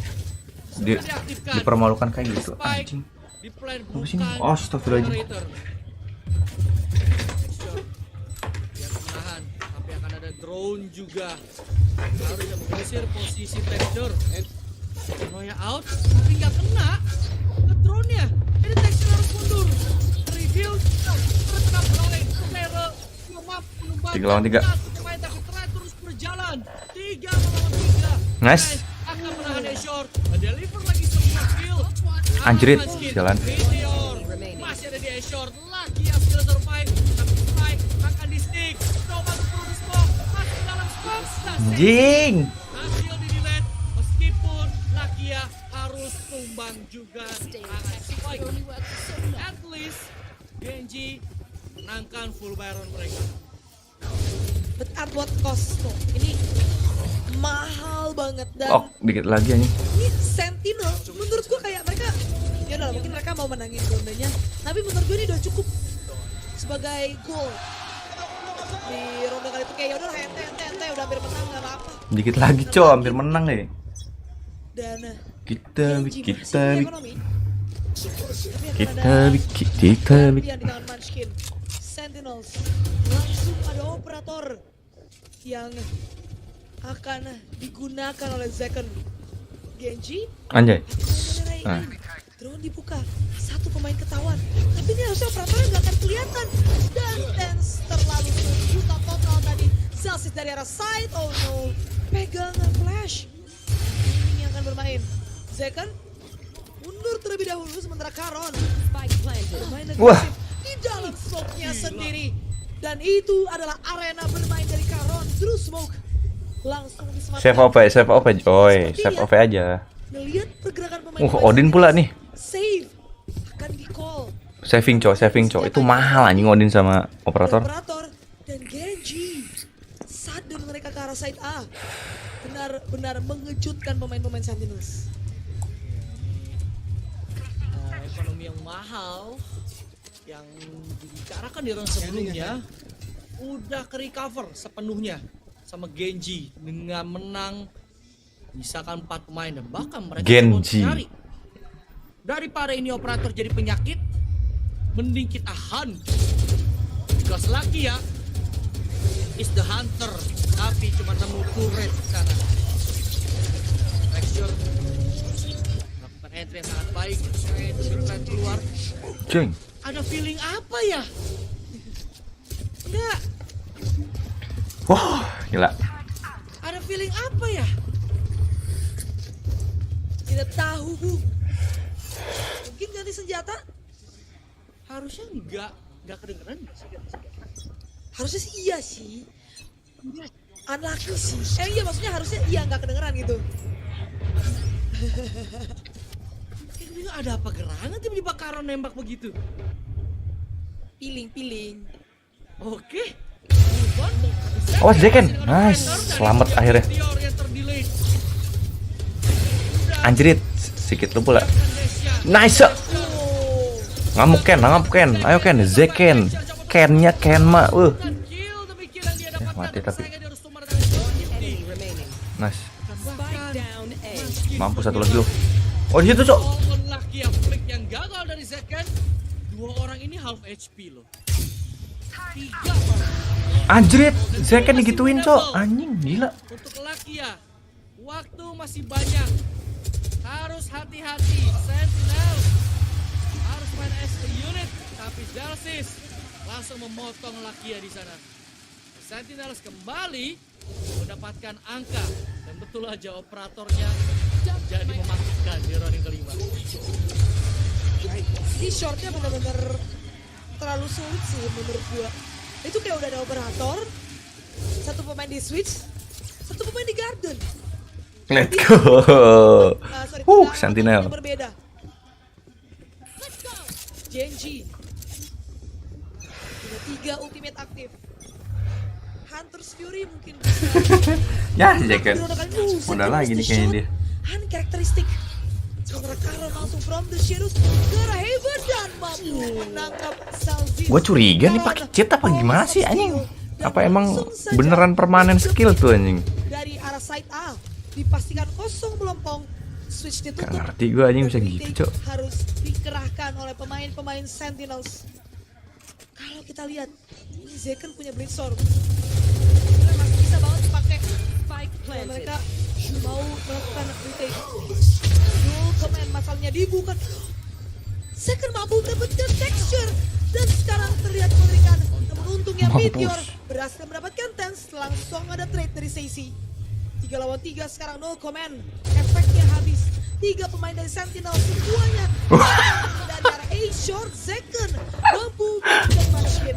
Dipermalukan kayak gitu. Anjing. Di plan bukan sini. Oh, astagfirullahaladzim. Drone juga harus menggeser posisi texture. Noya out, tapi nggak kena ke drone-nya. Jadi texture harus mundur. Review, tetap oleh player. Maaf, 3 lawan 3. Pemain tapi terus berjalan. 3 lawan 3. Nice. Akan menahan short. Deliver lagi sebuah kill. Anjrit, jalan. Masih ada di short. Lagi yang sudah survive. Tapi survive akan di stick. Coba untuk produce smoke. Masih dalam smoke. Jing. Hasil di delete. Meskipun Lakia harus tumbang juga. At least Genji menangkan full Baron mereka. But at what cost tuh? Ini mahal banget dan Oh, dikit lagi nih. ini Sentinel menurut gua kayak mereka ya udah mungkin mereka mau menangin rondenya, tapi menurut gua ini udah cukup sebagai goal di ronde kali itu. Kayak ya udah ente udah hampir menang nggak apa-apa. Dikit lagi cow, hampir menang deh. Dan kita di tangan Munchkin. Sentinels langsung ada operator yang akan digunakan oleh Zekken. Genji Anjay. drone dibuka, satu pemain ketahuan, tapi ini harusnya operatornya nggak akan kelihatan. Dan Dance terlalu buta total tadi. Celsius dari arah side, oh no, pegangan flash. Ini yang akan bermain. Zekken mundur terlebih dahulu, sementara Karon bermain agresif di dalam smoke-nya sendiri. Dan itu adalah arena bermain dari Karon. Through smoke langsung disematkan. Save OP coy, save OP aja. Melihat pergerakan pemain Odin pula nih. Save akan di-call. Saving cow, itu mahal anjing Odin sama operator. Dan Genji sadar mereka ke arah side A. Benar-benar mengejutkan pemain-pemain Sentinels. Ekonomi yang mahal yang dibicarakan di round sebelumnya udah ke recover sepenuhnya sama Genji dengan menang misalkan 4 pemain dan bahkan mereka Genji daripada ini operator jadi penyakit mending kita hunt because lucky ya is the hunter tapi cuma nemu turret sana Texture melakukan entry yang sangat baik. Terus keluar. Ceng. Ada feeling apa ya? Enggak. Wah, gila. Ada feeling apa ya? Tidak tahu, Bu. Mungkin ganti senjata? Harusnya enggak kedengeran sih. Harusnya sih iya sih. Unlucky sih. Iya maksudnya harusnya iya nggak kedengeran gitu. Ini ada apa gerangan tiba-tiba Karon nembak begitu? Piling. Oke. Oh, Zeken. Nice. Selamat akhirnya. Anjrit, sedikit lu pula. Nice. Ngamuk Ken. Ayo Ken, Zeken. Kennya Kenma. Mati tapi. Nice. Mampus satu lagi lu. Oh, di situ, Cok. Yang gagal dari Zeken. Dua orang ini half HP loh. 3 Anjrit, Zeken digituin, Cok. Anjing, gila. Untuk Lakia, waktu masih banyak. Harus hati-hati. Sentinel harus main as a unit, tapi Delsis langsung memotong Lakia di sana. Sentinels kembali mendapatkan angka dan betul aja operatornya jadi mematikan di round yang kelima. Ini shortnya benar-benar terlalu sulit sih menurut gua. Itu kayak udah ada operator, satu pemain di switch, satu pemain di garden. Let's go. Sentinel. Berbeda. Genji. Ada 3 ultimate aktif. Hunter's Fury mungkin bisa. Ya, Zeken. Udah lagi nih kayaknya dia. Karakteristik. Sementara Karon langsung from the shadows ke Raven dan mampu menangkap Salzin. Gua curiga nih pakai cheat apa gimana sih anjing? Apa emang beneran permanen skill tuh anjing? Dari arah side A dipastikan kosong melompong, switch ditutup. Gak ngerti gue anjing bisa gitu, Cok. Harus dikerahkan oleh pemain-pemain Sentinels. Kalau kita lihat, ini Zeken punya Blitzstorm. Masih bisa banget dipakai spike plan. Mereka mau melakukan retake. Dual command masalahnya dibuka. Zeken mampu mendapatkan texture dan sekarang terlihat mengerikan. Namun untungnya Meteor berhasil mendapatkan Tense. Langsung ada trade dari Stacy. 3 lawan 3 sekarang no comment. Efeknya habis. 3 pemain dari Sentinel semuanya dari arah A short. Zeken mampu dan Munchkin.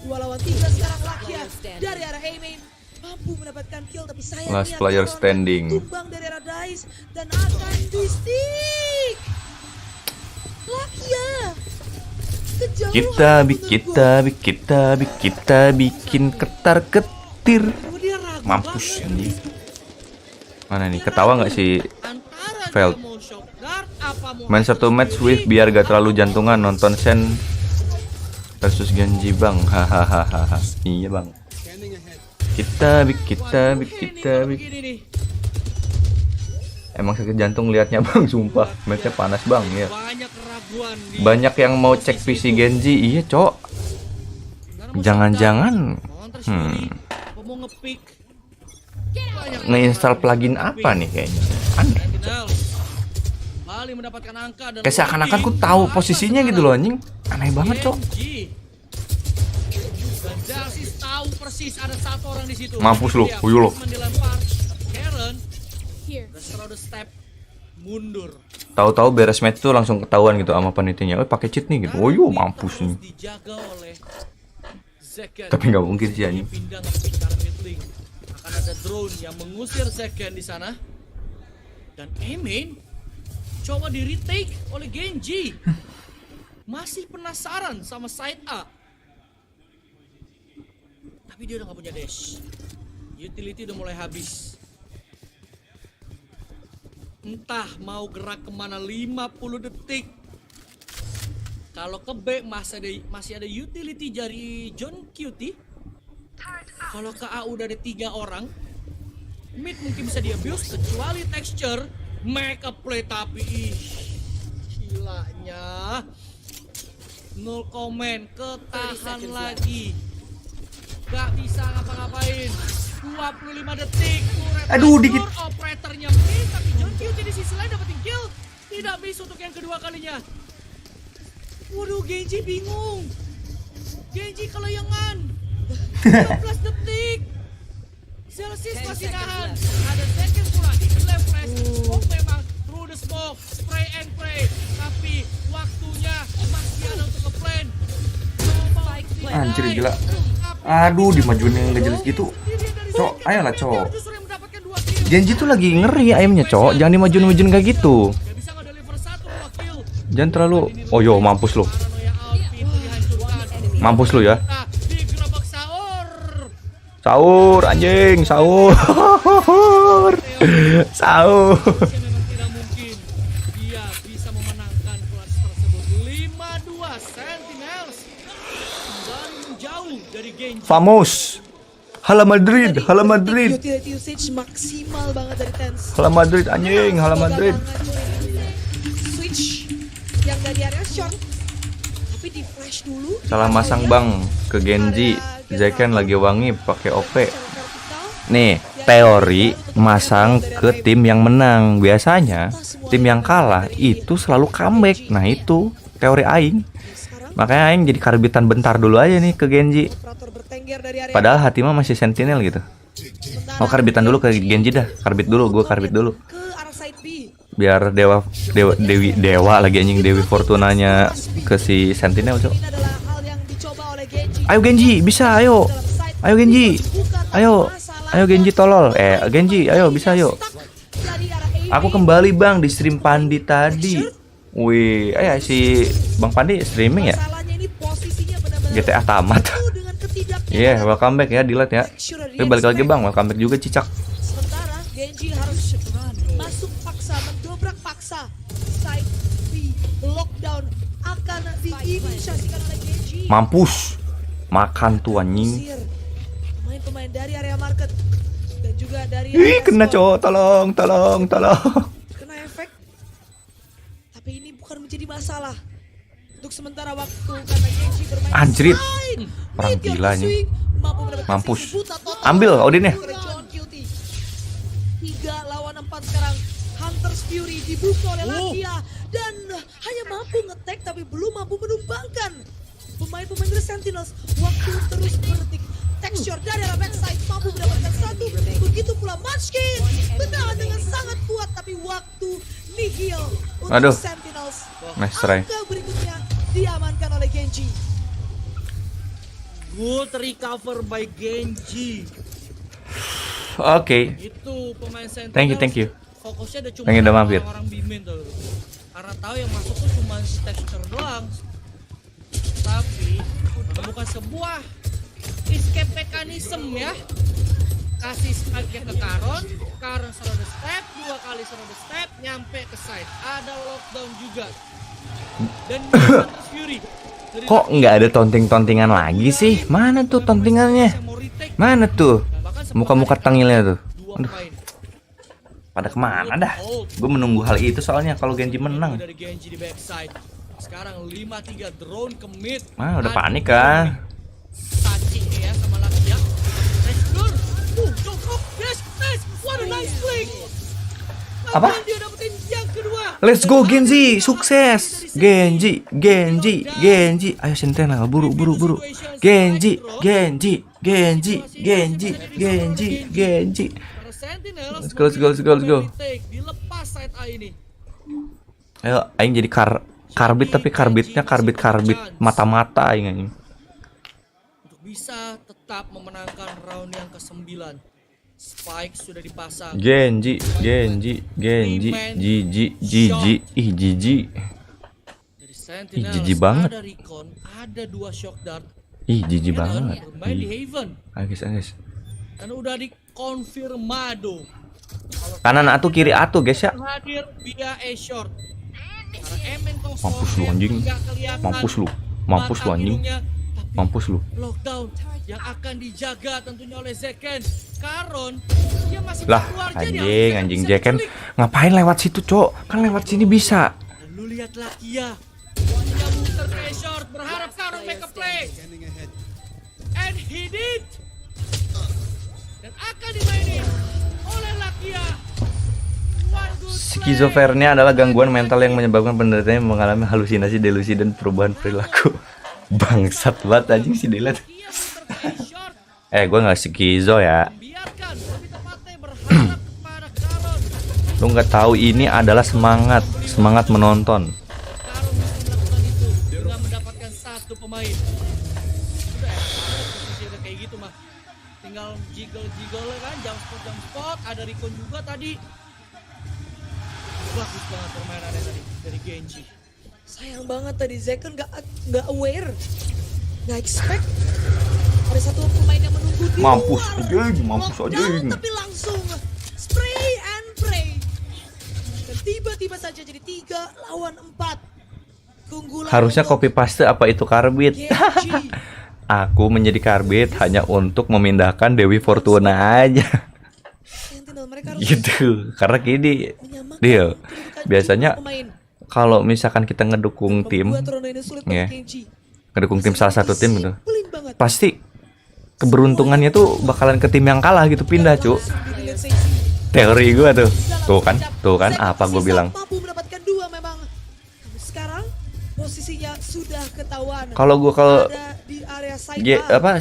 2 lawan 3 sekarang Lakia dari arah A main mampu mendapatkan kill, tapi sayangnya last player standing. tumbang dari arah Dice dan akan di stick. Lakia kita bikin ketar-ketir. Mampus ini. Mana nih, ketawa nggak sih Veld? Main satu match with biar gak terlalu jantungan nonton Sen versus Genji bang. Hahaha. Iya bang. Kita. Emang sakit jantung liatnya bang, sumpah. Matchnya panas bang ya. Banyak yang mau cek PC Genji, iya cok. Jangan-jangan ngeinstall plugin apa nih kayaknya. Aneh. Kayak seakan-akan ku tahu posisinya gitu loh anjing. Aneh banget cok. Mampus lu, uyul lo. Tahu-tahu beres match tuh langsung ketahuan gitu sama panitianya. Oh pakai cheat nih gitu. Oh yo mampus nih. Tapi nggak mungkin sih anjing. Akan ada drone yang mengusir Zeken di sana. Dan Emin coba di retake oleh Genji. Masih penasaran sama side A. Tapi dia udah gak punya dash. Utility udah mulai habis. Entah mau gerak kemana 50 detik. Kalau ke B masih ada utility dari John Cutie. Kalau ke A udah ada 3 orang. Mid mungkin bisa di-abuse kecuali texture. Make a play tapi gilanya. 0 komen, ketahan lagi. Gak bisa ngapa-ngapain. 25 detik. Aduh, dikit. Operatornya miss, tapi John Cutie di sisi lain dapetin kill. Tidak miss untuk yang kedua kalinya. Waduh, Genji bingung. Genji kelayangan. 12 detik. Celsius masih nahan. Ada second pula di left flash. Oh, memang through the smoke, spray and pray. Tapi waktunya masih ada untuk ke-plan. Anjir gila. Aduh, dimajuin yang gak jelas gitu. Cok, ayolah cok. Genji tuh lagi ngeri aimnya cok. Jangan dimajuin kayak gitu. Jangan terlalu. Oh yo, mampus lu. Mampus lu ya. Sahur anjing, sahur. Sahur. Tidak mungkin dia bisa memenangkan kelas tersebut. 5-2 Sentinels kembali menjauh dari Genji. Famos. Hala Madrid, hala Madrid. Utility usage maksimal banget dari Tens. Hala Madrid anjing, hala Madrid. Switch yang dari area short tapi di flash dulu. Salah masang bang ke Genji. Zeken lagi wangi pakai OP. Nih, teori masang ke tim yang menang. Biasanya tim yang kalah itu selalu comeback. Nah, itu teori aing. Makanya aing jadi karbitan bentar dulu aja nih ke Genji. Padahal hati mah masih sentinel gitu. Oh, karbitan dulu ke Genji dah. Karbit dulu, gue karbit dulu. Biar dewa lagi anjing, Dewi Fortunanya ke si sentinel, cok. Ayo Genji, bisa, ayo. Ayo Genji. Ayo. Ayo Genji tolol. Genji, ayo bisa, ayo. Aku kembali bang di stream Pandi tadi. Wih, si Bang Pandi streaming ya? GTA tamat. Iya, welcome back ya, Dilat ya. Tapi balik lagi bang, welcome back juga Cicak. Sementara Genji harus masuk paksa, mendobrak paksa. Side B, lockdown akan diinisiasikan oleh Genji. Mampus. Makan tuh anjing. Pemain-pemain dari area market dan juga dari kena cowok, tolong. Kena efek. Tapi ini bukan menjadi masalah untuk sementara waktu karena Genji bermain. Anjrit. Orang gila nih. Mampus. Ambil Odinnya. 3 lawan 4 sekarang. Hunter's Fury dibuka oleh Lakia dan hanya mampu nge-tag tapi belum mampu menumbangkan pemain-pemain dari Sentinels. Waktu terus berdetik. Texture dari arah backside mampu mendapatkan satu. Begitu pula Munchkin bertahan dengan sangat kuat tapi waktu nihil untuk Sentinels. Nice try. Angka berikutnya diamankan oleh Genji. Good recover by Genji. Oke. Itu pemain Sentinels. Thank you. Fokusnya udah cuma orang bimin tuh. Karena tahu yang masuk tuh cuma si texture doang. Tapi menemukan sebuah escape mechanism ya. Kasih spike ke Karon selalu the step, 2 kali selalu the step, nyampe ke side. Ada lockdown juga. Dan Fury. Kok nggak ada tonting-tontingan lagi sih? Mana tuh tontingannya? Mana tuh? Muka-muka tengilnya tuh. Aduh. Pada kemana dah? Gue menunggu hal itu soalnya kalau Genji menang. Dari Genji di backside. Sekarang 5-3 drone ke mid. Udah panik kan? Saci ya sama Lakia. Yes, what a nice play. Apa? Dia dapetin yang kedua. Let's go Genji, sukses. Genji. Ayo sentinel, buru. Genji. Let's go. Dilepas side A ini. Ayo, aing jadi karbit tapi karbitnya karbit mata-mata aing. Untuk bisa tetap memenangkan round yang ke-9. Spike sudah dipasang. Genji. Jiji. Dari Sentinels jijik banget. Ada recon, ada 2 shock dart. Jijik banget. Bermain di Haven. Guys. Dan udah dikonfirmado. Kanan atuh kiri atuh guys ya. Hadir via A-short. Mampus lu anjing. Mampus lu anjing. Mampus lu. Lockdown yang akan dijaga tentunya oleh Zeken. Karon dia masih lah anjing Zeken ngapain lewat situ cok, kan lewat sini bisa. Dan lu lihat Lakia dia muter ke short berharap Karon make a play and he did. dan akan dimainin oleh Lakia. Skizofrenia adalah gangguan mental yang menyebabkan penderitanya mengalami halusinasi, delusi, dan perubahan perilaku. Bangsat banget anjing si Dilat. Gue nggak skizo ya. Lu nggak tahu ini adalah semangat menonton. Dengan mendapatkan satu pemain. Udah ya, posisi udah kayak gitu mah. Tinggal jiggle kan, jump spot, ada Rikon juga tadi. Bagus banget permainannya tadi dari Genji. Sayang banget tadi Zekken nggak aware, nggak expect ada satu pemain yang menunggu di Mampus luar. mampus aja. Tapi langsung spray and pray. Dan tiba-tiba saja jadi 3 lawan 4. Keunggulan Harusnya copy paste apa itu karbit. Aku menjadi karbit hanya untuk memindahkan Dewi Fortuna aja. Gitu. Karena gini dia biasanya kalau misalkan kita ngedukung tim ya, ngedukung tim salah satu tim gitu, pasti keberuntungannya tuh bakalan ke tim yang kalah gitu, pindah cu. Teori gue tuh kan apa gue bilang. Sekarang posisinya sudah ketahuan. Kalau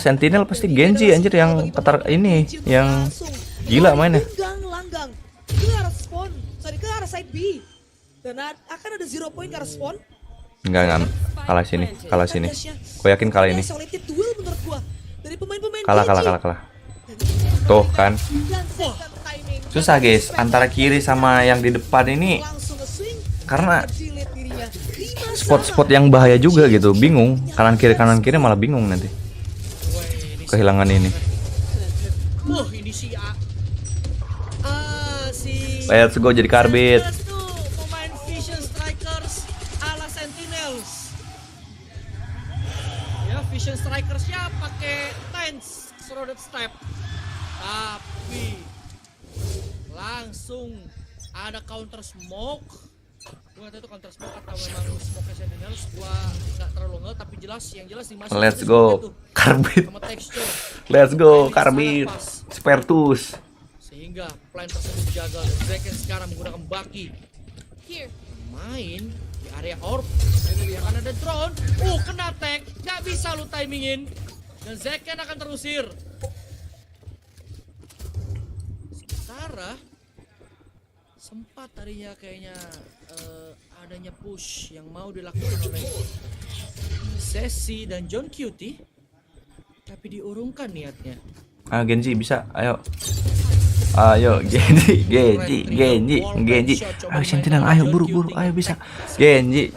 Sentinel pasti Genji anjir yang ini yang gila mainnya. Langgang ke arah spawn, ke arah side B. Dan akan ada 0 point ke arah spawn. Enggak, kalah sini. Gue yakin kalah ini. Kalah. Tuh kan. Susah guys, antara kiri sama yang di depan ini. Karena spot-spot yang bahaya juga gitu, bingung. Kanan kiri malah bingung nanti. Kehilangan ini. Ini si Let's go jadi karbit. Pemain Vision Strikers ala Sentinels. Ya, Vision Strikersnya pakai Lens Shrouded Step. Tapi langsung ada counter smoke. Gua nggak tahu itu counter smoke atau memang smoke Sentinels. Gua nggak terlalu ngerti, tapi yang jelas dimasuk. Let's go karbit. Let's go karbit. Spertus. Sehingga plan tersebut gagal dan Zekken sekarang menggunakan Baki. Main di area orb. Akan ada drone. Kena tag. Gak bisa lu timingin. Dan Zekken akan terusir. Sementara sempat tadinya kayaknya adanya push yang mau dilakukan oleh Sesi dan John Cutie. Tapi diurungkan niatnya. Genji bisa, ayo Genji. Ayo Sentinel, ayo buru-buru, ayo bisa. Genji.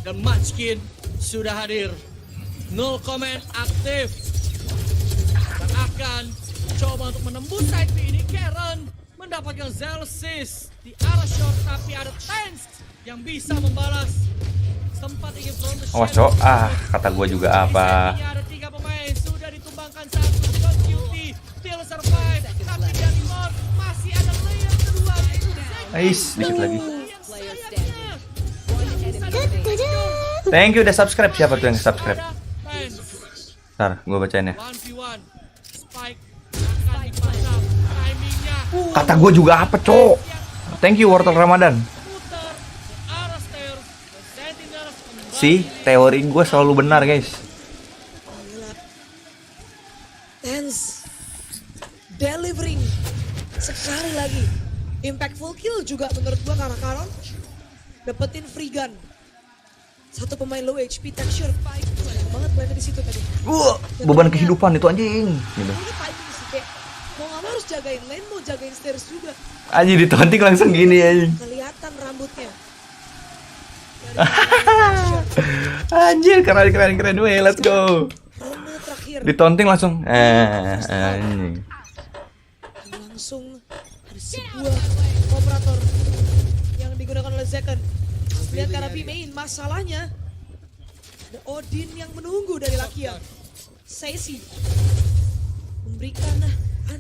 Dan Munchkin sudah hadir. 0 comment aktif. Dan akan coba untuk menembus side B ini. Karen mendapatkan Zelsis di arah short, tapi ada Tense yang bisa membalas. Sempat ingin front the Awas cok, kata gua juga apa. ada 3 pemain, sudah ditumbangkan 1. John Cutie still survive, tapi dari Mohon masih ada layer kedua. Dikit lagi. Thank you udah subscribe. Siapa tuh yang subscribe? Ntar gua bacain ya. Kata gua juga apa cok. Thank you Wortel Ramadan. Teori gue selalu benar guys. Tense delivering sekali lagi. Impactful kill juga menurut gue karena Karon dapetin free gun. Satu pemain low HP texture fight. Banyak banget plannya di situ tadi. Beban kehidupan itu anjing. Gitu. Mau nggak mau harus jagain lane, mau jagain stairs juga. Anjing ditonting langsung gini anjing. Kelihatan rambutnya. Anjir keren weh, let's go. Ditonting langsung. Anjing. Langsung ada sebuah operator yang digunakan oleh Zekken. Lihat karena B-main masalahnya ada Odin yang menunggu dari Lakia. Sesi memberikan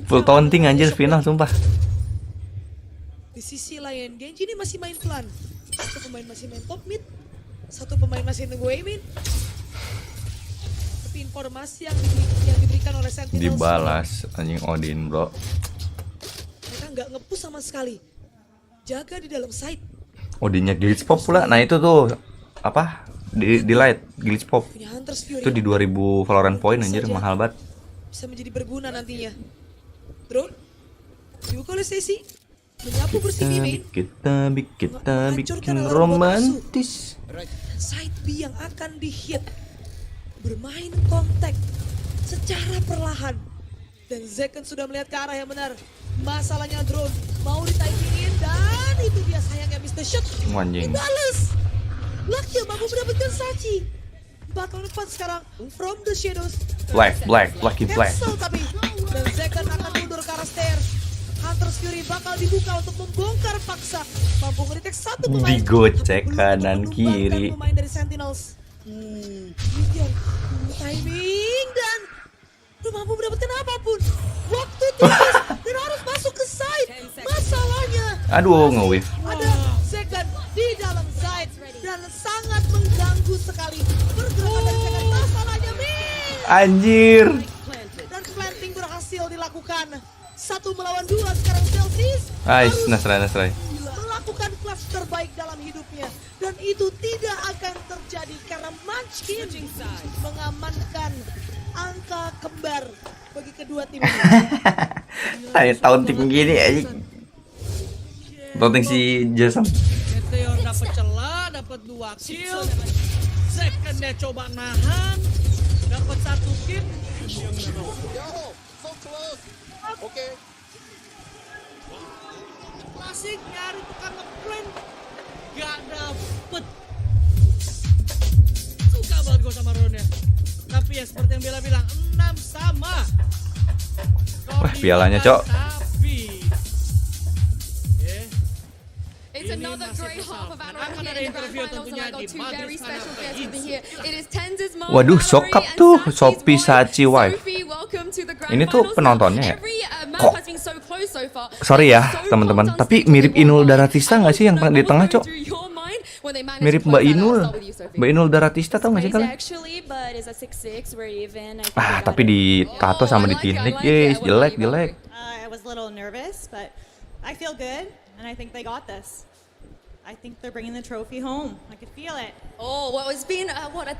full taunting anjir final sumpah. Di sisi lain Genji ini masih main pelan. Satu pemain masih main top mid, satu pemain masih nunggu aim in. Tapi informasi yang diberikan diberikan oleh Sentinels. Dibalas anjing Odin, bro. Mereka nggak nge-push sama sekali. Jaga di dalam side. Odinnya glitch pop pula. Nah itu tuh apa? Di light glitch pop. Itu di 2000 Valorant point anjir, mahal banget. Bisa menjadi berguna nantinya. Drone dibuka oleh Stacy. Menyapu bersih main. Kita bikin romantis. Side B yang akan dihit. Bermain kontak secara perlahan. Dan Zeken sudah melihat ke arah yang benar. Masalahnya drone mau ditimingin dan itu dia sayangnya Mr. Shot. Anjing. Dibales. Lucky yang mampu mendapatkan Sachi. 4 lawan 4 sekarang from the shadows. Lucky black. Cancel tapi dan Zeken akan mundur ke arah stairs. Hunter's Fury bakal dibuka untuk membongkar paksa. Mampu ngedetek satu pemain. Digocek kanan kiri. Pemain dari Sentinels. Timing dan belum mampu mendapatkan apapun. Waktu tipis dan harus masuk ke side. Masalahnya Aduh, nge-wave. ada Zeken di dalam side dan sangat mengganggu sekali pergerakan dari Zeken. Masalahnya Anjir. dan planting berhasil dilakukan. 1 melawan 2 sekarang Celsius. Nasrai. Melakukan kelas terbaik dalam hidupnya dan itu tidak akan terjadi karena Munchkin mengamankan angka kembar bagi kedua tim ini. Saya tahun tim gini aja. Tonton si Jason. Meteor dapat celah, dapat 2 kill. Secondnya coba nahan, dapat 1 kill. Oke. Klasik nyari tukang ngeplan, gak dapet. Suka banget gue sama Ronnya. Tapi ya seperti yang Bella bilang, 6 sama. Wah, pialanya, Cok. It's another great half of Aturan here in the grand finals, and I got two very special guests with me here. It is Tenz's mom, Waduh, sokap tuh, Sophie Sachi wife. Sophie, welcome to the grand Ini tuh finals. penontonnya ya. Every map Kok has been so close so far. sorry ya teman-teman, tapi mirip Inul Daratista nggak sih yang di tengah, Cok? Mirip Mbak Inul. Mbak Inul Daratista tau nggak sih kalian? Tapi di tato sama di teknik, guys, jelek. I was a little nervous, but I feel good, and I think they got this. I think they're bringing the trophy home. I could feel it. Oh, well, it's been, 1,029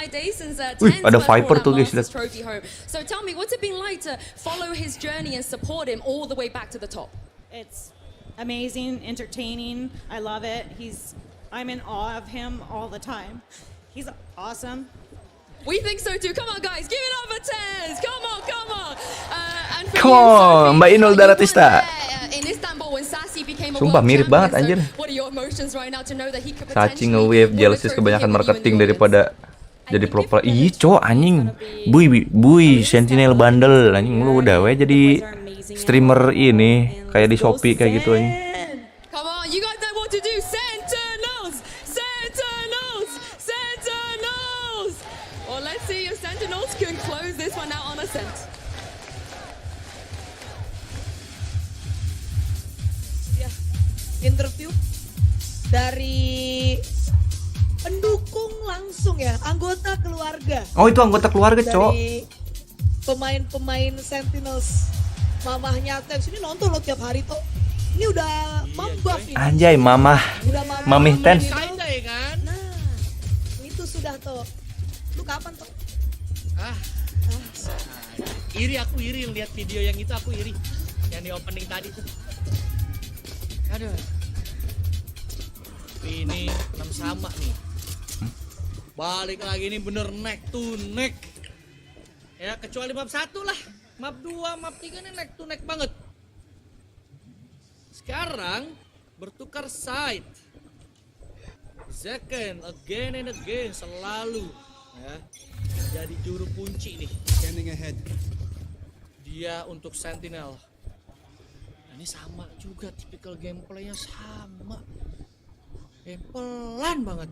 days since Wih, ada Tenz Viper brought tuh, that guys, Masters lihat. trophy home. So tell me, what's it been like to follow his journey and support him all the way back to the top? It's amazing, entertaining. I love it. I'm in awe of him all the time. He's awesome. We think so too. Come on, guys, give it up for Tenz. Come on. And for Come you, on, Mbak Inul Daratista. in Istanbul when Sachi became a Sumpah world mirip champion. banget, anjir. So what are your emotions right now to know that he could Sachi potentially nge-wave, win the jealousies trophy kebanyakan here with you in marketing the daripada jadi pro player. Ih, Cok, anjing. Bui, Sentinel bandel. Anjing lu udah we jadi streamer ini kayak di Shopee kayak gitu anjing. Come on, you guys know what to do. Sentinels! Well, let's see if Sentinels can close this one out on a cent. Ya, interview dari pendukung langsung ya, anggota keluarga. Oh, itu anggota keluarga, Cok. Dari pemain-pemain Sentinels. Mamahnya Tenz ini nonton lo tiap hari tuh. Ini udah mambah nih. Anjay, mamah. Mamih Tenz. Nah, itu sudah tuh. Lu kapan tuh? Aku iri lihat video yang itu, aku iri. Yang di opening tadi tuh. Aduh. Ini 6 sama nih. Balik lagi nih bener neck to neck. Ya kecuali map 1 lah. Map 2, map 3 nih neck to neck banget. Sekarang bertukar side. Zeken again and again selalu ya jadi juru kunci nih. Scanning ahead. Dia untuk Sentinel. Nah, ini sama juga tipikal gameplaynya sama. Pelan banget.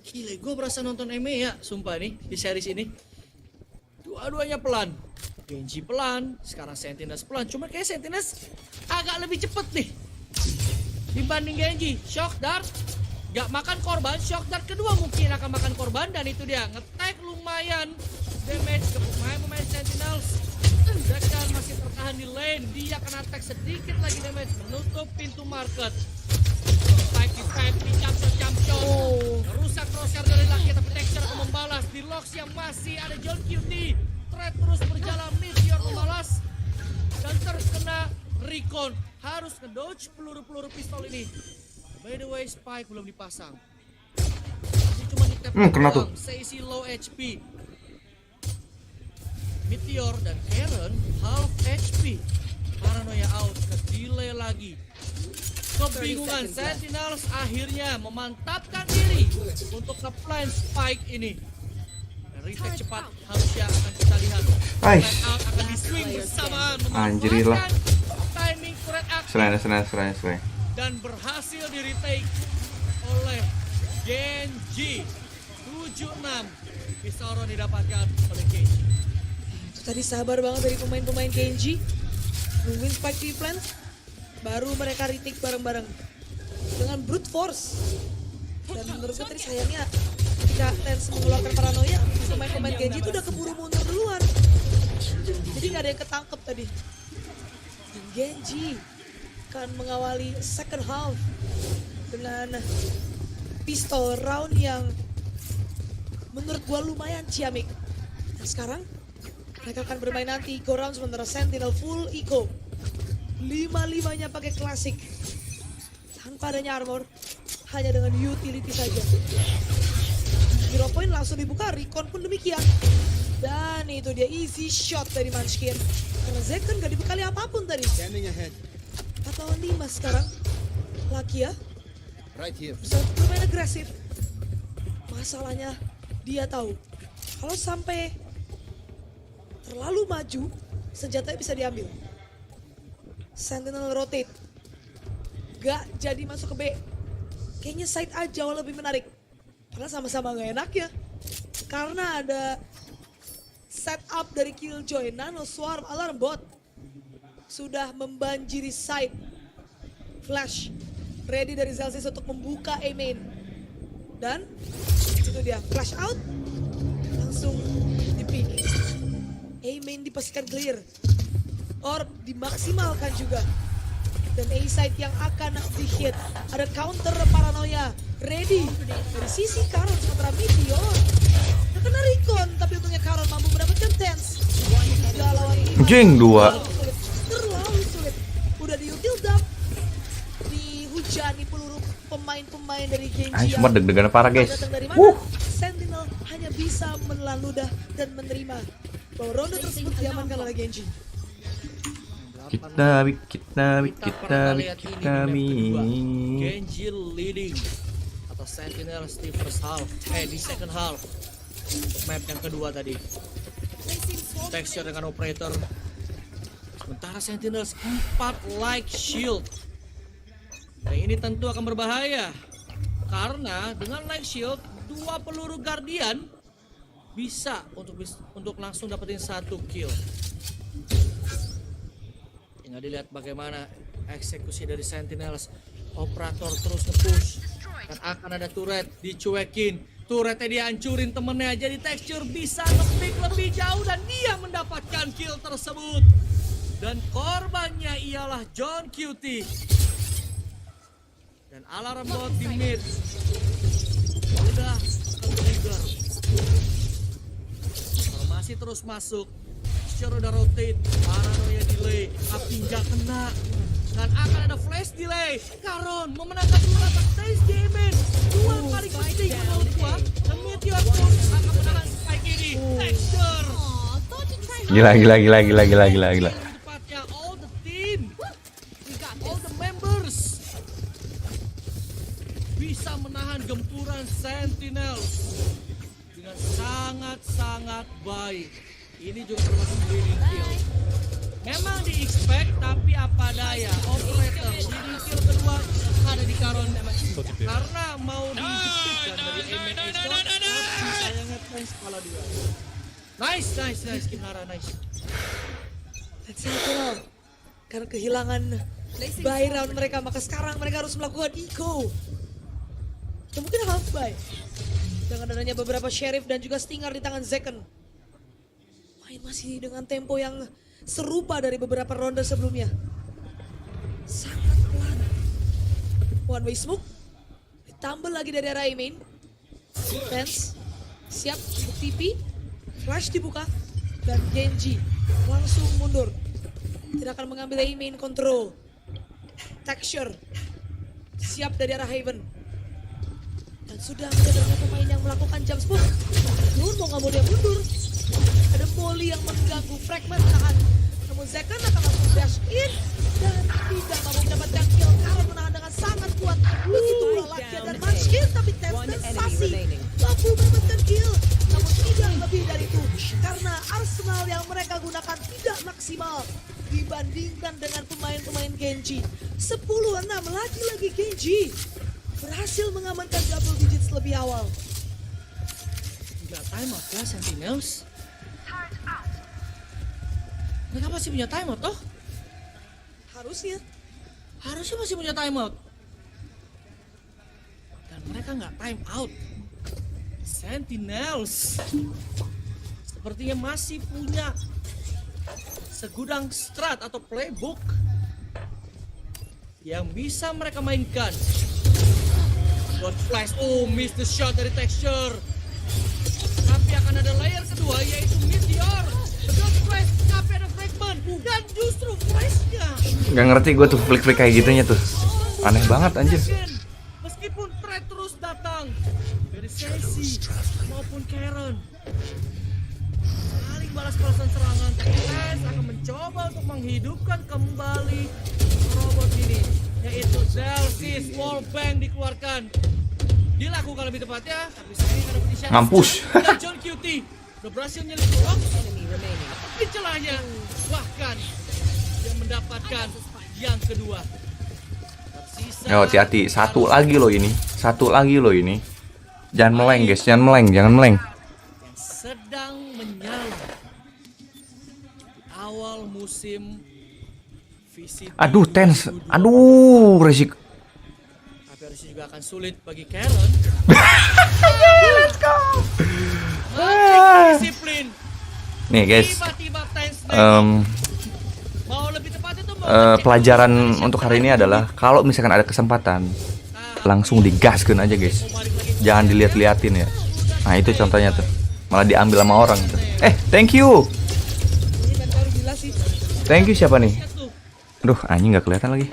Gila, gue berasa nonton ME ya, sumpah nih di series ini. Dua-duanya pelan. Genji pelan, sekarang Sentinels pelan. Cuma kayak Sentinels agak lebih cepet nih dibanding Genji. Shock Dart gak makan korban, Shock Dart kedua mungkin akan makan korban. Dan itu dia, nge-tag lumayan damage ke pemain-pemain Sentinels. Zekan masih tertahan di lane. Dia akan attack sedikit lagi damage menutup pintu market. Spike di jump shot. Rusak crosshair dari Lucky, tapi Texture akan membalas. Di Locks yang masih ada John QT. Thread terus berjalan, Meteor membalas. Dan terkena Recon. Harus ngedodge peluru-peluru pistol ini. By the way, Spike belum dipasang. Masih cuma di tap kena tuh. Seisi low HP. Meteor dan Karen half HP. Paranoia out, ke delay lagi. Kebingungan Sentinels akhirnya memantapkan diri untuk nge-plan Spike ini. Retake cepat harusnya akan kita lihat. Out akan di-swing bersamaan. Anjir lah. Timing turret action. Serai. Dan berhasil di-retake oleh Genji. 7-6. Pisauron didapatkan oleh Genji. Itu tadi sabar banget dari pemain-pemain Genji. Nungguin Spike di plant. Baru mereka retake bareng-bareng. Dengan brute force. Dan menurut gue tadi sayangnya ketika Lens mengeluarkan paranoia, pemain-pemain Genji itu udah keburu mundur duluan. Jadi gak ada yang ketangkep tadi. Dan Genji akan mengawali second half dengan pistol round yang menurut gua lumayan ciamik. Dan sekarang mereka akan bermain nanti eco round sementara Sentinel full eco. 5-5-nya pakai klasik. Tanpa adanya armor, hanya dengan utility saja. Hero point langsung dibuka, Recon pun demikian. Dan itu dia easy shot dari Munchkin. Karena Zekan gak dibekali apapun tadi. 4-5 sekarang. Lucky ya. Bisa bermain agresif. Masalahnya dia tahu kalau sampai terlalu maju, senjatanya bisa diambil. Sentinel rotate. Gak jadi masuk ke B. Kayaknya side A jauh lebih menarik. Karena sama-sama gak enak ya. Karena ada setup dari Killjoy, Nano Swarm, Alarm Bot. Sudah membanjiri side. Flash. Ready dari Zelsis untuk membuka A main. Dan itu dia, flash out. Langsung di-pick. A main dipastikan clear. Or dimaksimalkan juga. Dan A side yang akan di-hit. Ada counter paranoia. Ready. Dari sisi Karon sementara Meteor. Kena Recon, tapi untungnya Karon mampu mendapatkan Tense. Jeng 2. Terlalu sulit. Udah di-util dump. Dihujani peluru pemain-pemain dari Genji. Cuma deg-degan parah guys. Sentinel hanya bisa menelan ludah dan menerima bahwa ronde tersebut diamankan oleh Genji. Kita Genji leading atau Sentinel di first half, di second half. Untuk map yang kedua tadi. Texture dengan operator. Sementara Sentinels 4 like shield. Nah ini tentu akan berbahaya. Karena dengan like shield 2 peluru Guardian bisa untuk langsung dapetin 1 kill. Tinggal dilihat bagaimana eksekusi dari Sentinels. Operator terus nge-push. Dan akan ada turret dicuekin. Turretnya dihancurin temennya, jadi Texture bisa nge-pick lebih jauh dan dia mendapatkan kill tersebut. Dan korbannya ialah John QT. Dan Alarm Bot di mid. Udah ke-trigger. Masih terus masuk. Texture udah rotate, paranoia delay, tapi nggak kena. Dan akan ada flash delay. Karon memenangkan 2 attack stage game. Duel paling penting menurut gua. Dan Meteor pun akan menahan spike ini. Texture. Gila. Tepatnya all the team. All the members. Bisa menahan gempuran Sentinel. Dengan sangat-sangat baik. Ini juga termasuk winning kill. Memang di-expect, tapi apa daya. Operator, leading kill kedua ada di Karon. Karena mau dijepitkan dari aiming shot, tapi sayangnya thanks kepala 2. Nice, Kimhara, nice. Sentinel, karena kehilangan buy round mereka, maka sekarang mereka harus melakukan eco. Atau mungkin half buy. Dengan adanya beberapa sheriff dan juga stinger di tangan Zekan. Main masih dengan tempo yang serupa dari beberapa ronde sebelumnya. Sangat pelan. One way smoke. Ditambah lagi dari arah main. Defense. Siap untuk TP. Flash dibuka. Dan Genji langsung mundur. Tidak akan mengambil main control. Texture. Siap dari arah Haven. Dan sudah ada pemain yang melakukan jump spot. Nun mau nggak mau dia mundur. Ada Molly yang mengganggu fragment menahan. Namun Zekan akan langsung dash in. Dan tidak mampu mendapatkan kill. Karena menahan dengan sangat kuat. Begitu pula Lakia dan Munchkin. Tapi sensasi mampu mendapatkan kill. Namun tidak lebih dari itu. Karena arsenal yang mereka gunakan tidak maksimal. Dibandingkan dengan pemain-pemain Genji. 10-6 lagi-lagi Genji. Berhasil mengamankan double digits lebih awal. Tidak timeout ya Sentinels. Mereka masih punya timeout toh? Harusnya masih punya timeout. Dan mereka nggak time out. Sentinels sepertinya masih punya segudang strat atau playbook yang bisa mereka mainkan. God flash, miss the shot dari Texture. Tapi akan ada layer kedua yaitu Meteor. God flash, tapi ada fragment dan justru flashnya. Gak ngerti gue tuh flick-flick kayak gitunya tuh. Aneh banget anjir. Meskipun threat terus datang dari Sesi maupun Karen. Saling balas-balasan serangan. Tess akan mencoba untuk menghidupkan kembali robot ini. Yaitu Delsis Wallbang dikeluarkan. Dilakukan lebih tepatnya, tapi sayang ada penyisian. Ngampus. Dan John QT udah berhasil nyelip peluang di celahnya. Bahkan dia mendapatkan yang kedua. Yo, hati-hati. Satu lagi loh ini. Jangan meleng guys, jangan meleng. Sedang menyala awal musim VCT. Aduh, tense. Aduh, resik. Tapi harusnya juga akan sulit bagi Karen. Let's go. Disiplin. Nih guys. Tiba-tiba tense. Mau lebih tepat itu pelajaran untuk hari ini adalah kalau misalkan ada kesempatan langsung digaskan aja guys. Jangan dilihat-liatin ya. Nah, itu contohnya tuh. Malah diambil sama orang tuh. Thank you. Thank you siapa nih? Aduh, anjing nggak kelihatan lagi.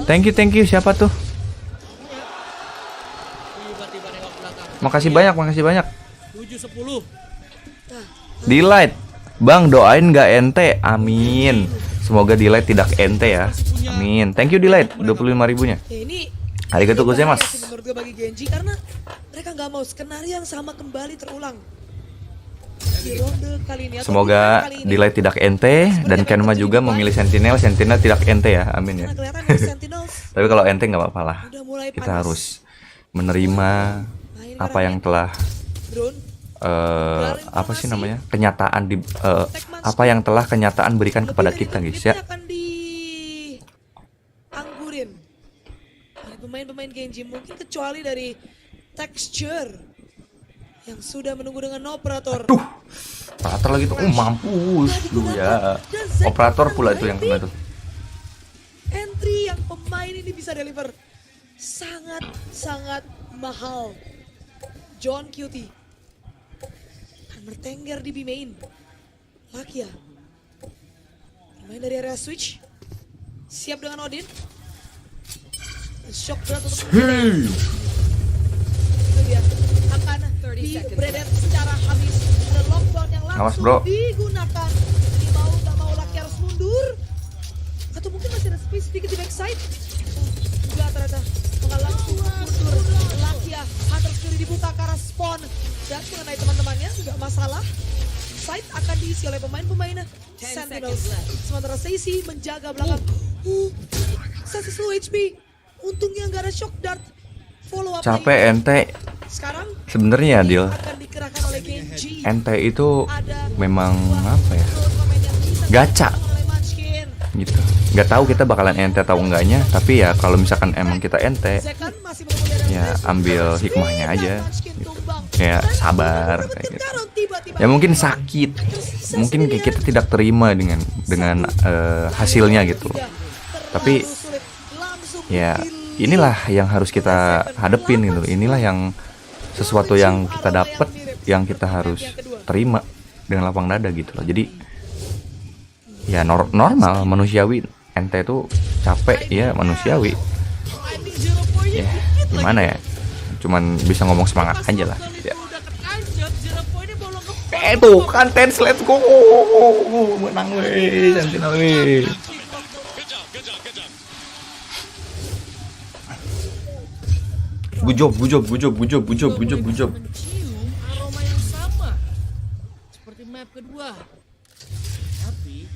Thank you siapa tuh? Makasih banyak. 7-10. Delight. Bang, doain nggak ente. Amin. Semoga Delight tidak ente ya. Amin. Thank you Delight 25.000-nya. Ini Arigatou gozaimasu. menurut gue bagi Genji karena mereka nggak mau skenario yang sama kembali terulang. Di ronde kali ini, Semoga Delight tidak ente dan Kenma juga memilih Sentinel tidak ente ya. Amin ya. Tapi kalau ente nggak apa-apa lah. Kita harus menerima apa yang telah apa sih namanya, kenyataan di apa yang telah kenyataan berikan kepada kita guys ya. Akan dianggurin oleh pemain-pemain Genji, mungkin kecuali dari Texture yang sudah menunggu dengan operator. Operator lagi tuh, mampus lu ya. Operator pula itu yang kena tuh. Entry yang pemain ini bisa deliver sangat mahal. John QT akan bertengger di B main. Lakia bermain dari area switch. Siap dengan Odin. Shock berat untuk itu dia akan di-bredet secara habis. Ada lockdown yang langsung digunakan. Ini mau gak mau Lakia harus mundur. Atau mungkin masih ada space sedikit di backside. Enggak, ternyata bakal langsung mundur. Lakia hunter sendiri dibuka ke arah spawn. Dan mengenai teman-temannya nggak masalah. Side akan diisi oleh pemain-pemain Sentinels. Sementara Stacy menjaga belakang. Stacy slow HP. Untungnya nggak ada shock dart. Follow up Capek ente. Sekarang sebenarnya Adil. akan dikerahkan oleh Genji. Ente itu memang apa ya? Gacha. Gitu. Nggak tahu kita bakalan ente atau enggaknya, tapi ya kalau misalkan emang kita ente, ya ambil hikmahnya aja. Gitu. Kayak sabar kayak gitu. Ya mungkin sakit, mungkin kayak kita tidak terima dengan hasilnya gitu. Tapi ya inilah yang harus kita hadepin gitu. Inilah yang sesuatu yang kita dapat, yang kita harus terima dengan lapang dada gitu loh. Jadi ya normal, manusiawi. Ente itu capek ya, manusiawi. Ya gimana ya, cuman bisa ngomong semangat aja lah ya. Tuh kan Tens, let's go, menang weh, Sentinel weh. Good job. Mencium aroma yang sama seperti map kedua, tapi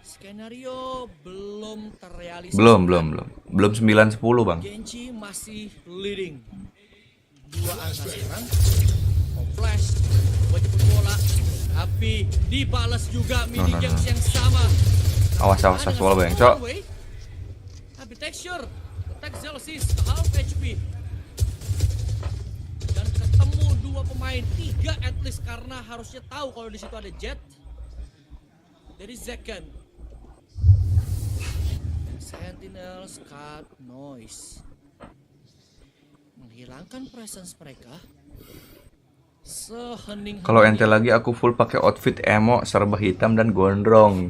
skenario belum terrealisasi. Belum 9-10 bang. Genji masih leading 2 angka sekarang. Flash buat jemput bola, tapi dibalas juga mini games yang sama. Awas bola bang, cok. Tapi texture attack Zealosis half HP, dan ketemu 2 pemain, 3 at least, karena harusnya tahu kalau di situ ada Jet dari Zekken. Sentinels cut noise, menghilangkan presence mereka. Kalau ente lagi aku full pakai outfit emo serba hitam dan gondrong.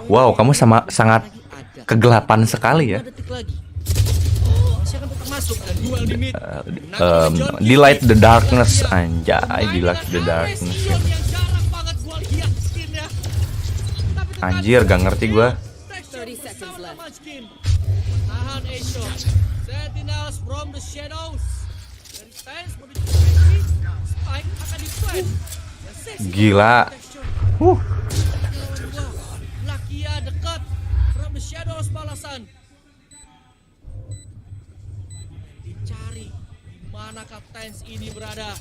Wow, kamu sangat kegelapan sekali ya. Delight the darkness, anjay, delight the darkness. Anjir, gak ngerti gua. Sentinels from the shadows. Gila. Lakia dekat from the shadows, balasan. Dicari di mana Tens ini berada.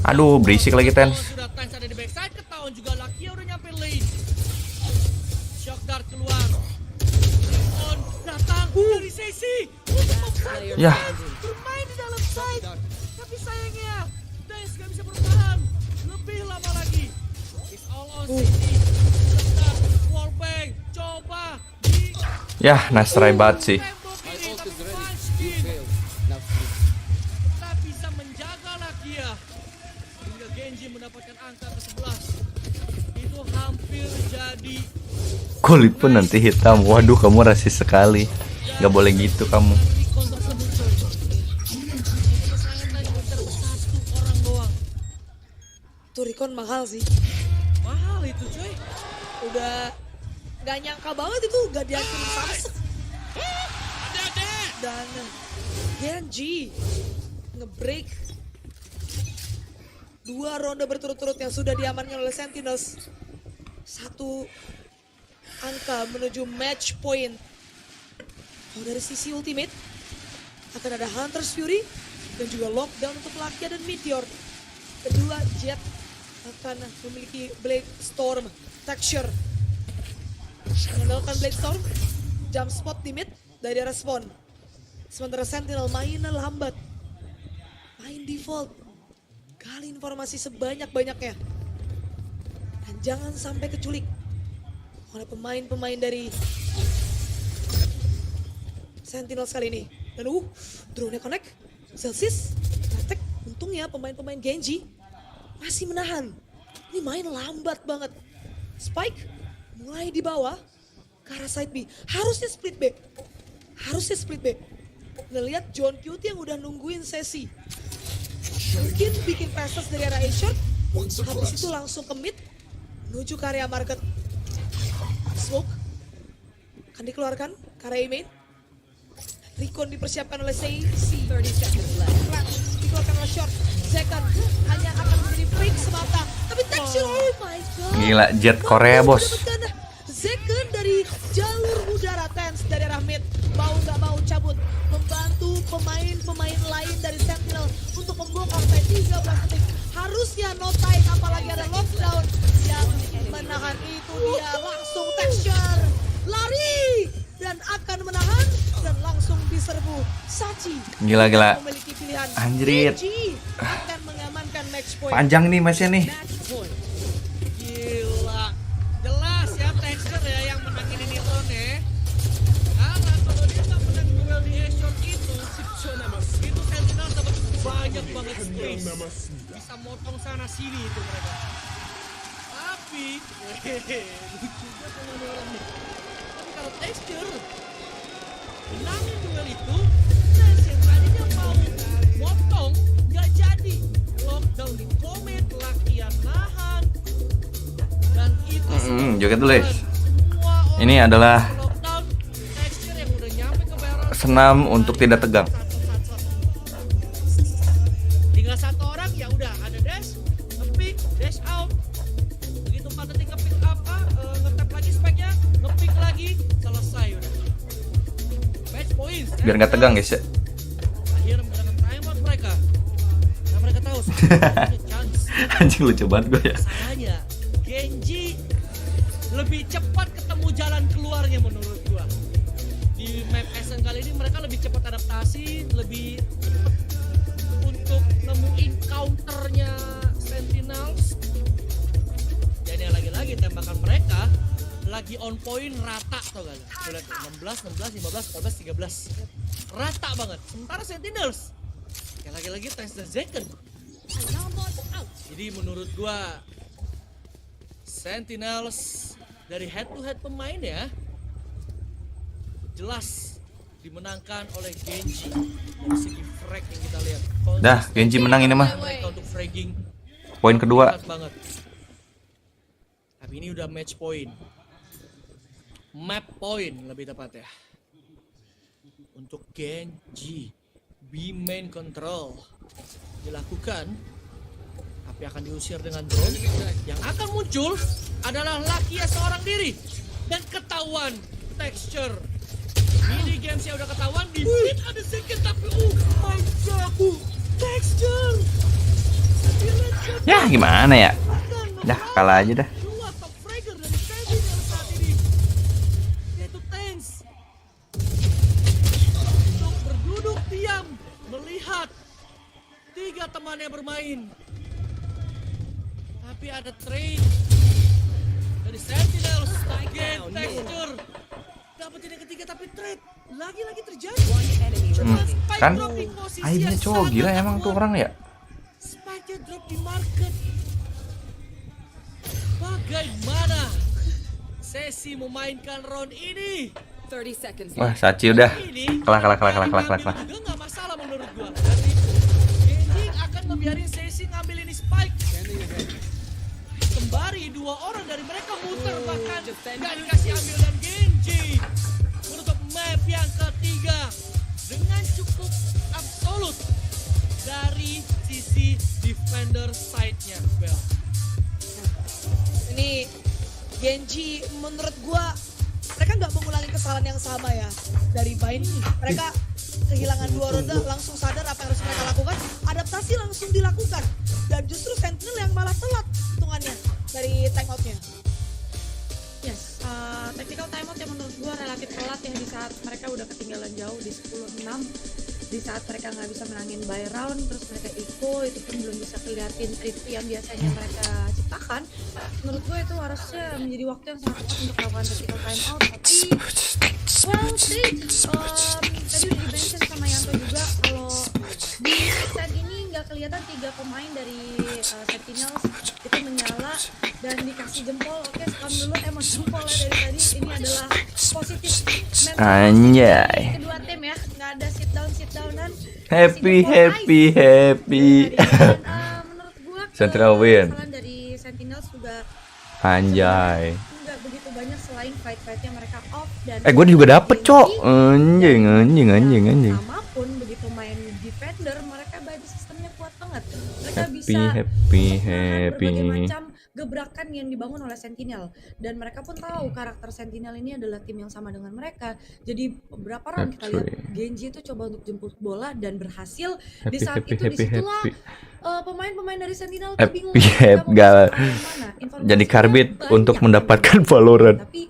Aduh, berisik lagi Tens. Sudah Tens ada di backside, ketahuan juga Lakia udah nyampe lane. Shock dart keluar. On datang dari sesi. Ya. Bermain di dalam side. Tapi sayangnya Tens gak bisa bertahan lebih lama lagi. It's all on City. Wallbang, coba di... Yah, nice try banget sih. Tetap bisa menjaga Lakia hingga Genji mendapatkan angka ke-11. Itu hampir jadi Kulit pun nanti hitam. Waduh, kamu rasis sekali. Gak boleh gitu kamu. Tuh Recon mahal sih. Mahal itu coy. Udah gak nyangka banget itu gak dihancurin Samsung. Dan Genji nge-break 2 ronde berturut-turut yang sudah diamankan oleh Sentinels. 1 angka menuju match point. Kalau dari sisi ultimate akan ada Hunter's Fury dan juga lockdown untuk Lakia dan Meteor. Kedua, Jet akan memiliki Blade Storm texture. Mengandalkan Blade Storm, jump spot di mid dari respon. Sementara Sentinel mainnya lambat, main default, gali informasi sebanyak-banyaknya. Dan jangan sampai keculik oleh pemain-pemain dari Sentinels kali ini. Dan drone-nya connect, Celsius, attack. Untungnya pemain-pemain Genji masih menahan. Ini main lambat banget. Spike mulai di bawah ke arah side B. Harusnya split B. Ngeliat John Cute yang udah nungguin sesi. Mungkin bikin passes dari arah A-shot. Habis itu langsung ke mid. Menuju ke area market. Smoke akan dikeluarkan ke area main. Recon dipersiapkan oleh Seizi. 30 seconds left. Flash dikeluarkan oleh short. Zekken hanya akan menjadi freak semata. Tapi texture, oh my god. Gila, Jet Korea bos. Zekken dari jalur udara Tens dari arah mid. Mau gak mau cabut. Membantu pemain-pemain lain dari Sentinel untuk membongkar sampai 13 detik. Harusnya no time, apalagi ada lockdown yang menahan itu. Dia langsung texture. Lari. Dan akan menahan dan langsung diserbu. Sachi Gila. memiliki pilihan. Anjrit. Genji akan mengamankan match point. Panjang nih matchnya nih. Gila. Jelas ya texture ya yang menangin ini Ron ya. Karena kalau dia nggak menang duel di Ashore itu Sentinel dapat banyak banget space. Bisa motong sana sini itu mereka. Tapi lucu banget sama ini orang nih. Tapi kalau texture menangin duel itu, yang tadinya mau motong nggak jadi. Lockdown di komit, lakian nahan, dan itu Joget dulu ya. Ini adalah senam untuk tidak tegang. Tinggal satu orang ya udah ada dash, nge-pick, dash out. Begitu 4 detik nge-pick apa, nge-tap lagi speknya, nge-pick lagi, selesai udah. Match point. Biar nggak tegang guys ya. Akhirnya menggunakan timeout mereka. Nah mereka tahu punya chance. Anjing lucu banget gue ya. Masalahnya Genji lebih cepat ketemu jalan keluarnya menurut gua. Di map SN kali ini mereka lebih cepat adaptasi, lebih cepat untuk nemuin counternya Sentinels. Dan yang lagi-lagi tembakan mereka lagi on point rata tau gak? Lihat 16, 16, 15, 14, 13. Rata banget. Sementara Sentinels yang lagi-lagi test the second. Jadi menurut gua Sentinels dari head to head pemain ya jelas dimenangkan oleh Genji. Dari segi frag yang kita lihat. Dah, Genji menang ini mah. Untuk fragging Poin kedua. banget. Tapi ini udah match point. Map point lebih tepat ya. Untuk Genji B main control dilakukan, tapi akan diusir dengan drone. Yang akan muncul adalah Lakia seorang diri dan ketahuan texture. Mini gamesnya udah ketahuan di mid ada second tapi oh my god, texture. Ya gimana ya? Dah kalah aja dah. Dua top fragger dari Sentinel saat ini, yaitu Tanks. Untuk berduduk diam melihat tiga temannya bermain. Tapi ada trade dari Sentinels, again texture. Dapetin yang ketiga tapi trade lagi-lagi terjadi. Kan aibnya cowok gila emang tuh orang ya. Spike-nya drop di market. Bagaimana sesi memainkan round ini? 30 seconds. Wah, Sachi udah kalah. Juga nggak masalah menurut gua. Jadi Genji akan ngebiarin sesi ngambil ini spike. Kembali dua orang dari mereka muter bahkan nggak dikasih ambil dan Genji menutup map yang ketiga dengan cukup absolut dari sisi defender side-nya. Bel. Ini Genji menurut gua mereka nggak mengulangi kesalahan yang sama ya dari main. Mereka kehilangan 2 ronde langsung sadar apa yang harus mereka lakukan, adaptasi langsung dilakukan dan justru Sentinel yang malah telat hitungannya dari timeoutnya. Yes, tactical timeout yang menurut gua relatif telat ya di saat mereka udah ketinggalan jauh di 10-6. Di saat mereka nggak bisa menangin by round, terus mereka eco, itu pun belum bisa keliatin tricky yang biasanya mereka ciptakan. Menurut gue itu harusnya menjadi waktu yang sangat tepat untuk melakukan tactical timeout. Tapi, well, tadi udah di-mention sama Yanto juga kalau di set ini nggak kelihatan 3 pemain dari Sentinels itu menyala dan dikasih jempol. Oke, sekam dulu emang jempol ya dari tadi. Ini adalah positif mental Anjay. kedua tim ya, nggak ada sit downan. Happy. Menurut gua Sentinel win. kesalahan dari Sentinels juga Anjay. nggak begitu banyak selain fight-fightnya mereka off dan Gue juga dapet cok. Anjing. apapun begitu main defender mereka body sistemnya kuat banget. Mereka bisa Happy. berbagai macam gebrakan yang dibangun oleh Sentinel dan mereka pun tahu karakter Sentinel ini adalah tim yang sama dengan mereka. Jadi beberapa round kita lihat Genji itu coba untuk jemput bola dan berhasil. Di saat itu disitulah pemain-pemain dari Sentinel bingung Jadi karbit untuk mendapatkan Valorant. Tapi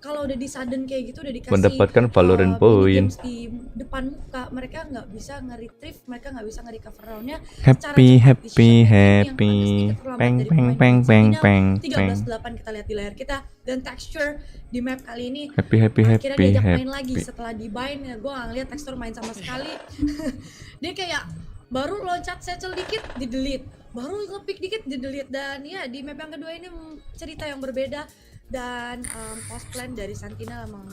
kalau udah disadden kayak gitu, udah dikasih Mendapatkan Valorant mini points. games di depan muka, mereka nggak bisa nge-retrieve, mereka nggak bisa nge-recover roundnya secara Happy, cepat. happy, Decision making yang happy. agak sedikit terlambat Peng, dari peng, pemain peng, peng, Sentinel. peng, peng. 13-8 kita lihat di layar kita, dan texture di map kali ini Happy, happy, akhirnya happy, diajak main lagi happy. setelah di bind ya. Gue nggak ngeliat tekstur main sama sekali. Dia kayak baru loncat settle dikit di delete, baru ngepick dikit di delete, dan ya di map yang kedua ini cerita yang berbeda. Dan post plan dari Sentinel emang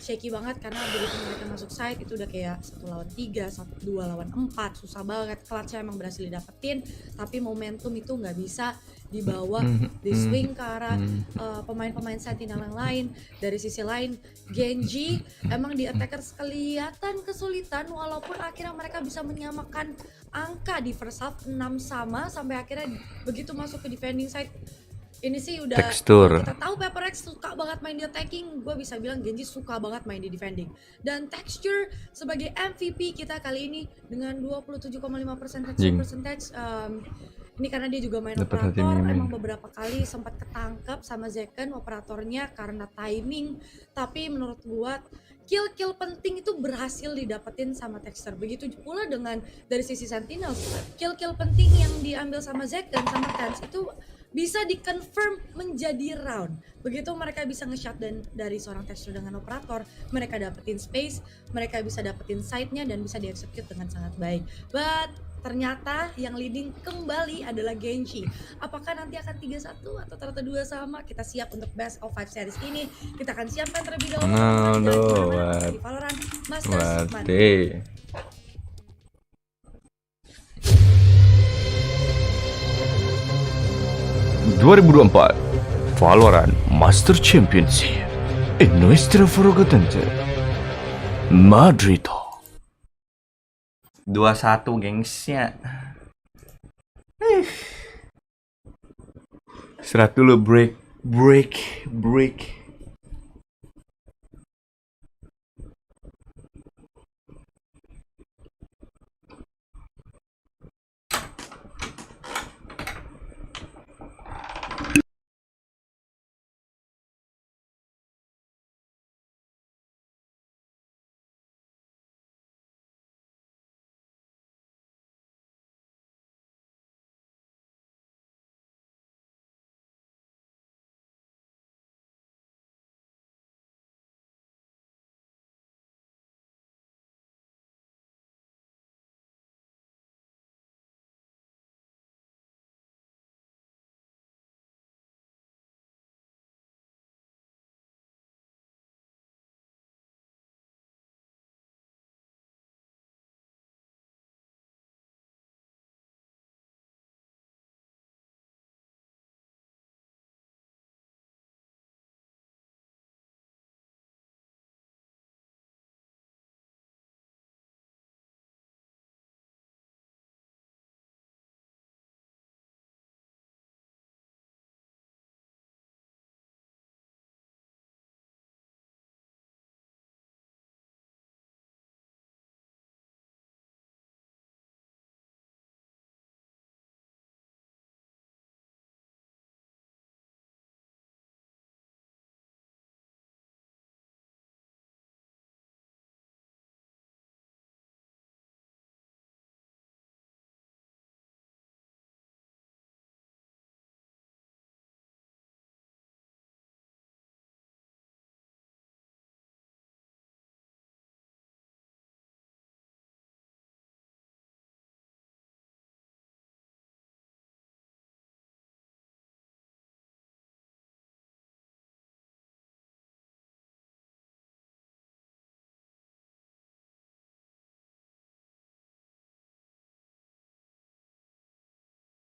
shaky banget, karena begitu mereka masuk side itu udah kayak 1 lawan 3, 2 lawan 4, susah banget. Clutch-nya emang berhasil didapetin, tapi momentum itu nggak bisa dibawa di swing ke arah pemain-pemain Sentinel yang lain. Dari sisi lain, Genji emang di attackers kelihatan kesulitan, walaupun akhirnya mereka bisa menyamakan angka di first half 6-sama, sampai akhirnya begitu masuk ke defending side. Ini sih udah Tekstur. kita tahu Paper X suka banget main di attacking, gue bisa bilang Genji suka banget main di defending. Dan texture sebagai MVP kita kali ini dengan 27,5% percentage, ini karena dia juga main Dapat hati operator. Mimi. Emang beberapa kali sempat ketangkep sama Zeken operatornya karena timing, tapi menurut gua kill penting itu berhasil didapetin sama Texter. Begitu pula dengan dari sisi Sentinels, kill penting yang diambil sama Zeken sama Tens itu bisa dikonfirm menjadi round. Begitu mereka bisa nge-shot dari seorang Texter dengan operator, mereka dapetin space, mereka bisa dapetin side-nya dan bisa di-execute dengan sangat baik. But ternyata yang leading kembali adalah Genji. Apakah nanti akan 3-1 atau ternyata 2 sama? Kita siap untuk best of 5 series ini. Kita akan siapkan terlebih dahulu di Valorant Masters Madrid. 2024 Valorant Master Championship en nuestra fragante Madrid. 2-1 gengsnya. Serat dulu, break.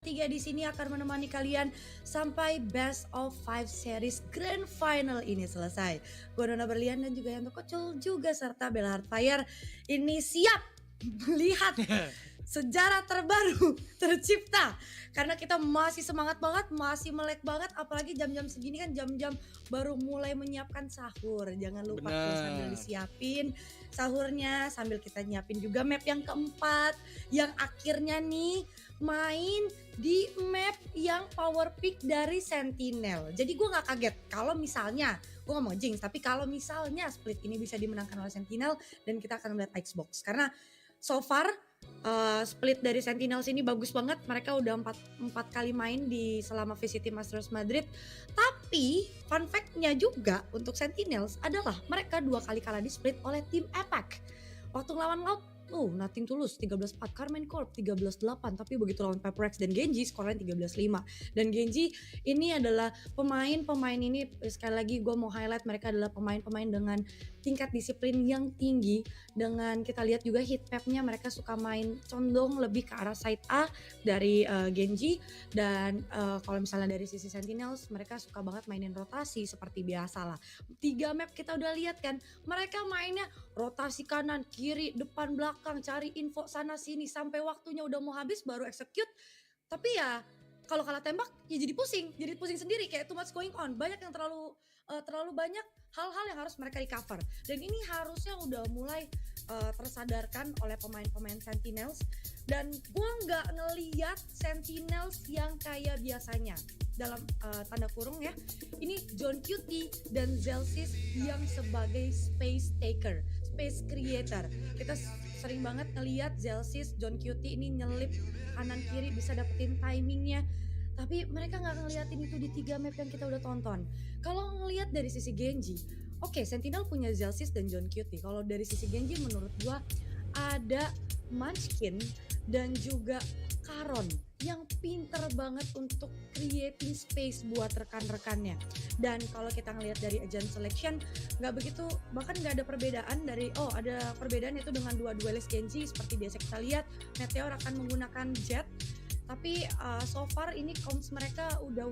Tiga di sini akan menemani kalian sampai best of 5 series grand final ini selesai. Gue Nona Berlebihan dan juga Yanto Kocul juga serta Bella Hardfire ini siap melihat sejarah terbaru tercipta karena kita masih semangat banget, masih melek banget, apalagi jam-jam segini kan jam-jam baru mulai menyiapkan sahur. Jangan lupa tuh sambil disiapin sahurnya, sambil kita nyiapin juga map yang keempat yang akhirnya nih main di map yang power pick dari Sentinel. Jadi gue nggak kaget kalau misalnya, gue nggak mau jinx, tapi kalau misalnya split ini bisa dimenangkan oleh Sentinel dan kita akan melihat Xbox karena so far split dari Sentinels ini bagus banget. Mereka udah 4 kali main di selama VCT Masters Madrid. Tapi fun fact-nya juga untuk Sentinels adalah mereka 2 kali kalah di split oleh tim Apex. Waktu lawan Laut, nothing tulus 13-4, Carmen Corp 13-8, tapi begitu lawan Pepperex dan Genji skornya 13-5. Dan Genji ini adalah pemain ini sekali lagi gue mau highlight, mereka adalah pemain-pemain dengan tingkat disiplin yang tinggi. Dengan kita lihat juga heat map-nya, mereka suka main condong lebih ke arah side A dari Genji. Dan kalau misalnya dari sisi Sentinels, mereka suka banget mainin rotasi seperti biasa lah. 3 map kita udah lihat kan, mereka mainnya rotasi kanan, kiri, depan, belakang, cari info sana sini sampai waktunya udah mau habis baru execute. Tapi ya kalau kalah tembak ya jadi pusing sendiri, kayak too much going on, banyak yang terlalu banyak hal-hal yang harus mereka recover. Dan ini harusnya udah mulai tersadarkan oleh pemain-pemain Sentinels. Dan gue nggak ngeliat Sentinels yang kayak biasanya, dalam tanda kurung ya, ini John QT dan Zelsis yang sebagai space taker, space creator. Kita sering banget ngeliat Zelsis, John QT ini nyelip kanan kiri bisa dapetin timingnya. Tapi mereka nggak ngeliatin itu di 3 map yang kita udah tonton. Kalau ngeliat dari sisi Genji, oke, Sentinel punya Zelsis dan John QT. Kalau dari sisi Genji menurut gua ada Munchkin dan juga Karon yang pinter banget untuk creating space buat rekan-rekannya. Dan kalau kita ngelihat dari agent selection, nggak begitu, bahkan nggak ada perbedaan dari, ada perbedaan itu dengan 2 duelist Genji. Seperti biasa kita lihat, Meteor akan menggunakan Jet. Tapi so far ini comms mereka udah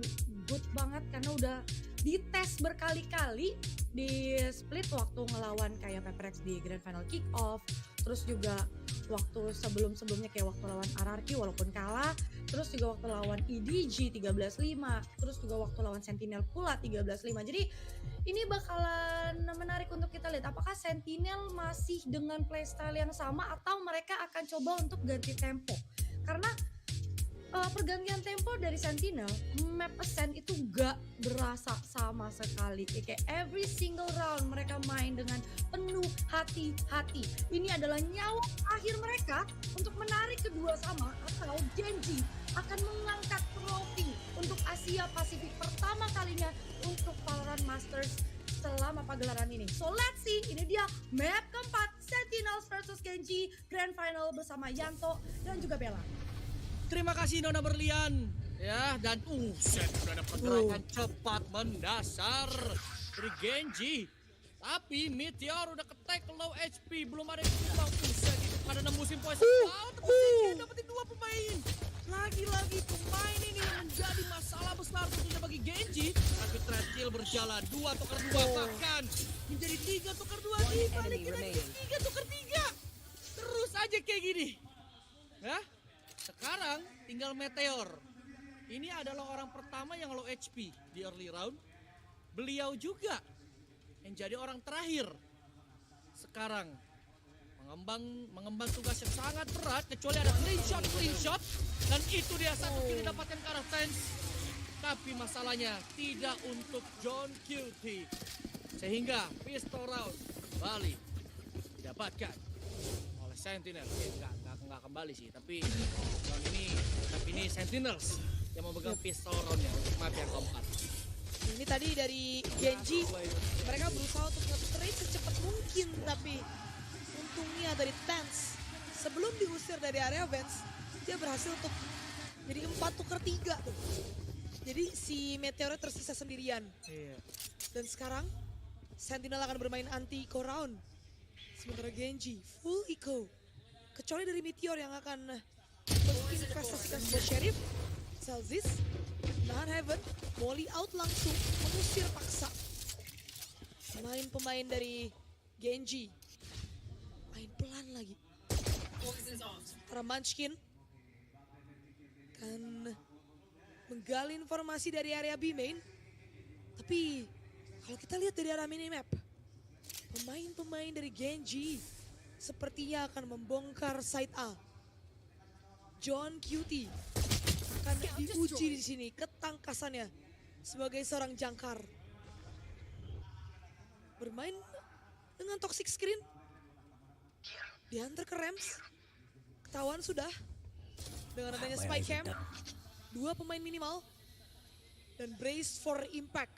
good banget karena udah dites berkali-kali di split waktu ngelawan kayak Pepperex di Grand Final Kick-Off. Terus juga waktu sebelum-sebelumnya kayak waktu lawan RRQ walaupun kalah. Terus juga waktu lawan EDG 13-5. Terus juga waktu lawan Sentinel pula 13-5. Jadi ini bakalan menarik untuk kita lihat apakah Sentinel masih dengan playstyle yang sama atau mereka akan coba untuk ganti tempo. Karena pergantian tempo dari Sentinel, map SEN itu gak berasa sama sekali. Kayak every single round mereka main dengan penuh hati-hati. Ini adalah nyawa akhir mereka untuk menarik kedua sama, atau Genji akan mengangkat trofi untuk Asia Pasifik pertama kalinya untuk Valorant Masters selama pagelaran ini. So let's see, ini dia map keempat, Sentinels versus Genji Grand Final bersama Yanto dan juga Bella. Terima kasih Nona Berlian ya, dan Sen udah ada pergerakan cepat mendasar dari Genji. Tapi Meteor udah ketek low HP, belum ada yang tumbang. Sen itu pada nembusin poin satu. Genji dapetin 2 pemain. Lagi-lagi pemain ini yang menjadi masalah besar tentunya bagi Genji. Tapi threat kill berjalan, 2 tukar 2 bahkan menjadi 3 tukar 2, dibalikin lagi 3 tukar 3. Terus aja kayak gini. Ya. Sekarang tinggal Meteor. Ini adalah orang pertama yang low HP di early round. Beliau juga yang jadi orang terakhir. Sekarang mengemban tugas yang sangat berat, kecuali ada clean shot. Dan itu dia satu kill didapatkan ke arah Fence. Tapi masalahnya tidak untuk John QT. Sehingga pistol round kembali didapatkan oleh Sentinel. Nggak kembali sih, tapi ini Sentinels yang memegang pistol roundnya untuk map yang keempat. Ini tadi dari Genji, mereka berusaha untuk nge-trade secepat mungkin, tapi untungnya dari Tens sebelum diusir dari area Vents, dia berhasil untuk jadi 4 tukar 3 tuh. Jadi si Meteor tersisa sendirian. Iya. Dan sekarang Sentinel akan bermain anti eco round. Sementara Genji full eco. Kecuali dari Meteor yang akan menginvestasikan sebuah Sheriff, Celsius, nahan Heaven, Molly out langsung, mengusir paksa. Pemain dari Genji main pelan lagi. Para Munchkin akan menggali informasi dari area B main. Tapi kalau kita lihat dari arah minimap, pemain-pemain dari Genji sepertinya akan membongkar side A. John QT akan diuji di sini ketangkasannya sebagai seorang jangkar. Bermain dengan toxic screen, diantar ke Rams, ketahuan sudah dengan adanya spy cam, 2 pemain minimal, dan brace for impact.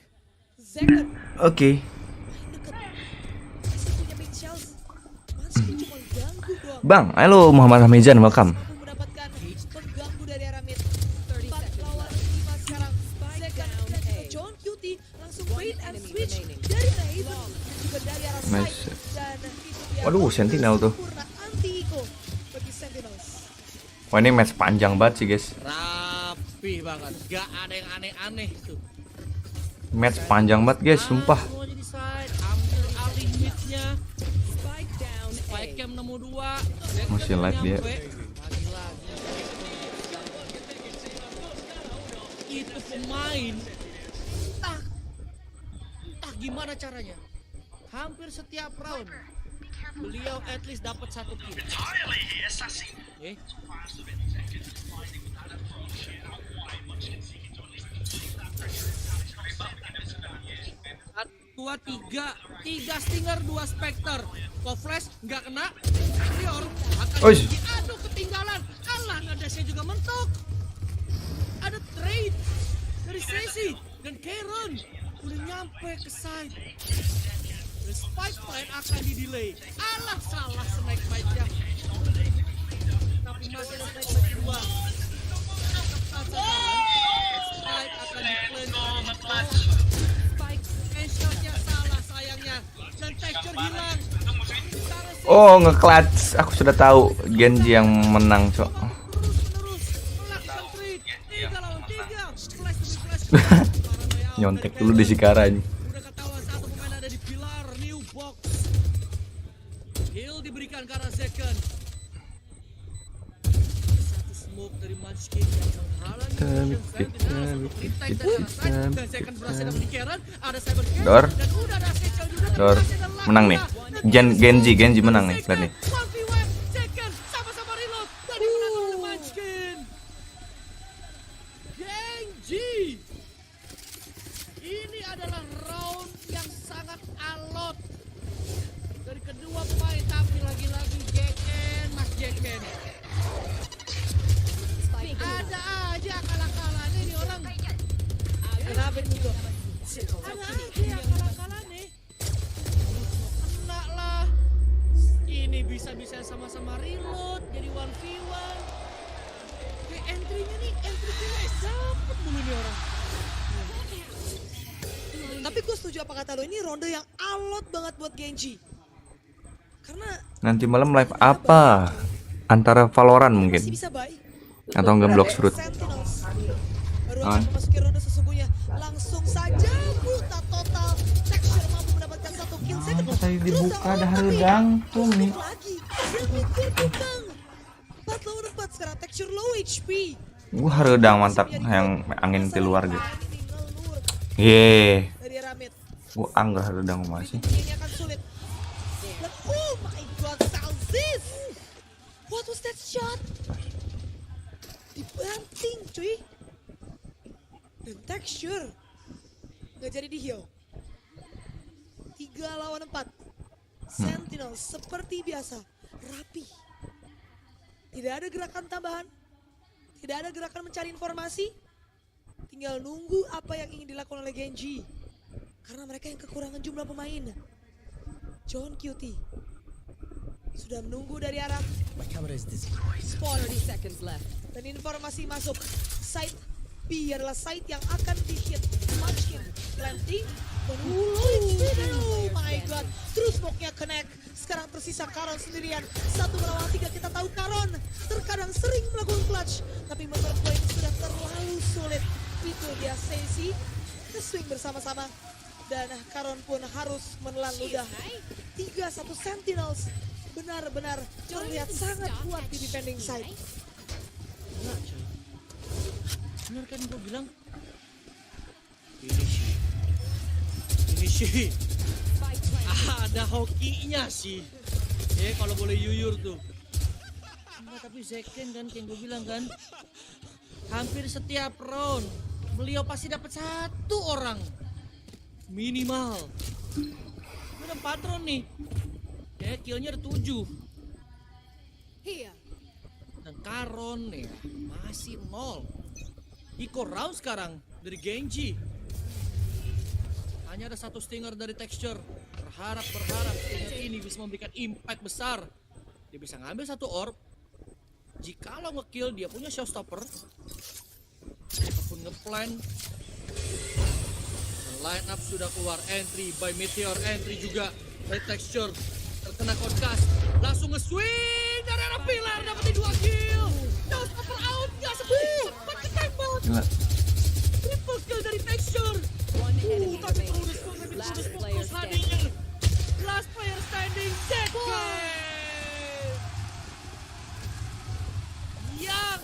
Second. Oke. Bang, halo Muhammad Hamizan, welcome. Mendapatkan pengganggu dari arah mid. 4 lawan 5 sekarang. Second, John QT langsung wait and switch dari Raven juga dari arah side. Nice. Dan itu dia. Waduh, Sentinel tuh. Anti-eco bagi Sentinels. Wah, ini match panjang banget sih, guys. Rapih banget, gak ada yang aneh-aneh tuh. Match panjang banget, guys, sumpah. Semuanya di side, ambil alih midnya. Spike cam nemu 2. Masih live dia. Itu pemain entah gimana caranya, hampir setiap round beliau at least dapat 1 kill. Okay. 2, 3 stinger, 2 specter. Kok flash nggak kena, Warrior akan aduh ketinggalan. Alah, ngedashnya juga mentok. Ada trade dari Tracy dan Karen udah nyampe ke side. The spike fight akan di delay. Alah, salah snake fight-nya. Tapi masih ada snake fight kedua. Spike akan di plan. Spike shotnya salah sayangnya. Dan texture hilang. Oh, nge-clutch. Aku sudah tahu Genji yang menang, Cok. Nyontek dulu di Sikaranya. Udah ketahuan 1 pemain ada di pilar new box. Heal diberikan ke arah Second. 1 smoke dari Munchkin yang menghalangi motion Sentinel. Retake dari arah side. Dan Second berhasil dapat di Karen. Ada Cyber Karen. Dor. Dan udah ada Second juga. Dor. Menang nih. Genji menang nih. Lihat nih. Second sama-sama reload. Dan dimenangkan oleh Munchkin. Genji. Ini adalah round yang sangat alot dari kedua pemain, tapi lagi-lagi Mas Jeken. Ada aja akal-akalannya nih orang. Kenapa itu? Ada aja akal-akalannya. Kena lah. Ini bisa-bisa sama-sama reload jadi 1v1. Kayak entry-nya nih, entry killnya dapet dulu nih orang. Tapi gue setuju apa kata lo, ini ronde yang alot banget buat Genji. Karena Nanti malam live apa? Antara Valorant mungkin. masih bisa baik. Atau enggak Blox Fruit. Sentinels baru akan memasuki ronde sesungguhnya. Langsung saja buta total. Texture mampu mendapatkan 1 kill. Tadi dibuka ada harudang tuh nih. Lagi. Yang mikir tukang. 4 lawan 4 sekarang. Texture low HP. Gua harudang mantap yang angin di luar gitu. Yeay. Dari Ramit. Gua anggar harudang masih. Ini akan sulit. Dan oh my god, Salzis. What was that shot? Dibanting cuy. Dan texture nggak jadi di heal. 3 lawan 4. Sentinel seperti biasa rapi. Tidak ada gerakan tambahan. Tidak ada gerakan mencari informasi. Tinggal nunggu apa yang ingin dilakukan oleh Genji. Karena mereka yang kekurangan jumlah pemain. John QT sudah menunggu dari arah spawn. 30 seconds left. Dan informasi masuk. Side B adalah side yang akan di-hit. Munchkin planting. Oh my god. Terus smoke-nya connect. Sekarang tersisa Karon sendirian. 1 melawan 3. Kita tahu Karon terkadang sering melakukan clutch. Tapi menurut gue ini sudah terlalu sulit. Itu dia sesi. Nge-swing bersama-sama. Dan Karon pun harus menelan ludah. 3-1 Sentinels benar-benar terlihat sangat kuat di defending side. Enggak coy. Bener kan gue bilang? Ini sih. Ada hokinya sih. Kalau boleh yuyur tuh. Enggak, tapi Zeken kan yang gue bilang kan. Hampir setiap round beliau pasti dapat 1 orang minimal. Udah 4 round nih. Killnya ada 7. Iya. Dan Karon ya masih 0. Iko round sekarang dari Genji. Hanya ada 1 stinger dari Texture. Berharap stinger ini bisa memberikan impact besar. Dia bisa ngambil 1 orb. Jikalau ngekill dia punya showstopper. Ataupun ngeplan. Line up sudah keluar, entry by Meteor, entry juga dari Texture. Terkena podcast, langsung nge-swing dari arah pilar, dapetin 2 kill. Showstopper out, gak sempat ketembak. Triple kill dari Texture. Tapi terus fokus hadinya. Last player standing, Zeken. Yang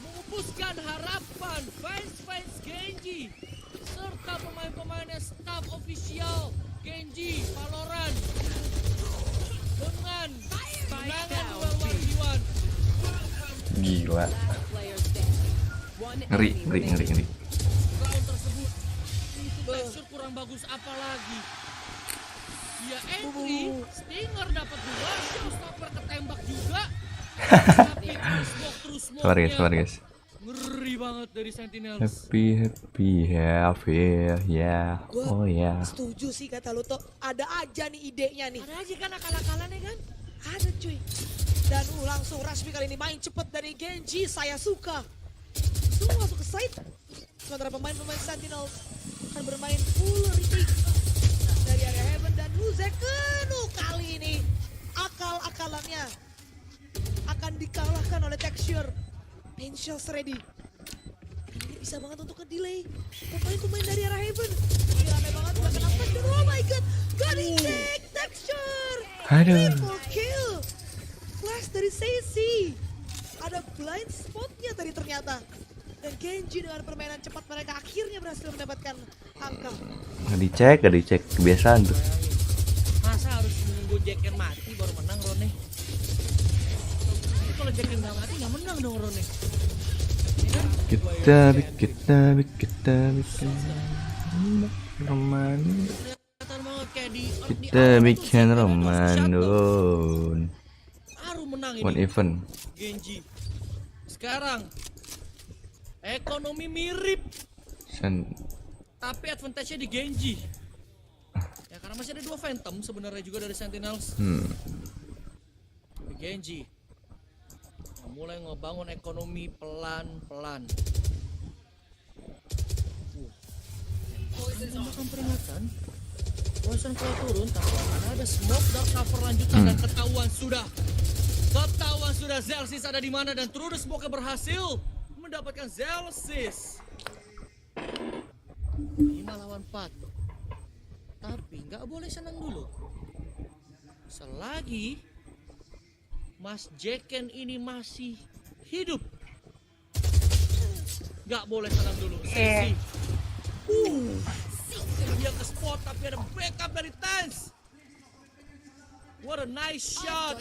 mengupuskan harapan fans Genji serta pemain-pemainnya staff official Genji Valorant dengan kemenangan 2-1. Gila. Ngeri. Round tersebut itu Texture kurang bagus apalagi. Dia entry, Stinger dapat 2, Showstopper ketembak juga. Tapi terus Sabar guys. Ngeri banget dari Sentinels. Happy ya. Oh ya. Setuju sih kata lu tuh. Ada aja nih idenya nih. Ada aja kan akal-akalannya kan? Ada cuy. Dan langsung Rashmi kali ini main cepet dari Genji. Saya suka. Semua masuk ke side. Sementara pemain-pemain Sentinels akan bermain full retake dari area Heaven. Dan Zeken kali ini akal-akalannya akan dikalahkan oleh Texture. Penshels ready. Ini bisa banget untuk ke-delay pemain-pemain dari arah Heaven. Gila banget buat kenapa. Oh my god. Got it, Texture. Triple kill. Flash dari Sesi. Ada blind spotnya tadi ternyata. Dan Genji dengan permainan cepat mereka akhirnya berhasil mendapatkan angka. Gak dicek. Kebiasaan tuh. Masa harus menunggu Zeken mati baru menang Rone? Kalau Zeken nggak mati nggak menang dong Rone. Kita bikin Ramadan. Baru menang One ini. event. Genji. Sekarang ekonomi mirip. Tapi advantage-nya di Genji. Ya karena masih ada 2 Phantom sebenarnya juga dari Sentinels. Di Genji mulai ngebangun ekonomi pelan-pelan. Makan peringatan. Poison kalau turun, tapi akan ada smoke dark cover lanjutan dan ketahuan sudah Zelsis ada di mana dan True the Smoke berhasil mendapatkan Zelsis. 5 lawan 4. Tapi nggak boleh senang dulu. Selagi Mas Zeken ini masih hidup, nggak boleh senang dulu. Sesi. Dia ke spot tapi ada backup dari Tans. What a nice shot.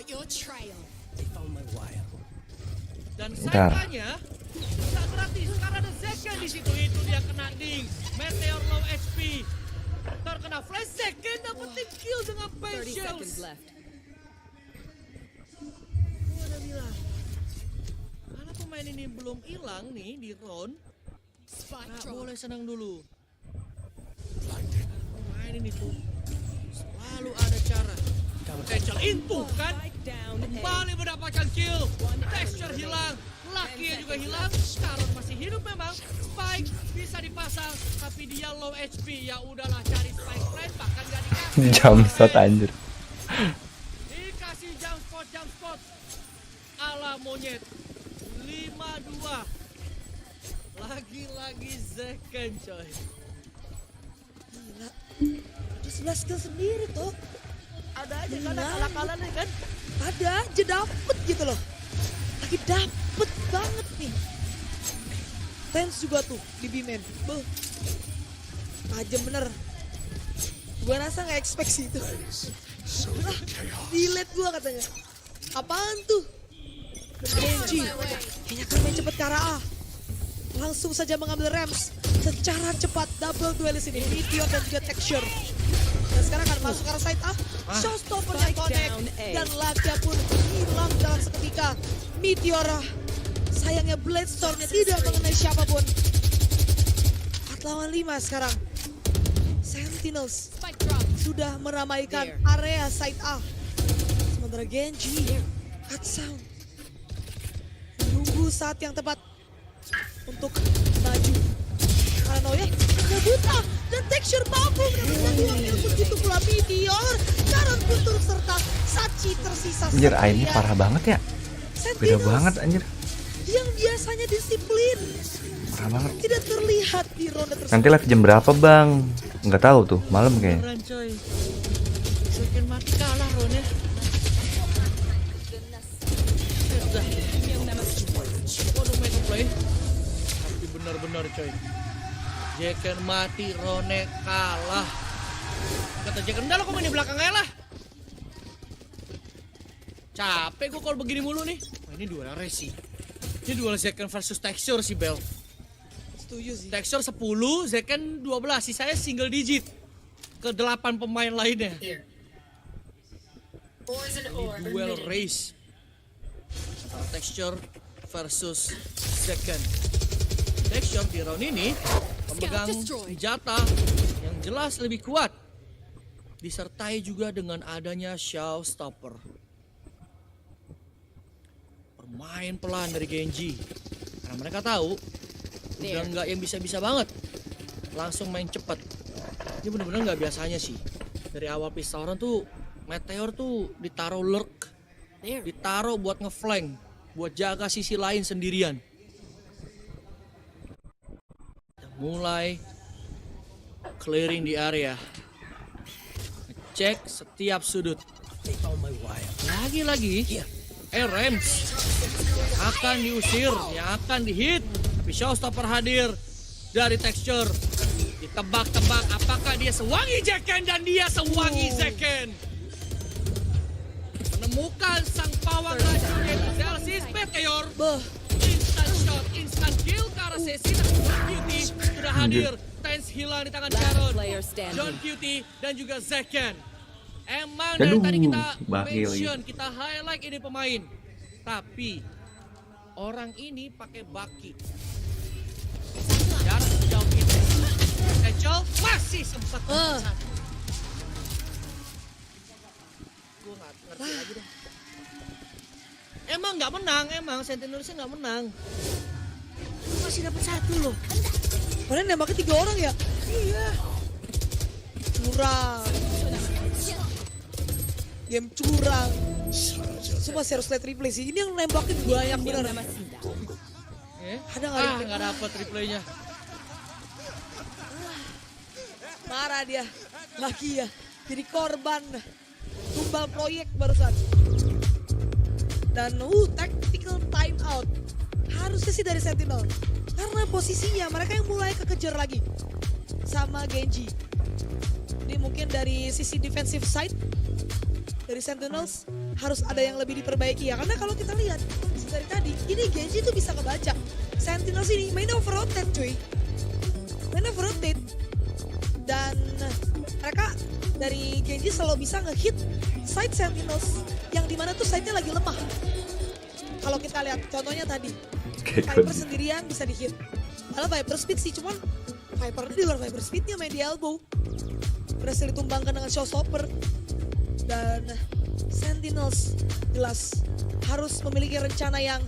Dan sayangnya nggak gratis karena ada Zeken di situ. Itu dia kena ding. Meteor low HP. Terkena flash Zeken dapetin kill dengan Penshels. Udah bilang. Karena pemain ini belum hilang nih di round. Nggak boleh senang dulu. Pemain ini tuh selalu ada cara. Potential into kan? Kembali mendapatkan kill. Texture hilang. Lucky juga hilang. Karon masih hidup memang. Spike bisa dipasang. Tapi dia low HP. Ya udahlah cari Spike friend. Bahkan gak dikasih. Jump shot anjir. Dikasih jump spot. Ala monyet. 5-2. Lagi-lagi Zeken coy. Gila. Udah 11 kill sendiri tuh. Ada aja kan akal-akalan nih kan. Ada aja dapet gitu loh. Lagi dapet banget nih. Tens juga tuh di B-man. Tajam bener. Gue rasa gak expect sih itu. Delete gue katanya. Apaan tuh? Genji. Kayaknya akan main cepet ke arah A. Langsung saja mengambil Rams. Secara cepat double duelist ini. Meteor dan juga Texture. Dan sekarang akan masuk ke arah side A. Showstoppernya connect. Dan laga pun hilang dalam seketika. Meteor. Sayangnya Bladestorm-nya tidak mengenai siapapun. 4 lawan 5 sekarang. Sentinels sudah meramaikan area side A. Sementara Genji cut sound menunggu saat yang tepat untuk maju. Paranoia buta dan Texture mampu mendapatkan 2 kill, begitu pula Meteor. Karon pun turut serta. Sachi tersisa. Anjir, ini parah banget ya. Beda banget anjir. Yang biasanya disiplin parah banget. Tidak terlihat di ronde tersebut. Nanti live jam berapa bang? Nggak tahu tuh, malam kayaknya. Keren coy. Second mati kalah Ron ya. Waduh make play. Tapi benar-benar coy. Jeken mati, Rone kalah. Kata Jeken, udah lo komen di belakang aja lah. Capek gue kalau begini mulu nih. Wah, ini duel resi. Ini duel Zeken versus Texture sih Bel. Setuju sih. Texture 10, Zeken 12. Sisanya single digit. Ke 8 pemain lainnya. Ini duel race. Texture versus Zeken. Texture di round ini memegang senjata yang jelas lebih kuat. Disertai juga dengan adanya Showstopper. Bermain pelan dari Genji. Karena mereka tahu udah nggak yang bisa-bisa banget. Langsung main cepet. Ini bener-bener nggak biasanya sih. Dari awal pistauran tuh Meteor tuh ditaruh lurk. Ditaruh buat ngeflank. Buat jaga sisi lain sendirian. Mulai clearing di area. Cek setiap sudut. Lagi-lagi Rams akan diusir, yang akan dihit. Tapi Showstopper hadir dari Texture. Ditebak-tebak apakah dia sewangi Zeken, dan dia sewangi Zeken. Menemukan sang pawang racun yaitu Zelsis Meteor. Instant shot, instant kill ke arah sesi. Cutie sudah hadir. Tens hilang di tangan Sharon. John Cutie dan juga Zeken. Emang dari tadi kita mention, kita highlight ini pemain. Tapi orang ini pakai baki. Jarak sejauh ini. Angel masih sempat gue nggak ngerti lagi deh. Emang nggak menang, emang Sentinelsnya nggak menang. Masih dapat 1 loh. Padahal nembaknya 3 orang ya? Iya. Curang. Game curang. Cuma harus lihat replay sih. Ini yang nembakin banyak bener. Ada nggak dapet replaynya? Marah dia. Lagi ya. Jadi korban. Tumbal proyek barusan. Dan tactical time out. Harusnya sih dari Sentinel. Karena posisinya mereka yang mulai kekejar lagi. Sama Genji. Ini mungkin dari sisi defensive side. Dari Sentinels harus ada yang lebih diperbaiki ya. Karena kalau kita lihat dari tadi, ini Genji tuh bisa kebaca. Sentinels ini main over-rotate cuy. Main over-rotate. Dan mereka dari Genji selalu bisa nge-hit side Sentinels. Yang dimana tuh side-nya lagi lemah. Kalau kita lihat contohnya tadi. Viper sendirian bisa di-hit. Padahal Viper speed sih, cuman Viper di luar Viper speednya main di elbow. Berhasil ditumbangkan dengan Showstopper. Dan Sentinels jelas harus memiliki rencana yang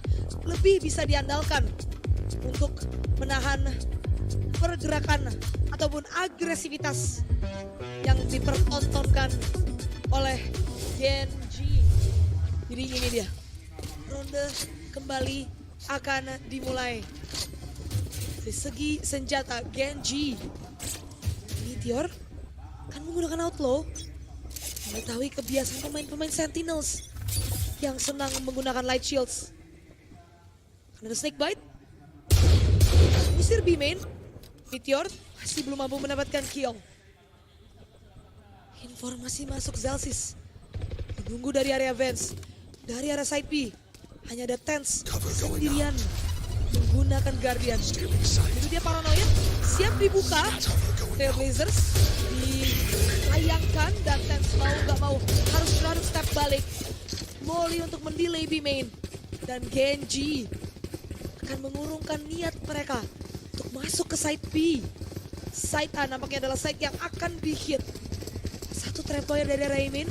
lebih bisa diandalkan untuk menahan pergerakan ataupun agresivitas yang dipertontonkan oleh Genji. Jadi ini dia, ronde kembali akan dimulai. Dari segi senjata Genji, Meteor kan menggunakan outlaw. Mengetahui kebiasaan pemain-pemain Sentinels yang senang menggunakan light shields. Karena ada snake bite. Usir B main. Meteor masih belum mampu mendapatkan kill. Informasi masuk Zelsis. Menunggu dari area Vents. Dari area side B. Hanya ada Tens sendirian menggunakan Guardian. Itu dia paranoia. Siap dibuka. Trailblazers dilayangkan dan Tens mau nggak mau harus step balik. Molly untuk mendelay B main. Dan Genji akan mengurungkan niat mereka untuk masuk ke side B. Side A nampaknya adalah side yang akan di-hit. Satu trap player dari area main.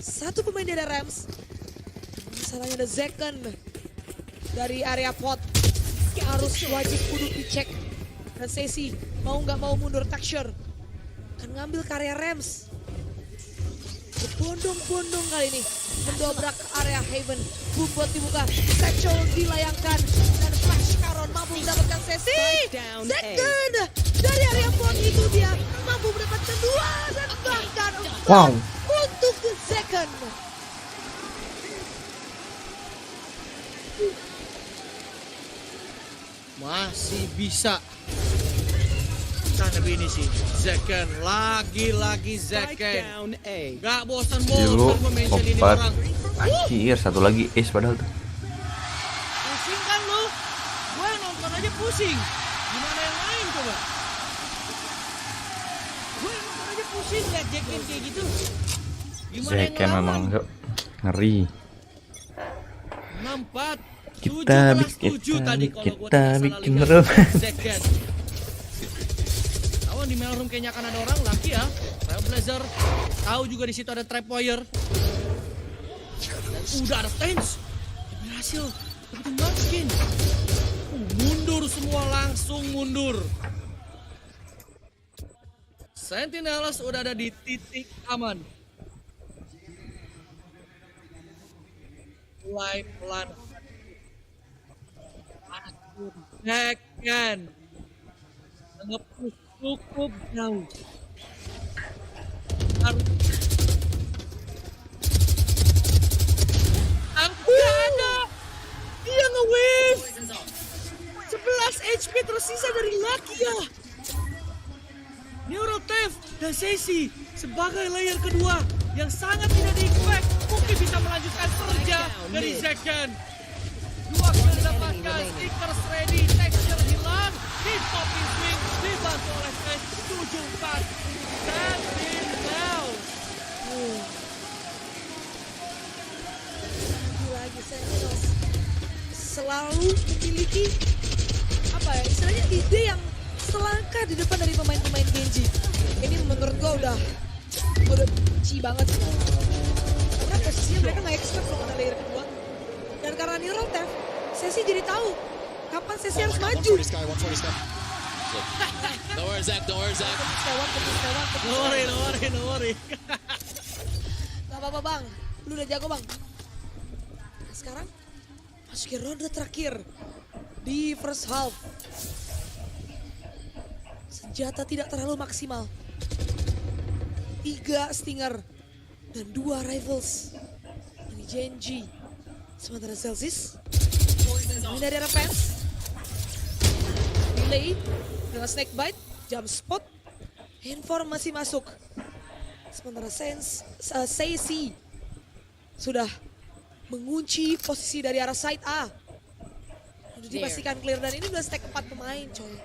Satu pemain dari Rams. Masalahnya ada Zekken dari area pot. Harus wajib kudu dicek. Dan Sesi mau nggak mau mundur texture. Akan ngambil ke area Rams. Berbondong-bondong kali ini. Mendobrak ke area Haven. Buat dibuka. Satchel dilayangkan. Dan Flash Caron mampu mendapatkan Sesi. Zekken dari area pot itu dia mampu mendapatkan 2 dan bahkan 4 untuk Zekken. Masih bisa. Nah, tapi ini sih Zekken, lagi-lagi Zekken. Gak bosan-bosan mention ini orang. Anjir, satu lagi ace padahal tuh. Pusing kan lu? Gue nonton aja pusing. Gimana yang lain coba? Gue nonton aja pusing liat Zekken kayak gitu. Gimana Zekken yang memang lawan? ngeri. 64 Kita bikin room. Tahu di mail room kayaknya akan ada orang laki ya. Trailblazer. Tahu juga di situ ada trap wire. Dan udah ada Tens. Berhasil. Dapetin Marskin. Mundur semua, langsung mundur. Sentinels udah ada di titik aman. Mulai pelan. Zekken nge-push cukup jauh. Angka ada. Dia nge-wave. 11 HP tersisa dari Lakia. Neurotheft dan Sesi sebagai layer kedua yang sangat tidak di-expect mungkin bisa melanjutkan kerja dari Zekken. 2 kill didapatkan, stickers ready, texture hilang, di topping swing, dibantu oleh Face 74, Sentinels. Lagi Sentinels selalu memiliki apa ya, istilahnya ide yang selangkah di depan dari pemain-pemain Genji. Ini menurut gue udah benci banget. Karena posisinya mereka nggak expect kalau ada layer kedua. Dan karena Neurotheft, Sesi jadi tahu kapan Sesi harus maju. Don't worry, Zach. Don't worry. Gak apa-apa bang, lu udah jago bang. Nah, sekarang masuki ronde terakhir di first half. Senjata tidak terlalu maksimal. 3 stinger dan 2 rifles dari Genji. Sementara Celsius ini dari arah fans. Delay dengan snake bite, jump spot, informasi masuk. Sementara Sesi sudah mengunci posisi dari arah side A. Sudah dipastikan clear dan ini udah stack 4 pemain coy.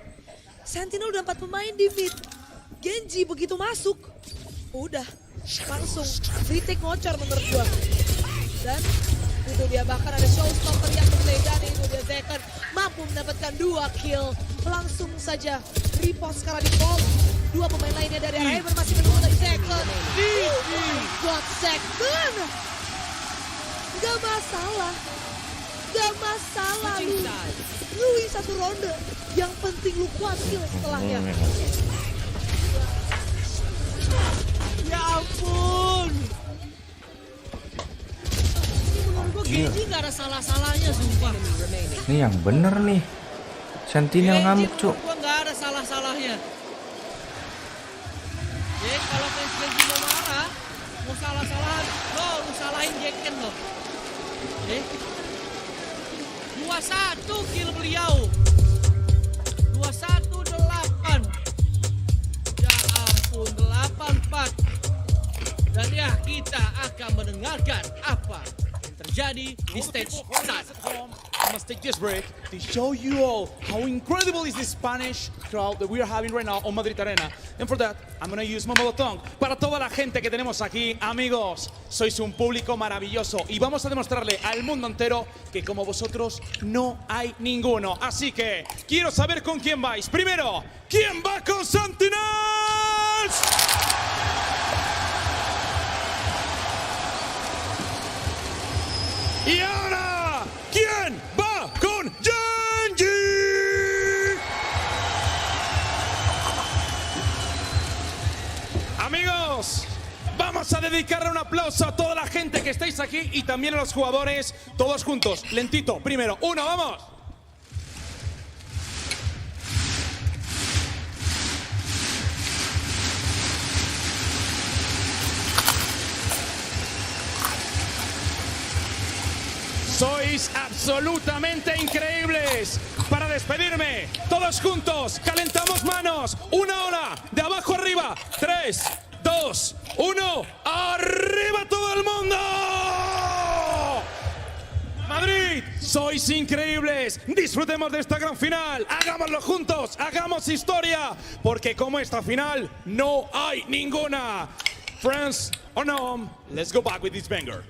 Sentinel udah 4 pemain di mid. Genji begitu masuk, udah langsung retake ngocor menurut gua. Dan itu dia bahkan ada showstopper yang mendelay dan itu dia Zekken mampu mendapatkan 2 kill. Langsung saja repost sekarang di bomb. 2 pemain lainnya dari arah Haven masih menunggu dari Zekken. Oh my god, Zekken! Gak masalah lu win 1 ronde. Yang penting lu kuat kill setelahnya. Ya ampun. Genji gak ada salah-salahnya sumpah. Ini yang bener nih. Sentinel ngamuk cuk. Gua gak ada salah-salahnya. Jadi kalau Genji mau marah, Mau salah-salahan, lu salahin Jekken lo. Oke. 2-1 kill beliau. 21-8. Ya ampun, 8-4. Dan ya, kita akan mendengarkan apa yang terjadi di stage sana. I must take this break to show you all how incredible is the Spanish crowd that we are having right now on Madrid Arena. And for that, I'm going to use my mother tongue. Para toda la gente que tenemos aquí, amigos, sois un público maravilloso y vamos a demostrarle al mundo entero que como vosotros no hay ninguno. Así que quiero saber con quién vais. Primero, ¿quién va con Sentinels? Y ahora, ¿quién va con Genji? Amigos, vamos a dedicarle un aplauso a toda la gente que estáis aquí y también a los jugadores, todos juntos, lentito. Primero, uno, vamos. Sois absolutamente increíbles. Para despedirme, todos juntos, calentamos manos. Una ola, de abajo arriba. 3, 2, 1. ¡Arriba todo el mundo! Madrid, sois increíbles. Disfrutemos de esta gran final. Hagámoslo juntos, hagamos historia. Porque como esta final, no hay ninguna. Friends, or no, let's go back with this banger.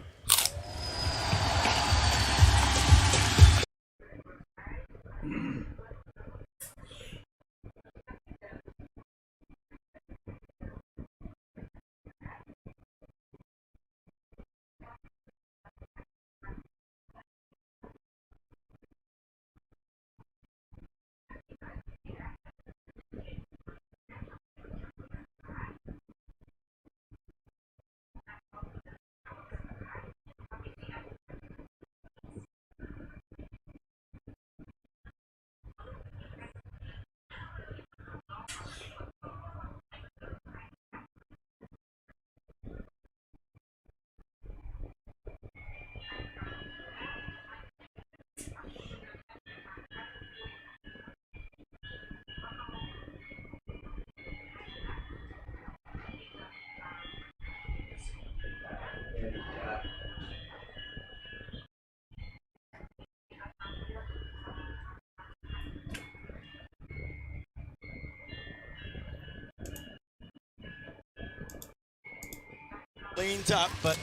Cleaned up, but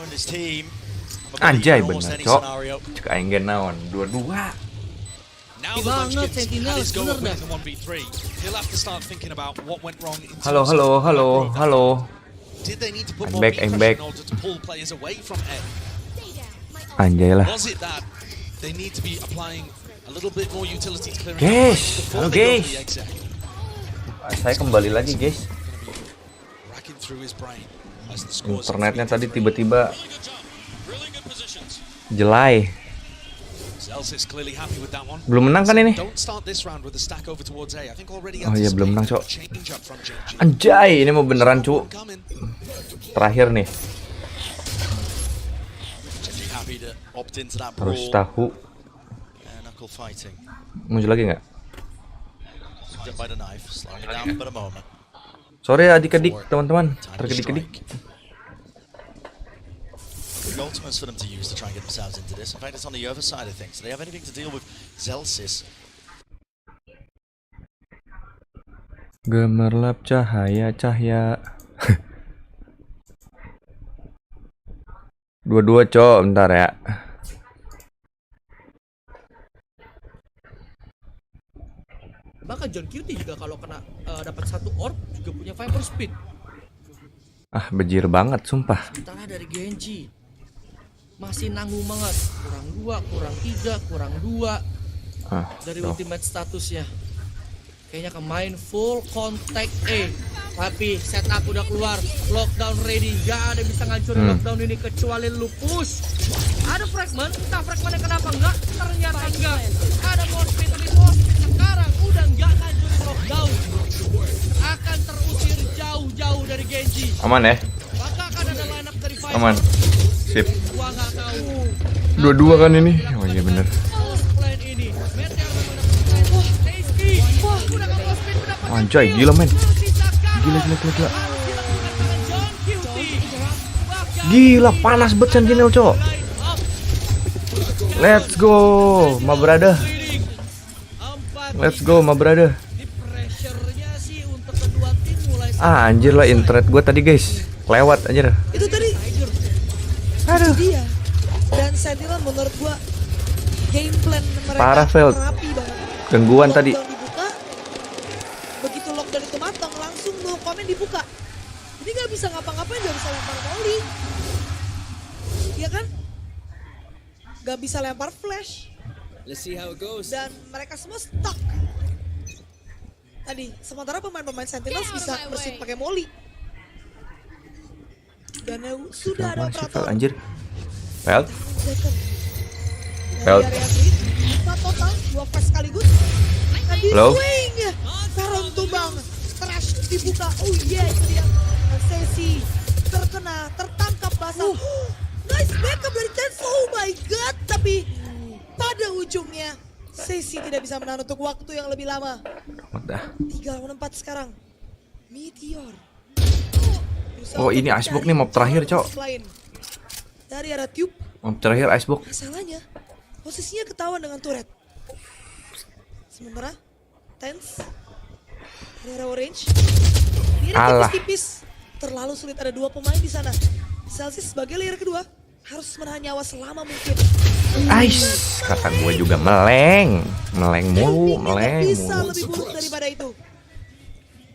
on his team. Anjay bener, Cok. Cek aing ge naon, dua-dua. Now the Munchkins had his go at winning the 1v3. He'll have to start thinking about what went wrong in Halo, halo, halo, halo. Did they need to put I'm more back, I'm back. pressure in order to pull players away from A? Anjay lah. Was it that they need to be applying a little bit more utility to clearing Guys, before halo they go guys. for the exec? Saya kembali lagi, guys. Racking through his brain as the scores Internetnya tadi tiba-tiba jelai. Zelsis clearly happy with that one. Belum menang kan ini? Don't start this round with a stack over towards A. I think already Oh iya belum menang, Cok. change up from Genji. Anjay, ini mau beneran, Cuk. Terakhir nih. Genji happy to opt into that Harus brawl. tahu. Knuckle fighting. Muncul lagi nggak? Picked up by the knife, slowing it down for a moment. Sorry adik-adik, teman-teman. Terkedik-kedik. The ultimates for them to use to try and get themselves into this. In fact, it's on the other side of things. Do they have anything to deal with Zelsis? Gemerlap cahaya. Dua-dua, Cok, bentar ya. Bahkan John Cutie juga kalau kena dapat satu orb juga punya Viper Speed. Ah, bejir banget, sumpah. Sementara dari Genji masih nanggung banget. Kurang 2, kurang 3, kurang 2 dari ultimate statusnya. Kayaknya main full contact A. Tapi setup udah keluar, lockdown ready. Gak ada bisa ngancurin lockdown ini kecuali lu push. Ada fragment, entah fragmentnya kenapa enggak. Ternyata enggak. Ada more speed, tapi more speed sekarang udah enggak ngancurin lockdown. Akan terusir jauh-jauh dari Genji. Aman ya? Maka akan Aman. Sip. Dua-dua kan ini. Oh iya bener. Anjay, gila men. Gila. Gila, panas banget Sentinel, cok. Let's go, my brother. Ah, anjir lah internet gue tadi guys. Lewat anjir. Itu tadi. Aduh. Dia. Dan Sentinel menurut gua game plan mereka parah Veld. rapi banget. Gangguan tadi. Dibuka, begitu lockdown itu matang langsung no komen dibuka. Jadi nggak bisa ngapa-ngapain, nggak bisa lempar volley. Iya kan? Nggak bisa lempar flash. Let's see how it goes. Dan mereka semua stuck. Tadi, sementara pemain-pemain Sentinels bisa bersin pakai molly. Dan sudah ada operator. Anjir. Veld. Total 2 flash sekaligus. Halo. Swing. Taron tumbang. Trash dibuka. Oh yeah, itu dia. Sesi terkena, tertangkap basah. Nice backup dari Tense. Oh my god. Tapi pada ujungnya Sesi tidak bisa menahan untuk waktu yang lebih lama. 3 lawan 4 sekarang. Meteor. Oh ini icebox nih mob terakhir cok. Dari arah tube. Mob terakhir icebox. Masalahnya posisinya ketahuan dengan turret. Sementara Tense dari arah orange. Ini tipis-tipis. Terlalu sulit, ada 2 pemain di sana. Celsius sebagai layer kedua harus menahan nyawa selama mungkin. Ais, kata gue juga meleng mulu. Bisa lebih buruk daripada itu.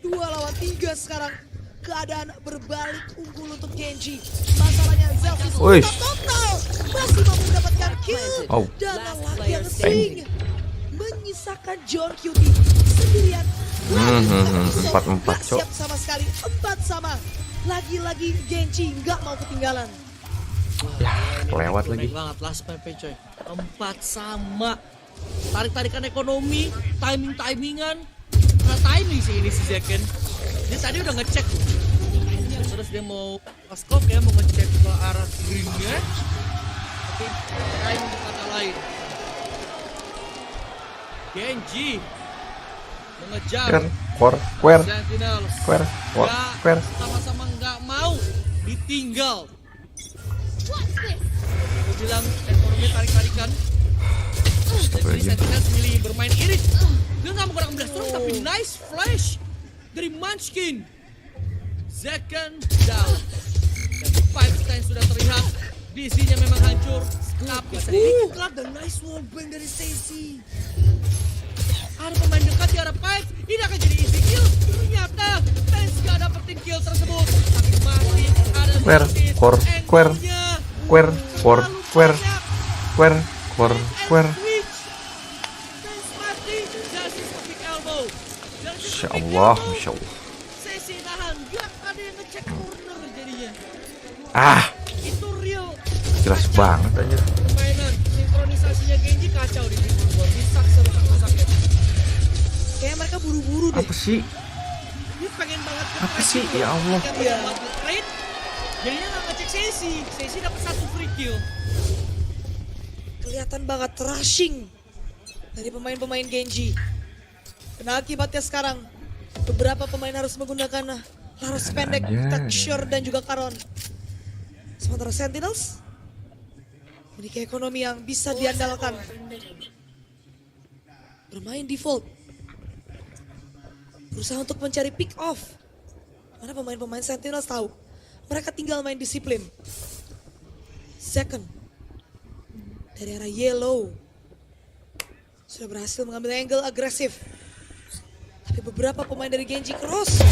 2 lawan 3 sekarang. Keadaan berbalik unggul untuk Genji. Masalahnya Celsius total masih mampu mendapatkan kill. Dan lagi yang swing menyisakan John QT sendirian. 4-4 cok. Siap sama sekali, 4 sama. Lagi-lagi Genji nggak mau ketinggalan. Ya, lewat lagi. Banget last PP coy. 4 sama. Tarik-tarikan ekonomi, timing-timingan. Nah, timing sih ini si Zeken. Dia tadi udah ngecek tuh. Terus dia mau paskop ya, mau ngecek ke arah greennya. Tapi timing kata lain. Genji mengejar Sentinels. Sama-sama nggak mau ditinggal. Aku bilang ekonomi tarik-tarikan. Jadi Sentinels milih bermain irit. Dia nggak menggunakan blast storm tapi nice flash dari Munchkin. Second down. Dan pipeline sudah terlihat. DC-nya memang hancur. Tapi sedikit dan nice wallbang dari Stacy. Ada pemain dekat di arah pipe. Ini akan jadi easy kill. Ternyata Tens gak dapetin kill tersebut. Tapi masih ada Masya Allah. Sesi nahan, gak ada yang ngecek corner jadinya. Itu real. Jelas banget aja. Permainan sinkronisasinya Genji kacau di sini. Bisa seru-seru. Kayak mereka buru-buru deh. Apa sih? Dia pengen banget Apa sih? Ya Allah. Jadinya gak ngecek Sesi. Sesi dapat 1 free kill. Kelihatan banget rushing dari pemain-pemain Genji. Kena akibatnya sekarang beberapa pemain harus menggunakan laras pendek, texture dan juga karon. Sementara Sentinels memiliki ekonomi yang bisa diandalkan. Bermain default. Berusaha untuk mencari pick off. Mana pemain-pemain Sentinels tahu mereka tinggal main disiplin. Second dari arah yellow sudah berhasil mengambil angle agresif. Tapi beberapa pemain dari Genji cross.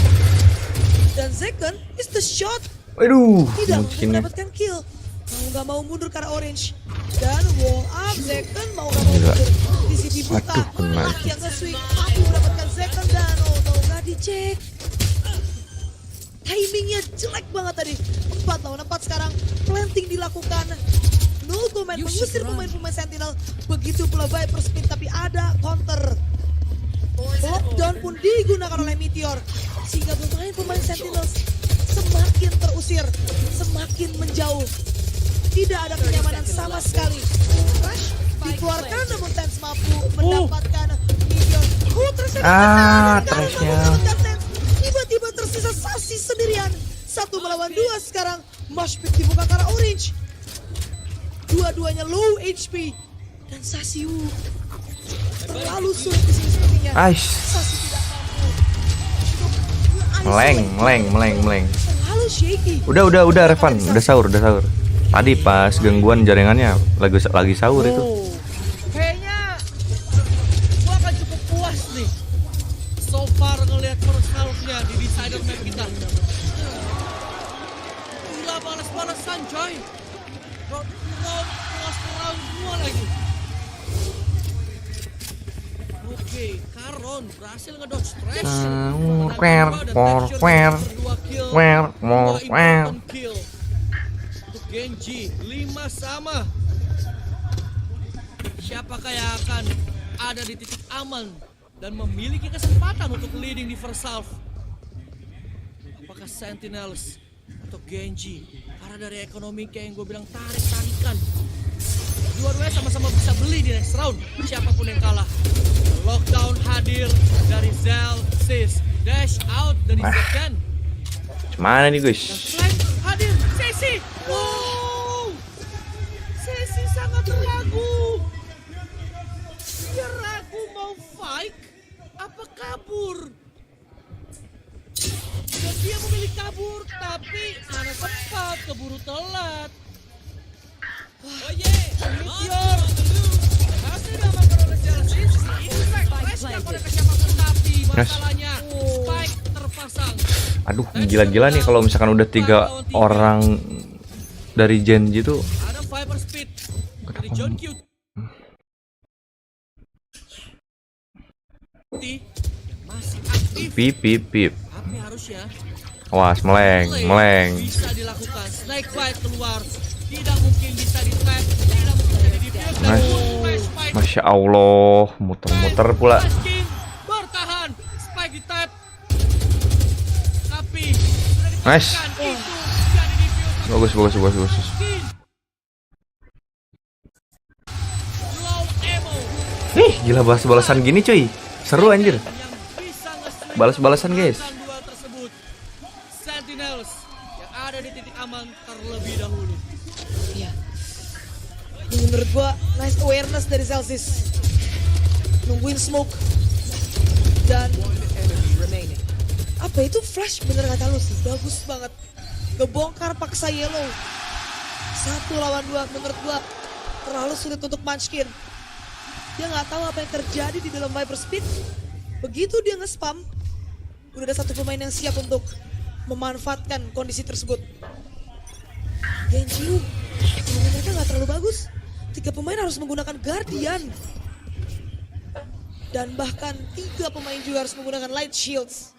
Dan Zeken is the shot. Waduh, tidak mendapatkan kill. Mau gak mau mundur ke arah orange. Dan wall up Zeken mau gak mau mundur. Di sini buka. Laki yang nge-swing. Tapi mendapatkan Zeken dan gak dicek. Timingnya jelek banget tadi. 4 lawan 4 sekarang. Planting dilakukan. No comment mengusir pemain-pemain Sentinel. Begitu pula Viper spin tapi ada counter. Lockdown pun digunakan oleh Meteor. Sehingga pemain-pemain Sentinels semakin terusir, semakin menjauh. Tidak ada kenyamanan sama sekali. Rush dikeluarkan namun Tens mampu mendapatkan Meteor. Trashnya. Tiba-tiba tersisa Sasi sendirian. 1 melawan 2 sekarang. Mosh pit dibuka ke arah Orange. Dua-duanya low HP. Dan Sasi terlalu sulit di sini sepertinya. Sasi tidak mampu. Meleng. Terlalu shaky. Udah Revan, udah sahur. Tadi pas gangguan jaringannya lagi sahur itu. Kayaknya gua akan cukup puas nih so far ngelihat first half-nya di decider map kita. Gila balas-balasan coy. Round semua lagi. Oke, Karon berhasil ngedodge stress. Untuk Genji 5 sama. Siapakah yang akan ada di titik aman dan memiliki kesempatan untuk leading di first half? Apakah Sentinels atau Genji? Karena dari ekonomi kayak yang gue bilang tarik-tarikan. Dua-duanya sama-sama bisa beli di next round. Siapapun yang kalah. Lockdown hadir dari Zel, Sis. Dash out dari SEN. Gimana nih guys? Flank hadir Sesi. Wow. Sesi sangat ragu. Dia ragu mau fight apa kabur. Dan dia memilih kabur tapi mana sempat keburu telat. Oh yeah, Meteor masih diamankan oleh Chelsea. Impact Flash gak konek ke siapapun tapi masalahnya Spike terpasang. Aduh, gila-gila nih kalau misalkan udah 3 orang dari Genji tuh. Ada Viper Speed dari John Q. Yang masih aktif. Pip. Tapi harusnya Awas, meleng. Bisa dilakukan. Snake Bite keluar. Tidak mungkin bisa di-tag. Tidak mungkin bisa di-defuse. Masya Allah, muter-muter pula. Bertahan. Spike di-tap. Tapi Nice. Bagus. Nih, gila balas-balasan gini cuy. Seru anjir. Balas-balasan guys. Sentinels yang ada di titik aman terlebih dahulu. Iya. Menurut gua nice awareness dari Celsius. Nungguin smoke. Dan apa itu flash bener kata lu sih, bagus banget. Ngebongkar paksa yellow. 1 lawan 2 menurut gua terlalu sulit untuk Munchkin. Dia nggak tahu apa yang terjadi di dalam Viper Speed. Begitu dia nge-spam, udah ada 1 pemain yang siap untuk memanfaatkan kondisi tersebut. Genji, mereka nggak terlalu bagus. 3 pemain harus menggunakan Guardian. Dan bahkan 3 pemain juga harus menggunakan Light Shields.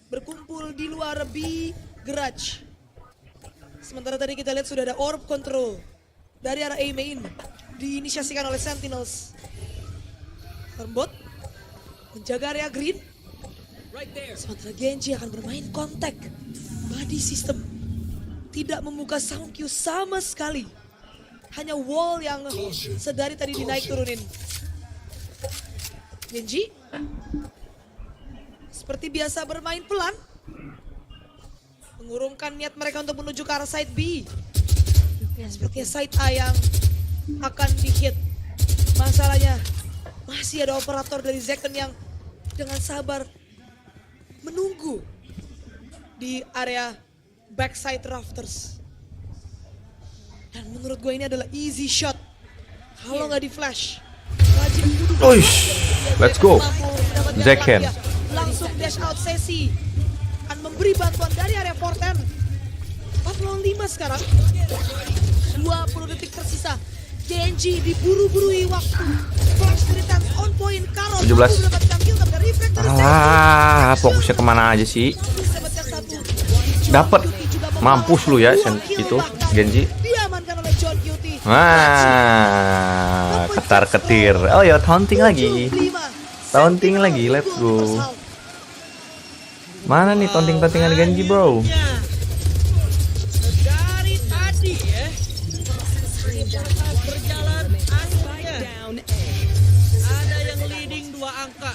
Berkumpul di luar B Garage. Sementara tadi kita lihat sudah ada Orb Control dari arah A main. Diinisiasikan oleh Sentinels. Harmbot menjaga area green. Sementara Genji akan bermain kontak. Body system. Tidak membuka sound cue sama sekali. Hanya wall yang sedari tadi dinaik turunin. Genji seperti biasa bermain pelan. Mengurungkan niat mereka untuk menuju ke arah side B. Sepertinya side A yang akan di-hit. Masalahnya masih ada operator dari Zekken yang dengan sabar menunggu di area backside rafters. Dan menurut gue ini adalah easy shot. Kalau nggak di flash, wajib duduk. Let's go. Zekken. Langsung dash out sesi. Akan memberi bantuan dari area 410. 405 sekarang. 20 detik tersisa. Genji diburu-burui waktu. Flash dari Tans on point. Karon 17. mendapatkan kill tapi reflect dari Alah, fokusnya kemana aja sih? Dapat. Mampus lu ya itu Genji. Diamankan oleh John Cutie. Wah, ketar-ketir. Oh ya, taunting lagi. Taunting lagi, let's go. Mana nih tonting-tontingan Genji, bro? Dari tadi ya, berjalan akhirnya ada yang leading 2 angka.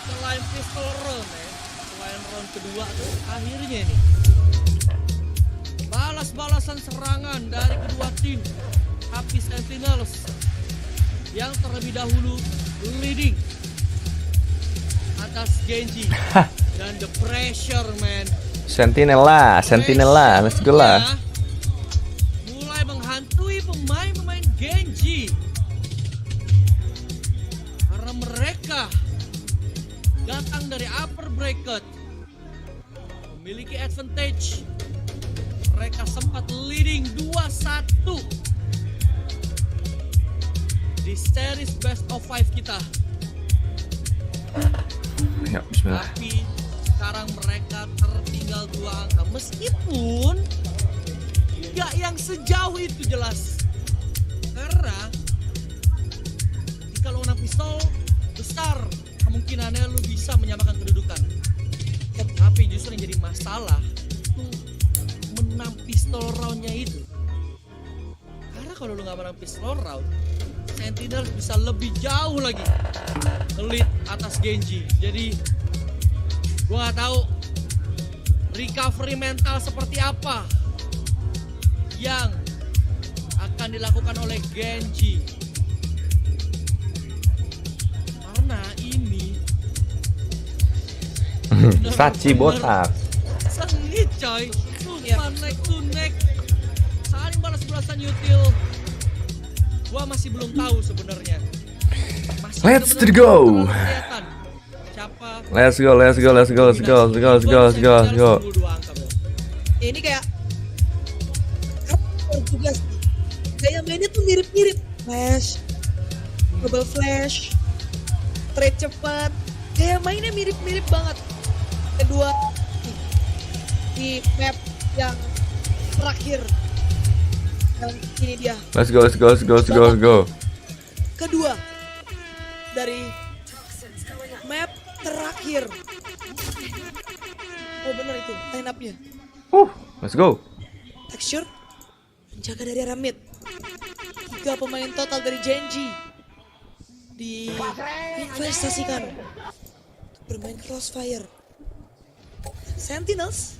Selain pistol round ya, selain round kedua tuh akhirnya nih balas-balasan serangan dari kedua tim. Tapi Sentinels yang terlebih dahulu leading atas Genji dan the pressure, man. Sentinela, let's go lah. Mulai menghantui pemain-pemain Genji karena mereka datang dari upper bracket, memiliki advantage. Mereka sempat leading 2-1 di series best of 5 kita. Ya, bismillah. Tapi sekarang mereka tertinggal 2 angka. Meskipun nggak yang sejauh itu jelas. Karena jika lo menang pistol, besar kemungkinannya lo bisa menyamakan kedudukan. Tapi justru yang jadi masalah tuh menang pistol roundnya itu. Karena kalau lo nggak menang pistol round, Sentinels bisa lebih jauh lagi lead atas Genji. Jadi gua nggak tahu recovery mental seperti apa yang akan dilakukan oleh Genji. Karena ini Saci botak. sengit coy. Sumpah neck to neck. Saling balas-balasan util. Gua masih belum tahu sebenarnya. Let's go. Let's go. Ini kayak tugas kayak mainnya tuh mirip-mirip. Flash, double flash, trade cepat. Kayak mainnya mirip-mirip banget. Kedua di map yang terakhir. Dan ini dia. Let's go. Kedua dari map terakhir. Oh benar itu line up-nya. Let's go. Texture menjaga dari arah mid. 3 pemain total dari Genji diinvestasikan untuk bermain crossfire. Sentinels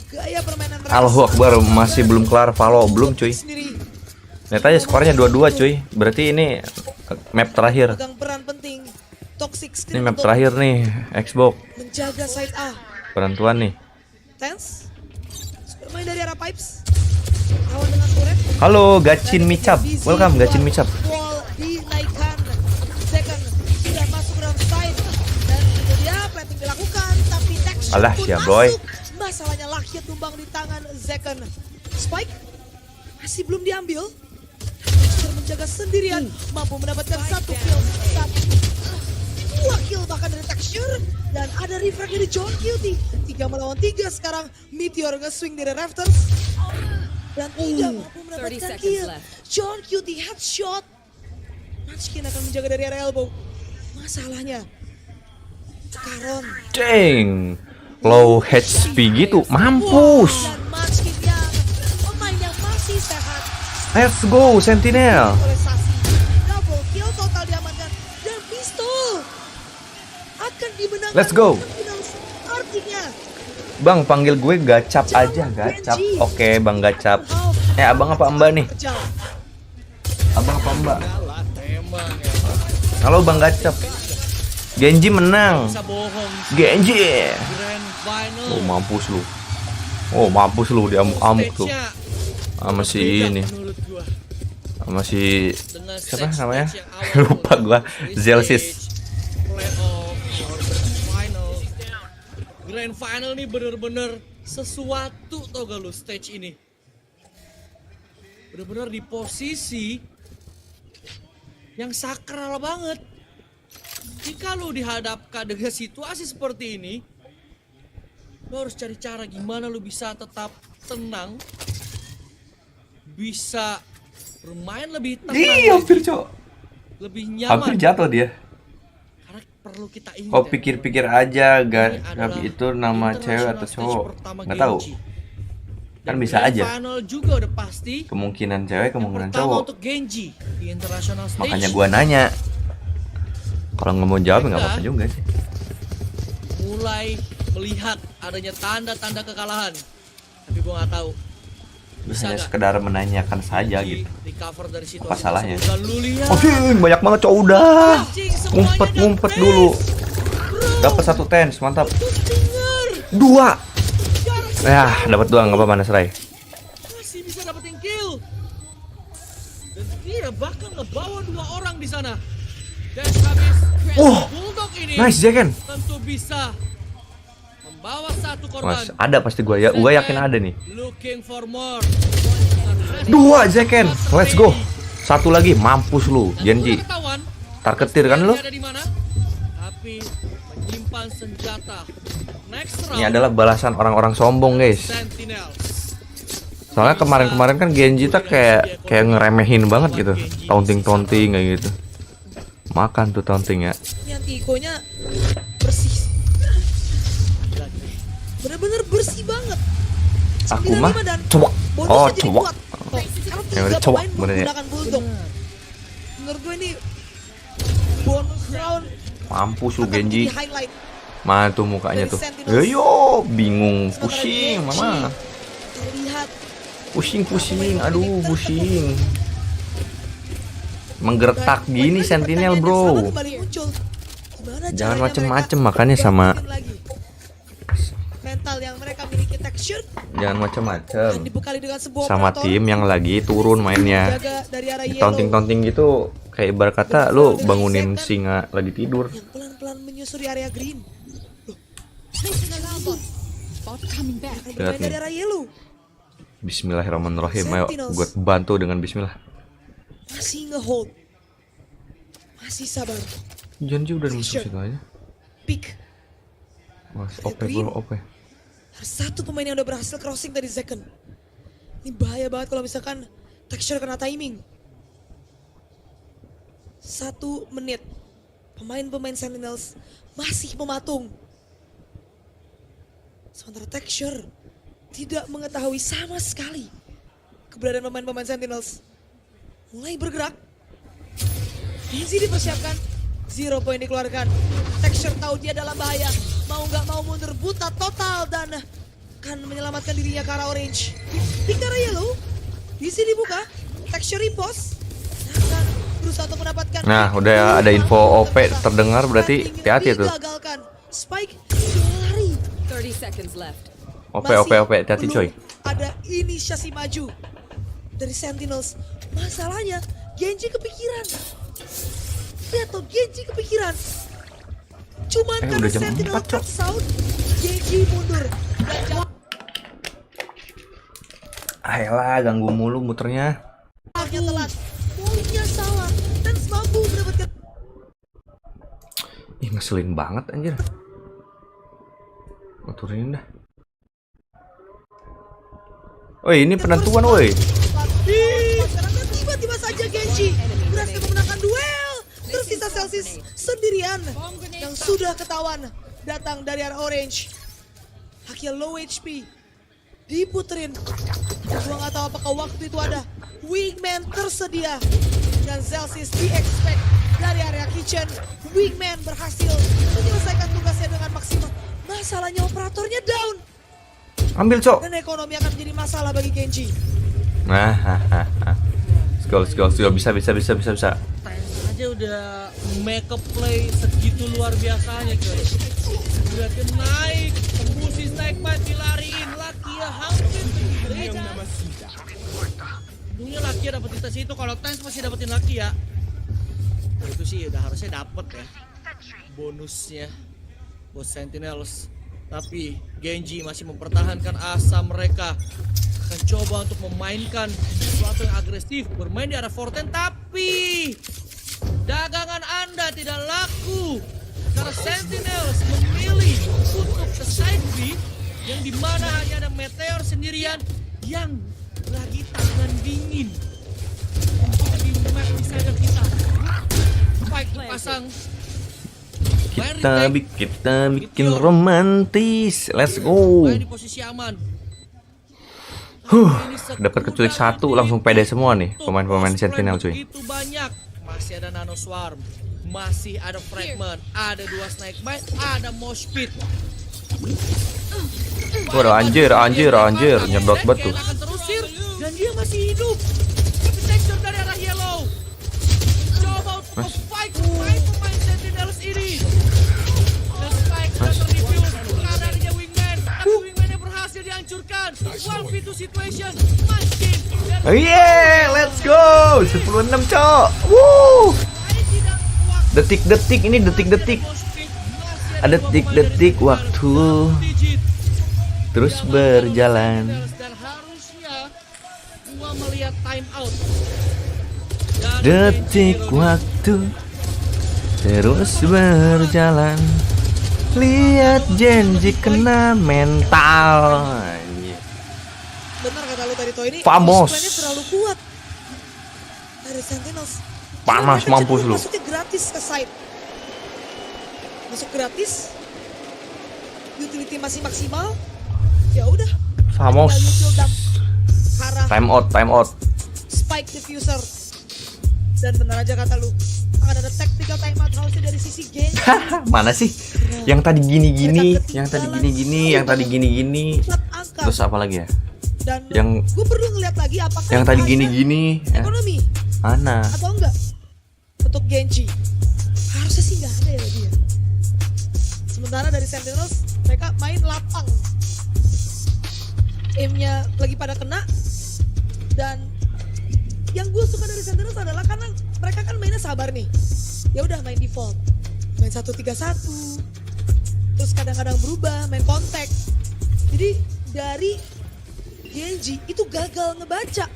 gaya permainan mereka. Allahu Akbar, masih belum kelar Valo, belum cuy. Lihat aja skornya 2-2 cuy. Berarti ini map terakhir. Pegang peran penting. Toxic Ini map terakhir nih, Xbox. menjaga side A. Penentuan nih. Tense. Bermain dari arah pipes. Lawan dengan turret. Halo, Gacin Micap. Welcome Gacin Micap. Wall dinaikkan. Second sudah masuk dalam side. Dan itu dia planting dilakukan. Tapi texture Alah, pun ya, masuk. boy. Masalahnya Lakia tumbang di tangan Zeken. Spike masih belum diambil. Texture menjaga sendirian. Mampu mendapatkan 1 kill. 2 kill bahkan dari Texture. Dan ada refrag dari John Cutie. 3 melawan 3 sekarang. Meteor nge-swing dari Rafters. Dan tidak mampu mendapatkan kill. John Cutie headshot. Munchkin akan menjaga dari area elbow. Masalahnya Karon. Dang. Low HP gitu, mampus. Dan Munchkin yang pemain yang masih sehat. Let's go Sentinel. Oleh Sasi. Double kill total diamankan. Dan pistol akan dimenangkan. Let's go. Artinya Bang, panggil gue Gacap aja, Gacap. Oke, Bang Gacap. Abang apa Mbak nih? Abang apa Mbak? Halo Bang Gacap. Genji menang. Genji. Oh, mampus lu. Oh, mampus lu, dia amuk tuh. Sama si ini. Sama si siapa namanya? Lupa gua. Zelsis. Grand final nih bener-bener sesuatu, tau gak lu, stage ini. Bener-bener di posisi yang sakral banget. Jika lu dihadapkan dengan situasi seperti ini, lu harus cari cara gimana lu bisa tetap tenang, bisa bermain lebih tenang, hampir cok. lebih nyaman. Hampir jatuh dia. Karena perlu kita ingat. Oh, pikir-pikir aja, Gabi itu nama cewek atau cowok? Nggak tahu. Kan bisa aja. Final juga udah pasti. Kemungkinan cewek, kemungkinan Pertama cowok. untuk Genji di international stage. Makanya gua nanya. Kalau nggak mau jawab nggak apa-apa juga sih. Mulai melihat adanya tanda-tanda kekalahan. Tapi gua nggak tahu. Hanya sekedar menanyakan saja gitu. Recover dari situasi Apa salahnya? tersebut. Dan lu lihat. Oke, banyak banget cowok udah. Ngumpet dulu. Dapat 1 tens, mantap. 2. Ya, dapat 2 nggak apa-apa Nasrai. Masih bisa dapetin kill. Dan dia bahkan ngebawa 2 orang di sana. Dan habis Bulldog ini Nice Jeken. tentu bisa membawa 1 korban. Mas, ada pasti gua ya. Gua yakin ada nih. Looking for more. 2 Jeken. Let's go. 1 lagi, mampus lu, Genji. Targetir kan lu? Ada di mana? Tapi menyimpan senjata. Next round. Ini adalah balasan orang-orang sombong, guys. Soalnya kemarin-kemarin kan Genji tuh kayak ngeremehin banget gitu. Taunting kayak gitu. Makan tuh taunting ya. Yang Tikonya bersih. Bener-bener bersih banget. Aku mah cowok. Oh, cowok. Ya udah cowok bener ya. Menggunakan bulldog. Menurut gue ini bonus round. Mampus lu Genji. Highlight. Mana tuh mukanya tuh? Ayo, bingung, pusing, mama. Lihat. Pusing, aduh, pusing. Menggertak gini Sentinel, bro. Jangan macem-macem makanya sama. Mental yang mereka miliki texture. Jangan macem-macem. Dibekali dengan sebuah Sama operator. tim yang lagi turun mainnya. Taunting gitu kayak ibarat kata lu bangunin singa lagi tidur. Yang pelan-pelan menyusuri area green. Lihat nih. Dari area yellow. Bismillahirrahmanirrahim. Ayo gue bantu dengan bismillah. Masih ngehold. Masih sabar. Genji udah masuk situ aja. Pick. Wah, OP bro, OP. Ada 1 pemain yang udah berhasil crossing dari second. Ini bahaya banget kalau misalkan texture kena timing. 1 menit. Pemain-pemain Sentinels masih mematung. Sementara texture tidak mengetahui sama sekali keberadaan pemain-pemain Sentinels. Mulai bergerak. Easy dipersiapkan. 0 poin dikeluarkan. Texture tahu dia dalam bahaya. Mau nggak mau mundur buta total dan akan menyelamatkan dirinya ke arah orange. Di arah yellow. Easy dibuka. Texture repost. Akan berusaha untuk mendapatkan. Nah, udah ada info OP terdengar berarti hati-hati tuh. Digagalkan. Spike lari. 30 seconds left. OP, hati-hati coy. Ada inisiasi maju dari Sentinels. Masalahnya Genji kepikiran. Lihat tuh, Genji kepikiran. Cuman karena udah jam Sentinel 4, Cok. cut sound, Genji mundur. Ayolah, ganggu mulu muternya. Telat. Poinnya salah. Dan mampu mendapatkan. Ih, ngeselin banget anjir. Turunin dah. Woi, ini penentuan woi. Tiba-tiba saja Genji berhasil memenangkan duel. Tersisa Celsius sendirian yang sudah ketahuan datang dari arah orange. Hakil low HP diputerin. Gua nggak tahu apakah waktu itu ada wingman tersedia dan Celsius di-expect dari area kitchen. Wingman berhasil menyelesaikan tugasnya dengan maksimal. Masalahnya operatornya down. Ambil cok. Dan ekonomi akan menjadi masalah bagi Genji. Nah, let's go. Bisa. Aja udah make a play segitu luar biasanya coy. Udah dia naik, tembusin naik dilariin lagi ya hampir gereja. Untungnya laki dapat tes itu, kalau tes masih dapetin laki ya. Nah, itu sih udah harusnya dapet ya bonusnya buat Sentinels. Tapi Genji masih mempertahankan asa mereka. Akan coba untuk memainkan sesuatu yang agresif, bermain di arah Forten, tapi dagangan Anda tidak laku karena Sentinels memilih untuk ke side B yang dimana hanya ada Meteor sendirian yang lagi tangan dingin untuk di map insider kita. Spike pasang, Kita bikin romantis. Let's go. Main di posisi aman. Dapat keculik satu langsung pede semua nih pemain-pemain Sentinel cuy. Itu banyak. Masih ada Nano Swarm, masih ada Fragment, ada 2 Snake Bite, ada Mosh Pit. Waduh, anjir, nyedot banget tuh. Akan terusir dan dia masih hidup. Tapi texture dari arah yellow. Coba untuk fight pemain Sentinels ini. Dan Spike sudah terdefuse karena adanya Wingman. Tapi Wingman-nya berhasil dihancurkan. 1v2 situation. Manchin. Let's go. 10-6 cok. Woo. Detik-detik ini detik-detik. Ada detik-detik waktu terus berjalan. Dan harusnya gua melihat time out. Detik waktu terus berjalan. Lihat janji kena mental. Benar kata lu tadi Toh, ini Famos. push-plannya terlalu kuat dari Sentinels. Panas Mereka mampus cenderung lu. Masuknya gratis ke side. Masuk gratis. Utility masih maksimal. Ya udah. Famos. Tinggal util dump. Harap. Time out. Spike diffuser. Dan benar aja kata lu. Akan ada tactical timeout harusnya dari sisi Genji. Mana sih? Yang tadi gini-gini, yang tadi gini-gini. Terus apa lagi ya? Dan Yang gue perlu ngeliat lagi apakah yang tadi ada gini-gini. ekonomi Mana? atau enggak untuk Genji. Harusnya sih nggak ada ya dia. Sementara dari Sentinels mereka main lapang. Aimnya lagi pada kena. Dan yang gue suka dari Sentinels adalah karena mereka kan mainnya sabar nih. Ya udah main default. Main 1-3-1. Terus kadang-kadang berubah, main kontak. Jadi dari Genji itu gagal ngebaca.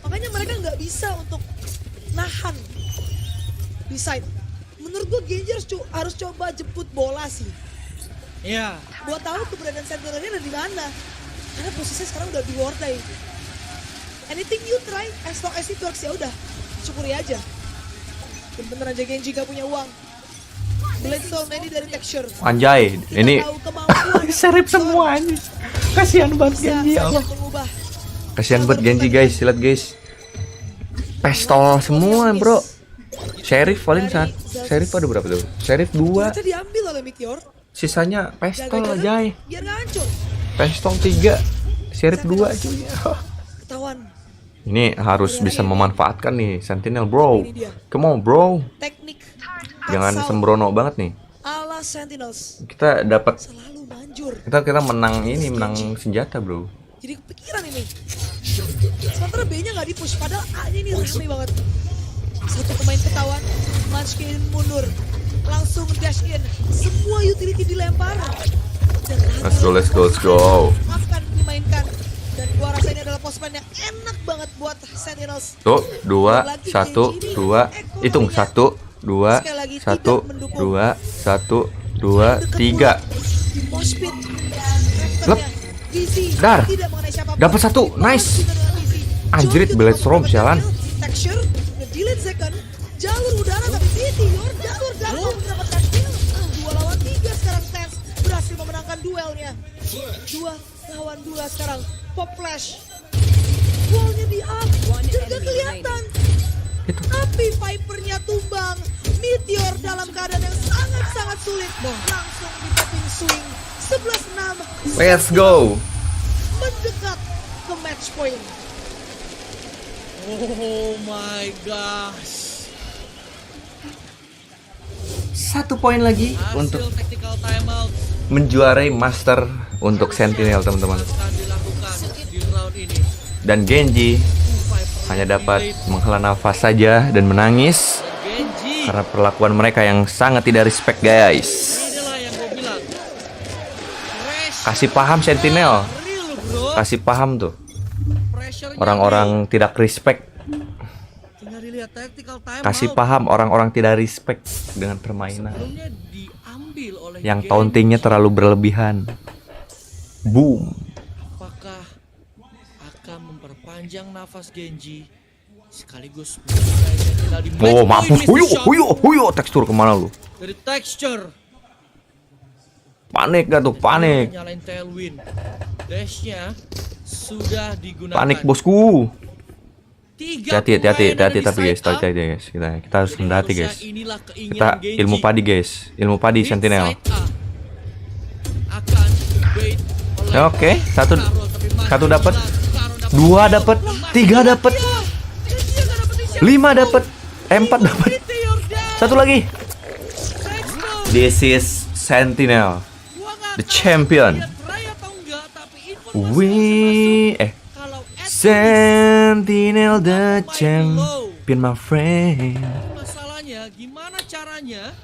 Makanya mereka nggak bisa untuk nahan di side. Menurut gue Genji harus coba jemput bola sih. Iya. Buat tahu keberadaan Sentinelnya ada di mana. Karena posisinya sekarang udah di war day. Anything you try, as long as it works ya udah. Syukuri aja. Dan bener aja Genji gak punya uang. Blade so many dari texture. Anjay, ini serip semua ini. Kasihan banget Genji ya Allah. Kasihan banget Genji guys, lihat guys. Pistol semua bro. Sheriff paling saat. Sheriff ada berapa tuh? Sheriff 2. Ternyata diambil oleh Meteor. Sisanya pistol aja. Biar gak hancur. Pistol 3. Sheriff 2 cuy. Ketahuan. Ini harus bisa memanfaatkan nih Sentinel bro. Come on bro. Teknik. Jangan sembrono banget nih. Ala Sentinels. Kita dapat Selalu manjur. kita menang ini, menang senjata bro. Jadi kepikiran ini. Sementara B-nya nggak di-push, padahal A-nya ini rame banget. Satu pemain ketahuan, Munchkin mundur. Langsung dash in. Semua utility dilempar. Dan Let's go. akan dimainkan. Dan gua rasa ini adalah postman yang enak banget buat Sentinels. Tuh, 2, 1, 2. Hitung 1, 2, 1, 2, 1, 2, 3. Moshpit. Lep. Dar. Dapat 1. Nice. Anjrit, Blade Storm sialan. Texture, delete second, jalur udara tapi Meteor jalur darat mendapatkan kill. 2 lawan 3 sekarang Stance berhasil memenangkan duelnya. 2 lawan 2 sekarang. Pop flash. Wallnya di up dan gak kelihatan. Tapi Vipernya tumbang. Meteor dalam keadaan yang sangat-sangat sulit. Langsung di popping swing. 11-6. Let's go. Mendekat ke match point. Oh my gosh. 1 poin lagi Hasil untuk tactical timeout menjuarai master untuk Sentinel teman-teman. akan dilakukan di round ini. Dan Genji hanya dapat menghela nafas saja dan menangis karena perlakuan mereka yang sangat tidak respect guys. Inilah yang gue bilang. Kasih paham Sentinel. Kasih paham tuh. Orang-orang tidak respect. Tinggal dilihat tactical timeout. Kasih paham orang-orang tidak respect dengan permainan. Sebelumnya diambil oleh Yang Genji. tauntingnya terlalu berlebihan. Boom. Apakah akan memperpanjang nafas Genji sekaligus Oh mampus. Huyo tekstur kemana lu? dari texture Panik gak tuh? Panik. Nyalain tailwind. Dashnya sudah digunakan. Panik bosku. Hati-hati tapi guys, kita harus hati guys. Kita ilmu padi guys, ilmu padi sentinel. Oke, satu dapat, 2 dapat, 3 dapat, 5 dapat, 4 dapat, 1 lagi. This is Sentinel, the champion. Sentinel the champion, my friend. Masalahnya gimana caranya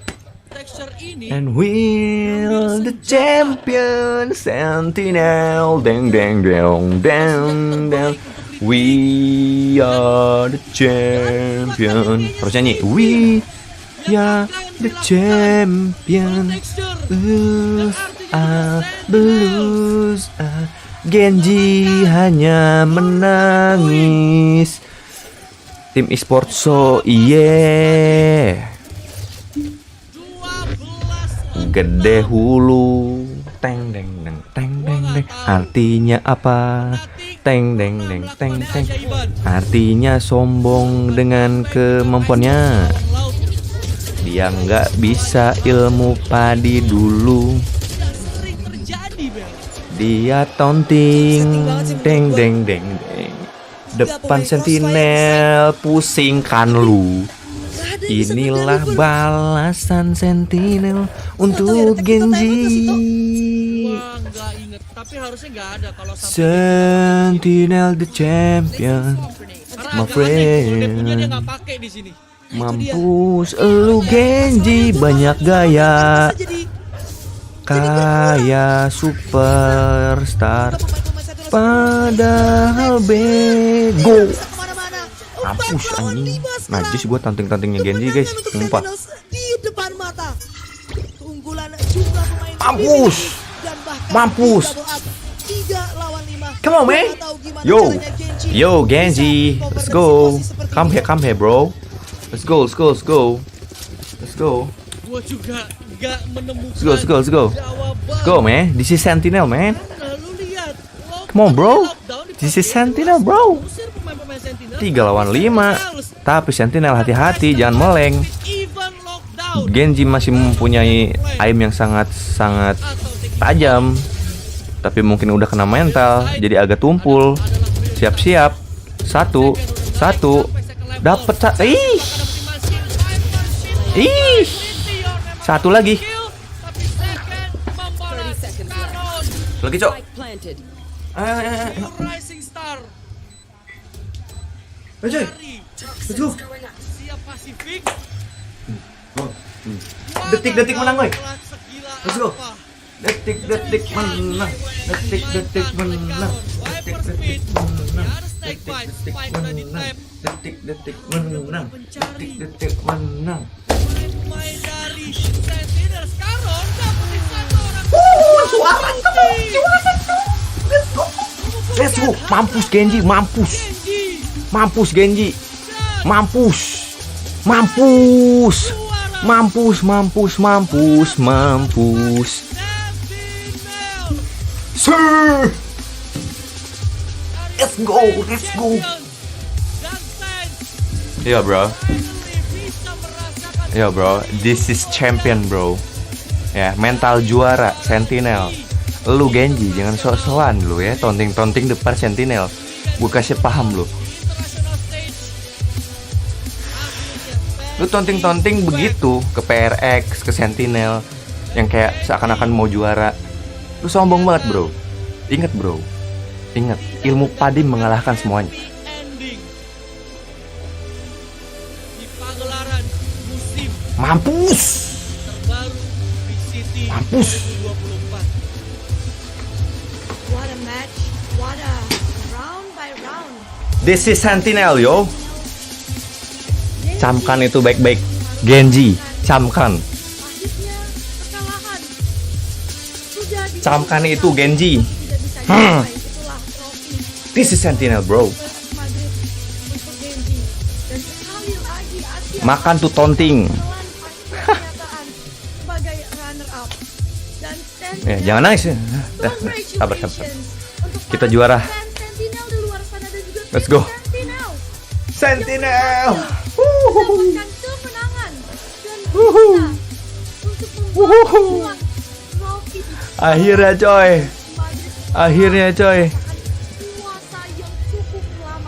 texture ini? And we're the champion, Sentinel, deng deng deng deng deng. We are the champion. Terus nyanyi. We are the champion. Blues. Genji hanya menangis. Tim esports so gede hulu. Teng deng deng teng deng deng. Artinya apa? Teng deng deng teng teng. Artinya sombong dengan kemampuannya. Dia nggak bisa ilmu padi dulu. Dia taunting, deng deng deng deng. Depan sentinel, pusingkan lu. Inilah balasan sentinel untuk Genji. Sentinel the champion, my friend. Mampus lu Genji, banyak gaya. Kayak superstar, padahal bego. Mampus anjing. Najis gua tanting-tantingnya Genji guys, sumpah. Mampus. Mampus. Come on man. Yo Genji, let's go. Come here bro. Let's go. Gua juga gak menemukan. Let's go. Go man, this is Sentinel man. Come on bro, this is Sentinel bro. 3 lawan 5. Tapi Sentinel hati-hati, jangan meleng. Genji masih mempunyai aim yang sangat tajam. Tapi mungkin udah kena mental, jadi agak tumpul. Siap-siap. Satu. Dapat Ih. 1 lagi. Lagi cok. Ayo. Let's go. Detik-detik menang boy. Let's go. Detik-detik menang. Detik-detik menang. Detik-detik menang. Detik-detik menang. Detik-detik menang. Main dari Sentinel sekarang dapetin 1 orang. Suara Let's go. Mampus Genji, mampus. Mampus Genji. Mampus. Sir. Let's go. Yo bro, this is champion bro. Ya, mental juara Sentinel. Lu Genji jangan sok-sokan lu ya, tonting-tonting depan Sentinel. Gue kasih paham lu. Lu tonting-tonting begitu ke PRX, ke Sentinel yang kayak seakan-akan mau juara. Lu sombong banget bro. Ingat bro. Ingat, ilmu padi mengalahkan semuanya. Mampus. Mampus. What a match, what a round by round. This is Sentinel yo. Camkan itu baik-baik. Genji, camkan. Camkan itu Genji. This is Sentinel bro. Makan tuh tonting. Ya, jangan nangis ya. Sabar. Kita juara. Let's go. Sentinel. Akhirnya coy.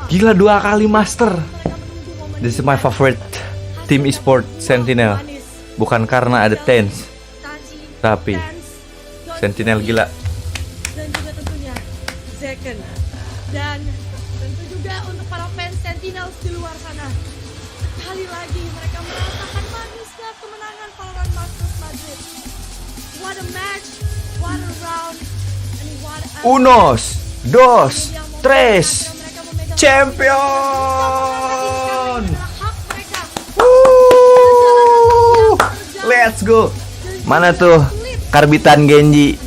Gila 2 kali master. This is my favorite team esport Sentinel. Bukan karena ada Tens, tapi Sentinel gila. Dan juga tentunya Second. Dan tentu juga untuk para fans Sentinels di luar sana. Sekali lagi mereka merasakan manisnya kemenangan Valorant Masters Madrid. What a match, what a round, and what a... Unos, dos, tres, champion! Let's go. Mana tuh karbitan Genji?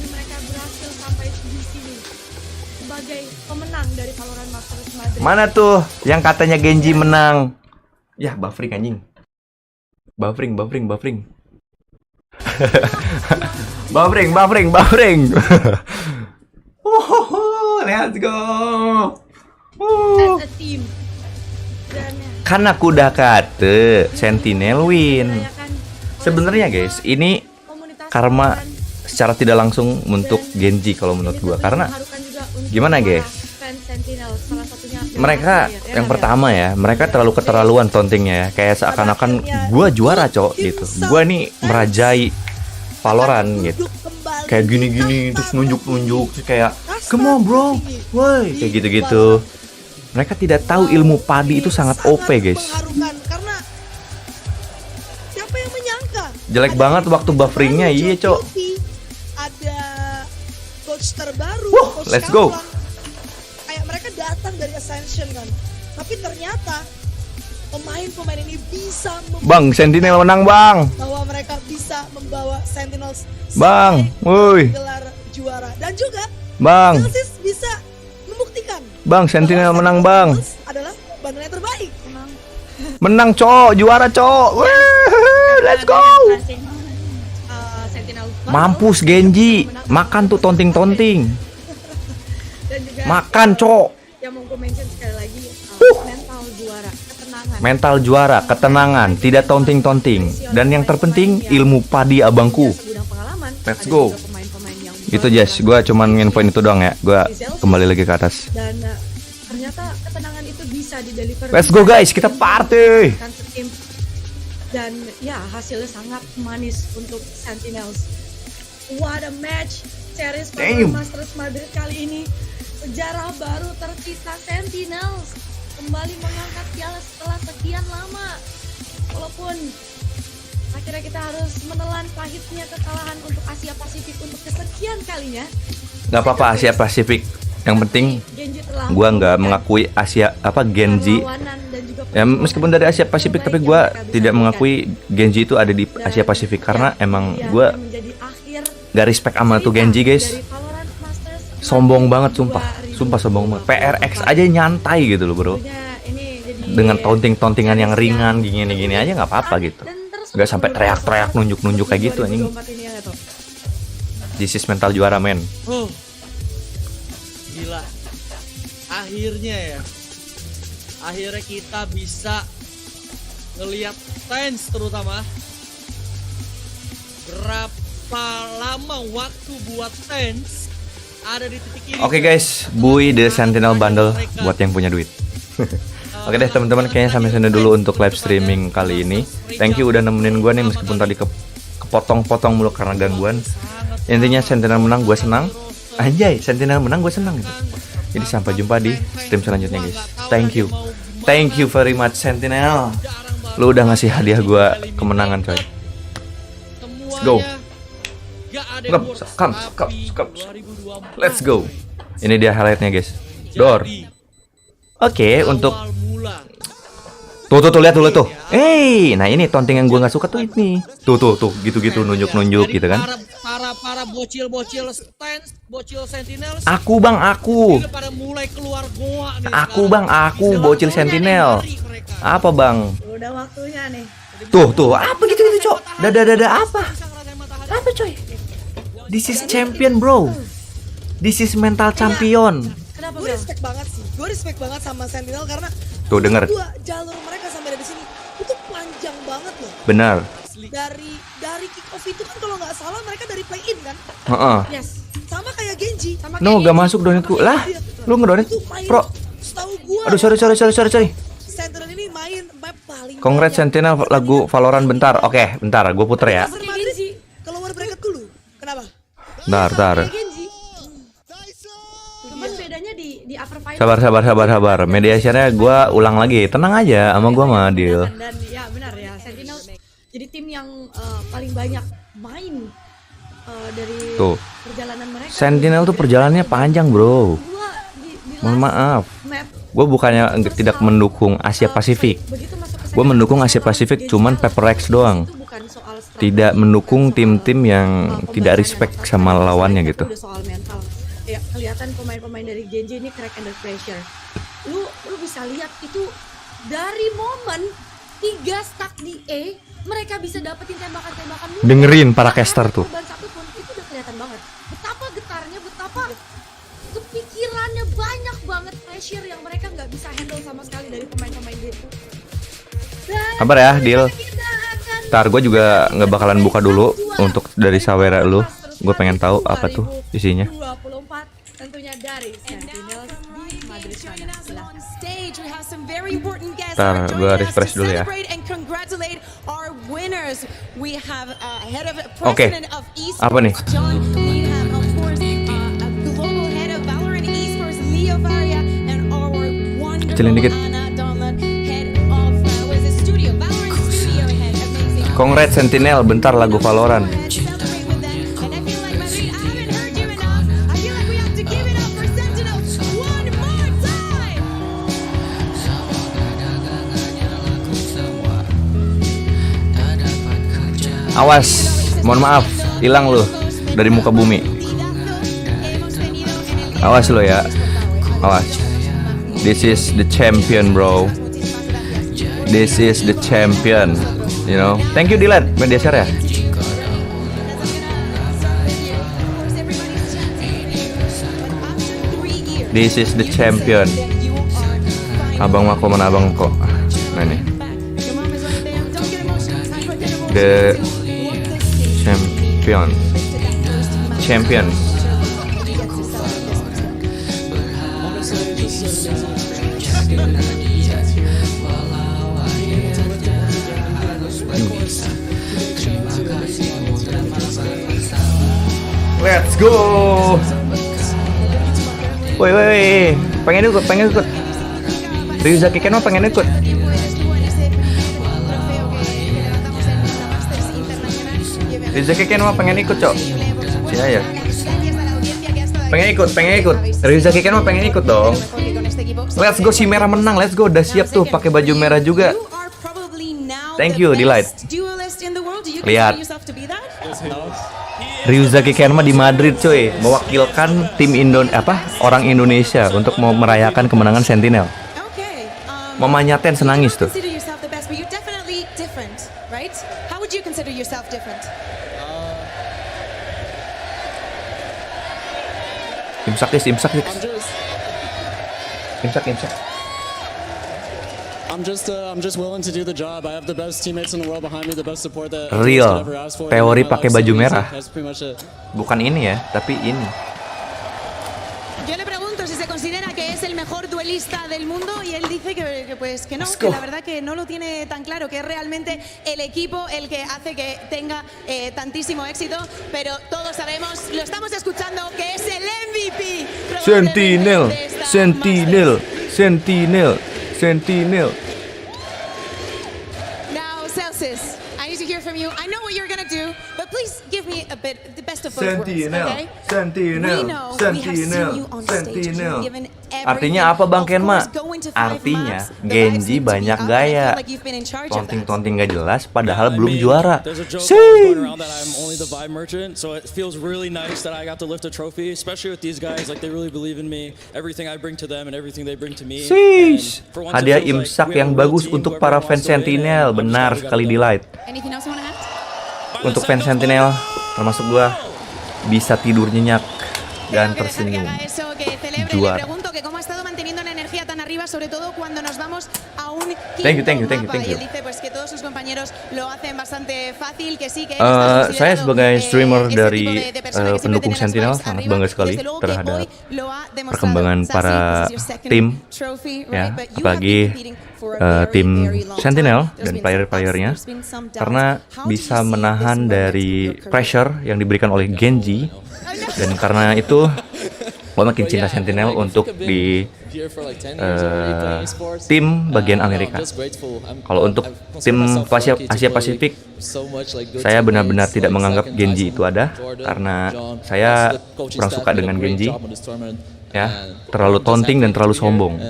Mana tuh yang katanya Genji menang? Ya, buffering anjing. Buffering. buffering. Let's go. As a team. Kan aku udah kata Sentinel win. Sebenarnya guys, ini karma secara tidak langsung untuk Genji kalau menurut gua. Karena gimana guys? Mereka yang pertama ya, mereka terlalu keterlaluan tauntingnya ya. Kayak seakan-akan gua juara cok gitu. Gua nih merajai Valorant gitu. Kayak gini-gini terus nunjuk-nunjuk kayak come on bro, woi kayak gitu-gitu. Mereka tidak tahu ilmu padi itu sangat OP guys. Karena siapa yang menyangka? Jelek banget waktu bufferingnya, iya cok. Ada coach terbaru, coach let's go. Kayak mereka datang dari Ascension kan, tapi ternyata pemain-pemain ini bisa Bang, Sentinel menang bang. bahwa mereka bisa membawa Sentinels Bang, woi. gelar juara dan juga Bang. Celsius bisa membuktikan Bang, Sentinel menang bang. adalah bantuan yang terbaik. Menang cok, juara cok. Let's go. Mampus Genji, makan tuh tonting-tonting. Makan cok. Yang mau gue mention sekali lagi mental juara, ketenangan. Mental juara, ketenangan, tidak tonting-tonting. Dan yang terpenting ilmu padi abangku. Let's go. Itu Jess, gue cuman nginfoin itu doang ya. Gue kembali lagi ke atas. Dan ternyata ketenangan itu bisa dideliver. Let's go guys, kita party. Dan ya hasilnya sangat manis untuk Sentinels. What a match, series Valorant Masters Madrid kali ini. Sejarah baru tercipta, Sentinels kembali mengangkat piala setelah sekian lama. Walaupun akhirnya kita harus menelan pahitnya kekalahan untuk Asia Pasifik untuk kesekian kalinya. Gak apa-apa Asia Pasifik. Yang penting gua nggak mengakui Asia Genji. Ya meskipun dari Asia Pasifik tapi gua tidak mengakui Genji itu ada di Asia Pasifik karena emang gua gak respect sama tuh Genji guys. Sombong banget sumpah sombong banget. PRX aja nyantai gitu loh bro. Dengan taunting-tauntingan yang ringan gini-gini aja nggak apa-apa gitu. Gak sampai teriak-teriak nunjuk-nunjuk kayak gitu anjing. This is mental juara men. Gila. Akhirnya kita bisa ngelihat Tens terutama. Berapa lama waktu buat Tens ada di titik ini. Oke guys, bui the Sentinel bundle buat yang punya duit. Oke deh teman-teman, kayaknya sampai sini dulu untuk live streaming kali ini. Thank you udah nemenin gue nih meskipun tadi kepotong-potong mulu karena gangguan. Intinya Sentinel menang gue senang. Anjay, Sentinel menang gue senang gitu. Jadi sampai jumpa di stream selanjutnya guys. Thank you very much Sentinel. Lu udah ngasih hadiah gue kemenangan coy. Let's go. Come. Let's go. Ini dia highlightnya guys. Door. Oke, untuk tuh lihat dulu tuh. Nah ini taunting yang gue nggak suka tuh ini. Tuh gitu nunjuk gitu kan. Para bocil Tens, bocil Sentinel. Aku bang. Aku bocil Sentinel. Apa bang? Udah waktunya nih. Tuh apa gitu cok. Dada apa? Apa coy? This is champion, bro. This is mental champion. Kenapa gue respect banget sih? Gue respect banget sama Sentinel karena Tuh denger. jalur mereka sampai di sini itu panjang banget loh. Benar. Dari kick off itu kan kalau nggak salah mereka dari play in kan? Heeh. Yes. Sama kayak Genji. No, gak masuk donatku. Lah, lu ngedonat, Pro. Setahu gua. Aduh, sorry. Sentinel ini main map paling. Congrats Sentinel lagu Valorant bentar. Oke, bentar, gue puter ya. Keluar bracket dulu. Kenapa? Bentar. Cuman bedanya di upper final. Sabar. Mediasinya gue ulang lagi. Tenang aja, sama gue mah deal. Dan ya benar ya, Sentinel jadi tim yang paling banyak main dari Tuh. perjalanan mereka. Sentinel tuh perjalanannya panjang, bro. Mohon maaf. Gue bukannya tidak mendukung Asia Pasifik. Gue mendukung Asia Pasifik cuman Paper X doang. Tidak mendukung tim-tim yang tidak respect sama lawannya gitu. Udah soal mental. Ya, kelihatan pemain-pemain dari Genji ini crack under pressure. Lu bisa lihat itu dari momen 3 stuck di E, mereka bisa dapetin tembakan-tembakan mudah. Dengerin para caster tuh. Korban satu pun itu udah kelihatan banget. Betapa getarnya, betapa kepikirannya, banyak banget pressure yang mereka nggak bisa handle sama sekali dari pemain-pemain itu. Kabar ya, deal. Ntar gue juga nggak bakalan buka dulu untuk dari Sawera lu. Gue pengen tahu apa tuh isinya. 24 tentunya dari Sentinel di Madrid sana. Ntar gue refresh dulu ya. Oke, apa nih? Kecilin dikit. Congrats Sentinel, bentar lagu Valorant. Awas, mohon maaf, hilang lu dari muka bumi. Awas lo ya, awas. This is the champion, bro. This is the champion, you know. Thank you Dilat, media share ya. This is the champion. Abang mah mana abang kok. Nah nih. The champion. Let's go. Woi, pengen ikut. Ryuzaki Ken mah pengen ikut. Ryuzaki Ken mah pengen ikut, Cok. Iya ya. Pengen ikut. Ryuzaki Ken mah pengen ikut dong. Let's go, si merah menang. Let's go, udah siap tuh pakai baju merah juga. Thank you, Delight. Lihat. Ryuzaki Ken mah di Madrid, cuy, mewakilkan tim orang Indonesia untuk mau merayakan kemenangan Sentinel. Mamanya Ten senangis tuh. Imsak. I'm just willing to do the job. I have the best teammates in the world behind me, the best support that Real. I've ever asked for. Teori pakai baju merah. That's pretty much it. Bukan ini ya, tapi ini. Yo le pregunto si se considera que es el mejor duelista del mundo y él dice que no, que la verdad que no lo tiene tan claro, que es realmente el equipo el que hace que tenga tantísimo éxito, pero todos sabemos, lo estamos escuchando, que es el MVP. Sentinel. Now, Celsius, I need to hear from you. I know what you're gonna do, but please give me the best of both worlds, okay? Sentinel. Artinya apa Bang Kenma? Artinya Genji banyak gaya. Tonting gak jelas padahal belum juara. I'm only the vibe merchant, so it feels really nice that I got to lift a trophy, especially with these guys. Like they really believe in me, everything I bring to them and everything they bring to me. Hadiah imsak yang bagus untuk para fans Sentinel. Benar sekali, Delight. Untuk fans Sentinel termasuk gua, bisa tidur nyenyak dan tersenyum. Juara. Saya sebagai streamer dari pendukung Sentinel sangat bangga sekali terhadap perkembangan para tim, ya, apalagi tim Sentinel dan player-playernya, karena bisa menahan dari pressure yang diberikan oleh Genji, dan karena itu gue makin cinta Sentinel untuk di tim bagian Amerika. Kalau untuk tim Asia Pasifik, saya benar-benar tidak menganggap Genji itu ada, karena saya kurang suka dengan Genji, ya, terlalu taunting dan terlalu sombong,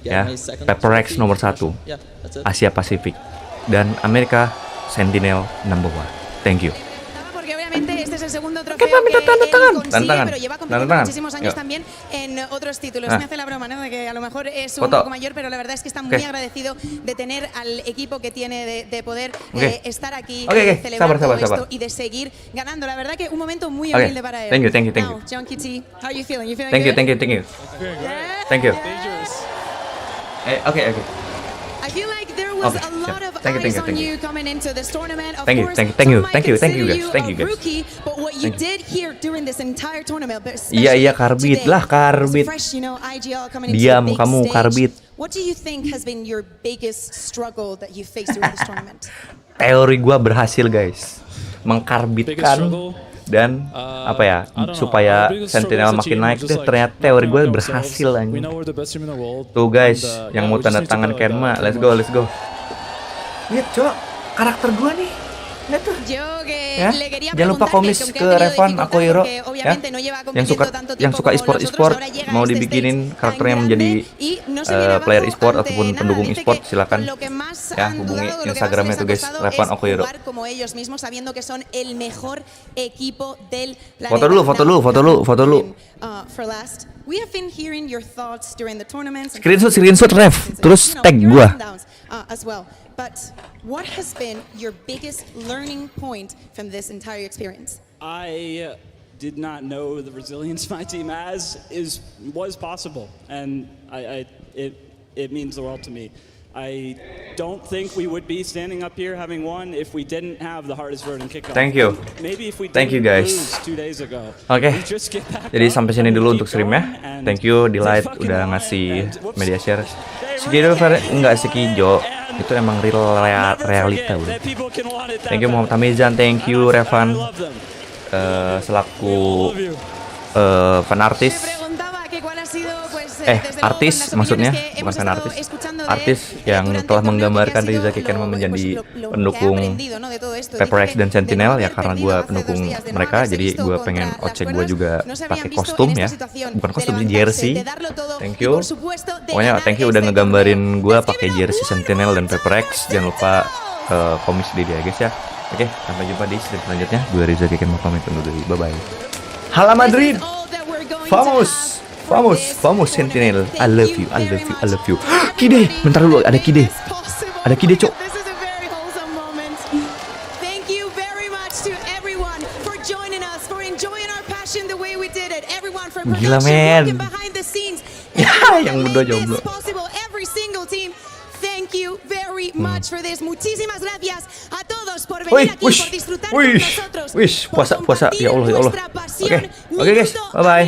ya. Paper X nomor 1 Asia Pasifik, dan Amerika Sentinel number 1. Thank you. Tantangan. Pero lleva compitiendo muchísimos años también en otros títulos. Me hace la broma, ¿no? De que a lo mejor es un poco mayor, pero la verdad es que está muy agradecido de tener al equipo que tiene, de poder estar aquí, celebrar todo esto y de seguir ganando. La verdad que un momento muy humilde para él. Thank you. Now, John QT, how are you feeling? You feeling Thank you. Thank you. Okay. I feel like there was a lot of eyes on you coming into this tournament. Of course, Thank you guys. Rookie, but what you did here during this entire tournament, Iya karbit lah, karbit. Diam kamu, karbit. What do you think has been your biggest struggle that you faced during this tournament? Teori gua berhasil, guys. Mengkarbitkan dan supaya Sentinel makin naik deh. Ternyata teori gue berhasil anjing. Tuh guys, yang mau tanda tangan Kenma, let's go. Lihat cok, karakter gue nih. Lihat tuh. Ya, jangan lupa komis ke Revan Akoiro, ya. Yang suka e-sport mau dibikinin karakternya menjadi player e-sport ataupun pendukung e-sport, silakan ya hubungi Instagramnya tuh guys, Revan Akoiro. Foto dulu. Screenshot Rev, terus tag gua. But what has been your biggest learning point from this entire experience? I did not know the resilience my team was possible, and it means the world to me. I don't think we would be standing up here having won if we didn't have the hardest road and kickoff. Thank you. Maybe if we Thank you guys. lose 2 days ago. Oke. Jadi sampai sini dulu untuk streamnya. Thank you Delight udah ngasih media share. Sekido enggak sekijo. Itu emang realita udah. Thank you Muhammad Hamizan, thank you Revan selaku fan artis. Artis maksudnya, bukan fan artis. Artis yang telah menggambarkan Riza Kikenma menjadi pendukung Paper X dan Sentinel, ya karena gue pendukung mereka, jadi gue pengen OC gue juga pakai kostum ya, bukan kostum sih, jersey. Thank you. Pokoknya thank you udah ngegambarin gue pakai jersey Sentinel dan Paper X. Jangan lupa komis di dia guys ya. Oke, sampai jumpa di stream selanjutnya. Gue Riza Kikenma pamit undur diri. Bye bye. Hala Madrid. Famous Sentinel. I love you. Kide, bentar dulu, ada Kide. Cok. Thank you very much to everyone for joining us, for enjoying our passion the way we did it. Everyone from Gila men. behind the scenes. Ya, yang muda jomblo. Every single team. Thank you very much for this. Muchísimas gracias a todos por venir aquí, por disfrutar con nosotros. Puasa. Ya Allah. Oke guys, bye bye.